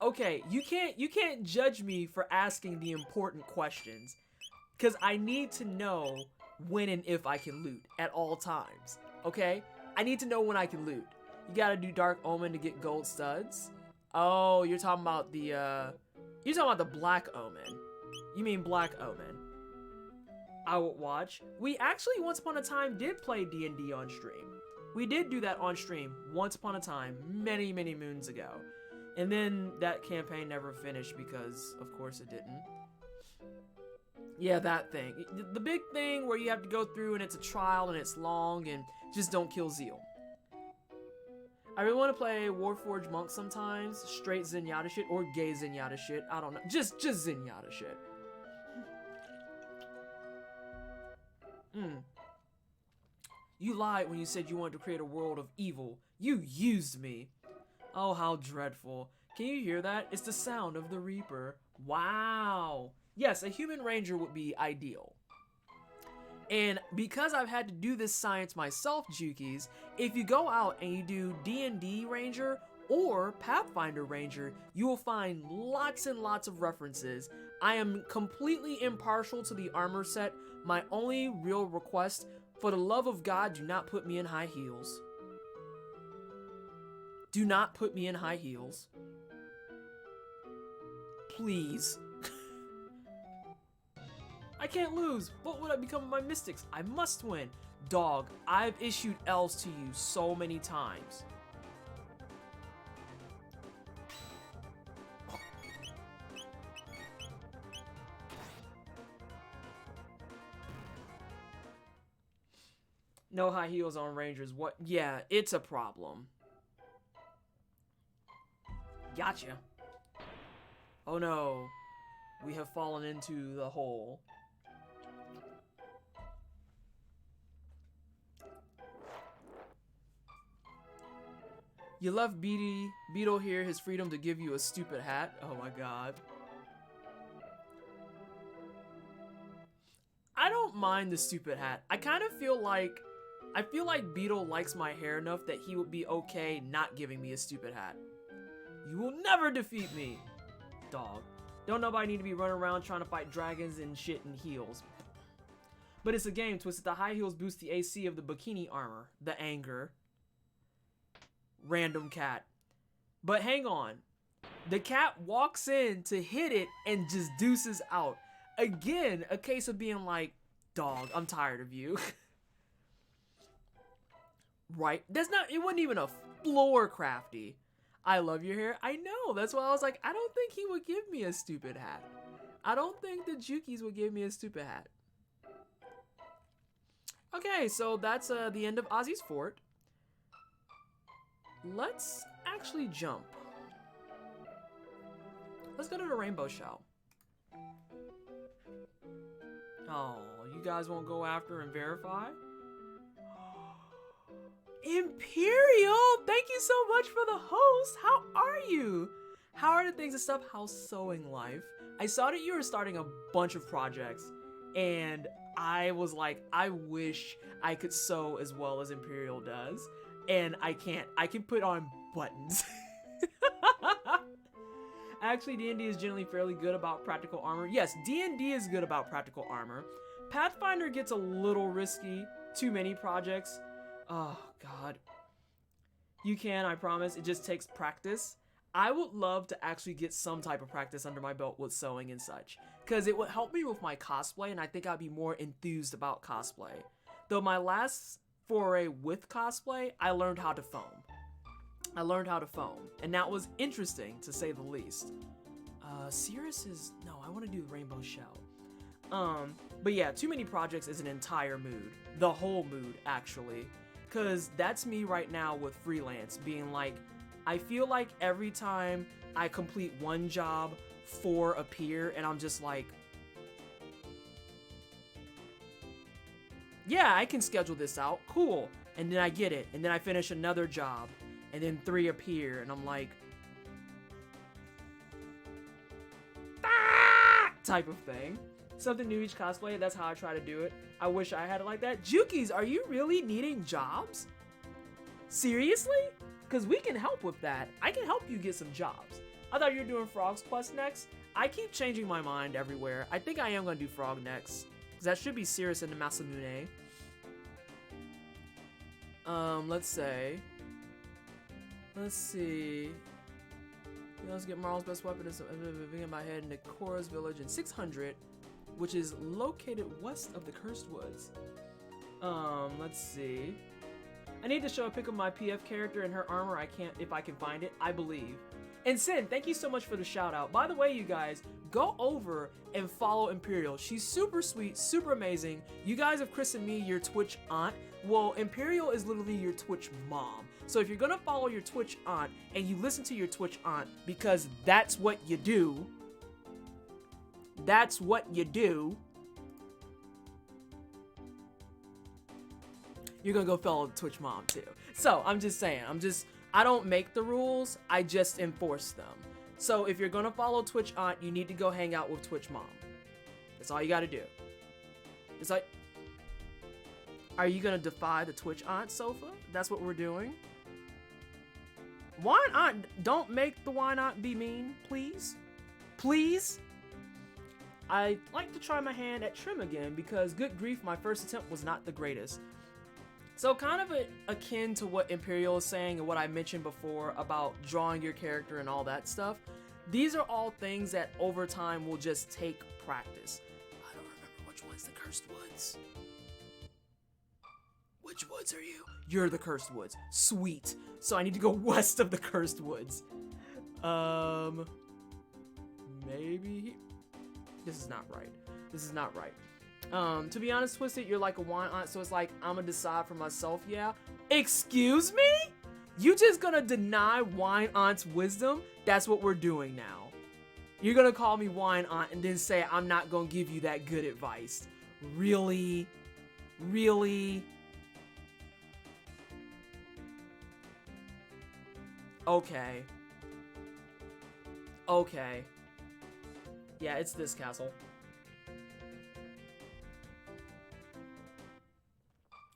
Okay, you can't judge me for asking the important questions. Because I need to know when and if I can loot at all times. Okay? I need to know when I can loot. You gotta do Dark Omen to get gold studs. Oh, you're talking about the Black Omen. You mean Black Omen. I would watch. We actually once upon a time did play D&D on stream. We did do that on stream once upon a time, many, many moons ago. And then that campaign never finished because, of course, it didn't. Yeah, that thing. The big thing where you have to go through and it's a trial and it's long and just don't kill Zeal. I really want to play Warforged Monk sometimes. Straight Zenyatta shit or gay Zenyatta shit. I don't know. Just Zenyatta shit. You lied when you said you wanted to create a world of evil. You used me. Oh, how dreadful. Can you hear that? It's the sound of the Reaper. Wow. Yes, a human ranger would be ideal. And because I've had to do this science myself, Jukies, if you go out and you do D&D Ranger or Pathfinder Ranger, you will find lots and lots of references. I am completely impartial to the armor set. My only real request, for the love of God, do not put me in high heels. Do not put me in high heels. Please. I can't lose. What would I become of my mystics? I must win. Dog, I've issued L's to you so many times. No high heels on Rangers. What? Yeah, it's a problem. Gotcha. Oh no. We have fallen into the hole. You left Beetle here his freedom to give you a stupid hat. Oh my god. I don't mind the stupid hat. I kind of feel like Beetle likes my hair enough that he would be okay not giving me a stupid hat. You will never defeat me, dog. Don't nobody need to be running around trying to fight dragons and shit in heels. But it's a game, Twisted. The high heels boost the AC of the bikini armor. The anger. Random cat. But hang on. The cat walks in to hit it and just deuces out. Again, a case of being like, dog, I'm tired of you. Right? It wasn't even a floor crafty. I love your hair. I know. That's why I was like, I don't think he would give me a stupid hat. I don't think the Jukies would give me a stupid hat. Okay, so that's the end of Ozzy's Fort. Let's actually jump. Let's go to the Rainbow Shell. Oh, you guys won't go after and verify? Imperial! Thank you so much for the host! How are you? How are the things and stuff? How's sewing life? I saw that you were starting a bunch of projects, and I was like, I wish I could sew as well as Imperial does. And I can't. I can put on buttons. Actually, D&D is generally fairly good about practical armor. Yes, D&D is good about practical armor. Pathfinder gets a little risky. Too many projects. Oh, God. You can, I promise. It just takes practice. I would love to actually get some type of practice under my belt with sewing and such. Because it would help me with my cosplay, and I think I'd be more enthused about cosplay. Though my last foray with cosplay, I learned how to foam. And that was interesting, to say the least. Cirrus is... No, I want to do Rainbow Shell. But yeah, too many projects is an entire mood. The whole mood, actually. Because that's me right now with freelance, being like, I feel like every time I complete one job, 4 appear, and I'm just like, yeah, I can schedule this out, cool. And then I get it, and then I finish another job, and then 3 appear, and I'm like, ah! Type of thing. Something new each cosplay, that's how I try to do it. I wish I had it like that. Jukies, are you really needing jobs? Seriously? Because we can help with that. I can help you get some jobs. I thought you were doing Frog's Quest next. I keep changing my mind everywhere. I think I am going to do Frog next. Because that should be Cirrus and the Masamune. Let's see. Let's get Marl's best weapon is in my head in the Korra's village in 600, which is located west of the Cursed Woods. Let's see. I need to show a pic of my PF character and her armor. I can't, if I can find it, I believe. And Sin, thank you so much for the shout out. By the way, you guys, go over and follow Imperial. She's super sweet, super amazing. You guys have christened me your Twitch aunt. Well, Imperial is literally your Twitch mom. So if you're gonna follow your Twitch aunt and you listen to your Twitch aunt because that's what you do, you're gonna go follow the Twitch mom too. So I'm just saying, I don't make the rules, I just enforce them. So if you're gonna follow Twitch aunt, you need to go hang out with Twitch mom. That's all you gotta do. It's like, are you gonna defy the Twitch aunt, Sofa? That's what we're doing. Why not? Don't make the why not be mean, please. Please. I'd like to try my hand at trim again because good grief, my first attempt was not the greatest. So kind of akin to what Imperial is saying and what I mentioned before about drawing your character and all that stuff. These are all things that over time will just take practice. I don't remember which one's the Cursed Woods. Which woods are you? You're the Cursed Woods. Sweet. So I need to go west of the Cursed Woods. Maybe... This is not right. This is not right. To be honest, Twisted, you're like a wine aunt, so it's like, I'm gonna decide for myself, yeah? Excuse me? You just gonna deny wine aunt's wisdom? That's what we're doing now. You're gonna call me wine aunt and then say I'm not gonna give you that good advice. Really? Really? Okay. Okay. Yeah, it's this castle.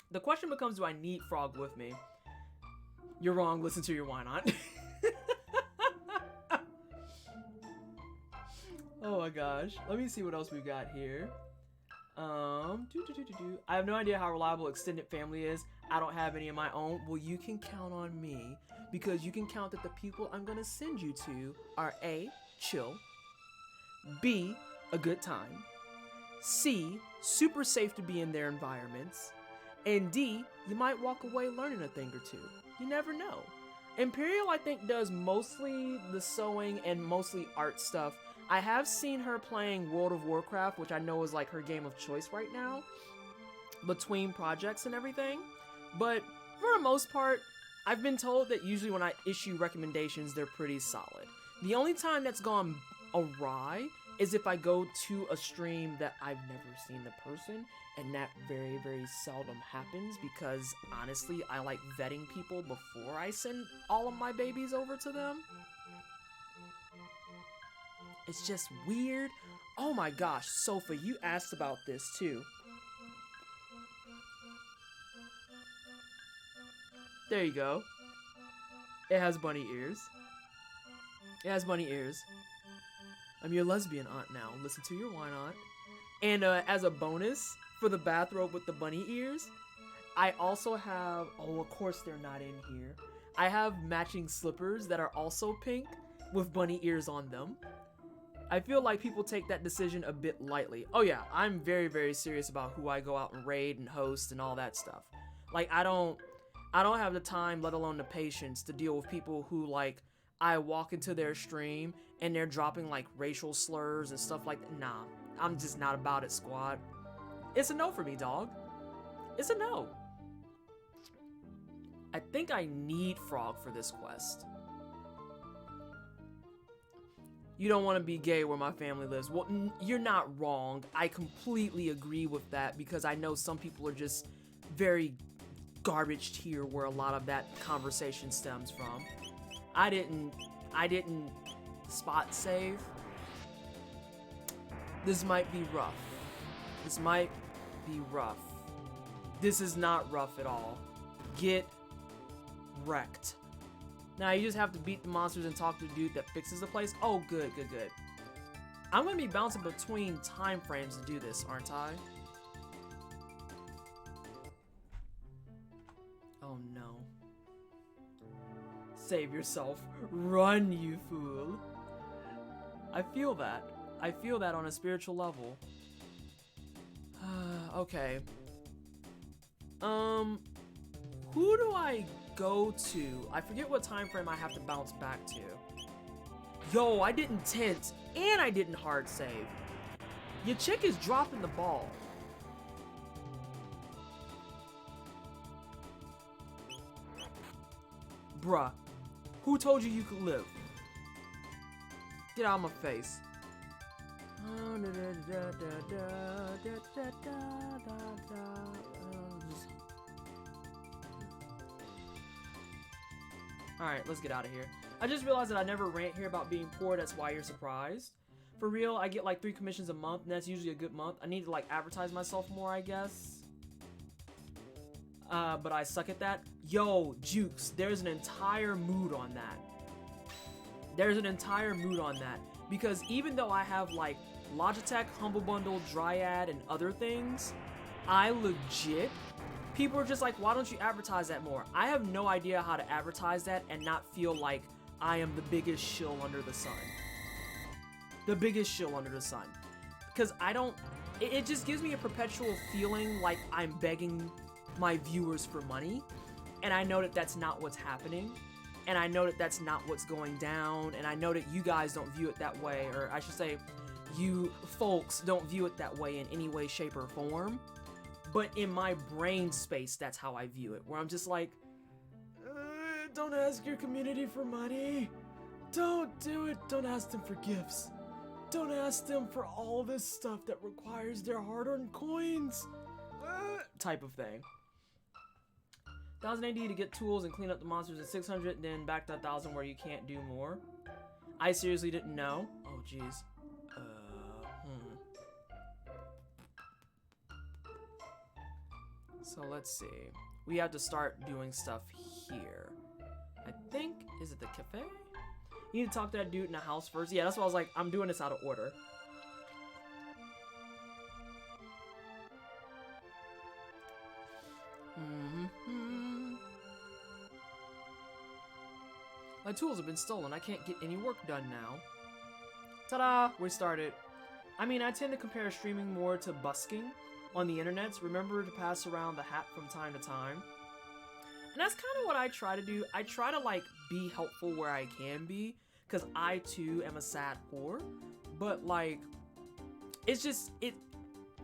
The question becomes, do I need Frog with me? You're wrong, listen to your wine aunt. Oh my gosh. Let me see what else we got here. I have no idea how reliable extended family is. I don't have any of my own. Well, you can count on me because you can count that the people I'm gonna send you to are A, chill, B, a good time, C, super safe to be in their environments, and D, you might walk away learning a thing or two. You never know. Imperial, I think, does mostly the sewing and mostly art stuff. I have seen her playing World of Warcraft, which I know is like her game of choice right now, between projects and everything. But for the most part, I've been told that usually when I issue recommendations, they're pretty solid. The only time that's gone awry is if I go to a stream that I've never seen the person, and that very, very seldom happens because honestly, I like vetting people before I send all of my babies over to them. It's just weird. Oh my gosh, Sofa, you asked about this too. There you go. It has bunny ears. It has bunny ears. I'm your lesbian aunt now. Listen to your wine aunt. And as a bonus for the bathrobe with the bunny ears, I also have, oh, of course they're not in here. I have matching slippers that are also pink with bunny ears on them. I feel like people take that decision a bit lightly. Oh yeah, I'm very, very serious about who I go out and raid and host and all that stuff. Like, I don't have the time, let alone the patience, to deal with people who, like, I walk into their stream and they're dropping, like, racial slurs and stuff like that. Nah, I'm just not about it, squad. It's a no for me, dog. It's a no. I think I need Frog for this quest. You don't want to be gay where my family lives. Well, you're not wrong. I completely agree with that because I know some people are just very garbage tier where a lot of that conversation stems from. I didn't spot save. This might be rough. This might be rough. This is not rough at all. Get wrecked. Now you just have to beat the monsters and talk to the dude that fixes the place. Oh, good. I'm gonna be bouncing between time frames to do this, aren't I? Oh no. Save yourself. Run, you fool. I feel that. I feel that on a spiritual level. Okay. Who do I go to? I forget what time frame I have to bounce back to. Yo, I didn't tent and I didn't hard save. Your chick is dropping the ball. Bruh, who told you you could live? Get out of my face. Alright, let's get out of here. I just realized that I never rant here about being poor, that's why you're surprised. For real, I get like 3 commissions a month, and that's usually a good month. I need to like advertise myself more, I guess. But I suck at that. Yo, Jukes, there's an entire mood on that. There's an entire mood on that. Because even though I have like Logitech, Humble Bundle, Dryad, and other things, I legit, people are just like, why don't you advertise that more? I have no idea how to advertise that and not feel like I am the biggest shill under the sun. The biggest shill under the sun. Because I don't, it just gives me a perpetual feeling like I'm begging my viewers for money. And I know that that's not what's happening. And I know that that's not what's going down. And I know that you guys don't view it that way. Or I should say, you folks don't view it that way in any way, shape, or form. But in my brain space, that's how I view it. Where I'm just like, don't ask your community for money. Don't do it. Don't ask them for gifts. Don't ask them for all this stuff that requires their hard-earned coins. Type of thing. 1000 AD to get tools and clean up the monsters at 600, then back to 1000 where you can't do more. I seriously didn't know. Oh, jeez. So let's see. We have to start doing stuff here. I think, is it the cafe? You need to talk to that dude in the house first. Yeah, that's why I was like, I'm doing this out of order. My tools have been stolen. I can't get any work done now. Ta-da! We started. I mean, I tend to compare streaming more to busking on the internets. Remember to pass around the hat from time to time. And that's kind of what I try to do. I try to, like, be helpful where I can be. Because I, too, am a sad whore. But, like, it's just,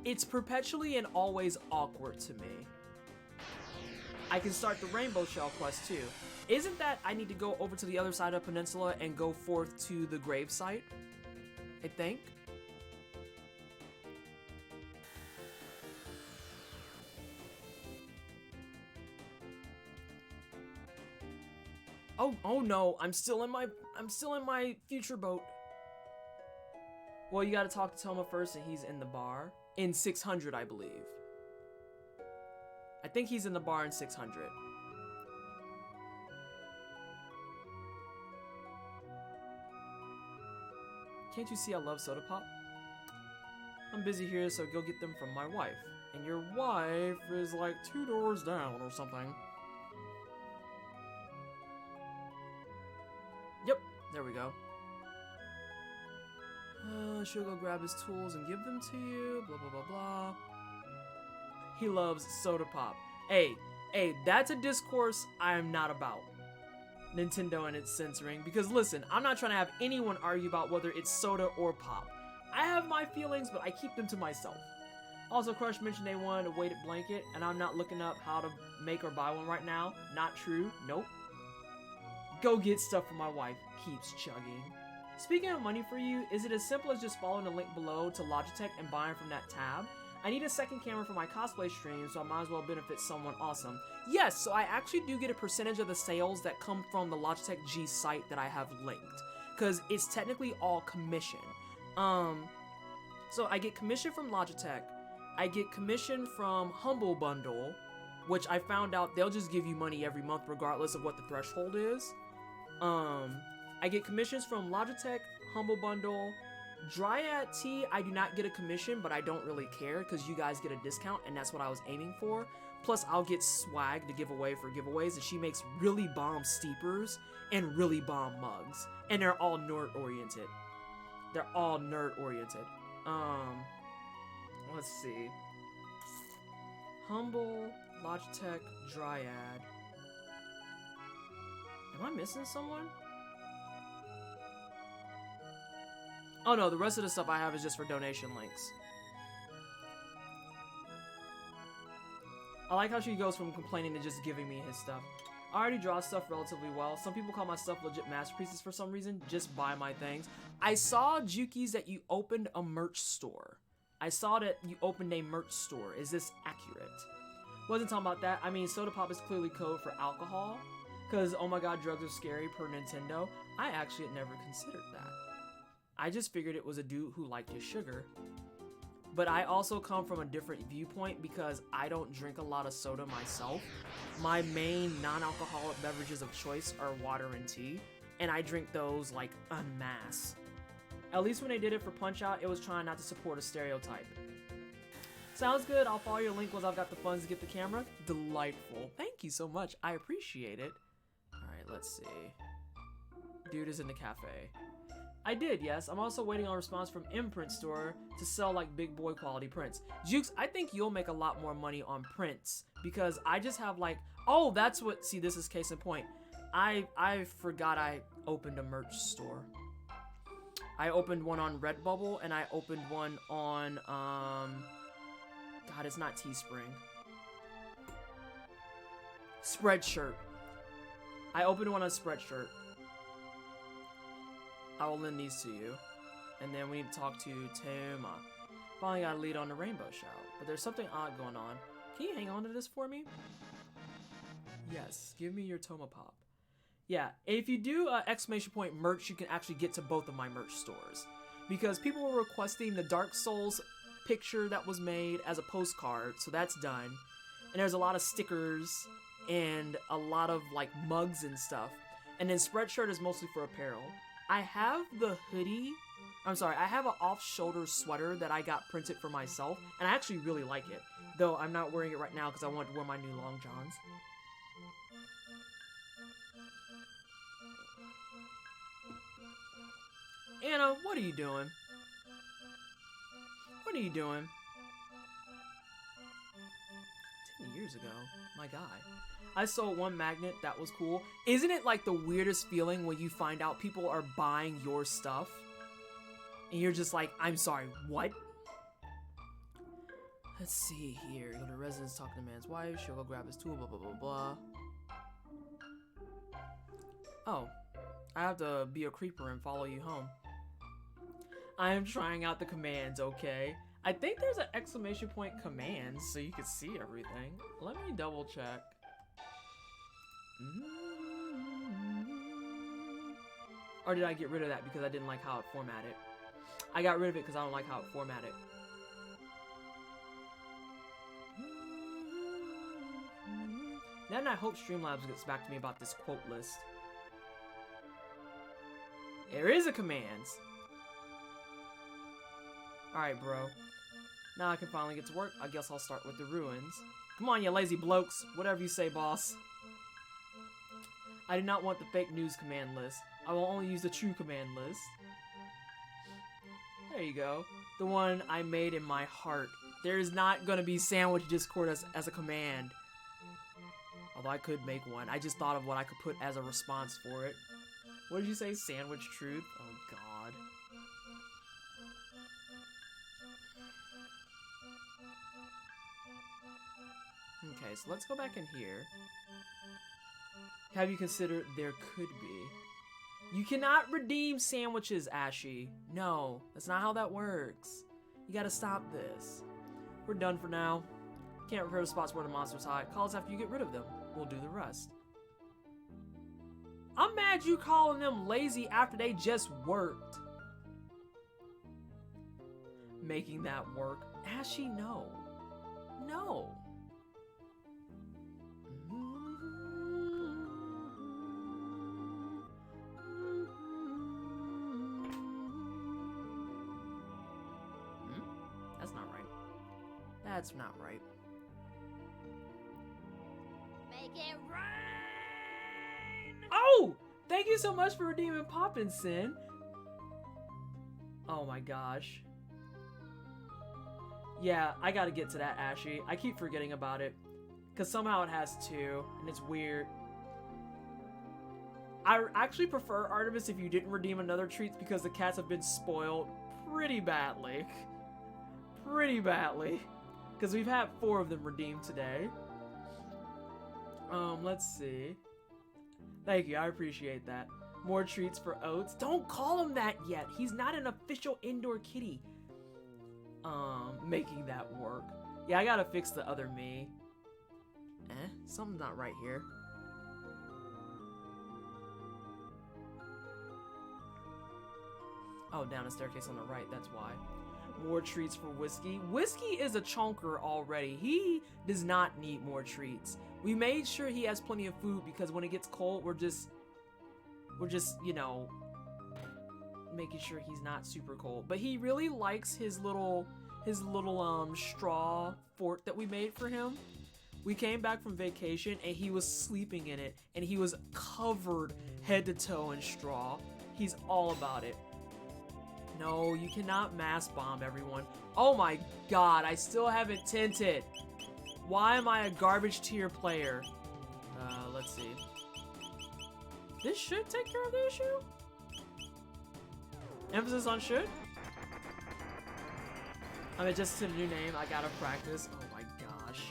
it's perpetually and always awkward to me. I can start the Rainbow Shell quest, too. Isn't that I need to go over to the other side of the peninsula and go forth to the grave site? I think. Oh no, I'm still in my future boat. Well, you gotta talk to Toma first, and he's in the bar. In 600, I believe. I think he's in the bar in 600. Can't you see I love soda pop? I'm busy here, so go get them from my wife. And your wife is like 2 doors down or something. Yep, there we go. She'll go grab his tools and give them to you, blah, blah, blah, blah. He loves soda pop. Hey, that's a discourse I am not about. Nintendo and its censoring. Because listen, I'm not trying to have anyone argue about whether it's soda or pop. I have my feelings, but I keep them to myself. Also, Crush mentioned they wanted a weighted blanket, and I'm not looking up how to make or buy one right now. Not true. Nope. Go get stuff for my wife. Keeps chugging. Speaking of money for you, is it as simple as just following the link below to Logitech and buying from that tab? I need a second camera for my cosplay stream, so I might as well benefit someone awesome. Yes, so I actually do get a percentage of the sales that come from the Logitech G site that I have linked. Because it's technically all commission. So I get commission from Logitech. I get commission from Humble Bundle, which I found out they'll just give you money every month regardless of what the threshold is. I get commissions from Logitech, Humble Bundle, Dryad Tea. I do not get a commission, but I don't really care because you guys get a discount, and that's what I was aiming for. Plus, I'll get swag to give away for giveaways, and she makes really bomb steepers and really bomb mugs, and they're all nerd-oriented. They're all nerd-oriented. Let's see. Humble, Logitech, Dryad. Am I missing someone? Oh no, the rest of the stuff I have is just for donation links. I like how she goes from complaining to just giving me his stuff. I already draw stuff relatively well. Some people call my stuff legit masterpieces for some reason. Just buy my things. I saw, Juki's, that you opened a merch store. I saw that you opened a merch store. Is this accurate? Wasn't talking about that. I mean, soda pop is clearly code for alcohol. Because, oh my god, drugs are scary per Nintendo. I actually had never considered that. I just figured it was a dude who liked his sugar. But I also come from a different viewpoint because I don't drink a lot of soda myself. My main non-alcoholic beverages of choice are water and tea. And I drink those like en masse. At least when they did it for Punch-Out, it was trying not to support a stereotype. Sounds good. I'll follow your link once I've got the funds to get the camera. Delightful. Thank you so much. I appreciate it. Alright, let's see. Dude is in the cafe. I did, yes. I'm also waiting on a response from Imprint Store to sell like big boy quality prints. Jukes, I think you'll make a lot more money on prints because I just have like, oh, that's what, see, this is case in point. I forgot I opened a merch store. I opened one on Redbubble and I opened one on, God, it's not Teespring. Spreadshirt. I opened one on Spreadshirt. I will lend these to you. And then we need to talk to Toma. Finally got a lead on the rainbow shout. But there's something odd going on. Can you hang on to this for me? Yes, give me your Toma Pop. Yeah, if you do exclamation point merch, you can actually get to both of my merch stores. Because people were requesting the Dark Souls picture that was made as a postcard, so that's done. And there's a lot of stickers and a lot of like mugs and stuff. And then Spreadshirt is mostly for apparel. I have the hoodie. I have an off-shoulder sweater that I got printed for myself, and I actually really like it. Though I'm not wearing it right now because I want to wear my new long johns. Anna, what are you doing? What are you doing? 10 years ago, my guy. I sold one magnet, that was cool. Isn't it like the weirdest feeling when you find out people are buying your stuff? And you're just like, I'm sorry, what? Let's see here. Go to residence, talk to the man's wife. She'll go grab his tool, blah, blah, blah, blah. Oh, I have to be a creeper and follow you home. I am trying out the commands, okay? I think there's an exclamation point commands so you can see everything. Let me double check. Or did I get rid of that because I didn't like how it formatted? I got rid of it because I don't like how it formatted. Then I hope Streamlabs gets back to me about this quote list. There is a commands. Alright, bro. Now I can finally get to work. I guess I'll start with the ruins. Come on, you lazy blokes. Whatever you say, boss. I do not want the fake news command list. I will only use the true command list. There you go. The one I made in my heart. There is not going to be sandwich Discord as a command. Although I could make one. I just thought of what I could put as a response for it. What did you say? Sandwich truth? Oh, God. Okay, so let's go back in here. Have you considered there could be? You cannot redeem sandwiches, Ashy. No, that's not how that works. You gotta stop this. We're done for now. Can't repair the spots where the monsters hide. Call us after you get rid of them. We'll do the rest. I'm mad you calling them lazy after they just worked. Making that work. Ashy, no. No. That's not right. That's not right. Make it rain! Oh! Thank you so much for redeeming Poppin' Sin. Oh my gosh. Yeah, I gotta get to that, Ashy. I keep forgetting about it. Because somehow it has two, and it's weird. I actually prefer Artemis if you didn't redeem another treats because the cats have been spoiled pretty badly. Pretty badly. Because we've had 4 of them redeemed today. Let's see. Thank you, I appreciate that. More treats for Oats. Don't call him that yet. He's not an official indoor kitty. Making that work. Yeah, I gotta fix the other me. Something's not right here. Oh, down a staircase on the right, that's why. More treats for Whiskey. Whiskey is a chonker already. He does not need more treats. We made sure he has plenty of food because when it gets cold, we're just, you know, making sure he's not super cold. But he really likes his little straw fort that we made for him. We came back from vacation and he was sleeping in it and he was covered head to toe in straw. He's all about it. No, you cannot mass bomb everyone. Oh my god, I still haven't tinted. Why am I a garbage tier player? Let's see. This should take care of the issue? Emphasis on should? I mean, just a new name, I gotta practice. Oh my gosh.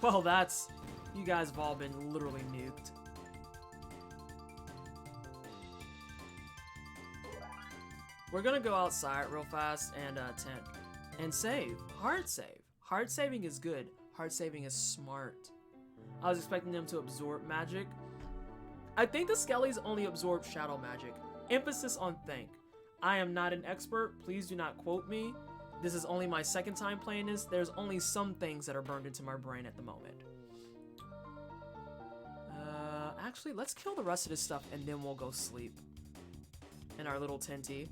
Well, that's... You guys have all been literally nuked. we're gonna go outside real fast and save. Hard save. Hard saving is good. Hard saving is smart. I was expecting them to absorb magic. I think the Skellies only absorb shadow magic. Emphasis on think. I am not an expert. Please do not quote me. This is only my second time playing this. There's only some things that are burned into my brain at the moment. Actually, let's kill the rest of this stuff and then we'll go sleep in our little tenty.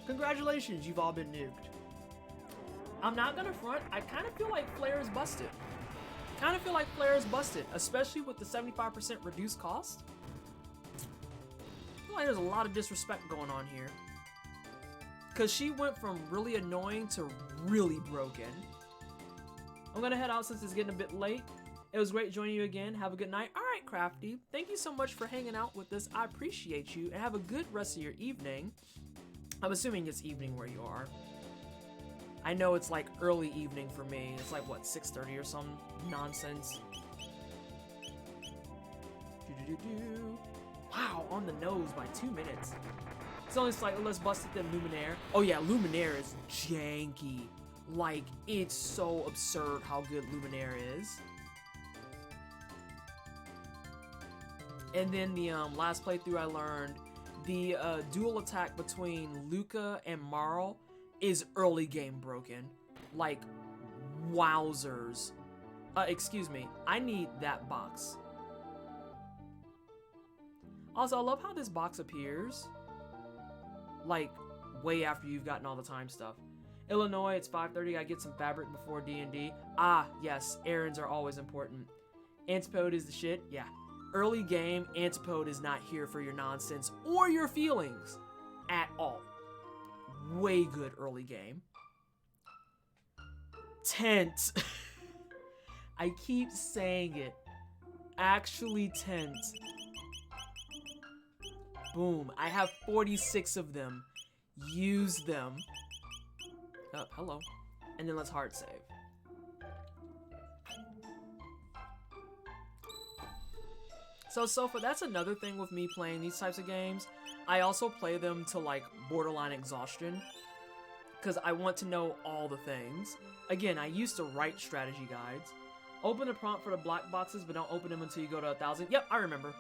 Congratulations, you've all been nuked. I'm not gonna front, I kind of feel like Flare is busted. Especially with the 75% reduced cost. I feel like there's a lot of disrespect going on here. Because she went from really annoying to really broken. I'm gonna head out since it's getting a bit late. It was great joining you again. Have a good night. Alright, Crafty. Thank you so much for hanging out with us. I appreciate you. And have a good rest of your evening. I'm assuming it's evening where you are. I know it's like early evening for me. It's like, what, 6:30 or some nonsense. Wow, on the nose by 2 minutes. It's only slightly less busted than Luminaire. Oh yeah, Luminaire is janky. Like, it's so absurd how good Luminaire is. And then the last playthrough I learned the dual attack between Luca and Marl is early game broken. Like, wowzers. Excuse me, I need that box. Also, I love how this box appears. Like, way after you've gotten all the time stuff. Illinois, it's 5:30, I get some fabric before D&D. Ah, yes, errands are always important. Antipode is the shit, yeah. Early game, Antipode is not here for your nonsense or your feelings at all. Way good early game. Tent. I keep saying it. Actually tent. Boom. I have 46 of them. Use them. Oh, hello. And then let's hard save. So that's another thing with me playing these types of games. I also play them to like borderline exhaustion because I want to know all the things. Again, I used to write strategy guides. Open the prompt for the black boxes, but don't open them until you go to 1,000. Yep, I remember.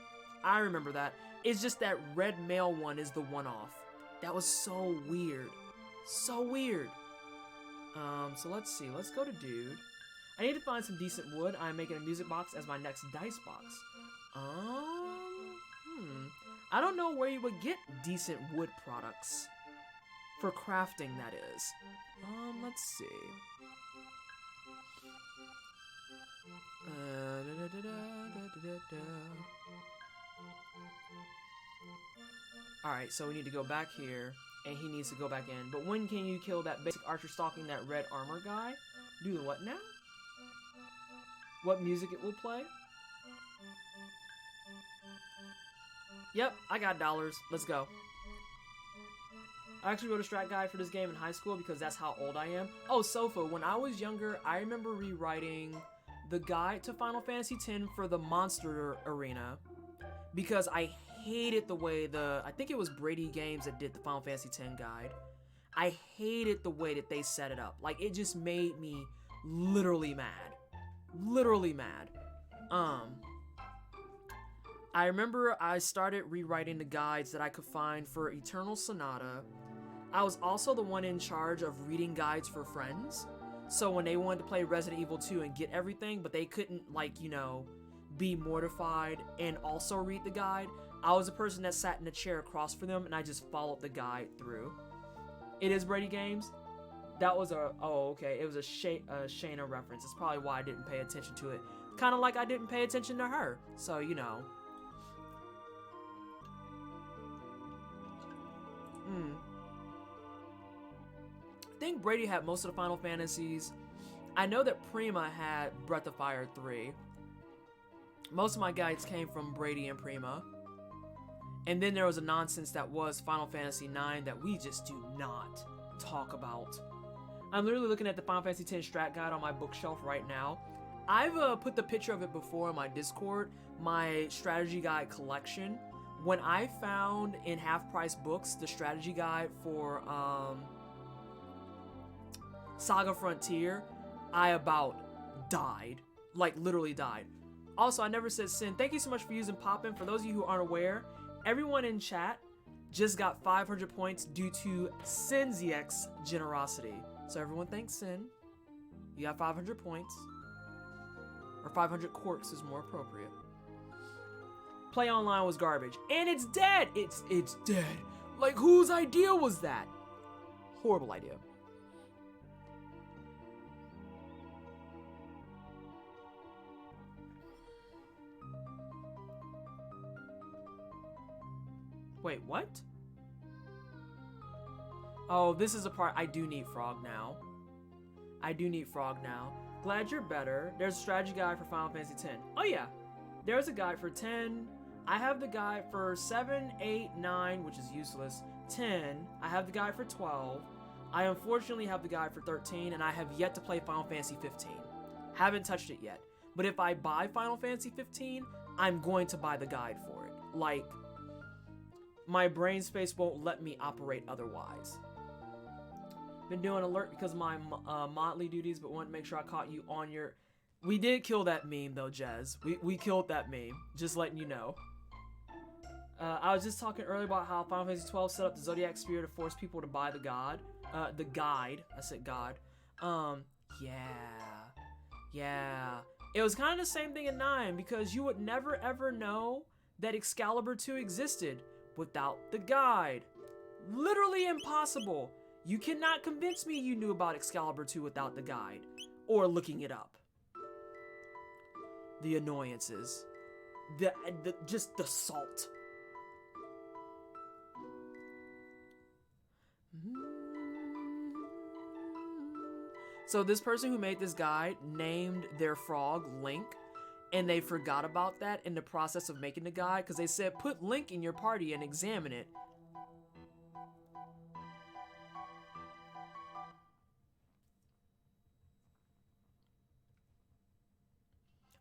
I remember that. It's just that red mail one is the one-off. That was so weird. So weird. So let's see. Let's go to Dude. I need to find some decent wood. I'm making a music box as my next dice box. I don't know where you would get decent wood products. For crafting, that is. Let's see. Alright, so we need to go back here, and he needs to go back in. But when can you kill that basic archer stalking that red armor guy? Do the what now? What music it will play? Yep, I got dollars. Let's go. I actually wrote a strat guide for this game in high school because that's how old I am. Oh, Sofa, when I was younger, I remember rewriting the guide to Final Fantasy X for the Monster Arena because I hated the way I think it was Brady Games that did the Final Fantasy X guide. I hated the way that they set it up. Like, it just made me literally mad. Literally mad. I remember I started rewriting the guides that I could find for Eternal Sonata. I was also the one in charge of reading guides for friends. So when they wanted to play Resident Evil 2 and get everything, but they couldn't, like, you know, be mortified and also read the guide, I was the person that sat in the chair across from them and I just followed the guide through. It is Brady Games. That was okay. It was a Shayna reference. It's probably why I didn't pay attention to it. Kind of like I didn't pay attention to her. So, you know. I think Brady had most of the Final Fantasies. I know that Prima had Breath of Fire 3. Most of my guides came from Brady and Prima. And then there was a nonsense that was Final Fantasy 9 that we just do not talk about. I'm literally looking at the Final Fantasy X strat guide on my bookshelf right now. I've put the picture of it before in my Discord, my strategy guide collection. When I found in half-price books the strategy guide for Saga Frontier, I about died. Like, literally died. Also, I never said Sin. Thank you so much for using Poppin'. For those of you who aren't aware, everyone in chat just got 500 points due to Sinziek's generosity. So everyone thanks Sin. You got 500 points. Or 500 quarks is more appropriate. Play online was garbage. And it's dead! It's dead. Like, whose idea was that? Horrible idea. Wait, what? Oh, this is a part I do need Frog now. I do need Frog now. Glad you're better. There's a strategy guide for Final Fantasy X. Oh yeah, there's a guide for 10. I have the guide for 7, 8, 9, which is useless. 10. I have the guide for 12. I unfortunately have the guide for 13, and I have yet to play Final Fantasy 15. Haven't touched it yet. But if I buy Final Fantasy 15, I'm going to buy the guide for it. Like, my brain space won't let me operate otherwise. Been doing alert because of my Motley duties, but wanted to make sure I caught you on your... We did kill that meme though, Jez. We killed that meme. Just letting you know. I was just talking earlier about how Final Fantasy 12 set up the Zodiac Sphere to force people to buy the guide. I said God. Yeah. It was kind of the same thing in 9 because you would never ever know that Excalibur 2 existed without the guide. Literally impossible. You cannot convince me you knew about Excalibur 2 without the guide or looking it up. The annoyances. Just the salt. So this person who made this guide named their frog Link, and they forgot about that in the process of making the guide because they said put Link in your party and examine it.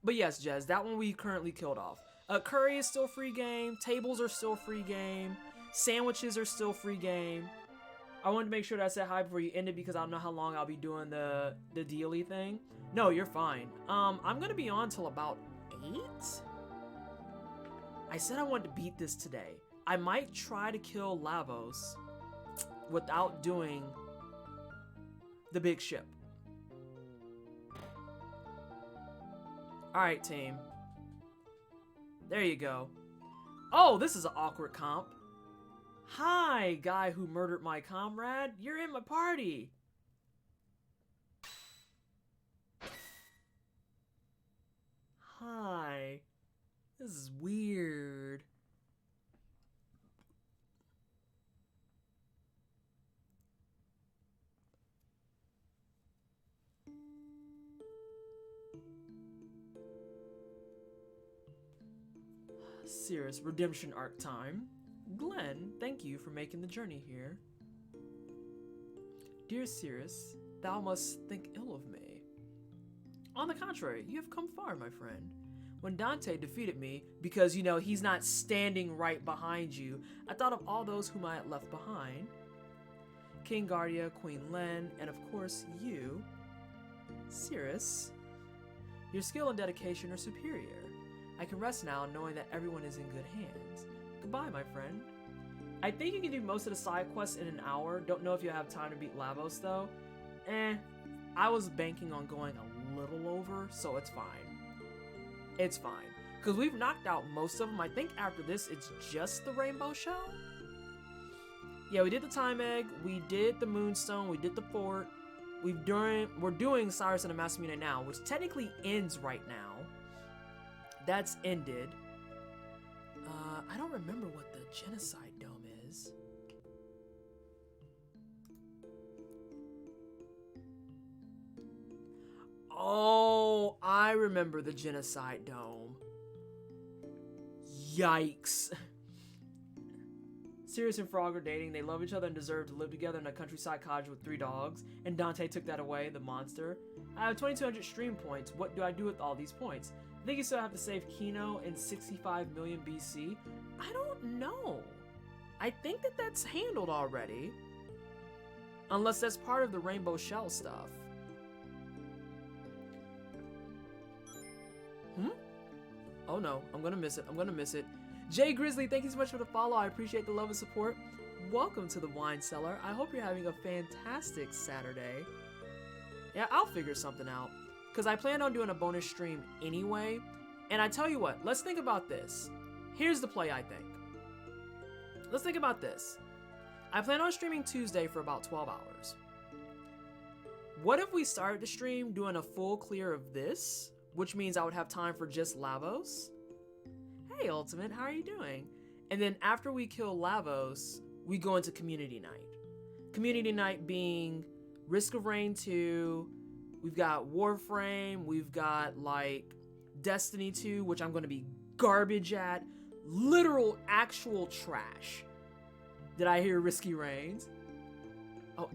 But yes, Jez, that one we currently killed off. Curry is still free game. Tables are still free game. Sandwiches are still free game. I wanted to make sure that I said hi before you ended because I don't know how long I'll be doing the daily thing. No, you're fine. I'm gonna be on till about 8? I said I wanted to beat this today. I might try to kill Lavos without doing the big ship. Alright, team. There you go. Oh, this is an awkward comp. Hi, guy who murdered my comrade. You're in my party. Hi. This is weird. Cirrus, redemption arc time. Glenn, thank you for making the journey here. Dear Cirrus, thou must think ill of me. On the contrary, you have come far, my friend. When Dante defeated me, because, you know, he's not standing right behind you, I thought of all those whom I had left behind. King Guardia, Queen Len, and of course you, Cirrus. Your skill and dedication are superior. I can rest now knowing that everyone is in good hands. Goodbye, my friend. I think you can do most of the side quests in an hour. Don't know if you'll have time to beat Lavos, though. I was banking on going a little over, so it's fine. It's fine. Because we've knocked out most of them. I think after this, it's just the Rainbow Shell. Yeah, we did the Time Egg. We did the Moonstone. We did the Fort. We're doing Cyrus and the Masamune now, which technically ends right now. That's ended. I don't remember what the Genocide Dome is. Oh, I remember the Genocide Dome. Yikes. Sirius and Frog are dating. They love each other and deserve to live together in a countryside cottage with 3 dogs. And Dante took that away, the monster. I have 2,200 stream points. What do I do with all these points? I think you still have to save Kino in 65 million BC. I don't know. I think that that's handled already. Unless that's part of the Rainbow Shell stuff. Oh no, I'm gonna miss it. I'm gonna miss it. Jay Grizzly, thank you so much for the follow. I appreciate the love and support. Welcome to the Wine Cellar. I hope you're having a fantastic Saturday. Yeah, I'll figure something out. Because I planned on doing a bonus stream anyway. And I tell you what, let's think about this. Here's the play, I think. Let's think about this. I plan on streaming Tuesday for about 12 hours. What if we started the stream doing a full clear of this? Which means I would have time for just Lavos. Hey, Ultimate, how are you doing? And then after we kill Lavos, we go into Community Night. Community Night being Risk of Rain 2, we've got Warframe, we've got like Destiny 2, which I'm going to be garbage at. Literal, actual trash. Did I hear Risky Reigns? Oh,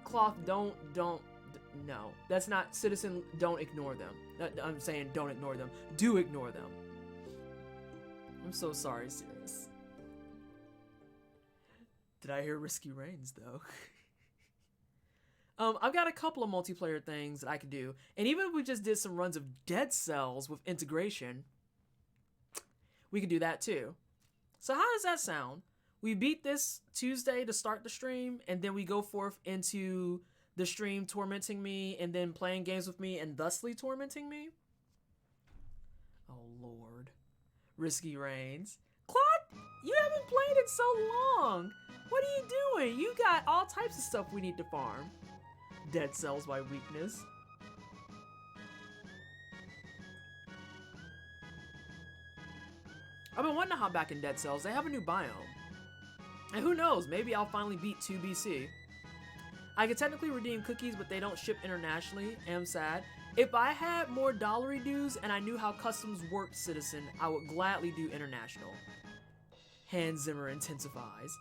Cloth, don't, no. That's not, Citizen, don't ignore them. I'm saying don't ignore them. Do ignore them. I'm so sorry, Sirius. Did I hear Risky Reigns, though? I've got a couple of multiplayer things that I could do. And even if we just did some runs of Dead Cells with integration, we could do that too. So how does that sound? We beat this Tuesday to start the stream, and then we go forth into the stream tormenting me, and then playing games with me, and thusly tormenting me? Oh, Lord. Risky Reigns. Claude, you haven't played it so long. What are you doing? You got all types of stuff we need to farm. Dead Cells by weakness. I've been wanting to hop back in Dead Cells. They have a new biome. And who knows, maybe I'll finally beat 2 BC. I could technically redeem cookies, but they don't ship internationally. Am sad. If I had more dollary dues and I knew how customs worked, Citizen, I would gladly do international. Hans Zimmer intensifies.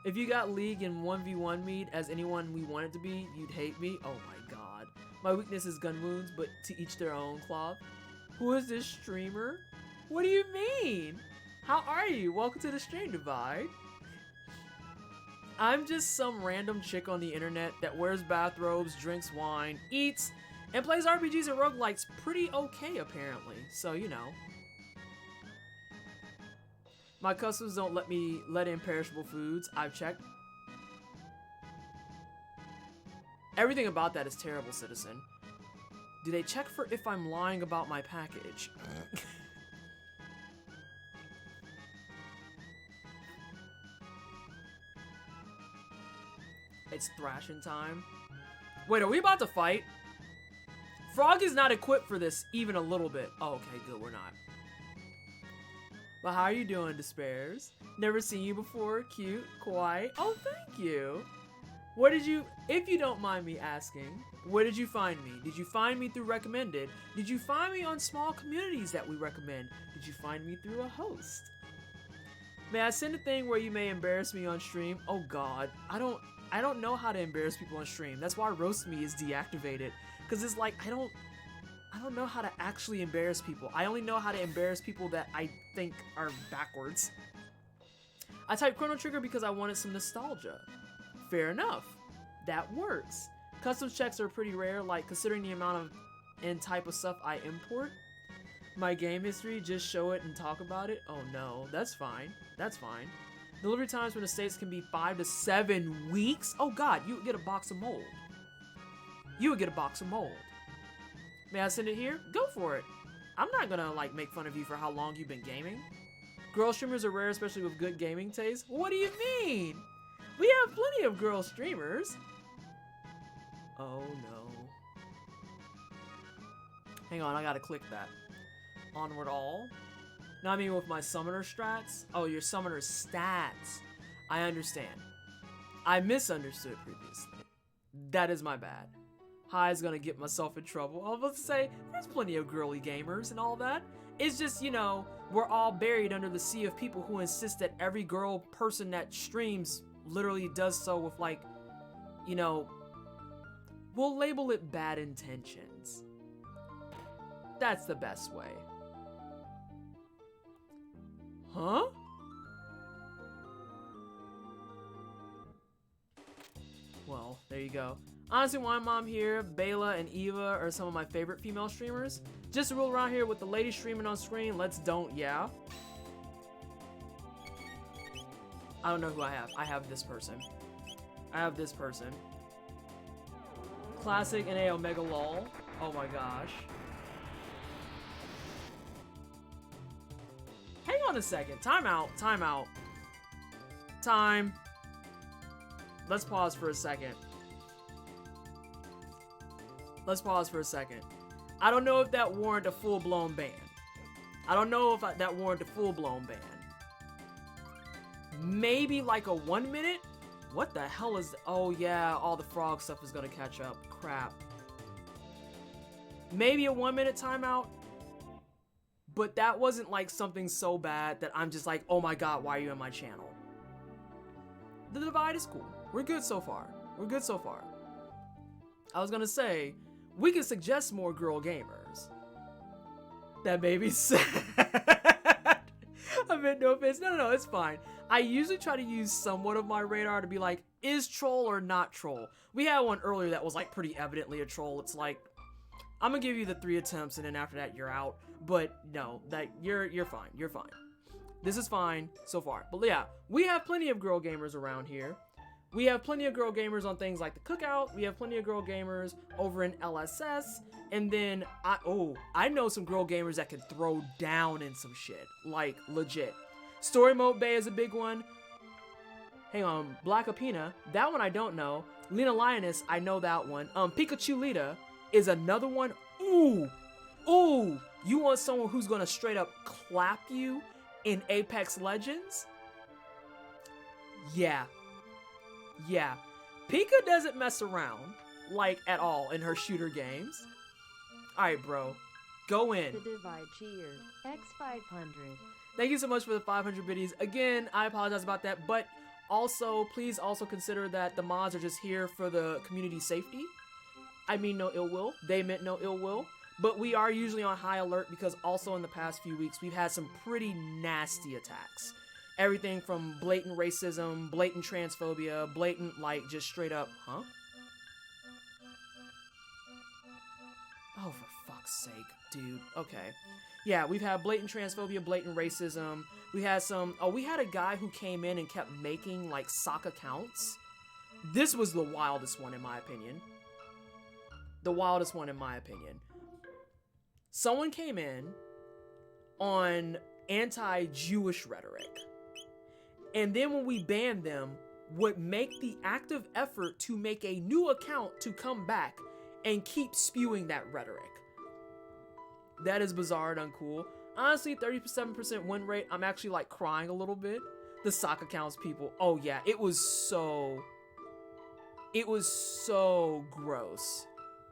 If you got League in 1v1 meet as anyone we wanted to be, you'd hate me. Oh my god. My weakness is gun wounds, but to each their own, Cloth. Who is this streamer? What do you mean? How are you? Welcome to the stream, Divide. I'm just some random chick on the internet that wears bathrobes, drinks wine, eats, and plays RPGs and roguelikes pretty okay, apparently. So, you know. My customs don't let me let in perishable foods. I've checked. Everything about that is terrible, Citizen. Do they check for if I'm lying about my package? It's thrashing time. Wait, are we about to fight? Frog is not equipped for this even a little bit. Oh, okay, good, we're not. But how are you doing, Despairs? Never seen you before. Cute, quiet. Oh, thank you. What did you, if you don't mind me asking, where did you find me? Did you find me through recommended? Did you find me on small communities that we recommend? Did you find me through a host? May I send a thing where you may embarrass me on stream? Oh God, I don't know how to embarrass people on stream. That's why Roast Me is deactivated. Cause it's like, I don't know how to actually embarrass people. I only know how to embarrass people that I think are backwards. I typed Chrono Trigger because I wanted some nostalgia. Fair enough. That works. Customs checks are pretty rare, like considering the amount of and type of stuff I import. My game history, just show it and talk about it. Oh no, that's fine. That's fine. Delivery times from the States can be 5 to 7 weeks. Oh God, you would get a box of mold. You would get a box of mold. May I send it here? Go for it. I'm not gonna like make fun of you for how long you've been gaming. Girl streamers are rare, especially with good gaming taste. What do you mean? We have plenty of girl streamers. Oh no. Hang on, I gotta click that. Onward all. No, I mean with my summoner strats. Oh, your summoner stats. I understand. I misunderstood previously. That is my bad. High's gonna get myself in trouble. I was about to say, there's plenty of girly gamers and all that. It's just, you know, we're all buried under the sea of people who insist that every girl person that streams literally does so with, like, you know, we'll label it bad intentions. That's the best way. Huh? Well, there you go. Honestly, why Mom here, Bayla and Eva are some of my favorite female streamers. Just to rule around here with the ladies streaming on screen, let's don't, yeah. I don't know who I have. I have this person. I have this person. Classic NA Omega LOL. Oh my gosh. Hang on a second. Time out. Time out. Time. Let's pause for a second. Let's pause for a second. I don't know if that warranted a full-blown ban. I don't know if that warranted a full-blown ban. Maybe like a 1 minute? What the hell is... Oh yeah, all the frog stuff is gonna catch up. Crap. Maybe a 1 minute timeout? But that wasn't like something so bad that I'm just like, oh my god, why are you in my channel? The divide is cool. We're good so far. We're good so far. I was gonna say, we can suggest more girl gamers. That made me sad. I meant no offense. No, it's fine. I usually try to use somewhat of my radar to be like, is troll or not troll? We had one earlier that was like pretty evidently a troll. It's like, I'm gonna give you the 3 attempts and then after that you're out. But no, that you're fine. You're fine. This is fine so far. But yeah, we have plenty of girl gamers around here. We have plenty of girl gamers on things like the Cookout. We have plenty of girl gamers over in LSS. And then, I know some girl gamers that can throw down in some shit. Like, legit. Story Mode Bay is a big one. Hang on, Black Apina. That one I don't know. Lena Lioness, I know that one. Pikachu Lita is another one. Ooh. You want someone who's gonna straight up clap you in Apex Legends? Yeah. Pika doesn't mess around, like, at all in her shooter games. Alright, bro. Go in. The Divide cheered. X500. Thank you so much for the 500 biddies. Again, I apologize about that, but also, please also consider that the mods are just here for the community safety. I mean no ill will. They meant no ill will. But we are usually on high alert because also in the past few weeks, we've had some pretty nasty attacks. Everything from blatant racism, blatant transphobia, blatant, like, just straight up, huh? Oh, for fuck's sake, dude. Okay. Yeah, we've had blatant transphobia, blatant racism. We had we had a guy who came in and kept making, like, sock accounts. This was the wildest one, in my opinion. The wildest one, in my opinion. Someone came in on anti-Jewish rhetoric. And then when we banned them, would make the active effort to make a new account to come back and keep spewing that rhetoric. That is bizarre and uncool. Honestly, 37% win rate, I'm actually like crying a little bit. The sock accounts people, oh yeah, it was so gross.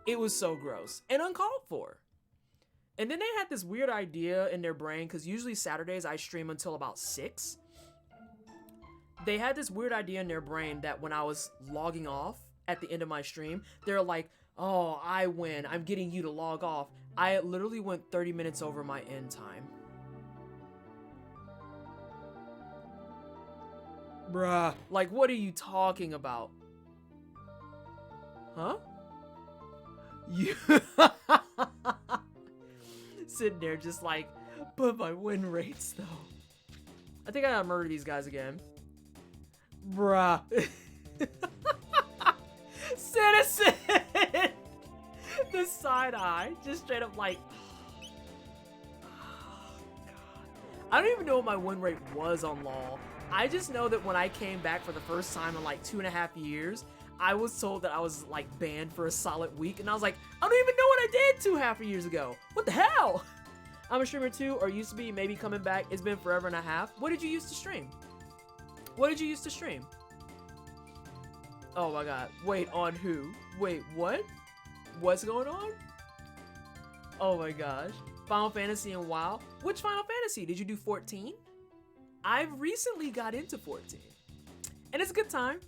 It was so gross and uncalled for. And then they had this weird idea in their brain, because usually Saturdays I stream until about 6. They had this weird idea in their brain that when I was logging off at the end of my stream, they're like, oh, I win. I'm getting you to log off. I literally went 30 minutes over my end time. Bruh, like, what are you talking about? Huh? You sitting there just like, but my win rates though. I think I gotta murder these guys again. Bruh. Citizen! The side eye, just straight up like, oh, God. I don't even know what my win rate was on LoL. I just know that when I came back for the first time in like 2.5 years, I was told that I was like banned for a solid week, and I was like, I don't even know what I did 2.5 years ago. What the hell? I'm a streamer too, or used to be, maybe coming back. It's been forever and a half. What did you used to stream? What did you used to stream? Oh my god. Wait, on who? Wait, what? What's going on? Oh my gosh. Final Fantasy and WoW. Which Final Fantasy? Did you do 14? I've recently got into 14. And it's a good time.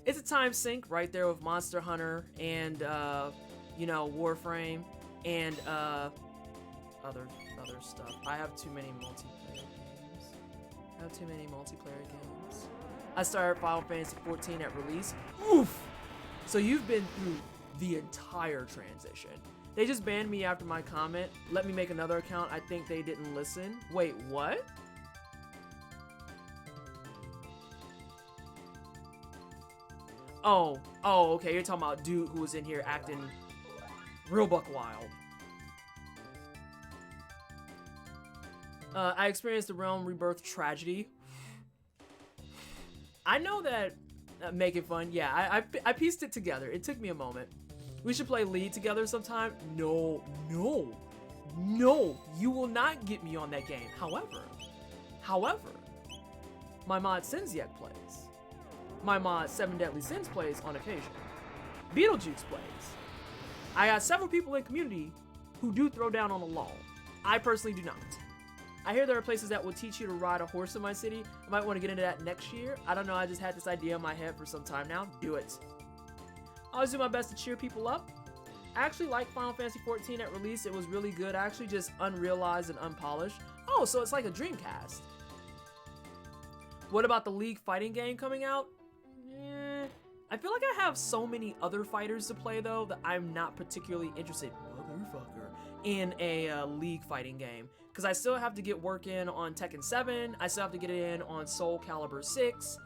It's a time sink right there with Monster Hunter and, you know, Warframe and other stuff. I have too many multiplayer games. I started Final Fantasy 14 at release. Oof! So you've been through the entire transition. They just banned me after my comment. Let me make another account. I think they didn't listen. Wait, what? Oh, okay. You're talking about dude who was in here acting real buck wild. I experienced the Realm Rebirth tragedy. I know that making fun. Yeah, I pieced it together. It took me a moment. We should play League together sometime. No. You will not get me on that game. However, my mod Sinziek plays. My mod 7 Deadly Sins plays on occasion. Beetlejuice plays. I got several people in community who do throw down on the law. I personally do not. I hear there are places that will teach you to ride a horse in my city. I might want to get into that next year. I don't know, I just had this idea in my head for some time now. Do it. I always do my best to cheer people up. I actually liked Final Fantasy 14 at release. It was really good. I actually just unrealized and unpolished. Oh, so it's like a Dreamcast. What about the League fighting game coming out? I feel like I have so many other fighters to play though that I'm not particularly interested, motherfucker, in a League fighting game. Because I still have to get work in on Tekken 7. I still have to get it in on Soul Calibur 6.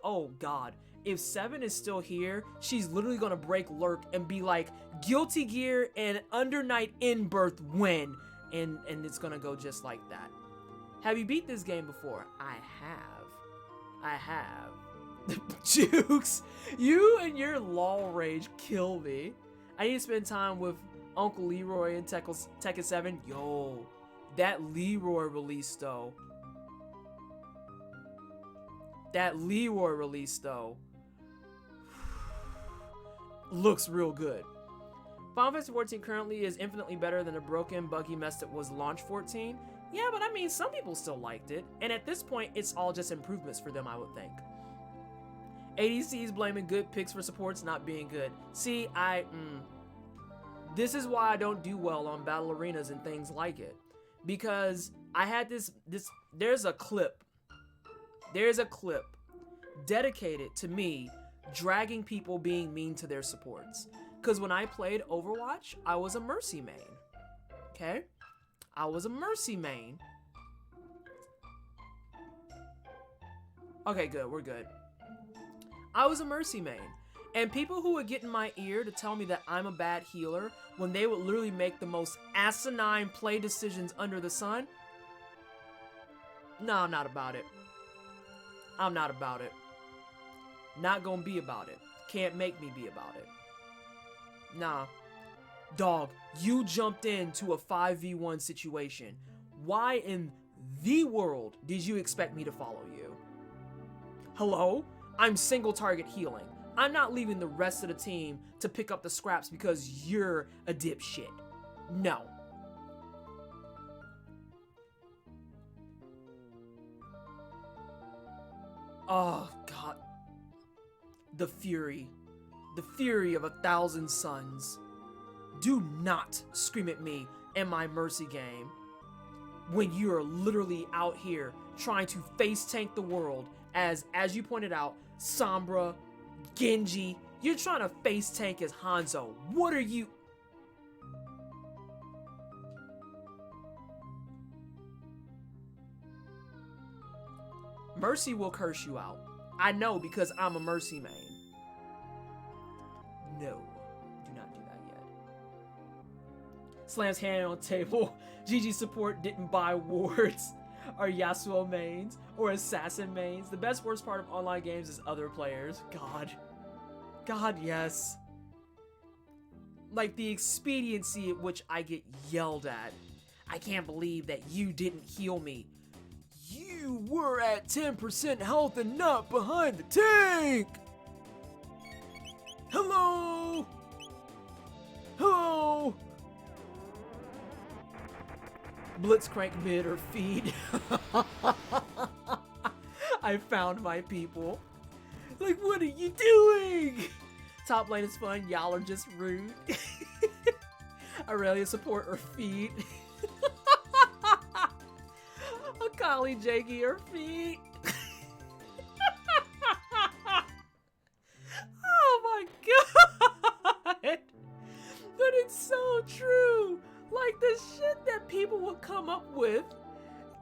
Oh god. If 7 is still here, she's literally gonna break Lurk and be like, Guilty Gear and Under Night In-Birth win. And it's gonna go just like that. Have you beat this game before? I have. Jukes, you and your LOL rage kill me. I need to spend time with Uncle Leroy in Tekken 7. Yo, that Leroy release though. Looks real good. Final Fantasy 14 currently is infinitely better than the broken, buggy mess that was launch 14. Yeah, but I mean, some people still liked it. And at this point, it's all just improvements for them, I would think. ADC's blaming good picks for supports not being good. See, this is why I don't do well on battle arenas and things like it. Because I had there's a clip dedicated to me dragging people being mean to their supports. Because when I played Overwatch, I was a Mercy main. Okay? I was a Mercy main. Okay, good. We're good. I was a Mercy main. And people who would get in my ear to tell me that I'm a bad healer when they would literally make the most asinine play decisions under the sun. No, I'm not about it. I'm not about it. Not gonna be about it. Can't make me be about it. Nah. Dog, you jumped into a 5v1 situation. Why in the world did you expect me to follow you? Hello? I'm single target healing. I'm not leaving the rest of the team to pick up the scraps because you're a dipshit. No. Oh, God. The fury. The fury of 1,000 suns. Do not scream at me in my Mercy game when you're literally out here trying to face tank the world as you pointed out, Sombra, Genji, you're trying to face tank as Hanzo. What are you? Mercy will curse you out. I know because I'm a Mercy main. No, do not do that yet. Slams hand on table. GG support didn't buy wards. Are Yasuo mains or assassin mains. The best worst part of online games is other players. God, yes. Like the expediency at which I get yelled at. I can't believe that you didn't heal me. You were at 10% health and not behind the tank. Hello. Blitzcrank mid or feed. I found my people. Like, what are you doing? Top lane is fun, y'all are just rude. Aurelia support or feed. Akali, Jakey or feed. Oh my god! But it's so true. Like the shit that people will come up with.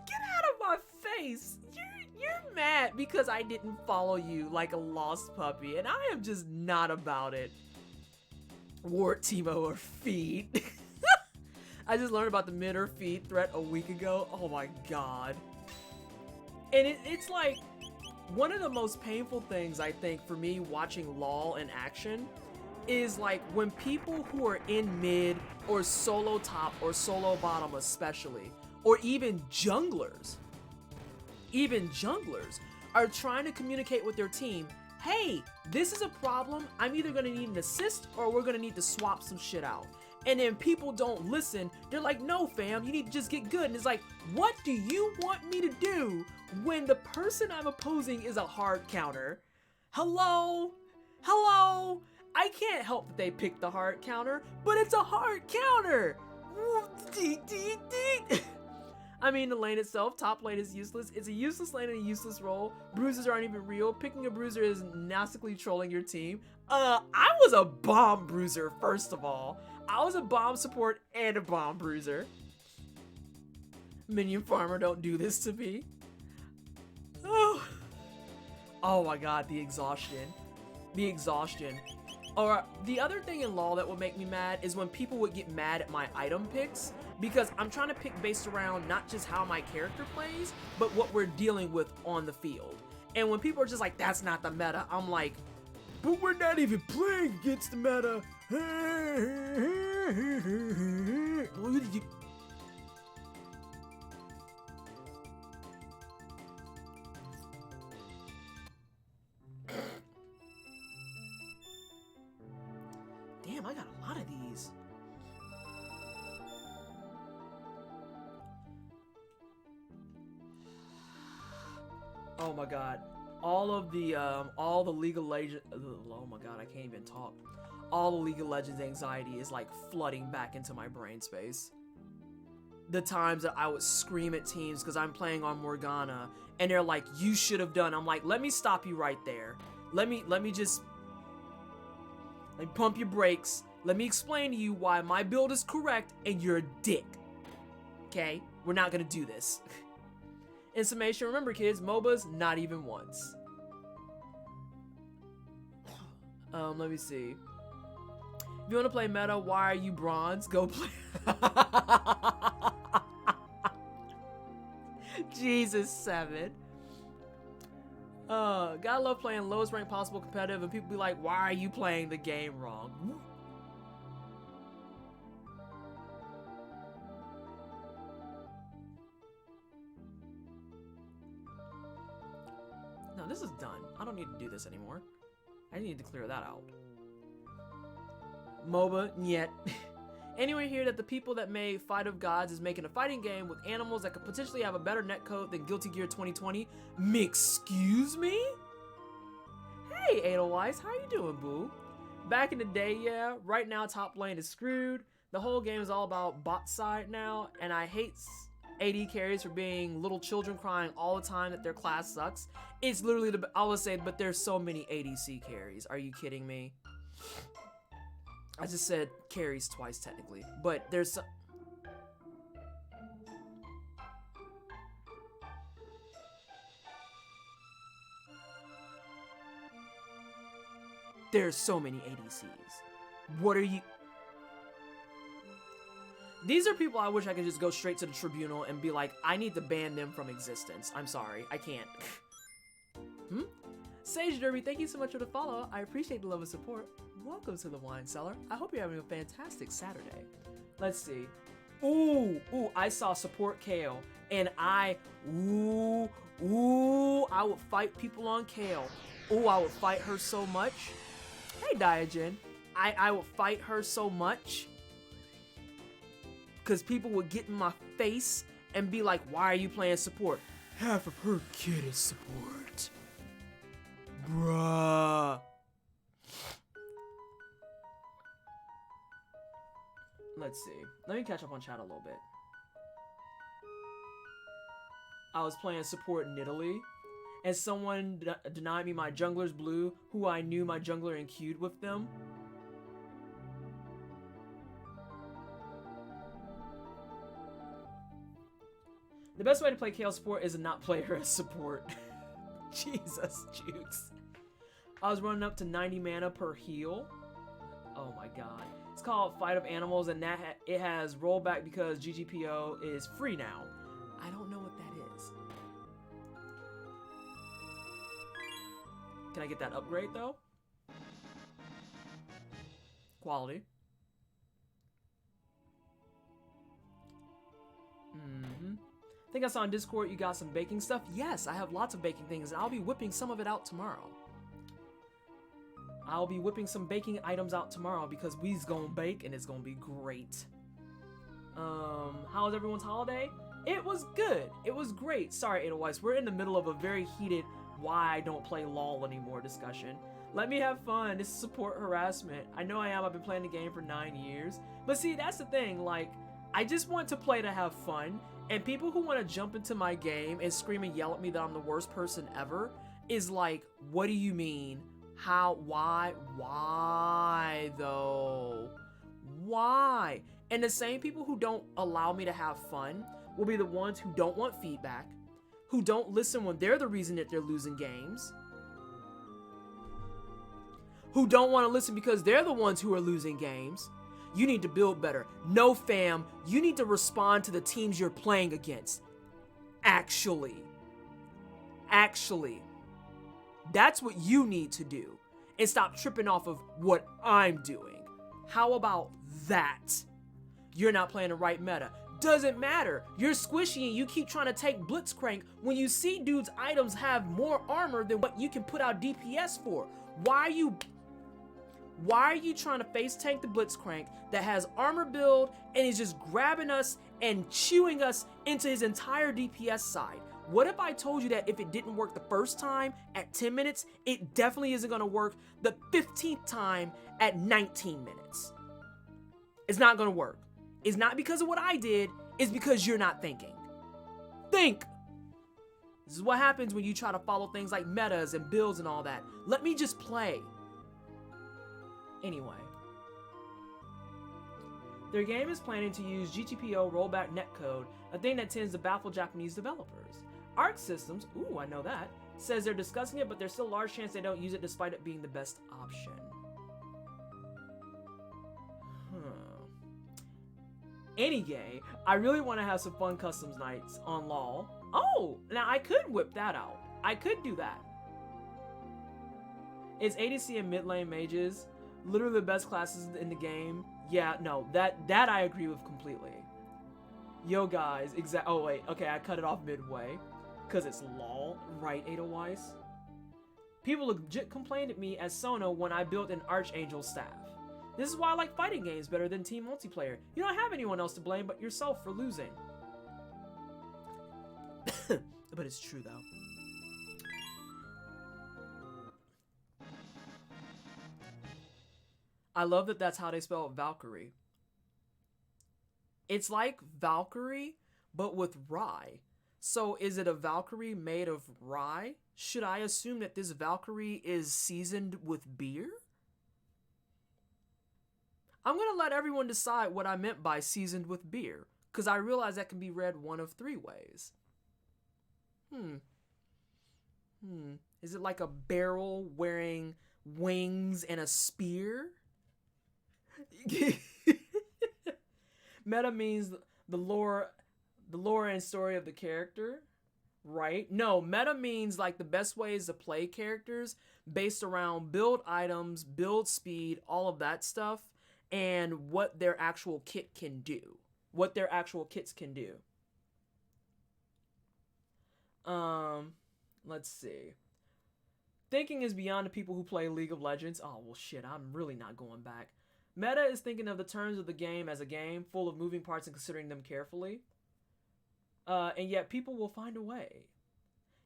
Get out of my face. You're mad because I didn't follow you like a lost puppy, and I am just not about it. Ward, Timo, or feed. I just learned about the mid or feed threat a week ago. Oh my god. And it's like one of the most painful things I think for me watching LOL in action is like when people who are in mid or solo top or solo bottom especially, or even junglers are trying to communicate with their team, hey, this is a problem, I'm either gonna need an assist or we're gonna need to swap some shit out. And then people don't listen, they're like, no fam, you need to just get good. And it's like, what do you want me to do when the person I'm opposing is a hard counter? Hello? I can't help that they picked the hard counter, but it's a hard counter. I mean, the lane itself, top lane is useless. It's a useless lane and a useless role. Bruisers aren't even real. Picking a bruiser is nastically trolling your team. I was a bomb bruiser, first of all. I was a bomb support and a bomb bruiser. Minion farmer, don't do this to me. Oh my god, the exhaustion. Or the other thing in LoL that would make me mad is when people would get mad at my item picks, because I'm trying to pick based around not just how my character plays, but what we're dealing with on the field. And when people are just like, that's not the meta, I'm like, but we're not even playing against the meta. Damn, I got a lot of these. Oh my god. All the League of Legends, oh my god, I can't even talk. All the League of Legends anxiety is like flooding back into my brain space. The times that I would scream at teams because I'm playing on Morgana and they're like, you should have done. I'm like, let me stop you right there. Let me just pump your brakes. Let me explain to you why my build is correct and you're a dick. Okay? We're not gonna do this. In summation, remember kids, MOBAs, not even once. Let me see. If you want to play meta, why are you bronze? Go play. Jesus, 7. Gotta love playing lowest rank possible competitive and people be like, why are you playing the game wrong? No, this is done. I don't need to do this anymore. I need to clear that out. MOBA, yet. Anyone here that the people that made Fight of Gods is making a fighting game with animals that could potentially have a better netcode than Guilty Gear 2020? Excuse me? Hey, Edelweiss, how you doing, boo? Back in the day, yeah. Right now, top lane is screwed. The whole game is all about bot side now, and I hate AD carries for being little children crying all the time that their class sucks. It's literally I would say, but there's so many ADC carries. Are you kidding me? I just said carries twice technically, but there's so many ADCs. What are you? These are people I wish I could just go straight to the tribunal and be like, I need to ban them from existence. I'm sorry, I can't. Sage Derby, thank you so much for the follow. I appreciate the love and support. Welcome to the wine cellar. I hope you're having a fantastic Saturday. Let's see. Ooh, I saw support Kale, and I would fight people on Kale. Ooh, I would fight her so much. Hey, Diogen. I would fight her so much. because people would get in my face and be like, why are you playing support? Half of her kit is support. Bruh. Let's see. Let me catch up on chat a little bit. I was playing support in Italy, and someone denied me my jungler's blue, who I knew my jungler and queued with them. The best way to play Kale support is to not play her as support. Jesus, Jukes. I was running up to 90 mana per heal. Oh my god. It's called Fight of Animals, and it has rollback because GGPO is free now. I don't know what that is. Can I get that upgrade though? Quality. I think I saw on Discord you got some baking stuff. Yes, I have lots of baking things, and I'll be whipping some of it out tomorrow. I'll be whipping some baking items out tomorrow because we's gonna bake and it's gonna be great. How was everyone's holiday? It was good. It was great. Sorry, Edelweiss. We're in the middle of a very heated why I don't play LOL anymore discussion. Let me have fun. This is support harassment. I know I am. I've been playing the game for 9 years. But see, that's the thing. Like, I just want to play to have fun. And people who want to jump into my game and scream and yell at me that I'm the worst person ever is like, what do you mean? How? Why though? Why? And the same people who don't allow me to have fun will be the ones who don't want feedback, who don't listen when they're the reason that they're losing games, who don't want to listen because they're the ones who are losing games. You need to build better. No, fam, you need to respond to the teams you're playing against. Actually. That's what you need to do. And stop tripping off of what I'm doing. How about that? You're not playing the right meta. Doesn't matter. You're squishy and you keep trying to take Blitzcrank when you see dudes' items have more armor than what you can put out DPS for. Why are you trying to face tank the Blitzcrank that has armor build and is just grabbing us and chewing us into his entire DPS side? What if I told you that if it didn't work the first time at 10 minutes, it definitely isn't going to work the 15th time at 19 minutes? It's not going to work. It's not because of what I did, it's because you're not thinking. Think! This is what happens when you try to follow things like metas and builds and all that. Let me just play. Anyway. Their game is planning to use GTPO rollback netcode, a thing that tends to baffle Japanese developers. Arc Systems, ooh, I know that, says they're discussing it, but there's still a large chance they don't use it despite it being the best option. Anyway, I really want to have some fun customs nights on LoL. Oh, now I could whip that out. I could do that. Is ADC and mid lane mages literally the best classes in the game? Yeah, no, that I agree with completely. Yo guys, oh wait, okay, I cut it off midway. Cause it's LOL, right, Edelweiss? People legit complained at me as Sono when I built an Archangel staff. This is why I like fighting games better than team multiplayer. You don't have anyone else to blame but yourself for losing. But it's true though. I love that that's how they spell Valkyrie. It's like Valkyrie, but with rye. So is it a Valkyrie made of rye? Should I assume that this Valkyrie is seasoned with beer? I'm going to let everyone decide what I meant by seasoned with beer, because I realize that can be read one of 3 ways. Is it like a barrel wearing wings and a spear? Meta means the lore and story of the character, right? No, meta means like the best ways to play characters based around build items, build speed, all of that stuff, and what their actual kit can do. What their actual kits can do. Let's see. Thinking is beyond the people who play League of Legends. Oh, well shit, I'm really not going back. Meta is thinking of the terms of the game as a game full of moving parts and considering them carefully. And yet people will find a way.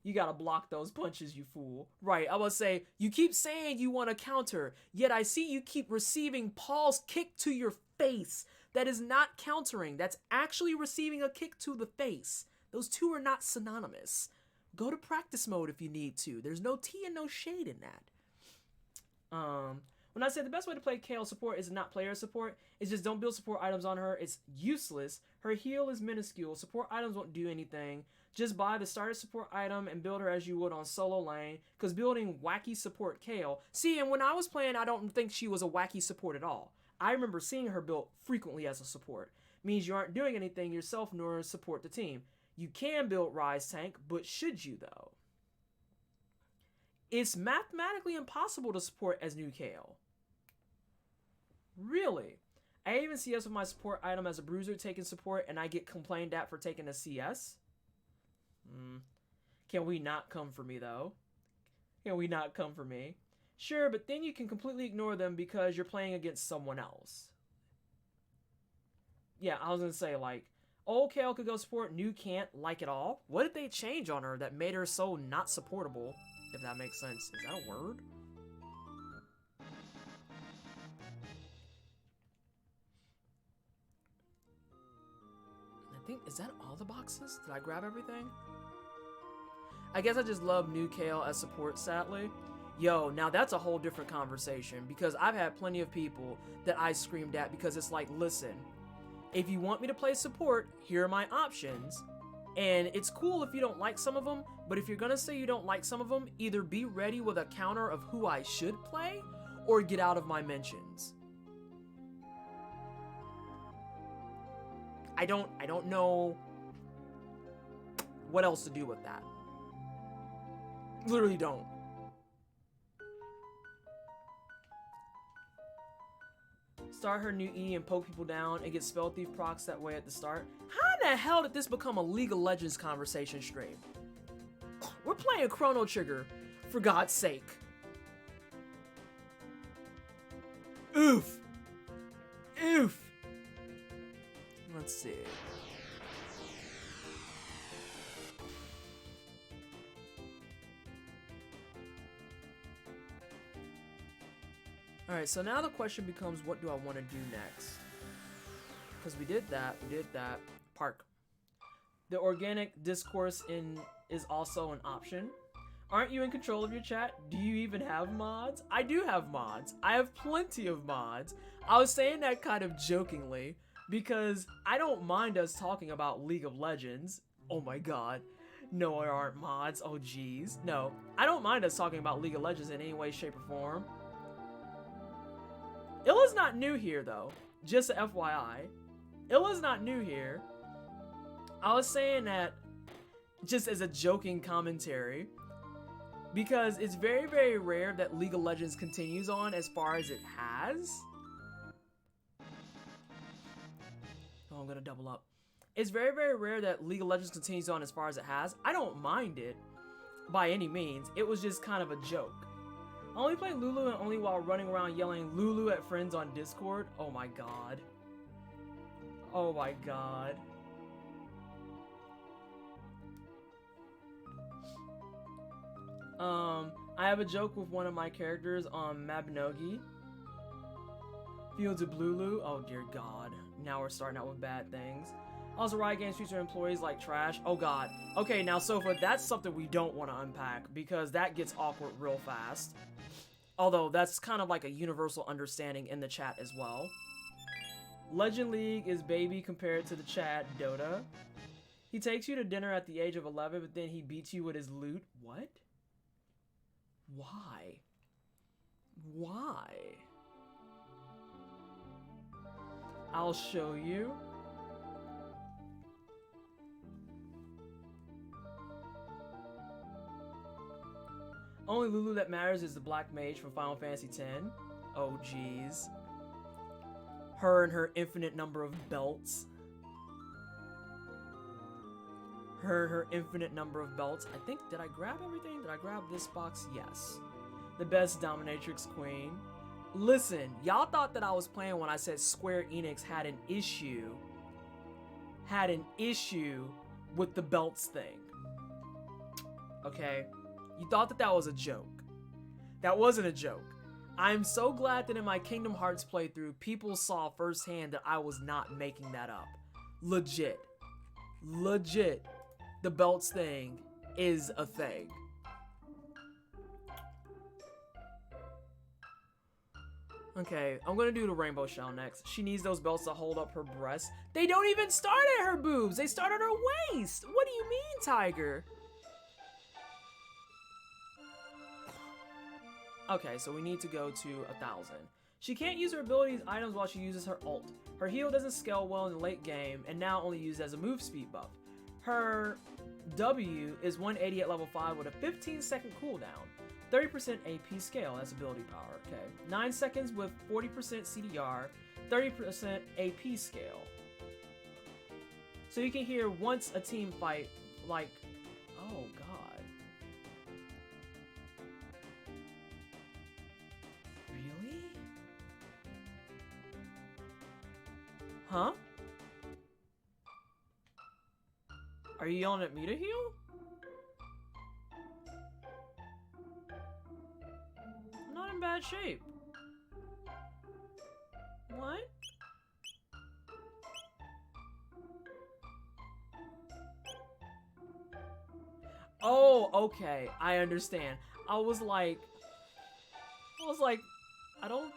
You gotta block those punches, you fool. Right, I would say, you keep saying you want to counter, yet I see you keep receiving Paul's kick to your face. That is not countering, that's actually receiving a kick to the face. Those two are not synonymous. Go to practice mode if you need to. There's no tea and no shade in that. When I say the best way to play Kale support is not player support, it's just don't build support items on her. It's useless. Her heal is minuscule. Support items won't do anything. Just buy the starter support item and build her as you would on solo lane, because building wacky support Kale. See, and when I was playing, I don't think she was a wacky support at all. I remember seeing her built frequently as a support. Means you aren't doing anything yourself nor support the team. You can build Rise Tank, but should you though? It's mathematically impossible to support as new Kale. Really? I even CS with my support item as a bruiser taking support and I get complained at for taking a CS? Can we not come for me though? Can we not come for me? Sure, but then you can completely ignore them because you're playing against someone else. Yeah, I was gonna say, like, old Kale could go support, new can't, like it all. What did they change on her that made her so not supportable? If that makes sense. Is that a word? I think, is that all the boxes? Did I grab everything? I guess I just love new Kale as support, sadly. Yo, now that's a whole different conversation because I've had plenty of people that I screamed at because it's like, listen, if you want me to play support, here are my options. And it's cool if you don't like some of them, but if you're gonna say you don't like some of them, either be ready with a counter of who I should play or get out of my mentions. I don't know what else to do with that. Literally don't. Start her new E and poke people down and get Spell Thief procs that way at the start. How in the hell did this become a League of Legends conversation stream? We're playing Chrono Trigger, for God's sake. Oof. Oof. Let's see. Alright, so now the question becomes, what do I want to do next? Because we did that. Park. The organic discourse is also an option. Aren't you in control of your chat? Do you even have mods? I do have mods. I have plenty of mods. I was saying that kind of jokingly because I don't mind us talking about League of Legends. Oh my god. No, there aren't mods. Oh geez. No, I don't mind us talking about League of Legends in any way, shape, or form. Illa's not new here though. Just a FYI. Illa's not new here. I was saying that just as a joking commentary because it's very, very rare that League of Legends continues on as far as it has. Oh, I'm gonna double up. It's very, very rare that League of Legends continues on as far as it has. I don't mind it by any means. It was just kind of a joke. I only play Lulu and only while running around yelling Lulu at friends on Discord. Oh my god. Oh my god. I have a joke with one of my characters on Mabinogi. Fields of Lulu. Oh dear god. Now we're starting out with bad things. Also, Riot Games treats their employees like trash. Oh god. Okay, now Sofa, that's something we don't want to unpack because that gets awkward real fast. Although, that's kind of like a universal understanding in the chat as well. Legend League is baby compared to the chat, Dota. He takes you to dinner at the age of 11, but then he beats you with his loot. What? Why? Why? I'll show you. Only Lulu that matters is the Black Mage from Final Fantasy X. Oh jeez. Her and her infinite number of belts. Her and her infinite number of belts. I think, did I grab everything? Did I grab this box? Yes. The best dominatrix queen. Listen, y'all thought that I was playing when I said Square Enix had an issue with the belts thing. Okay? You thought that that was a joke. That wasn't a joke. I'm so glad that in my Kingdom Hearts playthrough, people saw firsthand that I was not making that up. Legit. Legit. The belts thing is a thing. Okay, I'm gonna do the rainbow shell next. She needs those belts to hold up her breasts. They don't even start at her boobs. They start at her waist. What do you mean, Tiger? Okay, so we need to go to 1,000. She can't use her abilities items while she uses her ult. Her heal doesn't scale well in the late game and now only used as a move speed buff. Her W is 180 at level 5 with a 15-second cooldown. 30% AP scale, that's ability power, okay. 9 seconds with 40% CDR, 30% AP scale. So you can hear once a team fight, like, oh god. Really? Huh? Are you yelling at me to heal? I'm not in bad shape. What? Oh, okay. I understand. I was like, I don't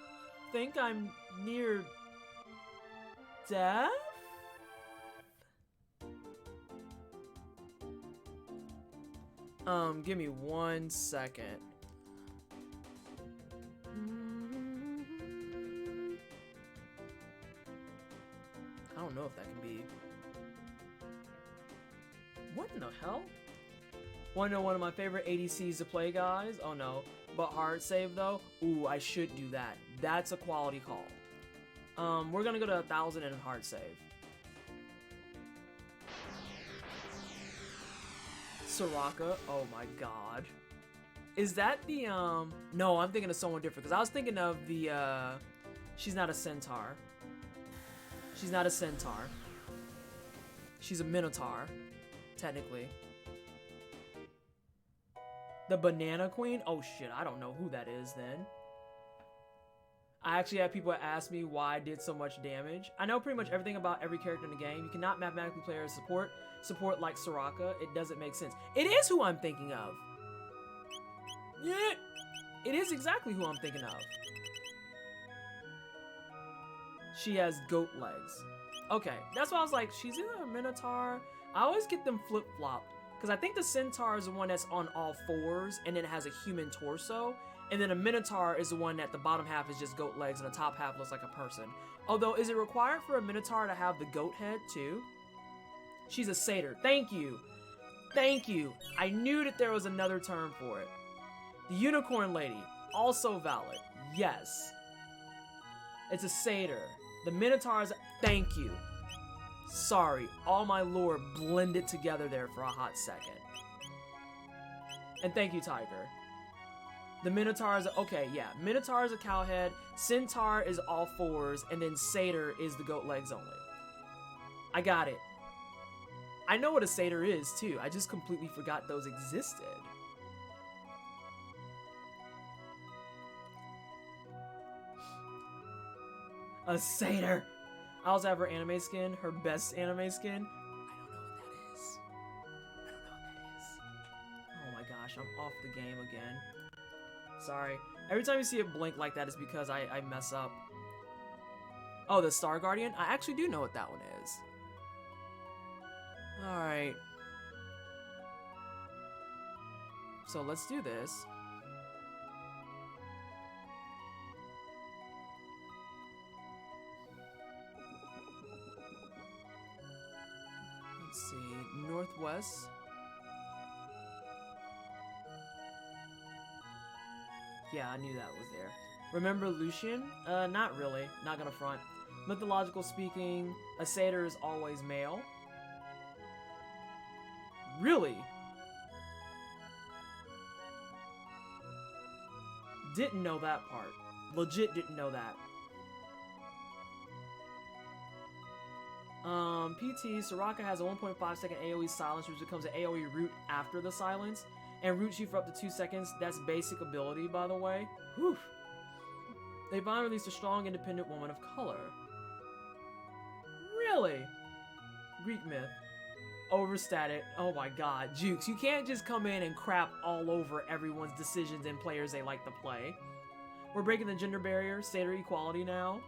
think I'm near death? Give me 1 second. I don't know if that can be. What in the hell? Wanna know one of my favorite ADCs to play, guys? Oh no. But hard save though? Ooh, I should do that. That's a quality call. We're gonna go to 1,000 and hard save. Soraka, oh my god. Is that the, no, I'm thinking of someone different, because I was thinking of the, she's not a centaur. She's not a centaur. She's a minotaur, technically. The Banana Queen? Oh shit, I don't know who that is then. I actually had people ask me why I did so much damage. I know pretty much everything about every character in the game. You cannot mathematically play as support like Soraka. It doesn't make sense. It is who I'm thinking of. Yeah, it is exactly who I'm thinking of. She has goat legs. Okay, that's why I was like, she's either a minotaur. I always get them flip-flopped because I think the centaur is the one that's on all fours and then it has a human torso. And then a minotaur is the one that the bottom half is just goat legs and the top half looks like a person. Although, is it required for a minotaur to have the goat head too? She's a satyr. Thank you. Thank you. I knew that there was another term for it. The unicorn lady. Also valid. Yes. It's a satyr. The minotaur is... Thank you. Sorry. All my lore blended together there for a hot second. And thank you, Tiger. The Minotaur is, okay, yeah. Minotaur is a cow head, Centaur is all fours, and then Satyr is the goat legs only. I got it. I know what a Satyr is, too. I just completely forgot those existed. A Satyr! I also have her anime skin, her best anime skin. I don't know what that is. I don't know what that is. Oh my gosh, I'm off the game again. Sorry. Every time you see it blink like that, it's because I mess up. Oh, the Star Guardian? I actually do know what that one is. Alright. So let's do this. Let's see. Northwest. Yeah, I knew that was there. Remember Lucian? Not really. Not gonna front. Mythological speaking, a satyr is always male. Really? Didn't know that part. legit didn't know that. PT, Soraka has a 1.5 second AoE silence, which becomes an AoE root after the silence, and roots you for up to 2 seconds. That's basic ability, by the way. Whew. They finally released a strong, independent woman of color. Really? Greek myth. Overstated. Oh my god. Jukes, you can't just come in and crap all over everyone's decisions and players they like to play. We're breaking the gender barrier, satyr equality now.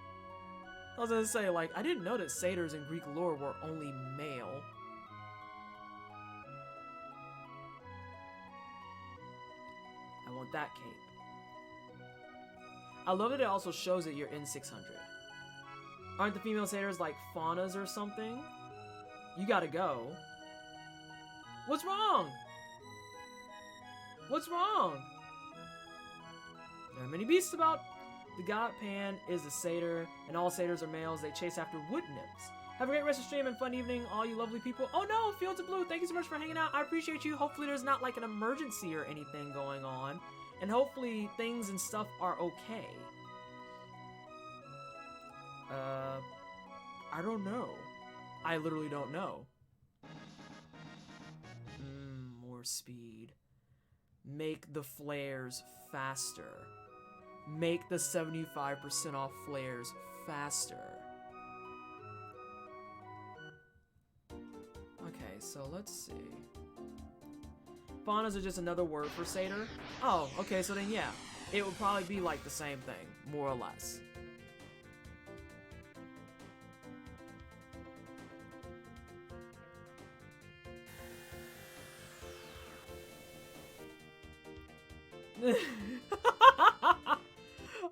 I was gonna say, like, I didn't know that satyrs in Greek lore were only male. I want that cape. I love that it also shows that you're in 600. Aren't the female satyrs like faunas or something? You gotta go. What's wrong? What's wrong? There are many beasts about. The god Pan is a satyr, and all satyrs are males. They chase after wood nymphs. Have a great rest of stream and fun evening, all you lovely people. Oh no, Fields of Blue, thank you so much for hanging out. I appreciate you. Hopefully there's not like an emergency or anything going on. And hopefully things and stuff are okay. I don't know. I literally don't know. More speed. Make the flares faster. Make the 75% off flares faster. Okay, so let's see. Faunas are just another word for satyr? Oh, okay, so then yeah. It would probably be like the same thing, more or less.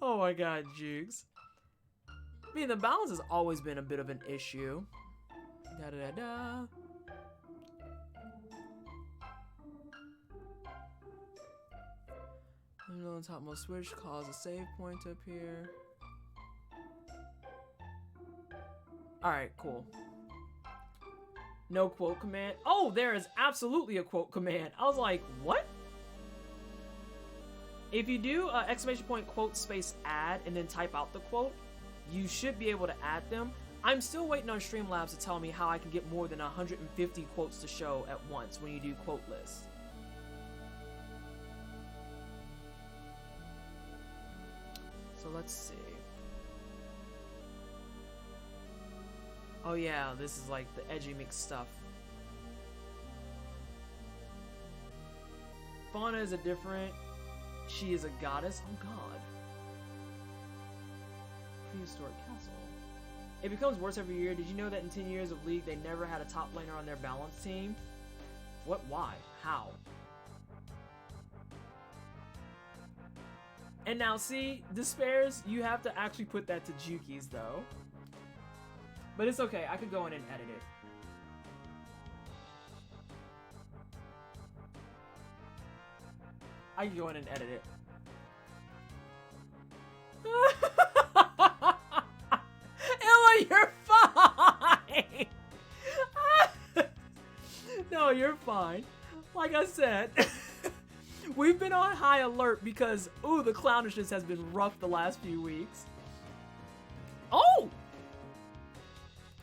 Oh my god, Jukes. I mean, the balance has always been a bit of an issue. Da da da da. On the topmost switch, cause a save point to appear. Alright, cool. No quote command. Oh, there is absolutely a quote command. I was like, what? If you do exclamation point quote space add and then type out the quote, you should be able to add them. I'm still waiting on Streamlabs to tell me how I can get more than 150 quotes to show at once when you do quote lists. So let's see. Oh yeah, this is like the edgy mix stuff. Fauna is a different. She is a goddess. Oh god. Prehistoric castle. It becomes worse every year. Did you know that in 10 years of League, they never had a top laner on their balance team? What? Why? How? And now, see, Despairs, you have to actually put that to Juki's, though. But it's okay. I could go in and edit it. I can go in and edit it. Ella, you're fine! No, you're fine. Like I said, we've been on high alert because, ooh, the clownishness has been rough the last few weeks. Oh!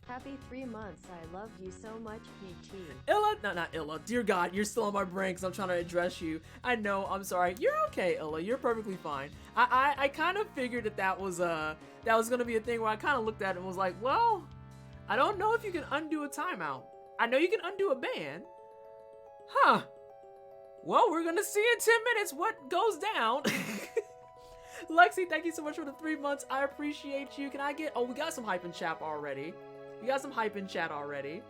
Happy 3 months. I love you so much, PT. Illa? No, not Illa. Dear God, you're still on my brain because I'm trying to address you. I know, I'm sorry. You're okay, Illa. You're perfectly fine. I kind of figured that was gonna be a thing where I kind of looked at it and was like, well, I don't know if you can undo a timeout. I know you can undo a ban. Huh. Well, we're gonna see in 10 minutes what goes down. Lexi, thank you so much for the 3 months. I appreciate you. Can I get... Oh, we got some hype in chat already. We got some hype in chat already.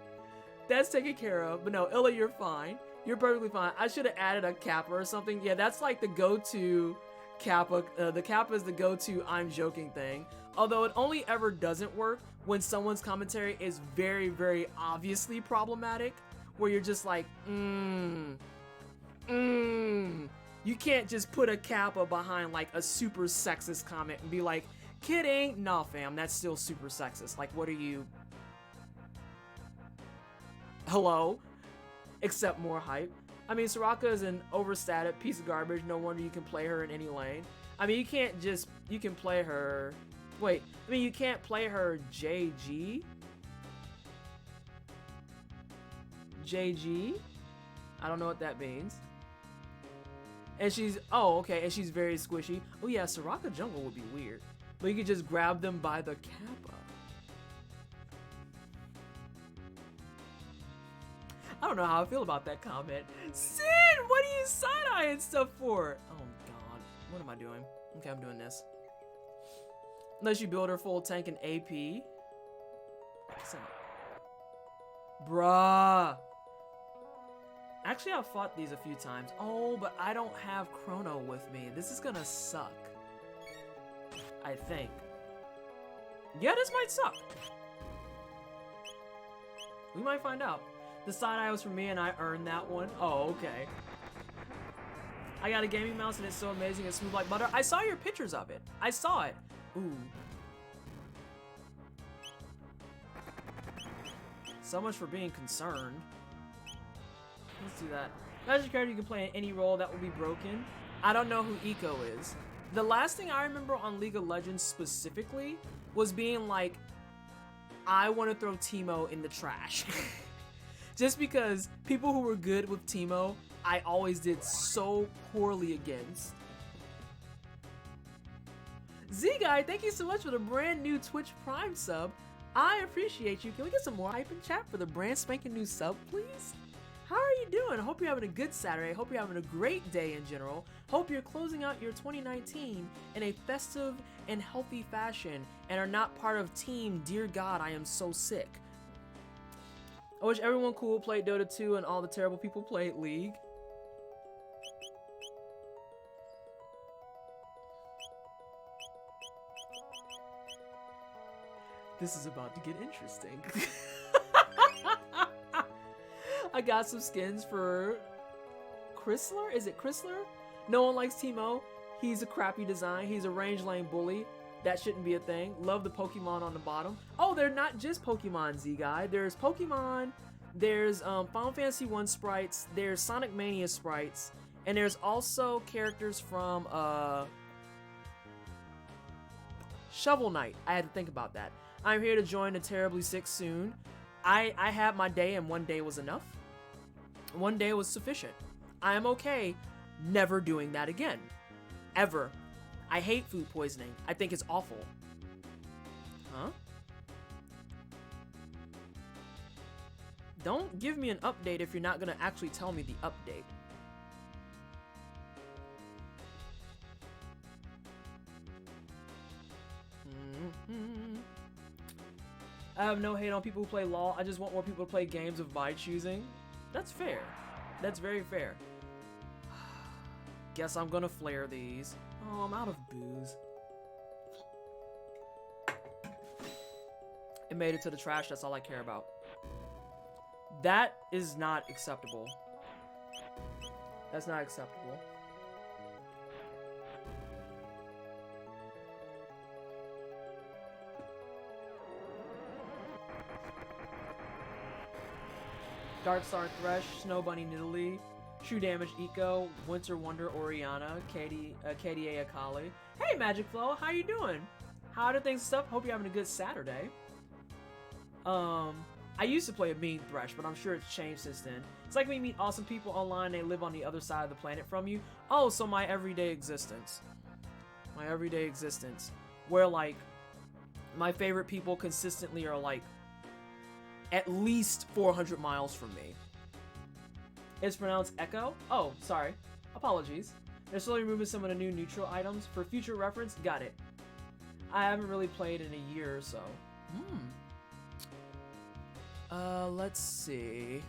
That's taken care of. But no, Illa, you're fine. You're perfectly fine. I should have added a kappa or something. Yeah, that's like the go-to kappa. The kappa is the go-to I'm joking thing. Although it only ever doesn't work when someone's commentary is very, very obviously problematic. Where you're just like, You can't just put a kappa behind like a super sexist comment and be like, kidding. Nah, fam, that's still super sexist. Like, what are you... Hello? Except more hype. I mean, Soraka is an overstated piece of garbage. No wonder you can play her in any lane. I mean, you can play her, wait, I mean, you can't play her JG? JG? I don't know what that means. And she's, oh, okay, and she's very squishy. Oh yeah, Soraka jungle would be weird. But you could just grab them by the kappa. I don't know how I feel about that comment. Sin, what are you side-eyeing stuff for? Oh god, what am I doing? Okay, I'm doing this. Unless you build her full tank and AP. What's that? Bruh. Actually, I've fought these a few times. Oh, but I don't have Chrono with me. This is gonna suck. I think. Yeah, this might suck. We might find out. The side eye was for me and I earned that one. Oh, okay. I got a gaming mouse and it's so amazing. It's smooth like butter. I saw your pictures of it. I saw it. Ooh. So much for being concerned. Let's do that. Magic character you can play in any role that will be broken. I don't know who Eco is. The last thing I remember on League of Legends specifically was being like, I want to throw Teemo in the trash. Just because people who were good with Teemo, I always did so poorly against. Z-Guy, thank you so much for the brand new Twitch Prime sub. I appreciate you. Can we get some more hype in chat for the brand spanking new sub, please? How are you doing? I hope you're having a good Saturday. Hope you're having a great day in general. Hope you're closing out your 2019 in a festive and healthy fashion and are not part of Team Dear God, I am so sick. I wish everyone cool played Dota 2 and all the terrible people played League. This is about to get interesting. I got some skins for Chrysler? Is it Chrysler? No one likes Teemo. He's a crappy design. He's a range lane bully. That shouldn't be a thing. Love the Pokemon on the bottom. Oh, they're not just Pokemon, Z-Guy. There's Pokemon, there's Final Fantasy 1 sprites, there's Sonic Mania sprites, and there's also characters from Shovel Knight. I had to think about that. I'm here to join the Terribly Sick soon. I had my day and one day was enough. One day was sufficient. I am okay never doing that again. Ever. I hate food poisoning. I think it's awful. Huh? Don't give me an update if you're not gonna actually tell me the update. I have no hate on people who play LOL. I just want more people to play games of my choosing. That's fair. That's very fair. Guess I'm gonna flare these. Oh, I'm out of booze. It made it to the trash. That's all I care about. That is not acceptable. That's not acceptable. Darkstar Thresh, Snow Bunny Nidalee, True Damage Eco, Winter Wonder Oriana, KDA Akali. Hey Magic Flow, how you doing? How are things and stuff? Hope you're having a good Saturday. I used to play a mean Thresh, but I'm sure it's changed since then. It's like when you meet awesome people online, they live on the other side of the planet from you. Oh, so my everyday existence. My everyday existence. Where like, my favorite people consistently are like, at least 400 miles from me. It's pronounced Echo? Oh, sorry. Apologies. They're slowly removing some of the new neutral items. For future reference, got it. I haven't really played in a year or so. Let's see.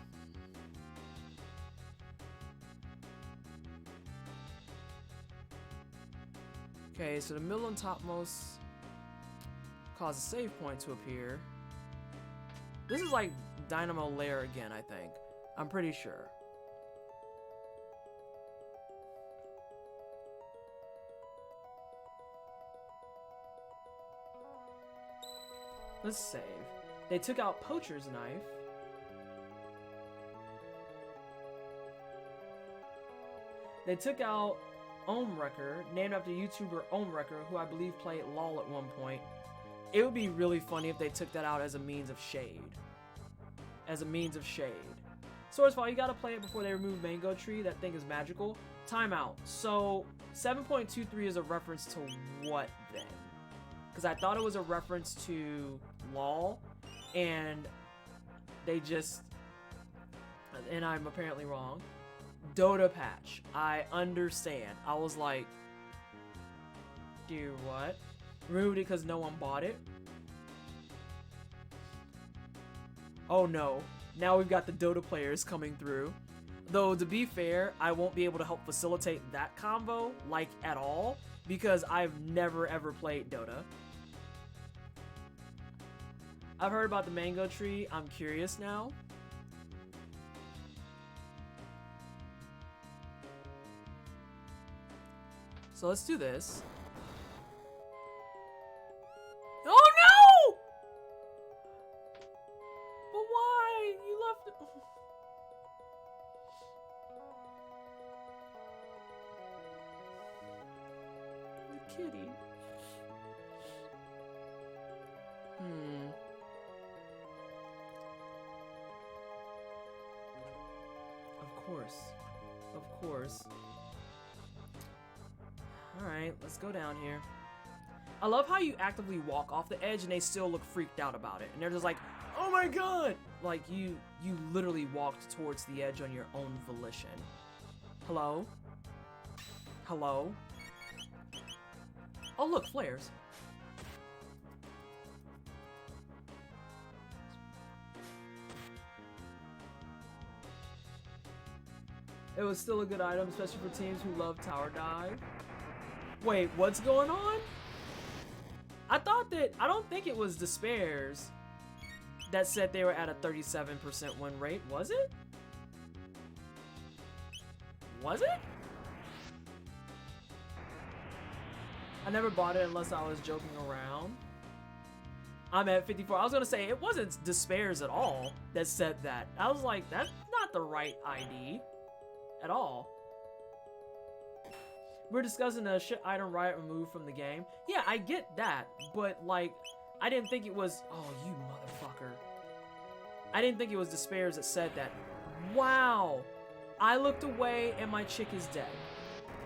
Okay, so the middle and topmost cause a save point to appear. This is like Dynamo Lair again, I think. I'm pretty sure. Let's save. They took out Poacher's Knife. They took out Ohmwrecker, named after YouTuber Ohmwrecker, who I believe played LOL at one point. It would be really funny if they took that out as a means of shade. As a means of shade. Sourcefall, you gotta play it before they remove Mango Tree. That thing is magical. Timeout. So, 7.23 is a reference to what then? Because I thought it was a reference to LOL, and they just... And I'm apparently wrong. Dota patch. I understand. I was like... Do what? Removed it because no one bought it? Oh no. Now we've got the Dota players coming through. Though, to be fair, I won't be able to help facilitate that combo, like, at all, because I've never ever played Dota. I've heard about the Mango Tree. I'm curious now. So let's do this. Oh no! But why? You left it. The kitty. Of course. Of course. Alright, let's go down here. I love how you actively walk off the edge and they still look freaked out about it. And they're just like, oh my god! Like, you literally walked towards the edge on your own volition. Hello? Hello? Oh look, flares. It was still a good item, especially for teams who love tower dive. Wait, what's going on? I don't think it was Despairs that said they were at a 37% win rate, was it? Was it? I never bought it unless I was joking around. I'm at 54. I was gonna say, it wasn't Despairs at all that said that. I was like, that's not the right ID at all. We're discussing a shit item Riot removed from the game. Yeah, I get that, but like, I didn't think it was... Oh, you motherfucker. I didn't think it was Despairs that said that. Wow! I looked away and my chick is dead.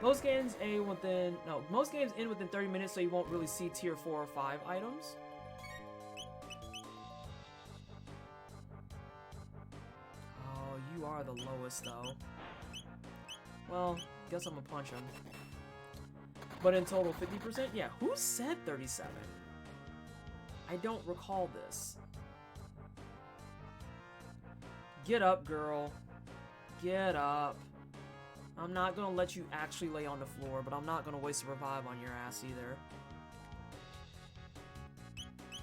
Most games end within 30 minutes, so you won't really see tier 4 or 5 items. Oh, you are the lowest though. Well, guess I'm gonna punch him. But in total, 50%? Yeah, who said 37? I don't recall this. Get up, girl. Get up. I'm not gonna let you actually lay on the floor, but I'm not gonna waste a revive on your ass either.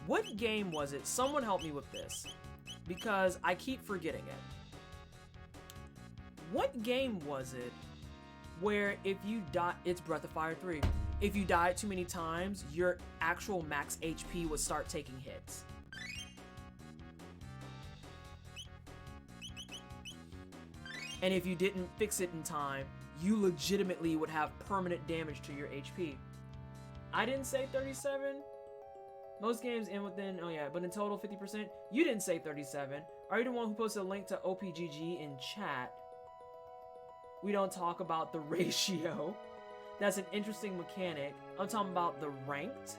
What game was it? Someone help me with this, because I keep forgetting it. What game was it where if you die, it's Breath of Fire 3. If you die too many times, your actual max HP would start taking hits. And if you didn't fix it in time, you legitimately would have permanent damage to your HP. I didn't say 37. Most games end within, oh yeah, but in total 50%. You didn't say 37. Are you the one who posted a link to OPGG in chat? We don't talk about the ratio. That's an interesting mechanic. I'm talking about the ranked.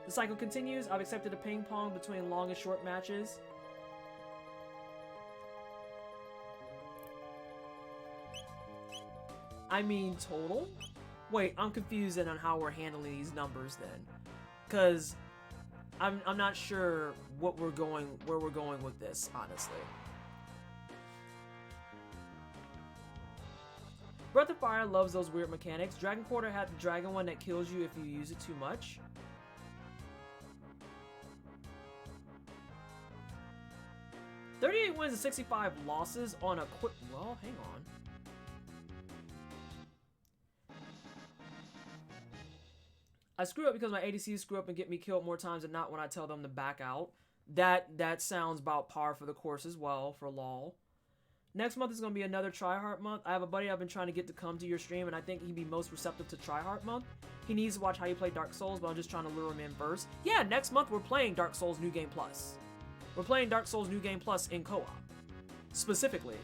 The cycle continues. I've accepted a ping pong between long and short matches. I mean total? Wait, I'm confused on how we're handling these numbers then. Cause I'm not sure where we're going with this, honestly. Breath of Fire loves those weird mechanics. Dragon Quarter had the dragon one that kills you if you use it too much. $38 wins and 65 losses on a quick... Well, hang on. I screw up because my ADCs screw up and get me killed more times than not when I tell them to back out. That sounds about par for the course as well, for LOL. Next month is going to be another tryhard month. I have a buddy I've been trying to get to come to your stream, and I think he'd be most receptive to tryhard month. He needs to watch how you play Dark Souls, but I'm just trying to lure him in first. Yeah, next month we're playing Dark Souls New Game Plus. We're playing Dark Souls New Game Plus in co-op. Specifically.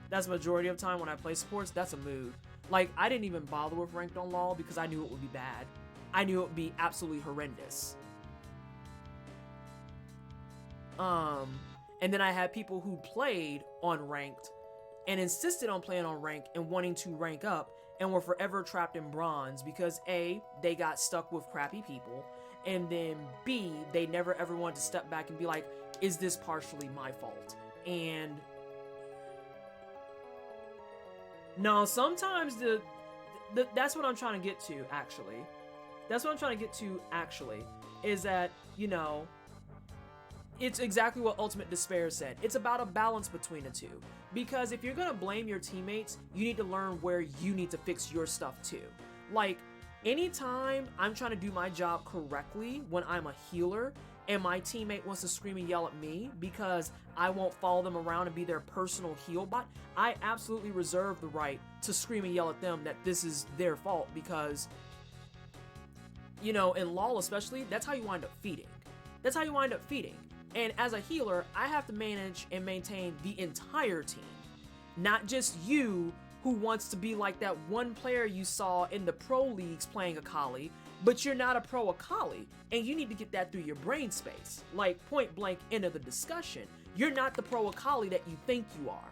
That's the majority of time when I play sports, that's a mood. Like, I didn't even bother with ranked on LoL because I knew it would be bad. I knew it would be absolutely horrendous. And then I had people who played on ranked and insisted on playing on ranked and wanting to rank up and were forever trapped in bronze because A, they got stuck with crappy people, and then B, they never ever wanted to step back and be like, is this partially my fault? And no, sometimes that's what I'm trying to get to, actually. That's what I'm trying to get to, actually, is that, you know, it's exactly what Ultimate Despair said. It's about a balance between the two. Because if you're gonna blame your teammates, you need to learn where you need to fix your stuff too. Like, anytime I'm trying to do my job correctly when I'm a healer, and my teammate wants to scream and yell at me because I won't follow them around and be their personal heal bot, I absolutely reserve the right to scream and yell at them that this is their fault because, you know, in LoL especially, that's how you wind up feeding. That's how you wind up feeding. And as a healer, I have to manage and maintain the entire team. Not just you who wants to be like that one player you saw in the pro leagues playing Akali, but you're not a pro Akali, and you need to get that through your brain space. Like, point blank, end of the discussion. You're not the pro Akali that you think you are.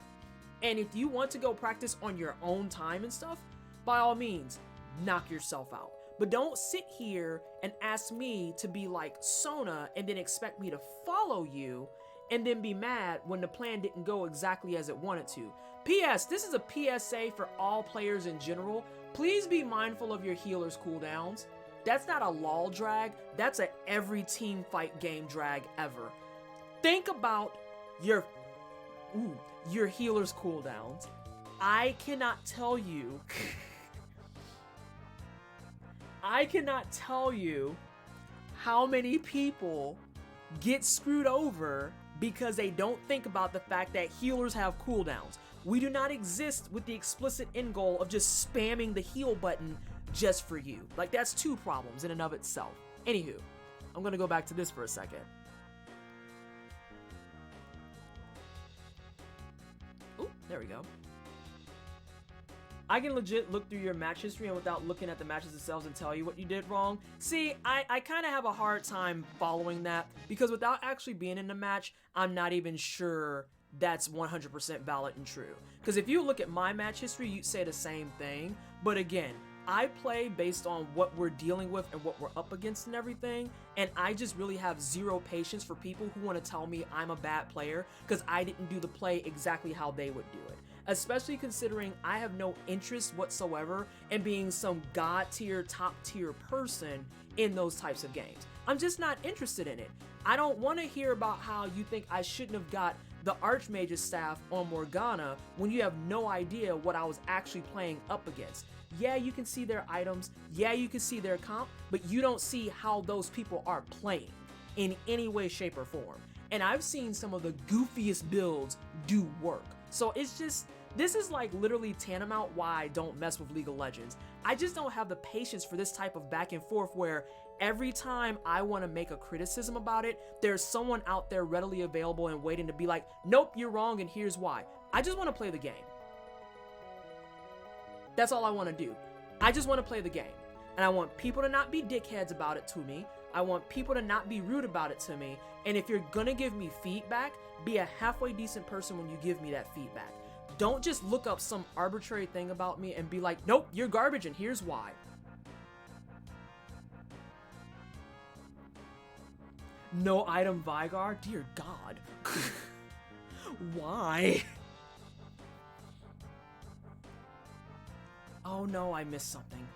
And if you want to go practice on your own time and stuff, by all means, knock yourself out. But don't sit here and ask me to be like Sona and then expect me to follow you and then be mad when the plan didn't go exactly as it wanted to. P.S. This is a PSA for all players in general. Please be mindful of your healer's cooldowns. That's not a LoL drag. That's a every team fight game drag ever. Think about your healer's cooldowns. I cannot tell you... I cannot tell you how many people get screwed over because they don't think about the fact that healers have cooldowns. We do not exist with the explicit end goal of just spamming the heal button just for you. Like, that's two problems in and of itself. Anywho, I'm gonna go back to this for a second. Ooh, there we go. I can legit look through your match history and without looking at the matches themselves and tell you what you did wrong. See, I kind of have a hard time following that because without actually being in the match, I'm not even sure that's 100% valid and true. Because if you look at my match history, you'd say the same thing. But again, I play based on what we're dealing with and what we're up against and everything, and I just really have zero patience for people who want to tell me I'm a bad player because I didn't do the play exactly how they would do it. Especially considering I have no interest whatsoever in being some god tier, top tier person in those types of games. I'm just not interested in it. I don't want to hear about how you think I shouldn't have got the Archmage's staff on Morgana when you have no idea what I was actually playing up against. Yeah, you can see their items, yeah, you can see their comp, but you don't see how those people are playing in any way, shape, or form. And I've seen some of the goofiest builds do work. So it's just, this is like literally tantamount why I don't mess with League of Legends. I just don't have the patience for this type of back and forth where every time I want to make a criticism about it, there's someone out there readily available and waiting to be like, nope, you're wrong and here's why. I just want to play the game. That's all I want to do. I just want to play the game. And I want people to not be dickheads about it to me. I want people to not be rude about it to me. And if you're gonna give me feedback, be a halfway decent person when you give me that feedback. Don't just look up some arbitrary thing about me and be like, nope, you're garbage and here's why. No item Vigar? Dear God. Why? Oh no, I missed something.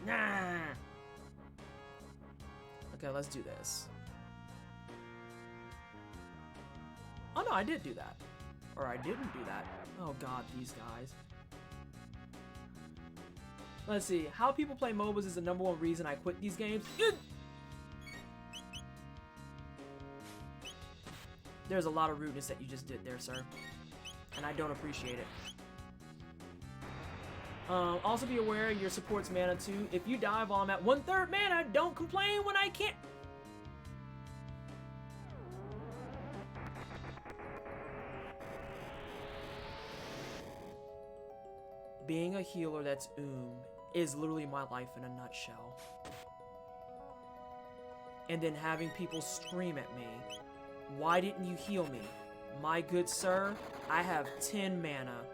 Nah. Okay, let's do this. Oh no, I did do that. Or I didn't do that. Oh god, these guys. Let's see. How people play MOBAs is the #1 reason I quit these games. There's a lot of rudeness that you just did there, sir. and I don't appreciate it. Also be aware your support's mana too. If you die while I'm at 1/3 mana, don't complain when I can't. Being a healer that's is literally my life in a nutshell. And then having people scream at me, "Why didn't you heal me?" My good sir, I have 10 mana.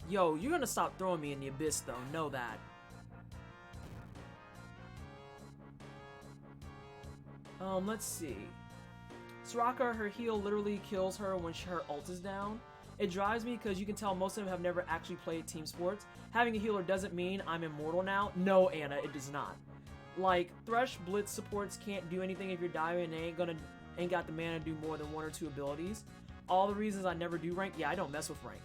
Yo, you're gonna stop throwing me in the abyss though, know that. Let's see. Soraka, her heal literally kills her when her ult is down. It drives me because you can tell most of them have never actually played team sports. Having a healer doesn't mean I'm immortal now. No, Anna, it does not. Like, Thresh Blitz supports can't do anything if you're diving and they ain't got the mana to do more than 1 or 2 abilities. All the reasons I never do rank, yeah, I don't mess with rank.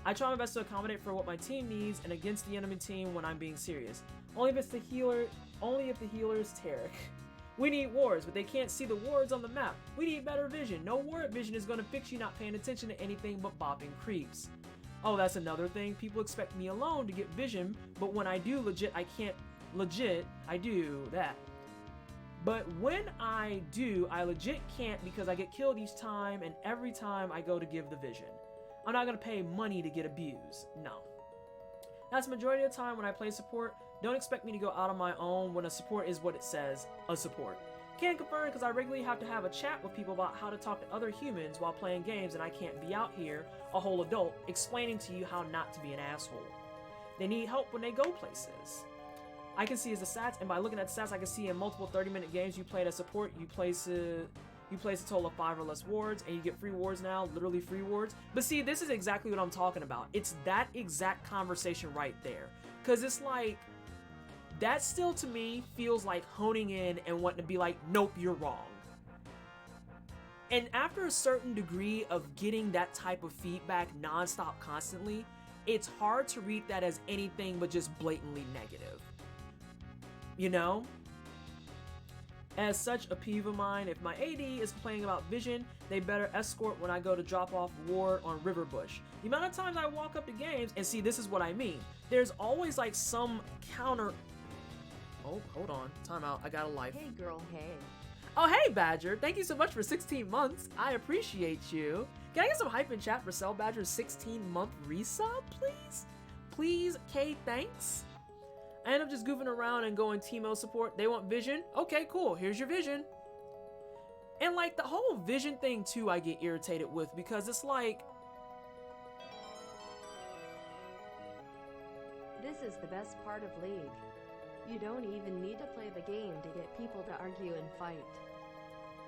I try my best to accommodate for what my team needs and against the enemy team when I'm being serious. Only if it's the healer, only if the healer is Tarek. We need wards, but they can't see the wards on the map. We need better vision. No ward vision is gonna fix you not paying attention to anything but bopping creeps. Oh, that's another thing. People expect me alone to get vision, but when I do I do that. But when I do, I legit can't because I get killed each time and every time I go to give the vision. I'm not gonna pay money to get abused. No. That's the majority of the time when I play support. Don't expect me to go out on my own when a support is what it says, a support. Can't confirm because I regularly have to have a chat with people about how to talk to other humans while playing games, and I can't be out here, a whole adult, explaining to you how not to be an asshole. They need help when they go places. I can see as the stats, and by looking at the stats, I can see in multiple 30-minute games you played as support, you place a total of 5 or less wards, and you get free wards now, literally free wards. But see, this is exactly what I'm talking about. It's that exact conversation right there. Because it's like, that still to me feels like honing in and wanting to be like, nope, you're wrong. And after a certain degree of getting that type of feedback nonstop constantly, it's hard to read that as anything but just blatantly negative. You know? As such a peeve of mine, if my AD is playing about vision, they better escort when I go to drop off ward on Riverbush. The amount of times I walk up to games, and see, this is what I mean. There's always like some counter... Oh, hold on. Time out. I got a life. Hey girl, hey. Oh, hey, Badger. Thank you so much for 16 months. I appreciate you. Can I get some hype in chat for Cell Badger's 16-month resub, please? Please, K, thanks. I end up just goofing around and going Teemo support. They want vision? Okay, cool. Here's your vision. And like the whole vision thing too, I get irritated with because it's like... This is the best part of League. You don't even need to play the game to get people to argue and fight.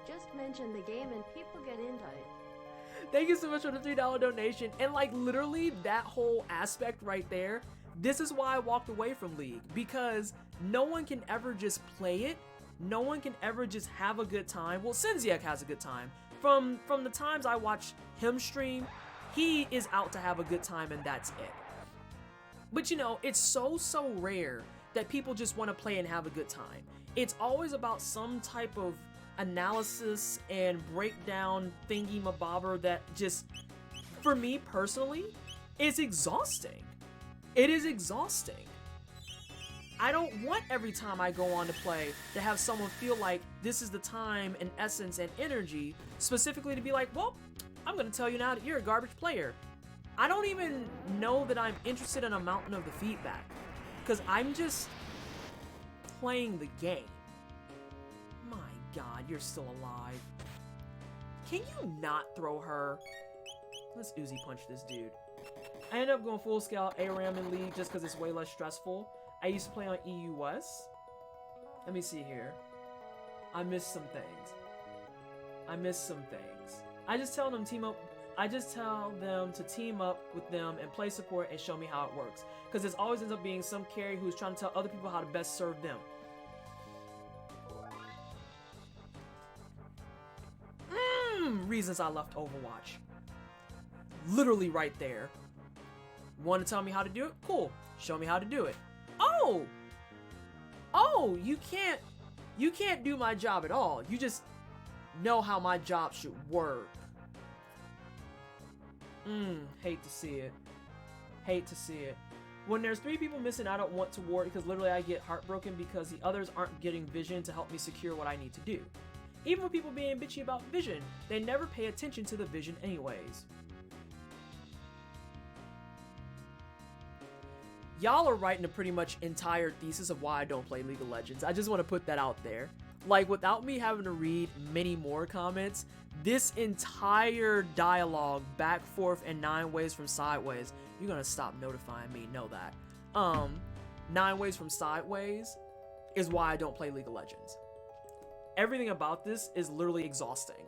Just mention the game and people get into it. Thank you so much for the $3 donation. And like literally that whole aspect right there, this is why I walked away from League, because no one can ever just play it. No one can ever just have a good time. Well, Sinziak has a good time. From the times I watch him stream, he is out to have a good time and that's it. But you know, it's so rare that people just want to play and have a good time. It's always about some type of analysis and breakdown thingy mabobber that just, for me personally, is exhausting. It is exhausting. I don't want every time I go on to play to have someone feel like this is the time and essence and energy specifically to be like, well, I'm gonna tell you now that you're a garbage player. I don't even know that I'm interested in a mountain of the feedback because I'm just playing the game. My God, you're still alive. Can you not throw her? Let's Uzi punch this dude. I ended up going full scale ARAM in League just because it's way less stressful. I used to play on EU West. Let me see here. I missed some things. I just tell them to team up with them and play support and show me how it works. Because it always ends up being some carry who's trying to tell other people how to best serve them. Reasons I left Overwatch. Literally right there. Want to tell me how to do it? Cool. Show me how to do it. Oh! oh, you can't do my job at all. You just know how my job should work. Hate to see it. Hate to see it. When there's 3 people missing, I don't want to ward because literally I get heartbroken because the others aren't getting vision to help me secure what I need to do. Even with people being bitchy about vision, they never pay attention to the vision anyways. Y'all are writing a pretty much entire thesis of why I don't play League of Legends. I just want to put that out there. Like, without me having to read many more comments, this entire dialogue, back, forth, and 9 ways from sideways, you're gonna stop notifying me, know that. 9 ways from sideways is why I don't play League of Legends. Everything about this is literally exhausting.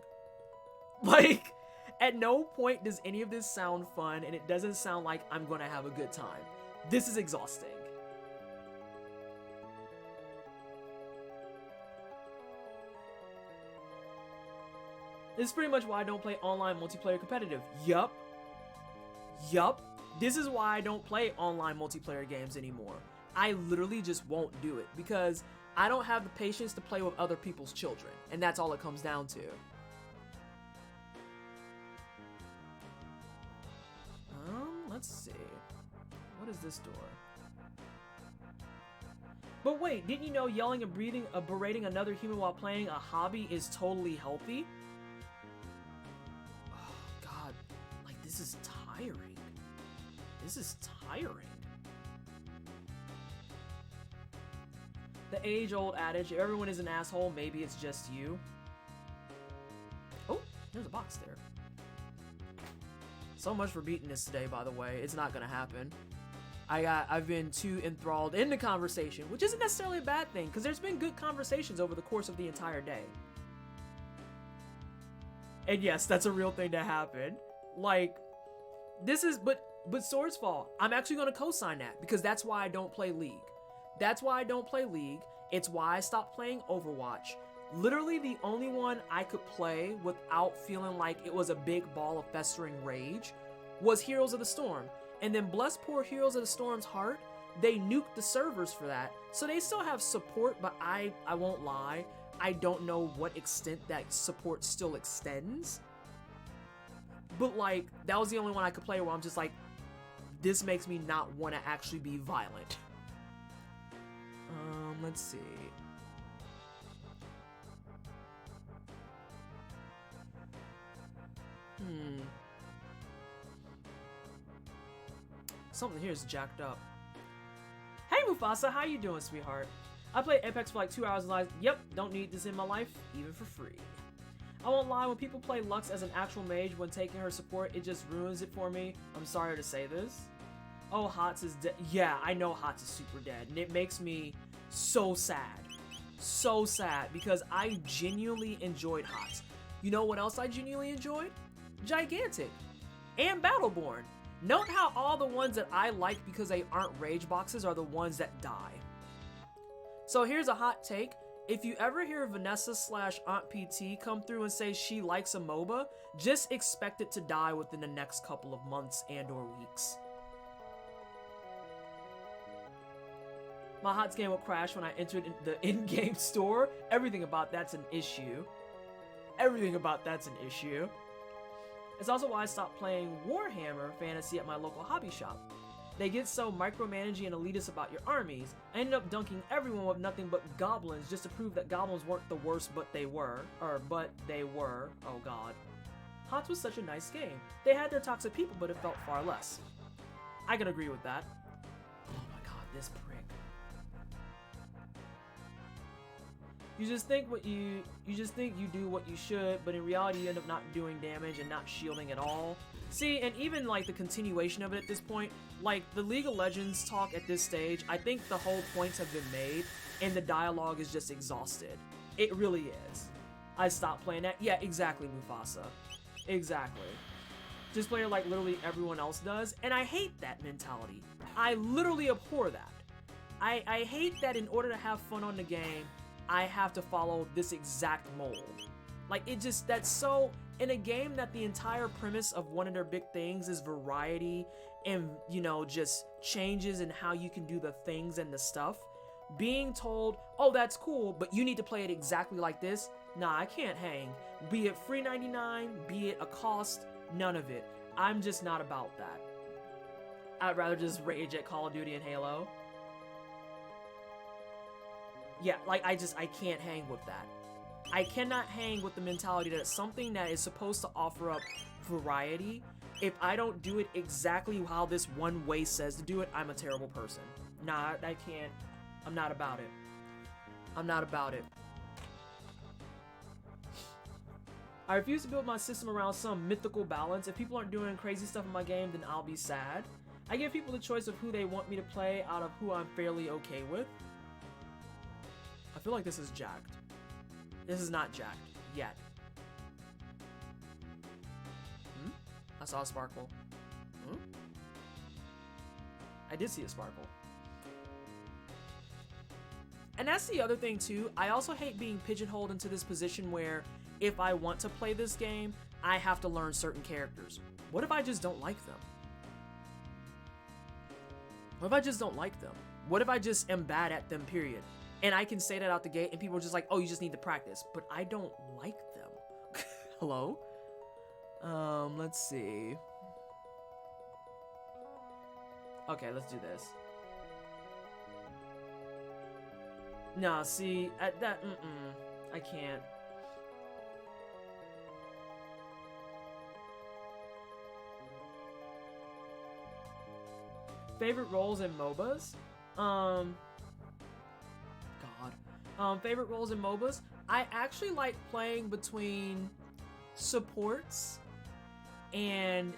Like, at no point does any of this sound fun, and it doesn't sound like I'm gonna have a good time. This is exhausting. This is pretty much why I don't play online multiplayer competitive. Yup. This is why I don't play online multiplayer games anymore. I literally just won't do it because I don't have the patience to play with other people's children, and that's all it comes down to. Let's see. What is this door? But wait, didn't you know yelling and berating another human while playing a hobby is totally healthy? Oh god, like this is tiring. This is tiring. The age-old adage, if everyone is an asshole, maybe it's just you. Oh, there's a box there. So much for beating this today, by the way. It's not gonna happen. I've been too enthralled in the conversation, which isn't necessarily a bad thing, because there's been good conversations over the course of the entire day. And yes, that's a real thing that happened. Like, this is, but Sword's Fall, I'm actually gonna co-sign that, because that's why I don't play League. That's why I don't play League. It's why I stopped playing Overwatch. Literally the only one I could play without feeling like it was a big ball of festering rage was Heroes of the Storm. And then bless poor Heroes of the Storm's heart, they nuked the servers for that. So they still have support, but I won't lie, I don't know what extent that support still extends. But like, that was the only one I could play where I'm just like, this makes me not want to actually be violent. Let's see. Something here is jacked up. Hey Mufasa, how you doing, sweetheart? I played Apex for like 2 hours and realized, yep, don't need this in my life, even for free. I won't lie, when people play Lux as an actual mage when taking her support, it just ruins it for me. I'm sorry to say this. Oh, Hots is dead. Yeah, I know Hots is super dead, and it makes me so sad. So sad, because I genuinely enjoyed Hots. You know what else I genuinely enjoyed? Gigantic. And Battleborn. Note how all the ones that I like because they aren't rage boxes are the ones that die. So here's a hot take. If you ever hear Vanessa / Aunt PT come through and say she likes a MOBA, just expect it to die within the next couple of months and or weeks. My HOTS game will crash when I entered the in-game store. Everything about that's an issue. Everything about that's an issue. It's also why I stopped playing Warhammer Fantasy at my local hobby shop. They get so micromanaging and elitist about your armies. I ended up dunking everyone with nothing but goblins just to prove that goblins weren't the worst, but they were. Oh god. HOTS was such a nice game. They had their toxic people, but it felt far less. I can agree with that. Oh my god, this prick. You just think you do what you should, but in reality you end up not doing damage and not shielding at all. See, and even like the continuation of it at this point, like the League of Legends talk at this stage, I think the whole points have been made and the dialogue is just exhausted. It really is. I stopped playing that. Yeah, exactly, Mufasa. Exactly. Just play it like literally everyone else does, and I hate that mentality. I literally abhor that. I hate that in order to have fun on the game, I have to follow this exact mold. Like, it just, that's so, in a game that the entire premise of one of their big things is variety and, you know, just changes in how you can do the things and the stuff, being told, oh, that's cool, but you need to play it exactly like this, nah, I can't hang. Be it free 99, be it a cost, none of it. I'm just not about that. I'd rather just rage at Call of Duty and Halo. Yeah, like, I can't hang with that. I cannot hang with the mentality that something that is supposed to offer up variety, if I don't do it exactly how this one way says to do it, I'm a terrible person. Nah, I can't. I'm not about it. I'm not about it. I refuse to build my system around some mythical balance. If people aren't doing crazy stuff in my game, then I'll be sad. I give people the choice of who they want me to play out of who I'm fairly okay with. I feel like this is jacked. This is not jacked yet. I saw a sparkle. I did see a sparkle. And that's the other thing too. I also hate being pigeonholed into this position where if I want to play this game, I have to learn certain characters. What if I just don't like them? What if I just don't like them? What if I just am bad at them, period? And I can say that out the gate and people are just like, oh, you just need to practice. But I don't like them. Hello? Let's see. Okay, let's do this. Nah, see, at that, I can't. Favorite roles in MOBAs? Favorite roles in MOBAs? I actually like playing between supports, and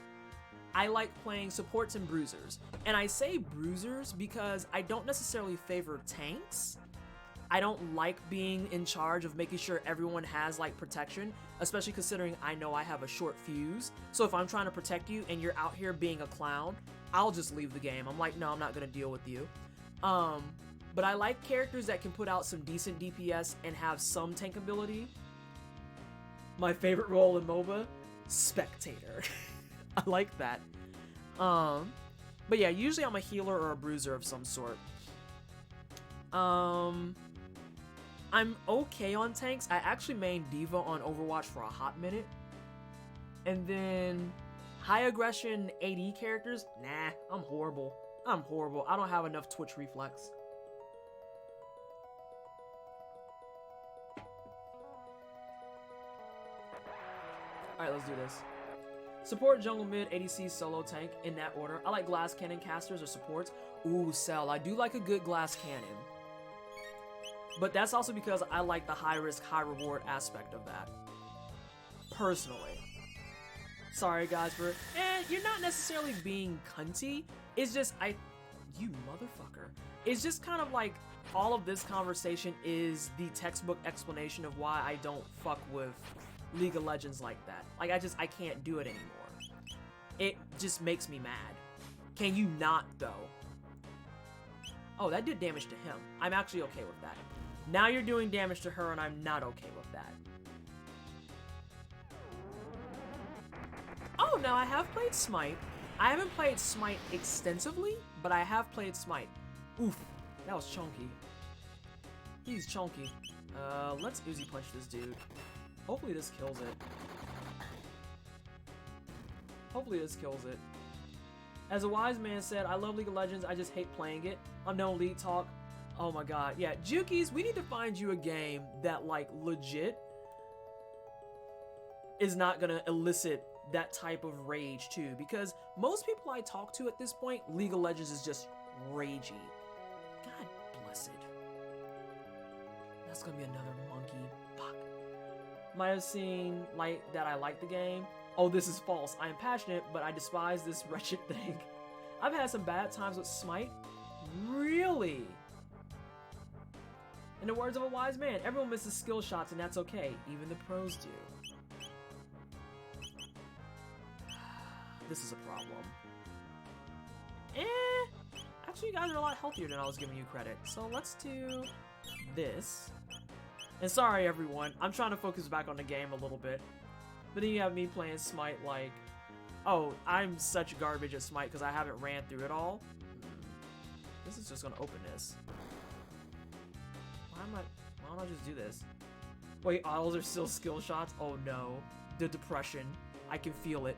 I like playing supports and bruisers. And I say bruisers because I don't necessarily favor tanks. I don't like being in charge of making sure everyone has like protection, especially considering I know I have a short fuse. So if I'm trying to protect you and you're out here being a clown, I'll just leave the game. I'm like, no, I'm not gonna deal with you. But I like characters that can put out some decent DPS and have some tank ability. My favorite role in MOBA? Spectator. I like that. But yeah, usually I'm a healer or a bruiser of some sort. I'm okay on tanks. I actually mained Diva on Overwatch for a hot minute. And then high aggression AD characters, nah, I'm horrible. I'm horrible. I don't have enough twitch reflex. Alright, let's do this. Support, jungle, mid, ADC, solo, tank, in that order. I like glass cannon casters or supports. Ooh, Cell. I do like a good glass cannon. But that's also because I like the high risk, high reward aspect of that. Personally. Sorry guys for... you're not necessarily being cunty. It's just, you motherfucker. It's just kind of like, all of this conversation is the textbook explanation of why I don't fuck with League of Legends like that. Like, I can't do it anymore. It just makes me mad. Can you not, though? Oh, that did damage to him. I'm actually okay with that. Now you're doing damage to her, and I'm not okay with that. Oh, now I have played Smite. I haven't played Smite extensively, but I have played Smite. Oof, that was chunky. He's chunky. Let's Uzi punch this dude. Hopefully this kills it. Hopefully this kills it. As a wise man said, I love League of Legends, I just hate playing it. Unknown League Talk. Oh my god. Yeah, Jukies, we need to find you a game that, like, legit is not gonna elicit that type of rage, too. Because most people I talk to at this point, League of Legends is just ragey. God bless it. That's gonna be another monkey. Fuck. Might have seen that I like the game. Oh, this is false. I am passionate, but I despise this wretched thing. I've had some bad times with Smite. Really? In the words of a wise man, everyone misses skill shots and that's okay. Even the pros do. This is a problem. Actually, you guys are a lot healthier than I was giving you credit. So let's do this. And sorry, everyone. I'm trying to focus back on the game a little bit. But then you have me playing Smite like... Oh, I'm such garbage at Smite because I haven't ran through it all. This is just going to open this. why don't I just do this? Wait, autos are still skill shots? Oh no. The depression. I can feel it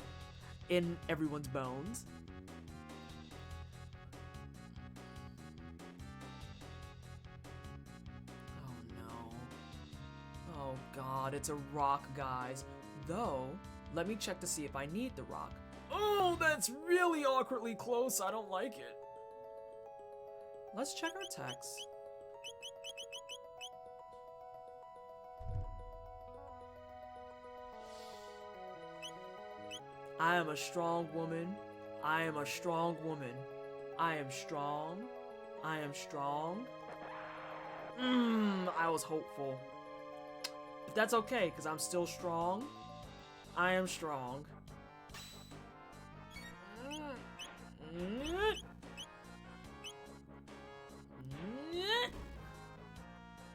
in everyone's bones. Oh god, it's a rock, guys. Though, let me check to see if I need the rock. Oh, that's really awkwardly close. I don't like it. Let's check our text. I am a strong woman. I am a strong woman. I am strong. I am strong. I was hopeful. But that's okay, because I'm still strong. I am strong.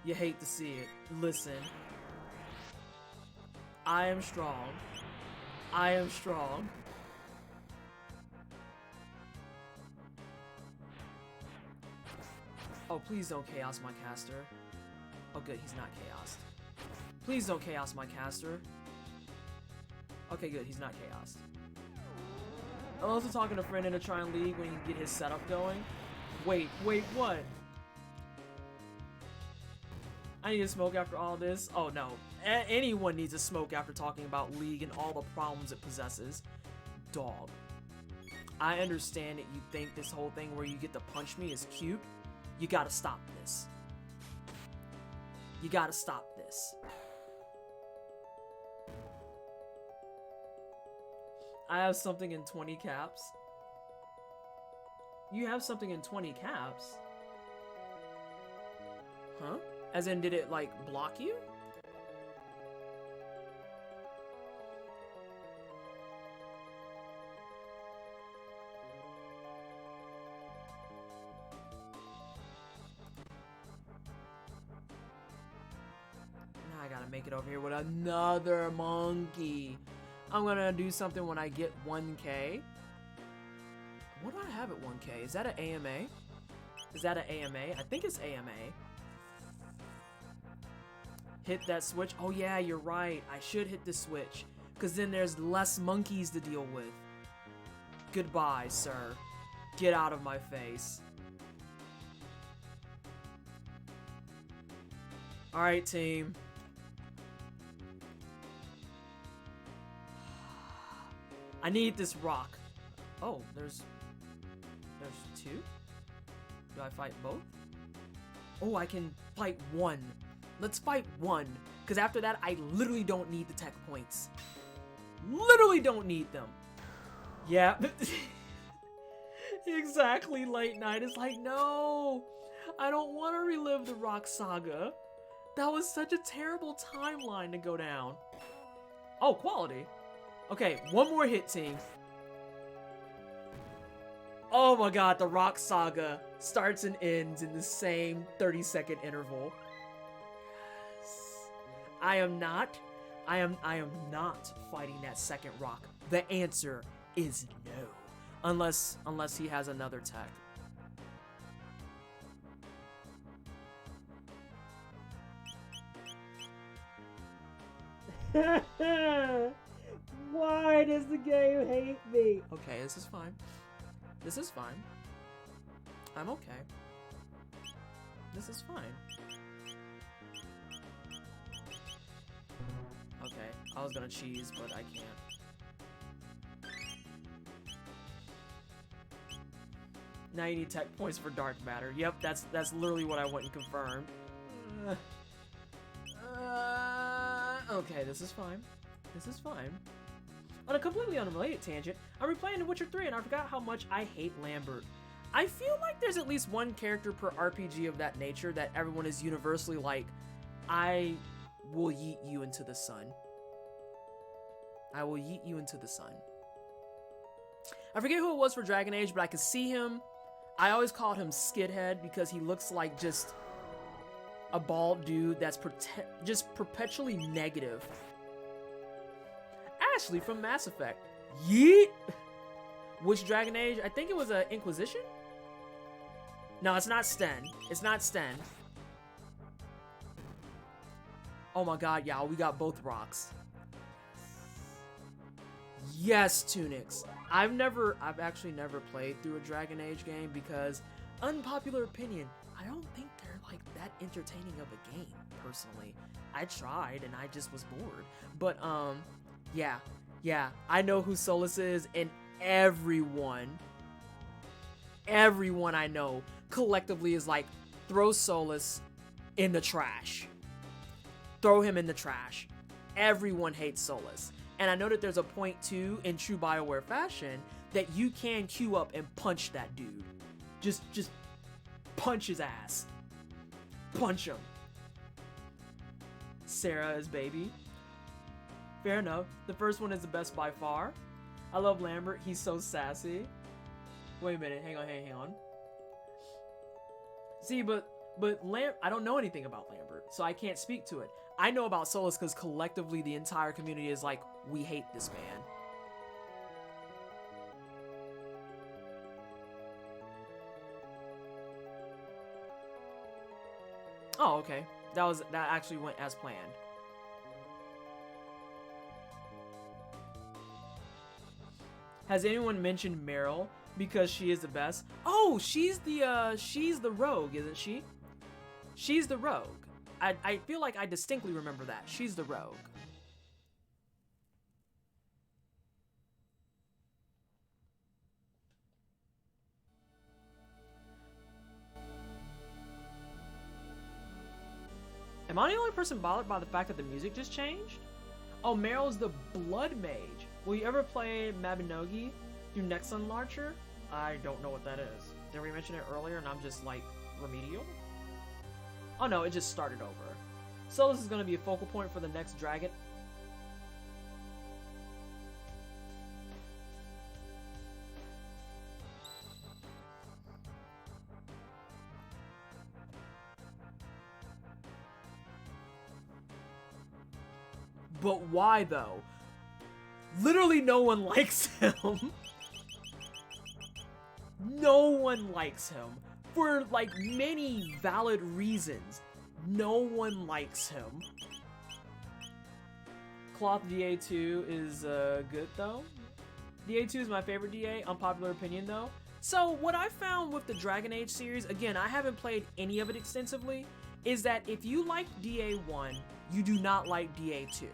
You hate to see it. Listen. I am strong. I am strong. Oh, please don't chaos my caster. Oh good, he's not chaosed. Please don't chaos my caster. Okay, good, he's not chaosed. I'm also talking to a friend in a Trine League when he can get his setup going. Wait, what? I need to smoke after all this? Oh no. Anyone needs a smoke after talking about League and all the problems it possesses. Dog. I understand that you think this whole thing where you get to punch me is cute. You gotta stop this. You gotta stop this. I have something in 20 caps. You have something in 20 caps? Huh? As in, did it, like, block you? Now I gotta make it over here with another monkey. I'm gonna do something when I get 1K. What do I have at 1K? Is that an AMA? Is that an AMA? I think it's AMA. Hit that switch. Oh yeah, you're right. I should hit the switch. Because then there's less monkeys to deal with. Goodbye, sir. Get out of my face. Alright, team. I need this rock. Oh, there's two? Do I fight both? Oh, I can fight one. Let's fight one. Because after that, I literally don't need the tech points. Literally don't need them. Yeah. Exactly, Late Night is like, no. I don't want to relive the Rock Saga. That was such a terrible timeline to go down. Oh, quality. Okay, one more hit, team. Oh my god, the Rock Saga starts and ends in the same 30-second interval. Yes. I am not fighting that second rock. The answer is no. Unless he has another tech. Why does the game hate me? Okay, this is fine. This is fine. I'm okay. This is fine. Okay, I was gonna cheese, but I can't. Now you need tech points for dark matter. Yep, that's literally what I went and confirmed. Okay, this is fine. This is fine. On a completely unrelated tangent, I'm replaying The Witcher 3 and I forgot how much I hate Lambert. I feel like there's at least one character per RPG of that nature that everyone is universally like, I will yeet you into the sun. I will yeet you into the sun. I forget who it was for Dragon Age, but I could see him. I always called him Skidhead because he looks like just a bald dude that's just perpetually negative. Ashley from Mass Effect. Yeet! Which Dragon Age? I think it was a Inquisition? No, it's not Sten. It's not Sten. Oh my god, yeah, we got both rocks. Yes, Tunics. I've actually never played through a Dragon Age game because, unpopular opinion, I don't think they're like that entertaining of a game, personally. I tried and I just was bored. But, yeah, I know who Solus is, and everyone I know collectively is like, throw Solus in the trash. Throw him in the trash. Everyone hates Solus. And I know that there's a point too, in true BioWare fashion, that you can queue up and punch that dude. Just punch his ass. Punch him. Sarah is baby. Fair enough. The first one is the best by far. I love Lambert. He's so sassy. Wait a minute. Hang on. See, but I don't know anything about Lambert, so I can't speak to it. I know about Solus because collectively the entire community is like, we hate this man. Oh, okay. That actually went as planned. Has anyone mentioned Meryl because she is the best? Oh, she's the rogue, isn't she? She's the rogue. I feel like I distinctly remember that. She's the rogue. Am I the only person bothered by the fact that the music just changed? Oh, Meryl's the Blood Mage. Will you ever play Mabinogi through Nexon Launcher? I don't know what that is. Did we mention it earlier and I'm just like remedial? Oh no, it just started over. So this is going to be a focal point for the next dragon. But why though? Literally no one likes him. No one likes him. For like many valid reasons. No one likes him. Cloth DA2 is good though. DA2 is my favorite DA, unpopular opinion though. So what I found with the Dragon Age series, again, I haven't played any of it extensively, is that if you like DA1, you do not like DA2.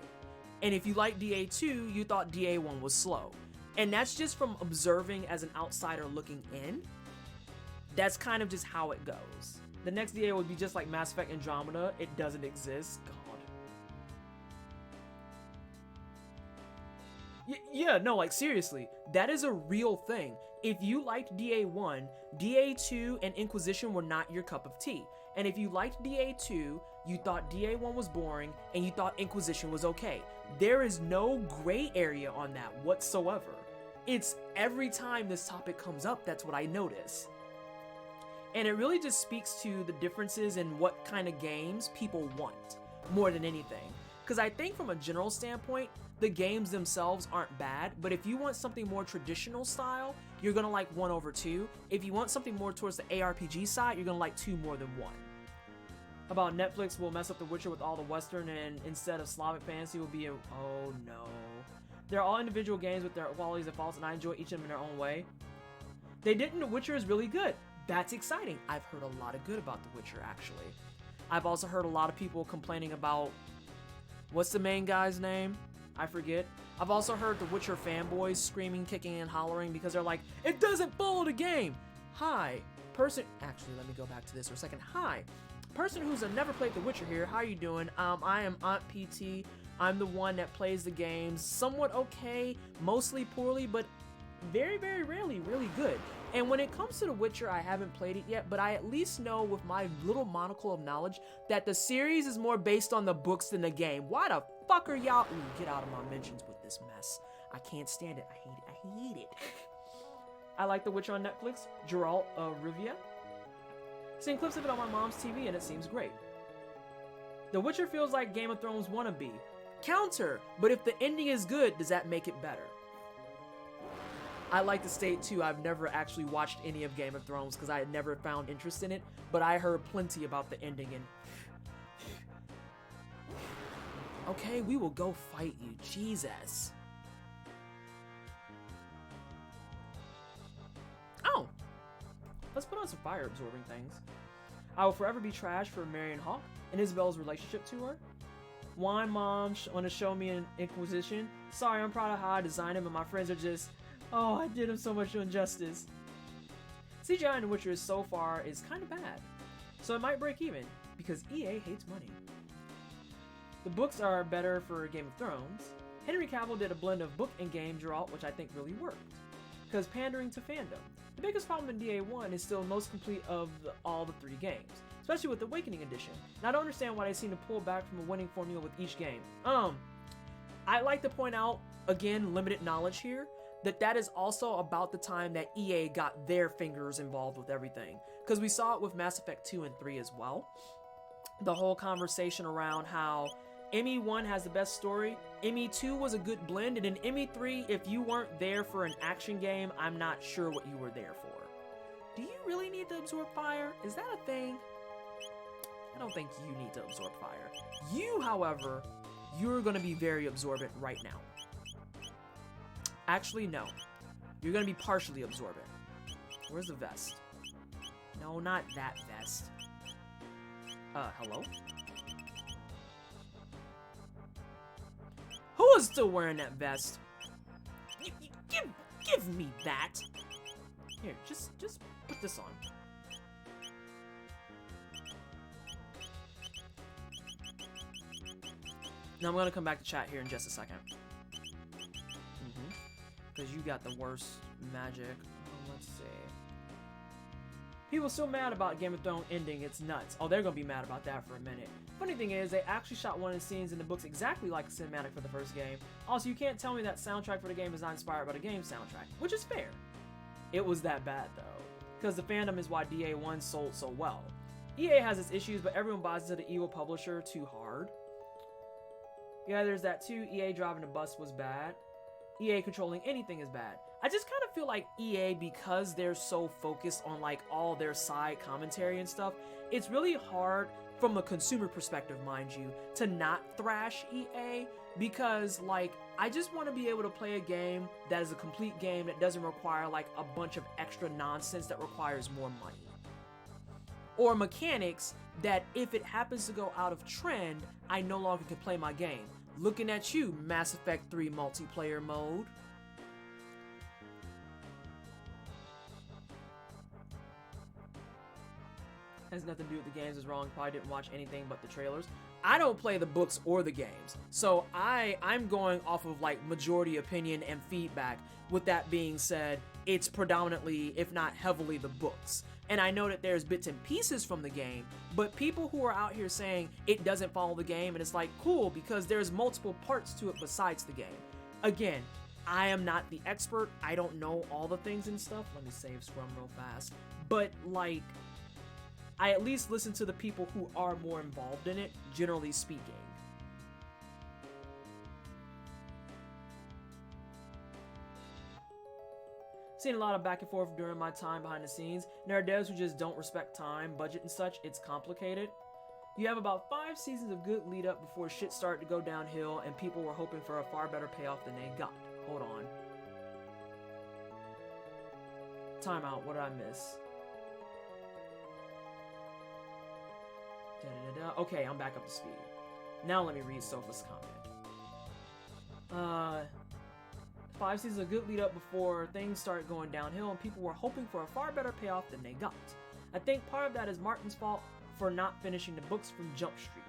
And if you like DA2, you thought DA1 was slow. And that's just from observing as an outsider looking in. That's kind of just how it goes. The next DA would be just like Mass Effect Andromeda. It doesn't exist. God. Yeah, no, like seriously, that is a real thing. If you liked DA1, DA2 and Inquisition were not your cup of tea. And if you liked DA2, you thought DA1 was boring and you thought Inquisition was okay. There is no gray area on that whatsoever. It's every time this topic comes up, that's what I notice. And it really just speaks to the differences in what kind of games people want, more than anything. Because I think from a general standpoint, the games themselves aren't bad, but if you want something more traditional style, you're gonna like 1 over 2. If you want something more towards the ARPG side, you're gonna like 2 more than 1. About Netflix will mess up The Witcher with all the Western and instead of Slavic fantasy will be a, oh no. They're all individual games with their qualities and faults and I enjoy each of them in their own way. They didn't. The Witcher is really good. That's exciting. I've heard a lot of good about The Witcher actually. I've also heard a lot of people complaining about, what's the main guy's name? I forget. I've also heard The Witcher fanboys screaming, kicking, and hollering because they're like, it doesn't follow the game. Hi, person, actually let me go back to this for a second. Hi, person who's never played The Witcher here, how are you doing? I am Aunt PT. I'm the one that plays the games somewhat okay, mostly poorly, but very, very rarely really good. And when it comes to The Witcher, I haven't played it yet, but I at least know with my little monocle of knowledge that the series is more based on the books than the game. Why the fuck are y'all? Ooh, get out of my mentions with this mess. I can't stand it. I hate it. I hate it. I like The Witcher on Netflix. Geralt of Rivia. Seen clips of it on my mom's TV and it seems great. The Witcher feels like Game of Thrones wannabe. Counter, but if the ending is good, does that make it better? I like to state too, I've never actually watched any of Game of Thrones because I had never found interest in it, but I heard plenty about the ending and Okay, we will go fight you. Jesus. Oh! Let's put on some fire-absorbing things. I will forever be trash for Marion Hawk and Isabel's relationship to her. Wine Mom want to show me an Inquisition. Sorry, I'm proud of how I designed him, and my friends are just, oh, I did him so much injustice. CGI in The Witcher so far is kind of bad, so it might break even, because EA hates money. The books are better for Game of Thrones. Henry Cavill did a blend of book and game drought, which I think really worked, because pandering to fandom. The biggest problem in DA1 is still most complete of all the 3 games, especially with the Awakening Edition, and I don't understand why they seem to pull back from a winning formula with each game. I'd like to point out, again, limited knowledge here, that is also about the time that EA got their fingers involved with everything, because we saw it with Mass Effect 2 and 3 as well. The whole conversation around how ME1 has the best story, ME2 was a good blend, and in ME3, if you weren't there for an action game, I'm not sure what you were there for. Do you really need to absorb fire? Is that a thing? I don't think you need to absorb fire. You, however, you're going to be very absorbent right now. Actually, no. You're going to be partially absorbent. Where's the vest? No, not that vest. Hello? Who is still wearing that vest? Give me that. Here, just put this on. Now I'm gonna come back to chat here in just a second. Because you got the worst magic. Let's see. People still mad about Game of Thrones ending. It's nuts. Oh, they're gonna be mad about that for a minute. Funny thing is, they actually shot one of the scenes in the books exactly like the cinematic for the first game. Also, you can't tell me that soundtrack for the game is not inspired by the game soundtrack, which is fair. It was that bad though, because the fandom is why DA1 sold so well. EA has its issues, but everyone buys into the evil publisher too hard. Yeah, there's that too. EA driving the bus was bad. EA controlling anything is bad. I just kind of feel like EA, because they're so focused on like all their side commentary and stuff, it's really hard from a consumer perspective, mind you, to not thrash EA, because like I just want to be able to play a game that is a complete game that doesn't require like a bunch of extra nonsense that requires more money. Or mechanics that if it happens to go out of trend, I no longer can play my game. Looking at you, Mass Effect 3 multiplayer mode. Has nothing to do with the games is wrong. Probably didn't watch anything but the trailers. I don't play the books or the games, so I'm going off of like majority opinion and feedback. With that being said, it's predominantly, if not heavily, the books. And I know that there's bits and pieces from the game, but people who are out here saying it doesn't follow the game, and it's like, cool, because there's multiple parts to it besides the game. Again, I am not the expert. I don't know all the things and stuff. Let me save Scrum real fast. But like, I at least listen to the people who are more involved in it, generally speaking. Seen a lot of back and forth during my time behind the scenes, and there are devs who just don't respect time, budget, and such. It's complicated. You have about 5 seasons of good lead up before shit started to go downhill, and people were hoping for a far better payoff than they got. Hold on. Timeout, what did I miss? Okay, I'm back up to speed. Now let me read Sofa's comment. 5 seasons of good lead up before things started going downhill, and people were hoping for a far better payoff than they got. I think part of that is Martin's fault for not finishing the books from Jump Street.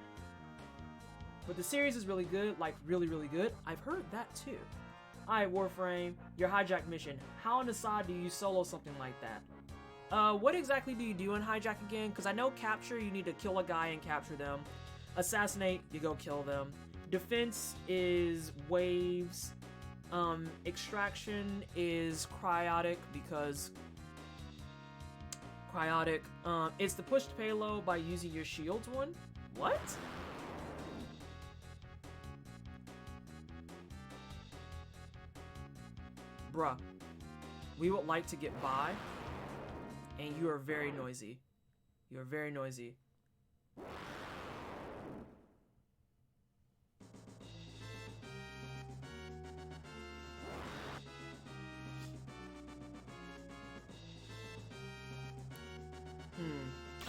But the series is really good, like really, really good. I've heard that too. Alright, Warframe, your hijack mission. How on the side do you solo something like that? What exactly do you do in hijack again? Because I know capture, you need to kill a guy and capture them. Assassinate, you go kill them. Defense is waves. Extraction is cryotic because cryotic. It's the push to payload by using your shields one. What? Bruh, we would like to get by, and you are very noisy. You are very noisy.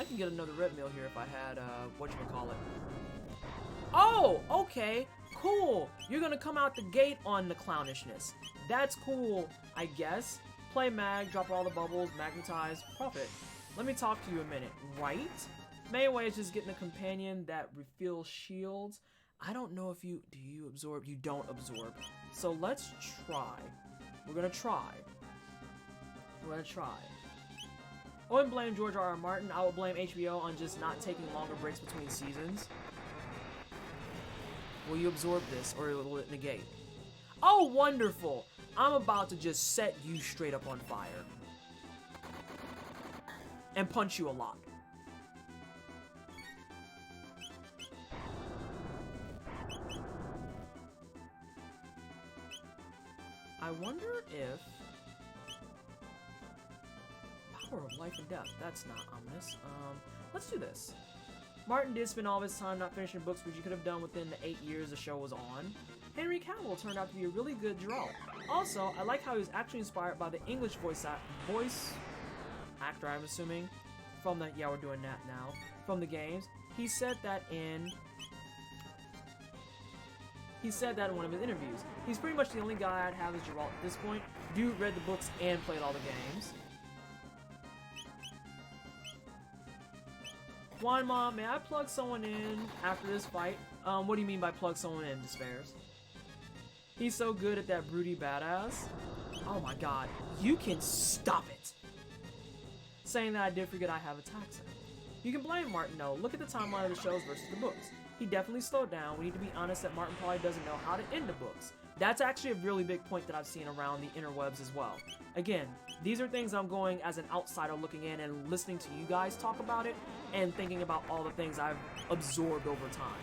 I can get another red meal here if I had, whatchamacallit. Oh, okay, cool. You're gonna come out the gate on the clownishness. That's cool, I guess. Play mag, drop all the bubbles, magnetize, profit. Let me talk to you a minute, right? Main way is just getting a companion that refills shields. I don't know if do you absorb? You don't absorb. So let's try. We're gonna try. We're gonna try. I wouldn't blame George R.R. Martin. I would blame HBO on just not taking longer breaks between seasons. Will you absorb this, or will it negate? Oh, wonderful! I'm about to just set you straight up on fire. And punch you a lot. I wonder if... Power of life and death. That's not ominous. Let's do this. Martin did spend all of his time not finishing books, which he could have done within the 8 years the show was on. Henry Cavill turned out to be a really good draw. Also, I like how he was actually inspired by the English voice actor, I'm assuming, from the, yeah, we're doing that now, from the games. He said that in one of his interviews. He's pretty much the only guy I'd have as Geralt at this point. Dude read the books and played all the games. Wine Mom, may I plug someone in after this fight? What do you mean by plug someone in, Despairs? He's so good at that broody badass. Oh my god, you can stop it! Saying that I did forget I have a taxon. You can blame Martin though, look at the timeline of the shows versus the books. He definitely slowed down. We need to be honest that Martin probably doesn't know how to end the books. That's actually a really big point that I've seen around the interwebs as well. Again, these are things I'm going as an outsider looking in and listening to you guys talk about it and thinking about all the things I've absorbed over time.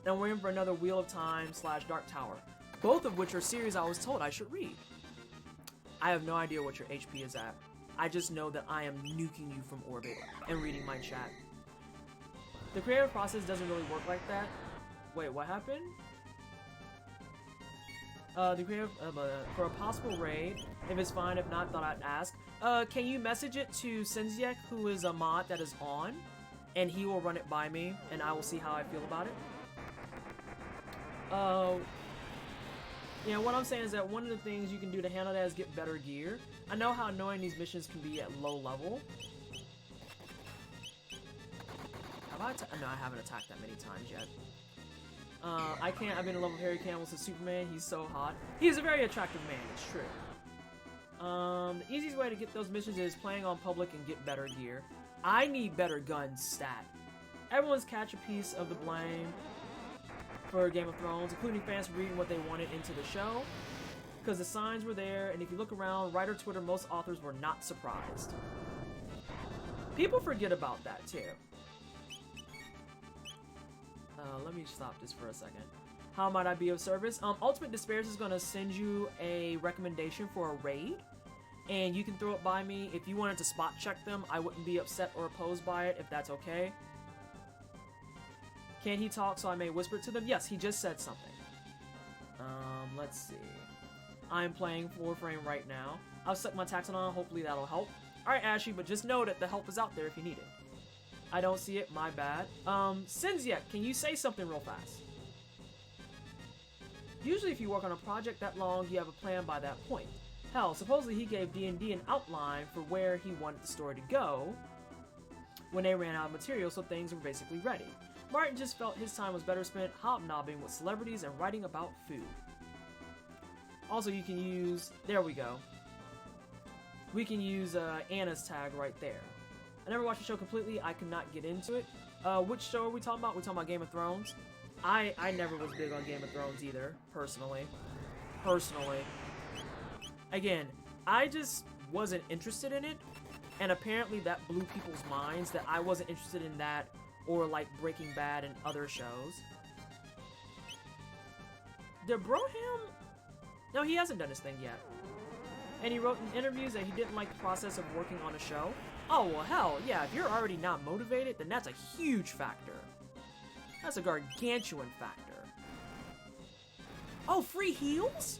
And we're in for another Wheel of Time / Dark Tower, both of which are series I was told I should read. I have no idea what your HP is at. I just know that I am nuking you from orbit and reading my chat. The creative process doesn't really work like that. Wait, what happened? The creative, for a possible raid, if it's fine, if not, thought I'd ask. Can you message it to Senziek, who is a mod that is on, and he will run it by me, and I will see how I feel about it. Yeah, what I'm saying is that one of the things you can do to handle that is get better gear. I know how annoying these missions can be at low level. Have I no, I haven't attacked that many times yet. I can't, I've been in love with Harry Cavill since Superman. He's so hot. He's a very attractive man, it's true. The easiest way to get those missions is playing on public and get better gear. I need better guns stat. Everyone's catch a piece of the blame for Game of Thrones, including fans reading what they wanted into the show, because the signs were there, and if you look around, writer Twitter, most authors were not surprised. People forget about that too. Let me stop this for a second. How might I be of service? Ultimate Despairs is going to send you a recommendation for a raid, and you can throw it by me. If you wanted to spot check them, I wouldn't be upset or opposed by it, if that's okay. Can he talk so I may whisper it to them? Yes, he just said something. Let's see. I'm playing Warframe right now. I'll suck my taxon on, hopefully that'll help. Alright, Ashy, but just know that the help is out there if you need it. I don't see it, my bad. Sinziek, can you say something real fast? Usually if you work on a project that long, you have a plan by that point. Hell, supposedly he gave D&D an outline for where he wanted the story to go when they ran out of material, so things were basically ready. Martin just felt his time was better spent hobnobbing with celebrities and writing about food. Also, you can use... There we go. We can use Anna's tag right there. I never watched the show completely. I could not get into it. Which show are we talking about? We're talking about Game of Thrones. I never was big on Game of Thrones either, personally. Again, I just wasn't interested in it, and apparently that blew people's minds that I wasn't interested in that, or like Breaking Bad and other shows. Did Broham? No, he hasn't done his thing yet. And he wrote in interviews that he didn't like the process of working on a show. Oh, well, hell, yeah, if you're already not motivated, then that's a huge factor. That's a gargantuan factor. Oh, free heals?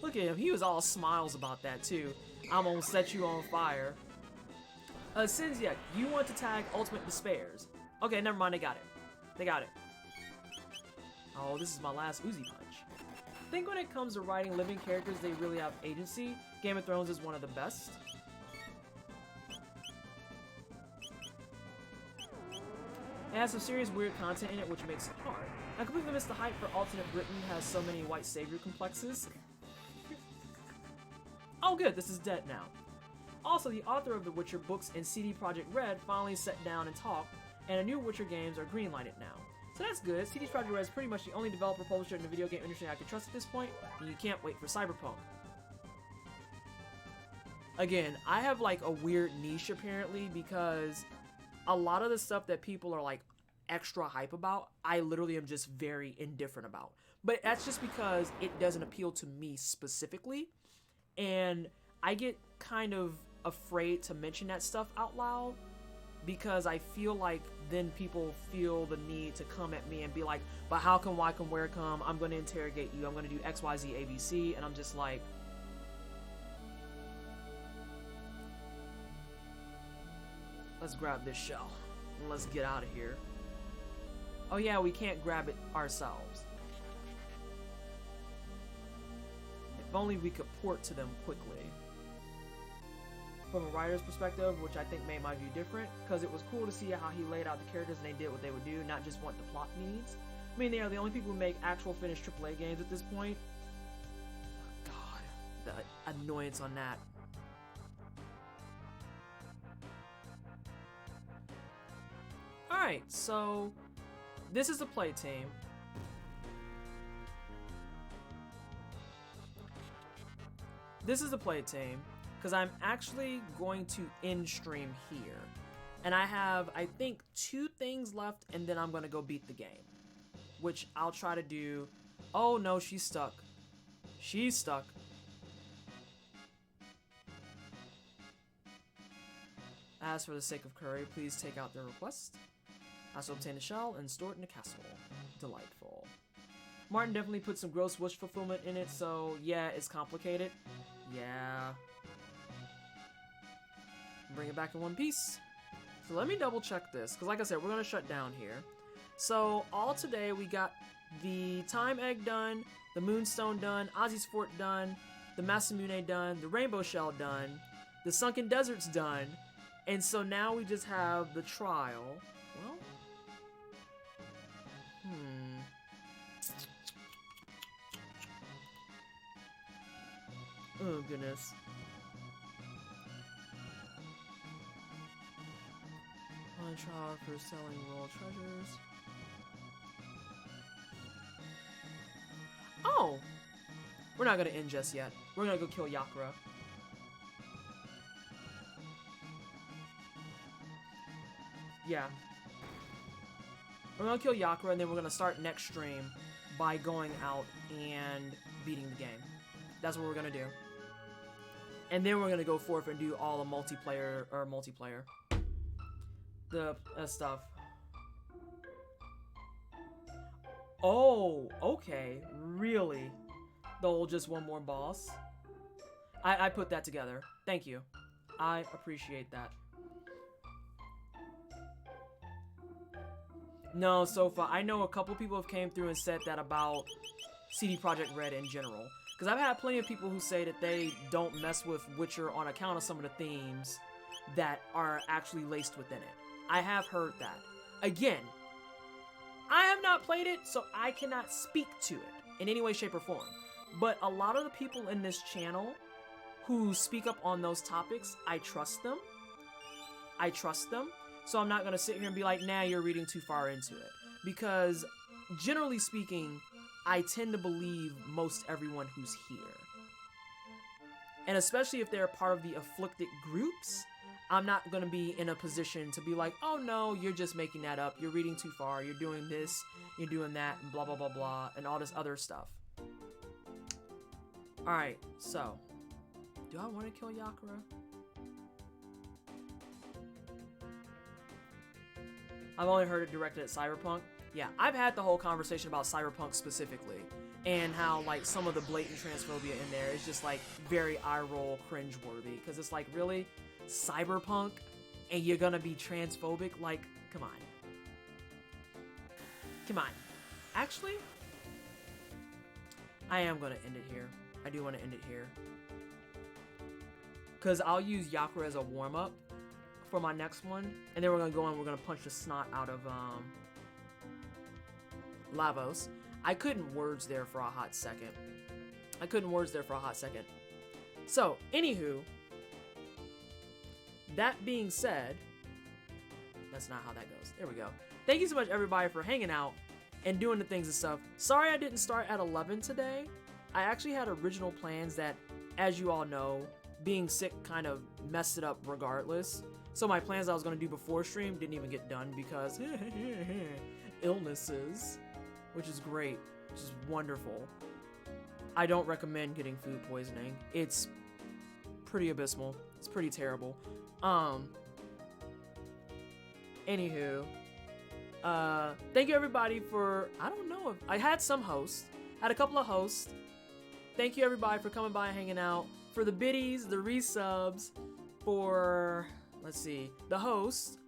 Look at him. He was all smiles about that, too. I'm gonna set you on fire. Sinzia, you want to tag Ultimate Despairs. Okay, never mind. They got it. They got it. Oh, this is my last Uzi punch. I think when it comes to writing living characters, they really have agency. Game of Thrones is one of the best. It has some serious weird content in it, which makes it hard. I completely missed the hype for alternate Britain has so many white savior complexes. Oh good, this is dead now. Also, the author of the Witcher books and CD Projekt Red finally sat down and talked, and the new Witcher games are greenlighted now. So that's good. CD Projekt Red is pretty much the only developer publisher in the video game industry I can trust at this point, and you can't wait for Cyberpunk. Again, I have like a weird niche apparently because a lot of the stuff that people are like extra hype about, I literally am just very indifferent about. But that's just because it doesn't appeal to me specifically, and I get kind of afraid to mention that stuff out loud because I feel like then people feel the need to come at me and be like, but how come, why come, where come, I'm going to interrogate you, I'm going to do X, Y, Z, A, B, C, and I'm just like, let's grab this shell and let's get out of here. Oh yeah, we can't grab it ourselves. If only we could port to them quickly. From a writer's perspective, which I think made my view different, because it was cool to see how he laid out the characters and they did what they would do, not just what the plot needs. I mean, they are the only people who make actual finished AAA games at this point. Oh, God, the annoyance on that. Alright, so this is the play team. This is the play team, because I'm actually going to end stream here. And I have, I think, 2 things left, and then I'm going to go beat the game. Which I'll try to do. Oh no, she's stuck. She's stuck. As for the sake of curry, please take out their request. I also obtain a shell and store it in the castle. Delightful. Martin definitely put some gross wish fulfillment in it, so yeah, it's complicated. Yeah. Bring it back in one piece. So let me double check this, because like I said, we're going to shut down here. So all today we got the Time Egg done, the Moonstone done, Ozzy's Fort done, the Masamune done, the Rainbow Shell done, the Sunken Desert's done, and so now we just have the trial. Well, oh goodness. On trial for selling royal treasures. Oh! We're not gonna end just yet. We're gonna go kill Yakura. Yeah. We're gonna kill Yakura, and then we're gonna start next stream by going out and beating the game. That's what we're gonna do. And then we're gonna go forth and do all the multiplayer, the stuff. Oh, okay, really? The whole just one more boss? I put that together. Thank you. I appreciate that. No, so far, I know a couple people have came through and said that about CD Projekt Red in general. Because I've had plenty of people who say that they don't mess with Witcher on account of some of the themes that are actually laced within it. I have heard that. Again, I have not played it, so I cannot speak to it in any way, shape, or form. But a lot of the people in this channel who speak up on those topics, I trust them. I trust them. So I'm not going to sit here and be like, nah, you're reading too far into it. Because, generally speaking, I tend to believe most everyone who's here. And especially if they're part of the afflicted groups, I'm not going to be in a position to be like, oh no, you're just making that up, you're reading too far, you're doing this, you're doing that, and blah blah blah blah, and all this other stuff. Alright, so, do I want to kill Yakura? I've only heard it directed at Cyberpunk. Yeah, I've had the whole conversation about Cyberpunk specifically, and how like some of the blatant transphobia in there is just like very eye roll cringeworthy, because it's like, really, cyberpunk and you're gonna be transphobic? Like, come on. Come on. Actually, I am gonna end it here. I do want to end it here, because I'll use Yakura as a warm-up for my next one, and then we're gonna go and we're gonna punch the snot out of Lavos. I couldn't words there for a hot second. So, anywho, that being said, that's not how that goes. There we go. Thank you so much, everybody, for hanging out and doing the things and stuff. Sorry I didn't start at 11 today. I actually had original plans that, as you all know, being sick kind of messed it up regardless. So my plans I was going to do before stream didn't even get done because illnesses, which is great, which is wonderful. I don't recommend getting food poisoning. It's pretty abysmal. It's pretty terrible. Anywho, thank you everybody for, I don't know if I had some hosts, had a couple of hosts. Thank you everybody for coming by and hanging out. For the biddies, the resubs, for, let's see, the host,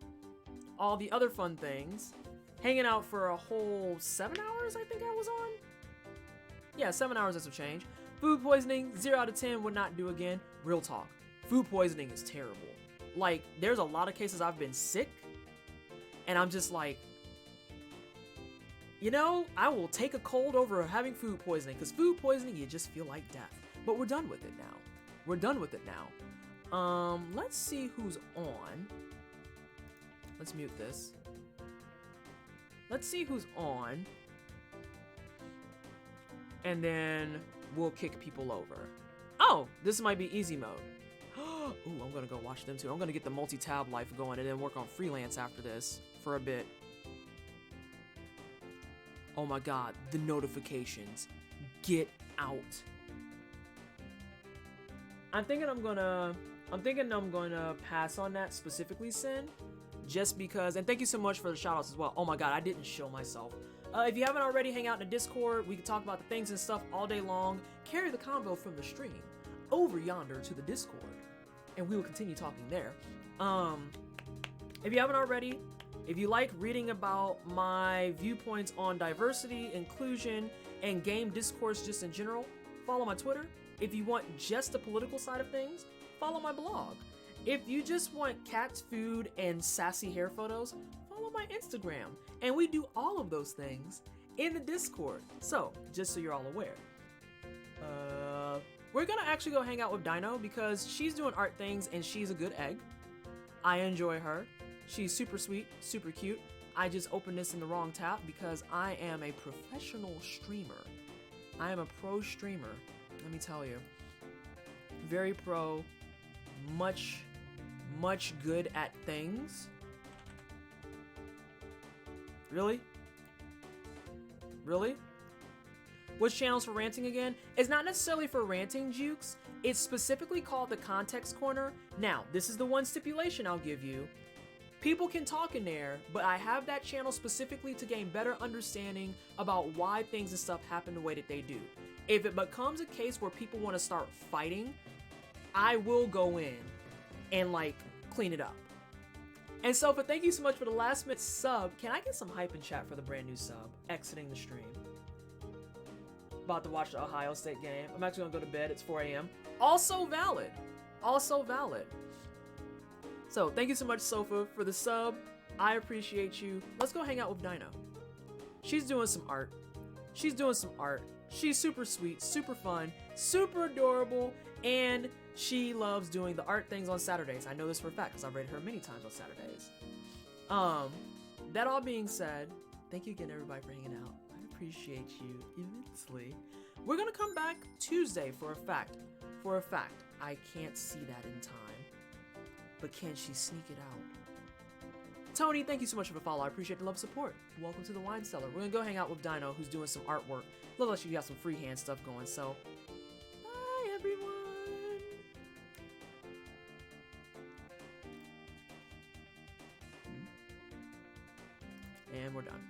all the other fun things. Hanging out for a whole 7 hours, I think I was on. Yeah, 7 hours and some change. Food poisoning, 0 out of 10, would not do again. Real talk. Food poisoning is terrible. Like, there's a lot of cases I've been sick, and I'm just like, you know, I will take a cold over having food poisoning, because food poisoning, you just feel like death. But we're done with it now. Let's see who's on. Let's mute this. Let's see who's on. And then we'll kick people over. Oh, this might be easy mode. Ooh, I'm gonna go watch them too. I'm gonna get the multi-tab life going and then work on freelance after this for a bit. Oh my god, the notifications. Get out. I'm thinking I'm gonna pass on that specifically, Sin. Just because, and thank you so much for the shoutouts as well. Oh my god, I didn't show myself. If you haven't already, hang out in the Discord. We can talk about the things and stuff all day long. Carry the convo from the stream over yonder to the Discord, and we will continue talking there. If you haven't already, if you like reading about my viewpoints on diversity, inclusion, and game discourse just in general, follow my Twitter. If you want just the political side of things, follow my blog. If you just want cats, food, and sassy hair photos, follow my Instagram. And we do all of those things in the Discord. So, just so you're all aware. We're gonna actually go hang out with Dino because she's doing art things and she's a good egg. I enjoy her. She's super sweet, super cute. I just opened this in the wrong tab because I am a professional streamer. I am a pro streamer, let me tell you. Very pro, much good at things. Really? Really? Which channel's for ranting again? It's not necessarily for ranting, Jukes. It's specifically called the Context Corner. Now, this is the one stipulation I'll give you. People can talk in there, but I have that channel specifically to gain better understanding about why things and stuff happen the way that they do. If it becomes a case where people want to start fighting, I will go in and like clean it up. And so, but thank you so much for the last minute sub. Can I get some hype in chat for the brand new sub? Exiting the stream. About to watch the Ohio State game. I'm actually gonna go to bed. It's 4 a.m. Also valid. Also valid. So thank you so much, Sofa, for the sub. I appreciate you. Let's go hang out with Dino. She's doing some art. She's super sweet, super fun, super adorable, and she loves doing the art things on Saturdays. I know this for a fact because I've read her many times on Saturdays. That all being said, thank you again everybody for hanging out. I appreciate you immensely. We're gonna come back Tuesday for a fact. For a fact, I can't see that in time. But can she sneak it out? Tony, thank you so much for the follow. I appreciate the love and support. Welcome to the wine cellar. We're gonna go hang out with Dino, who's doing some artwork. Looks like she got some freehand stuff going, so bye everyone. And we're done.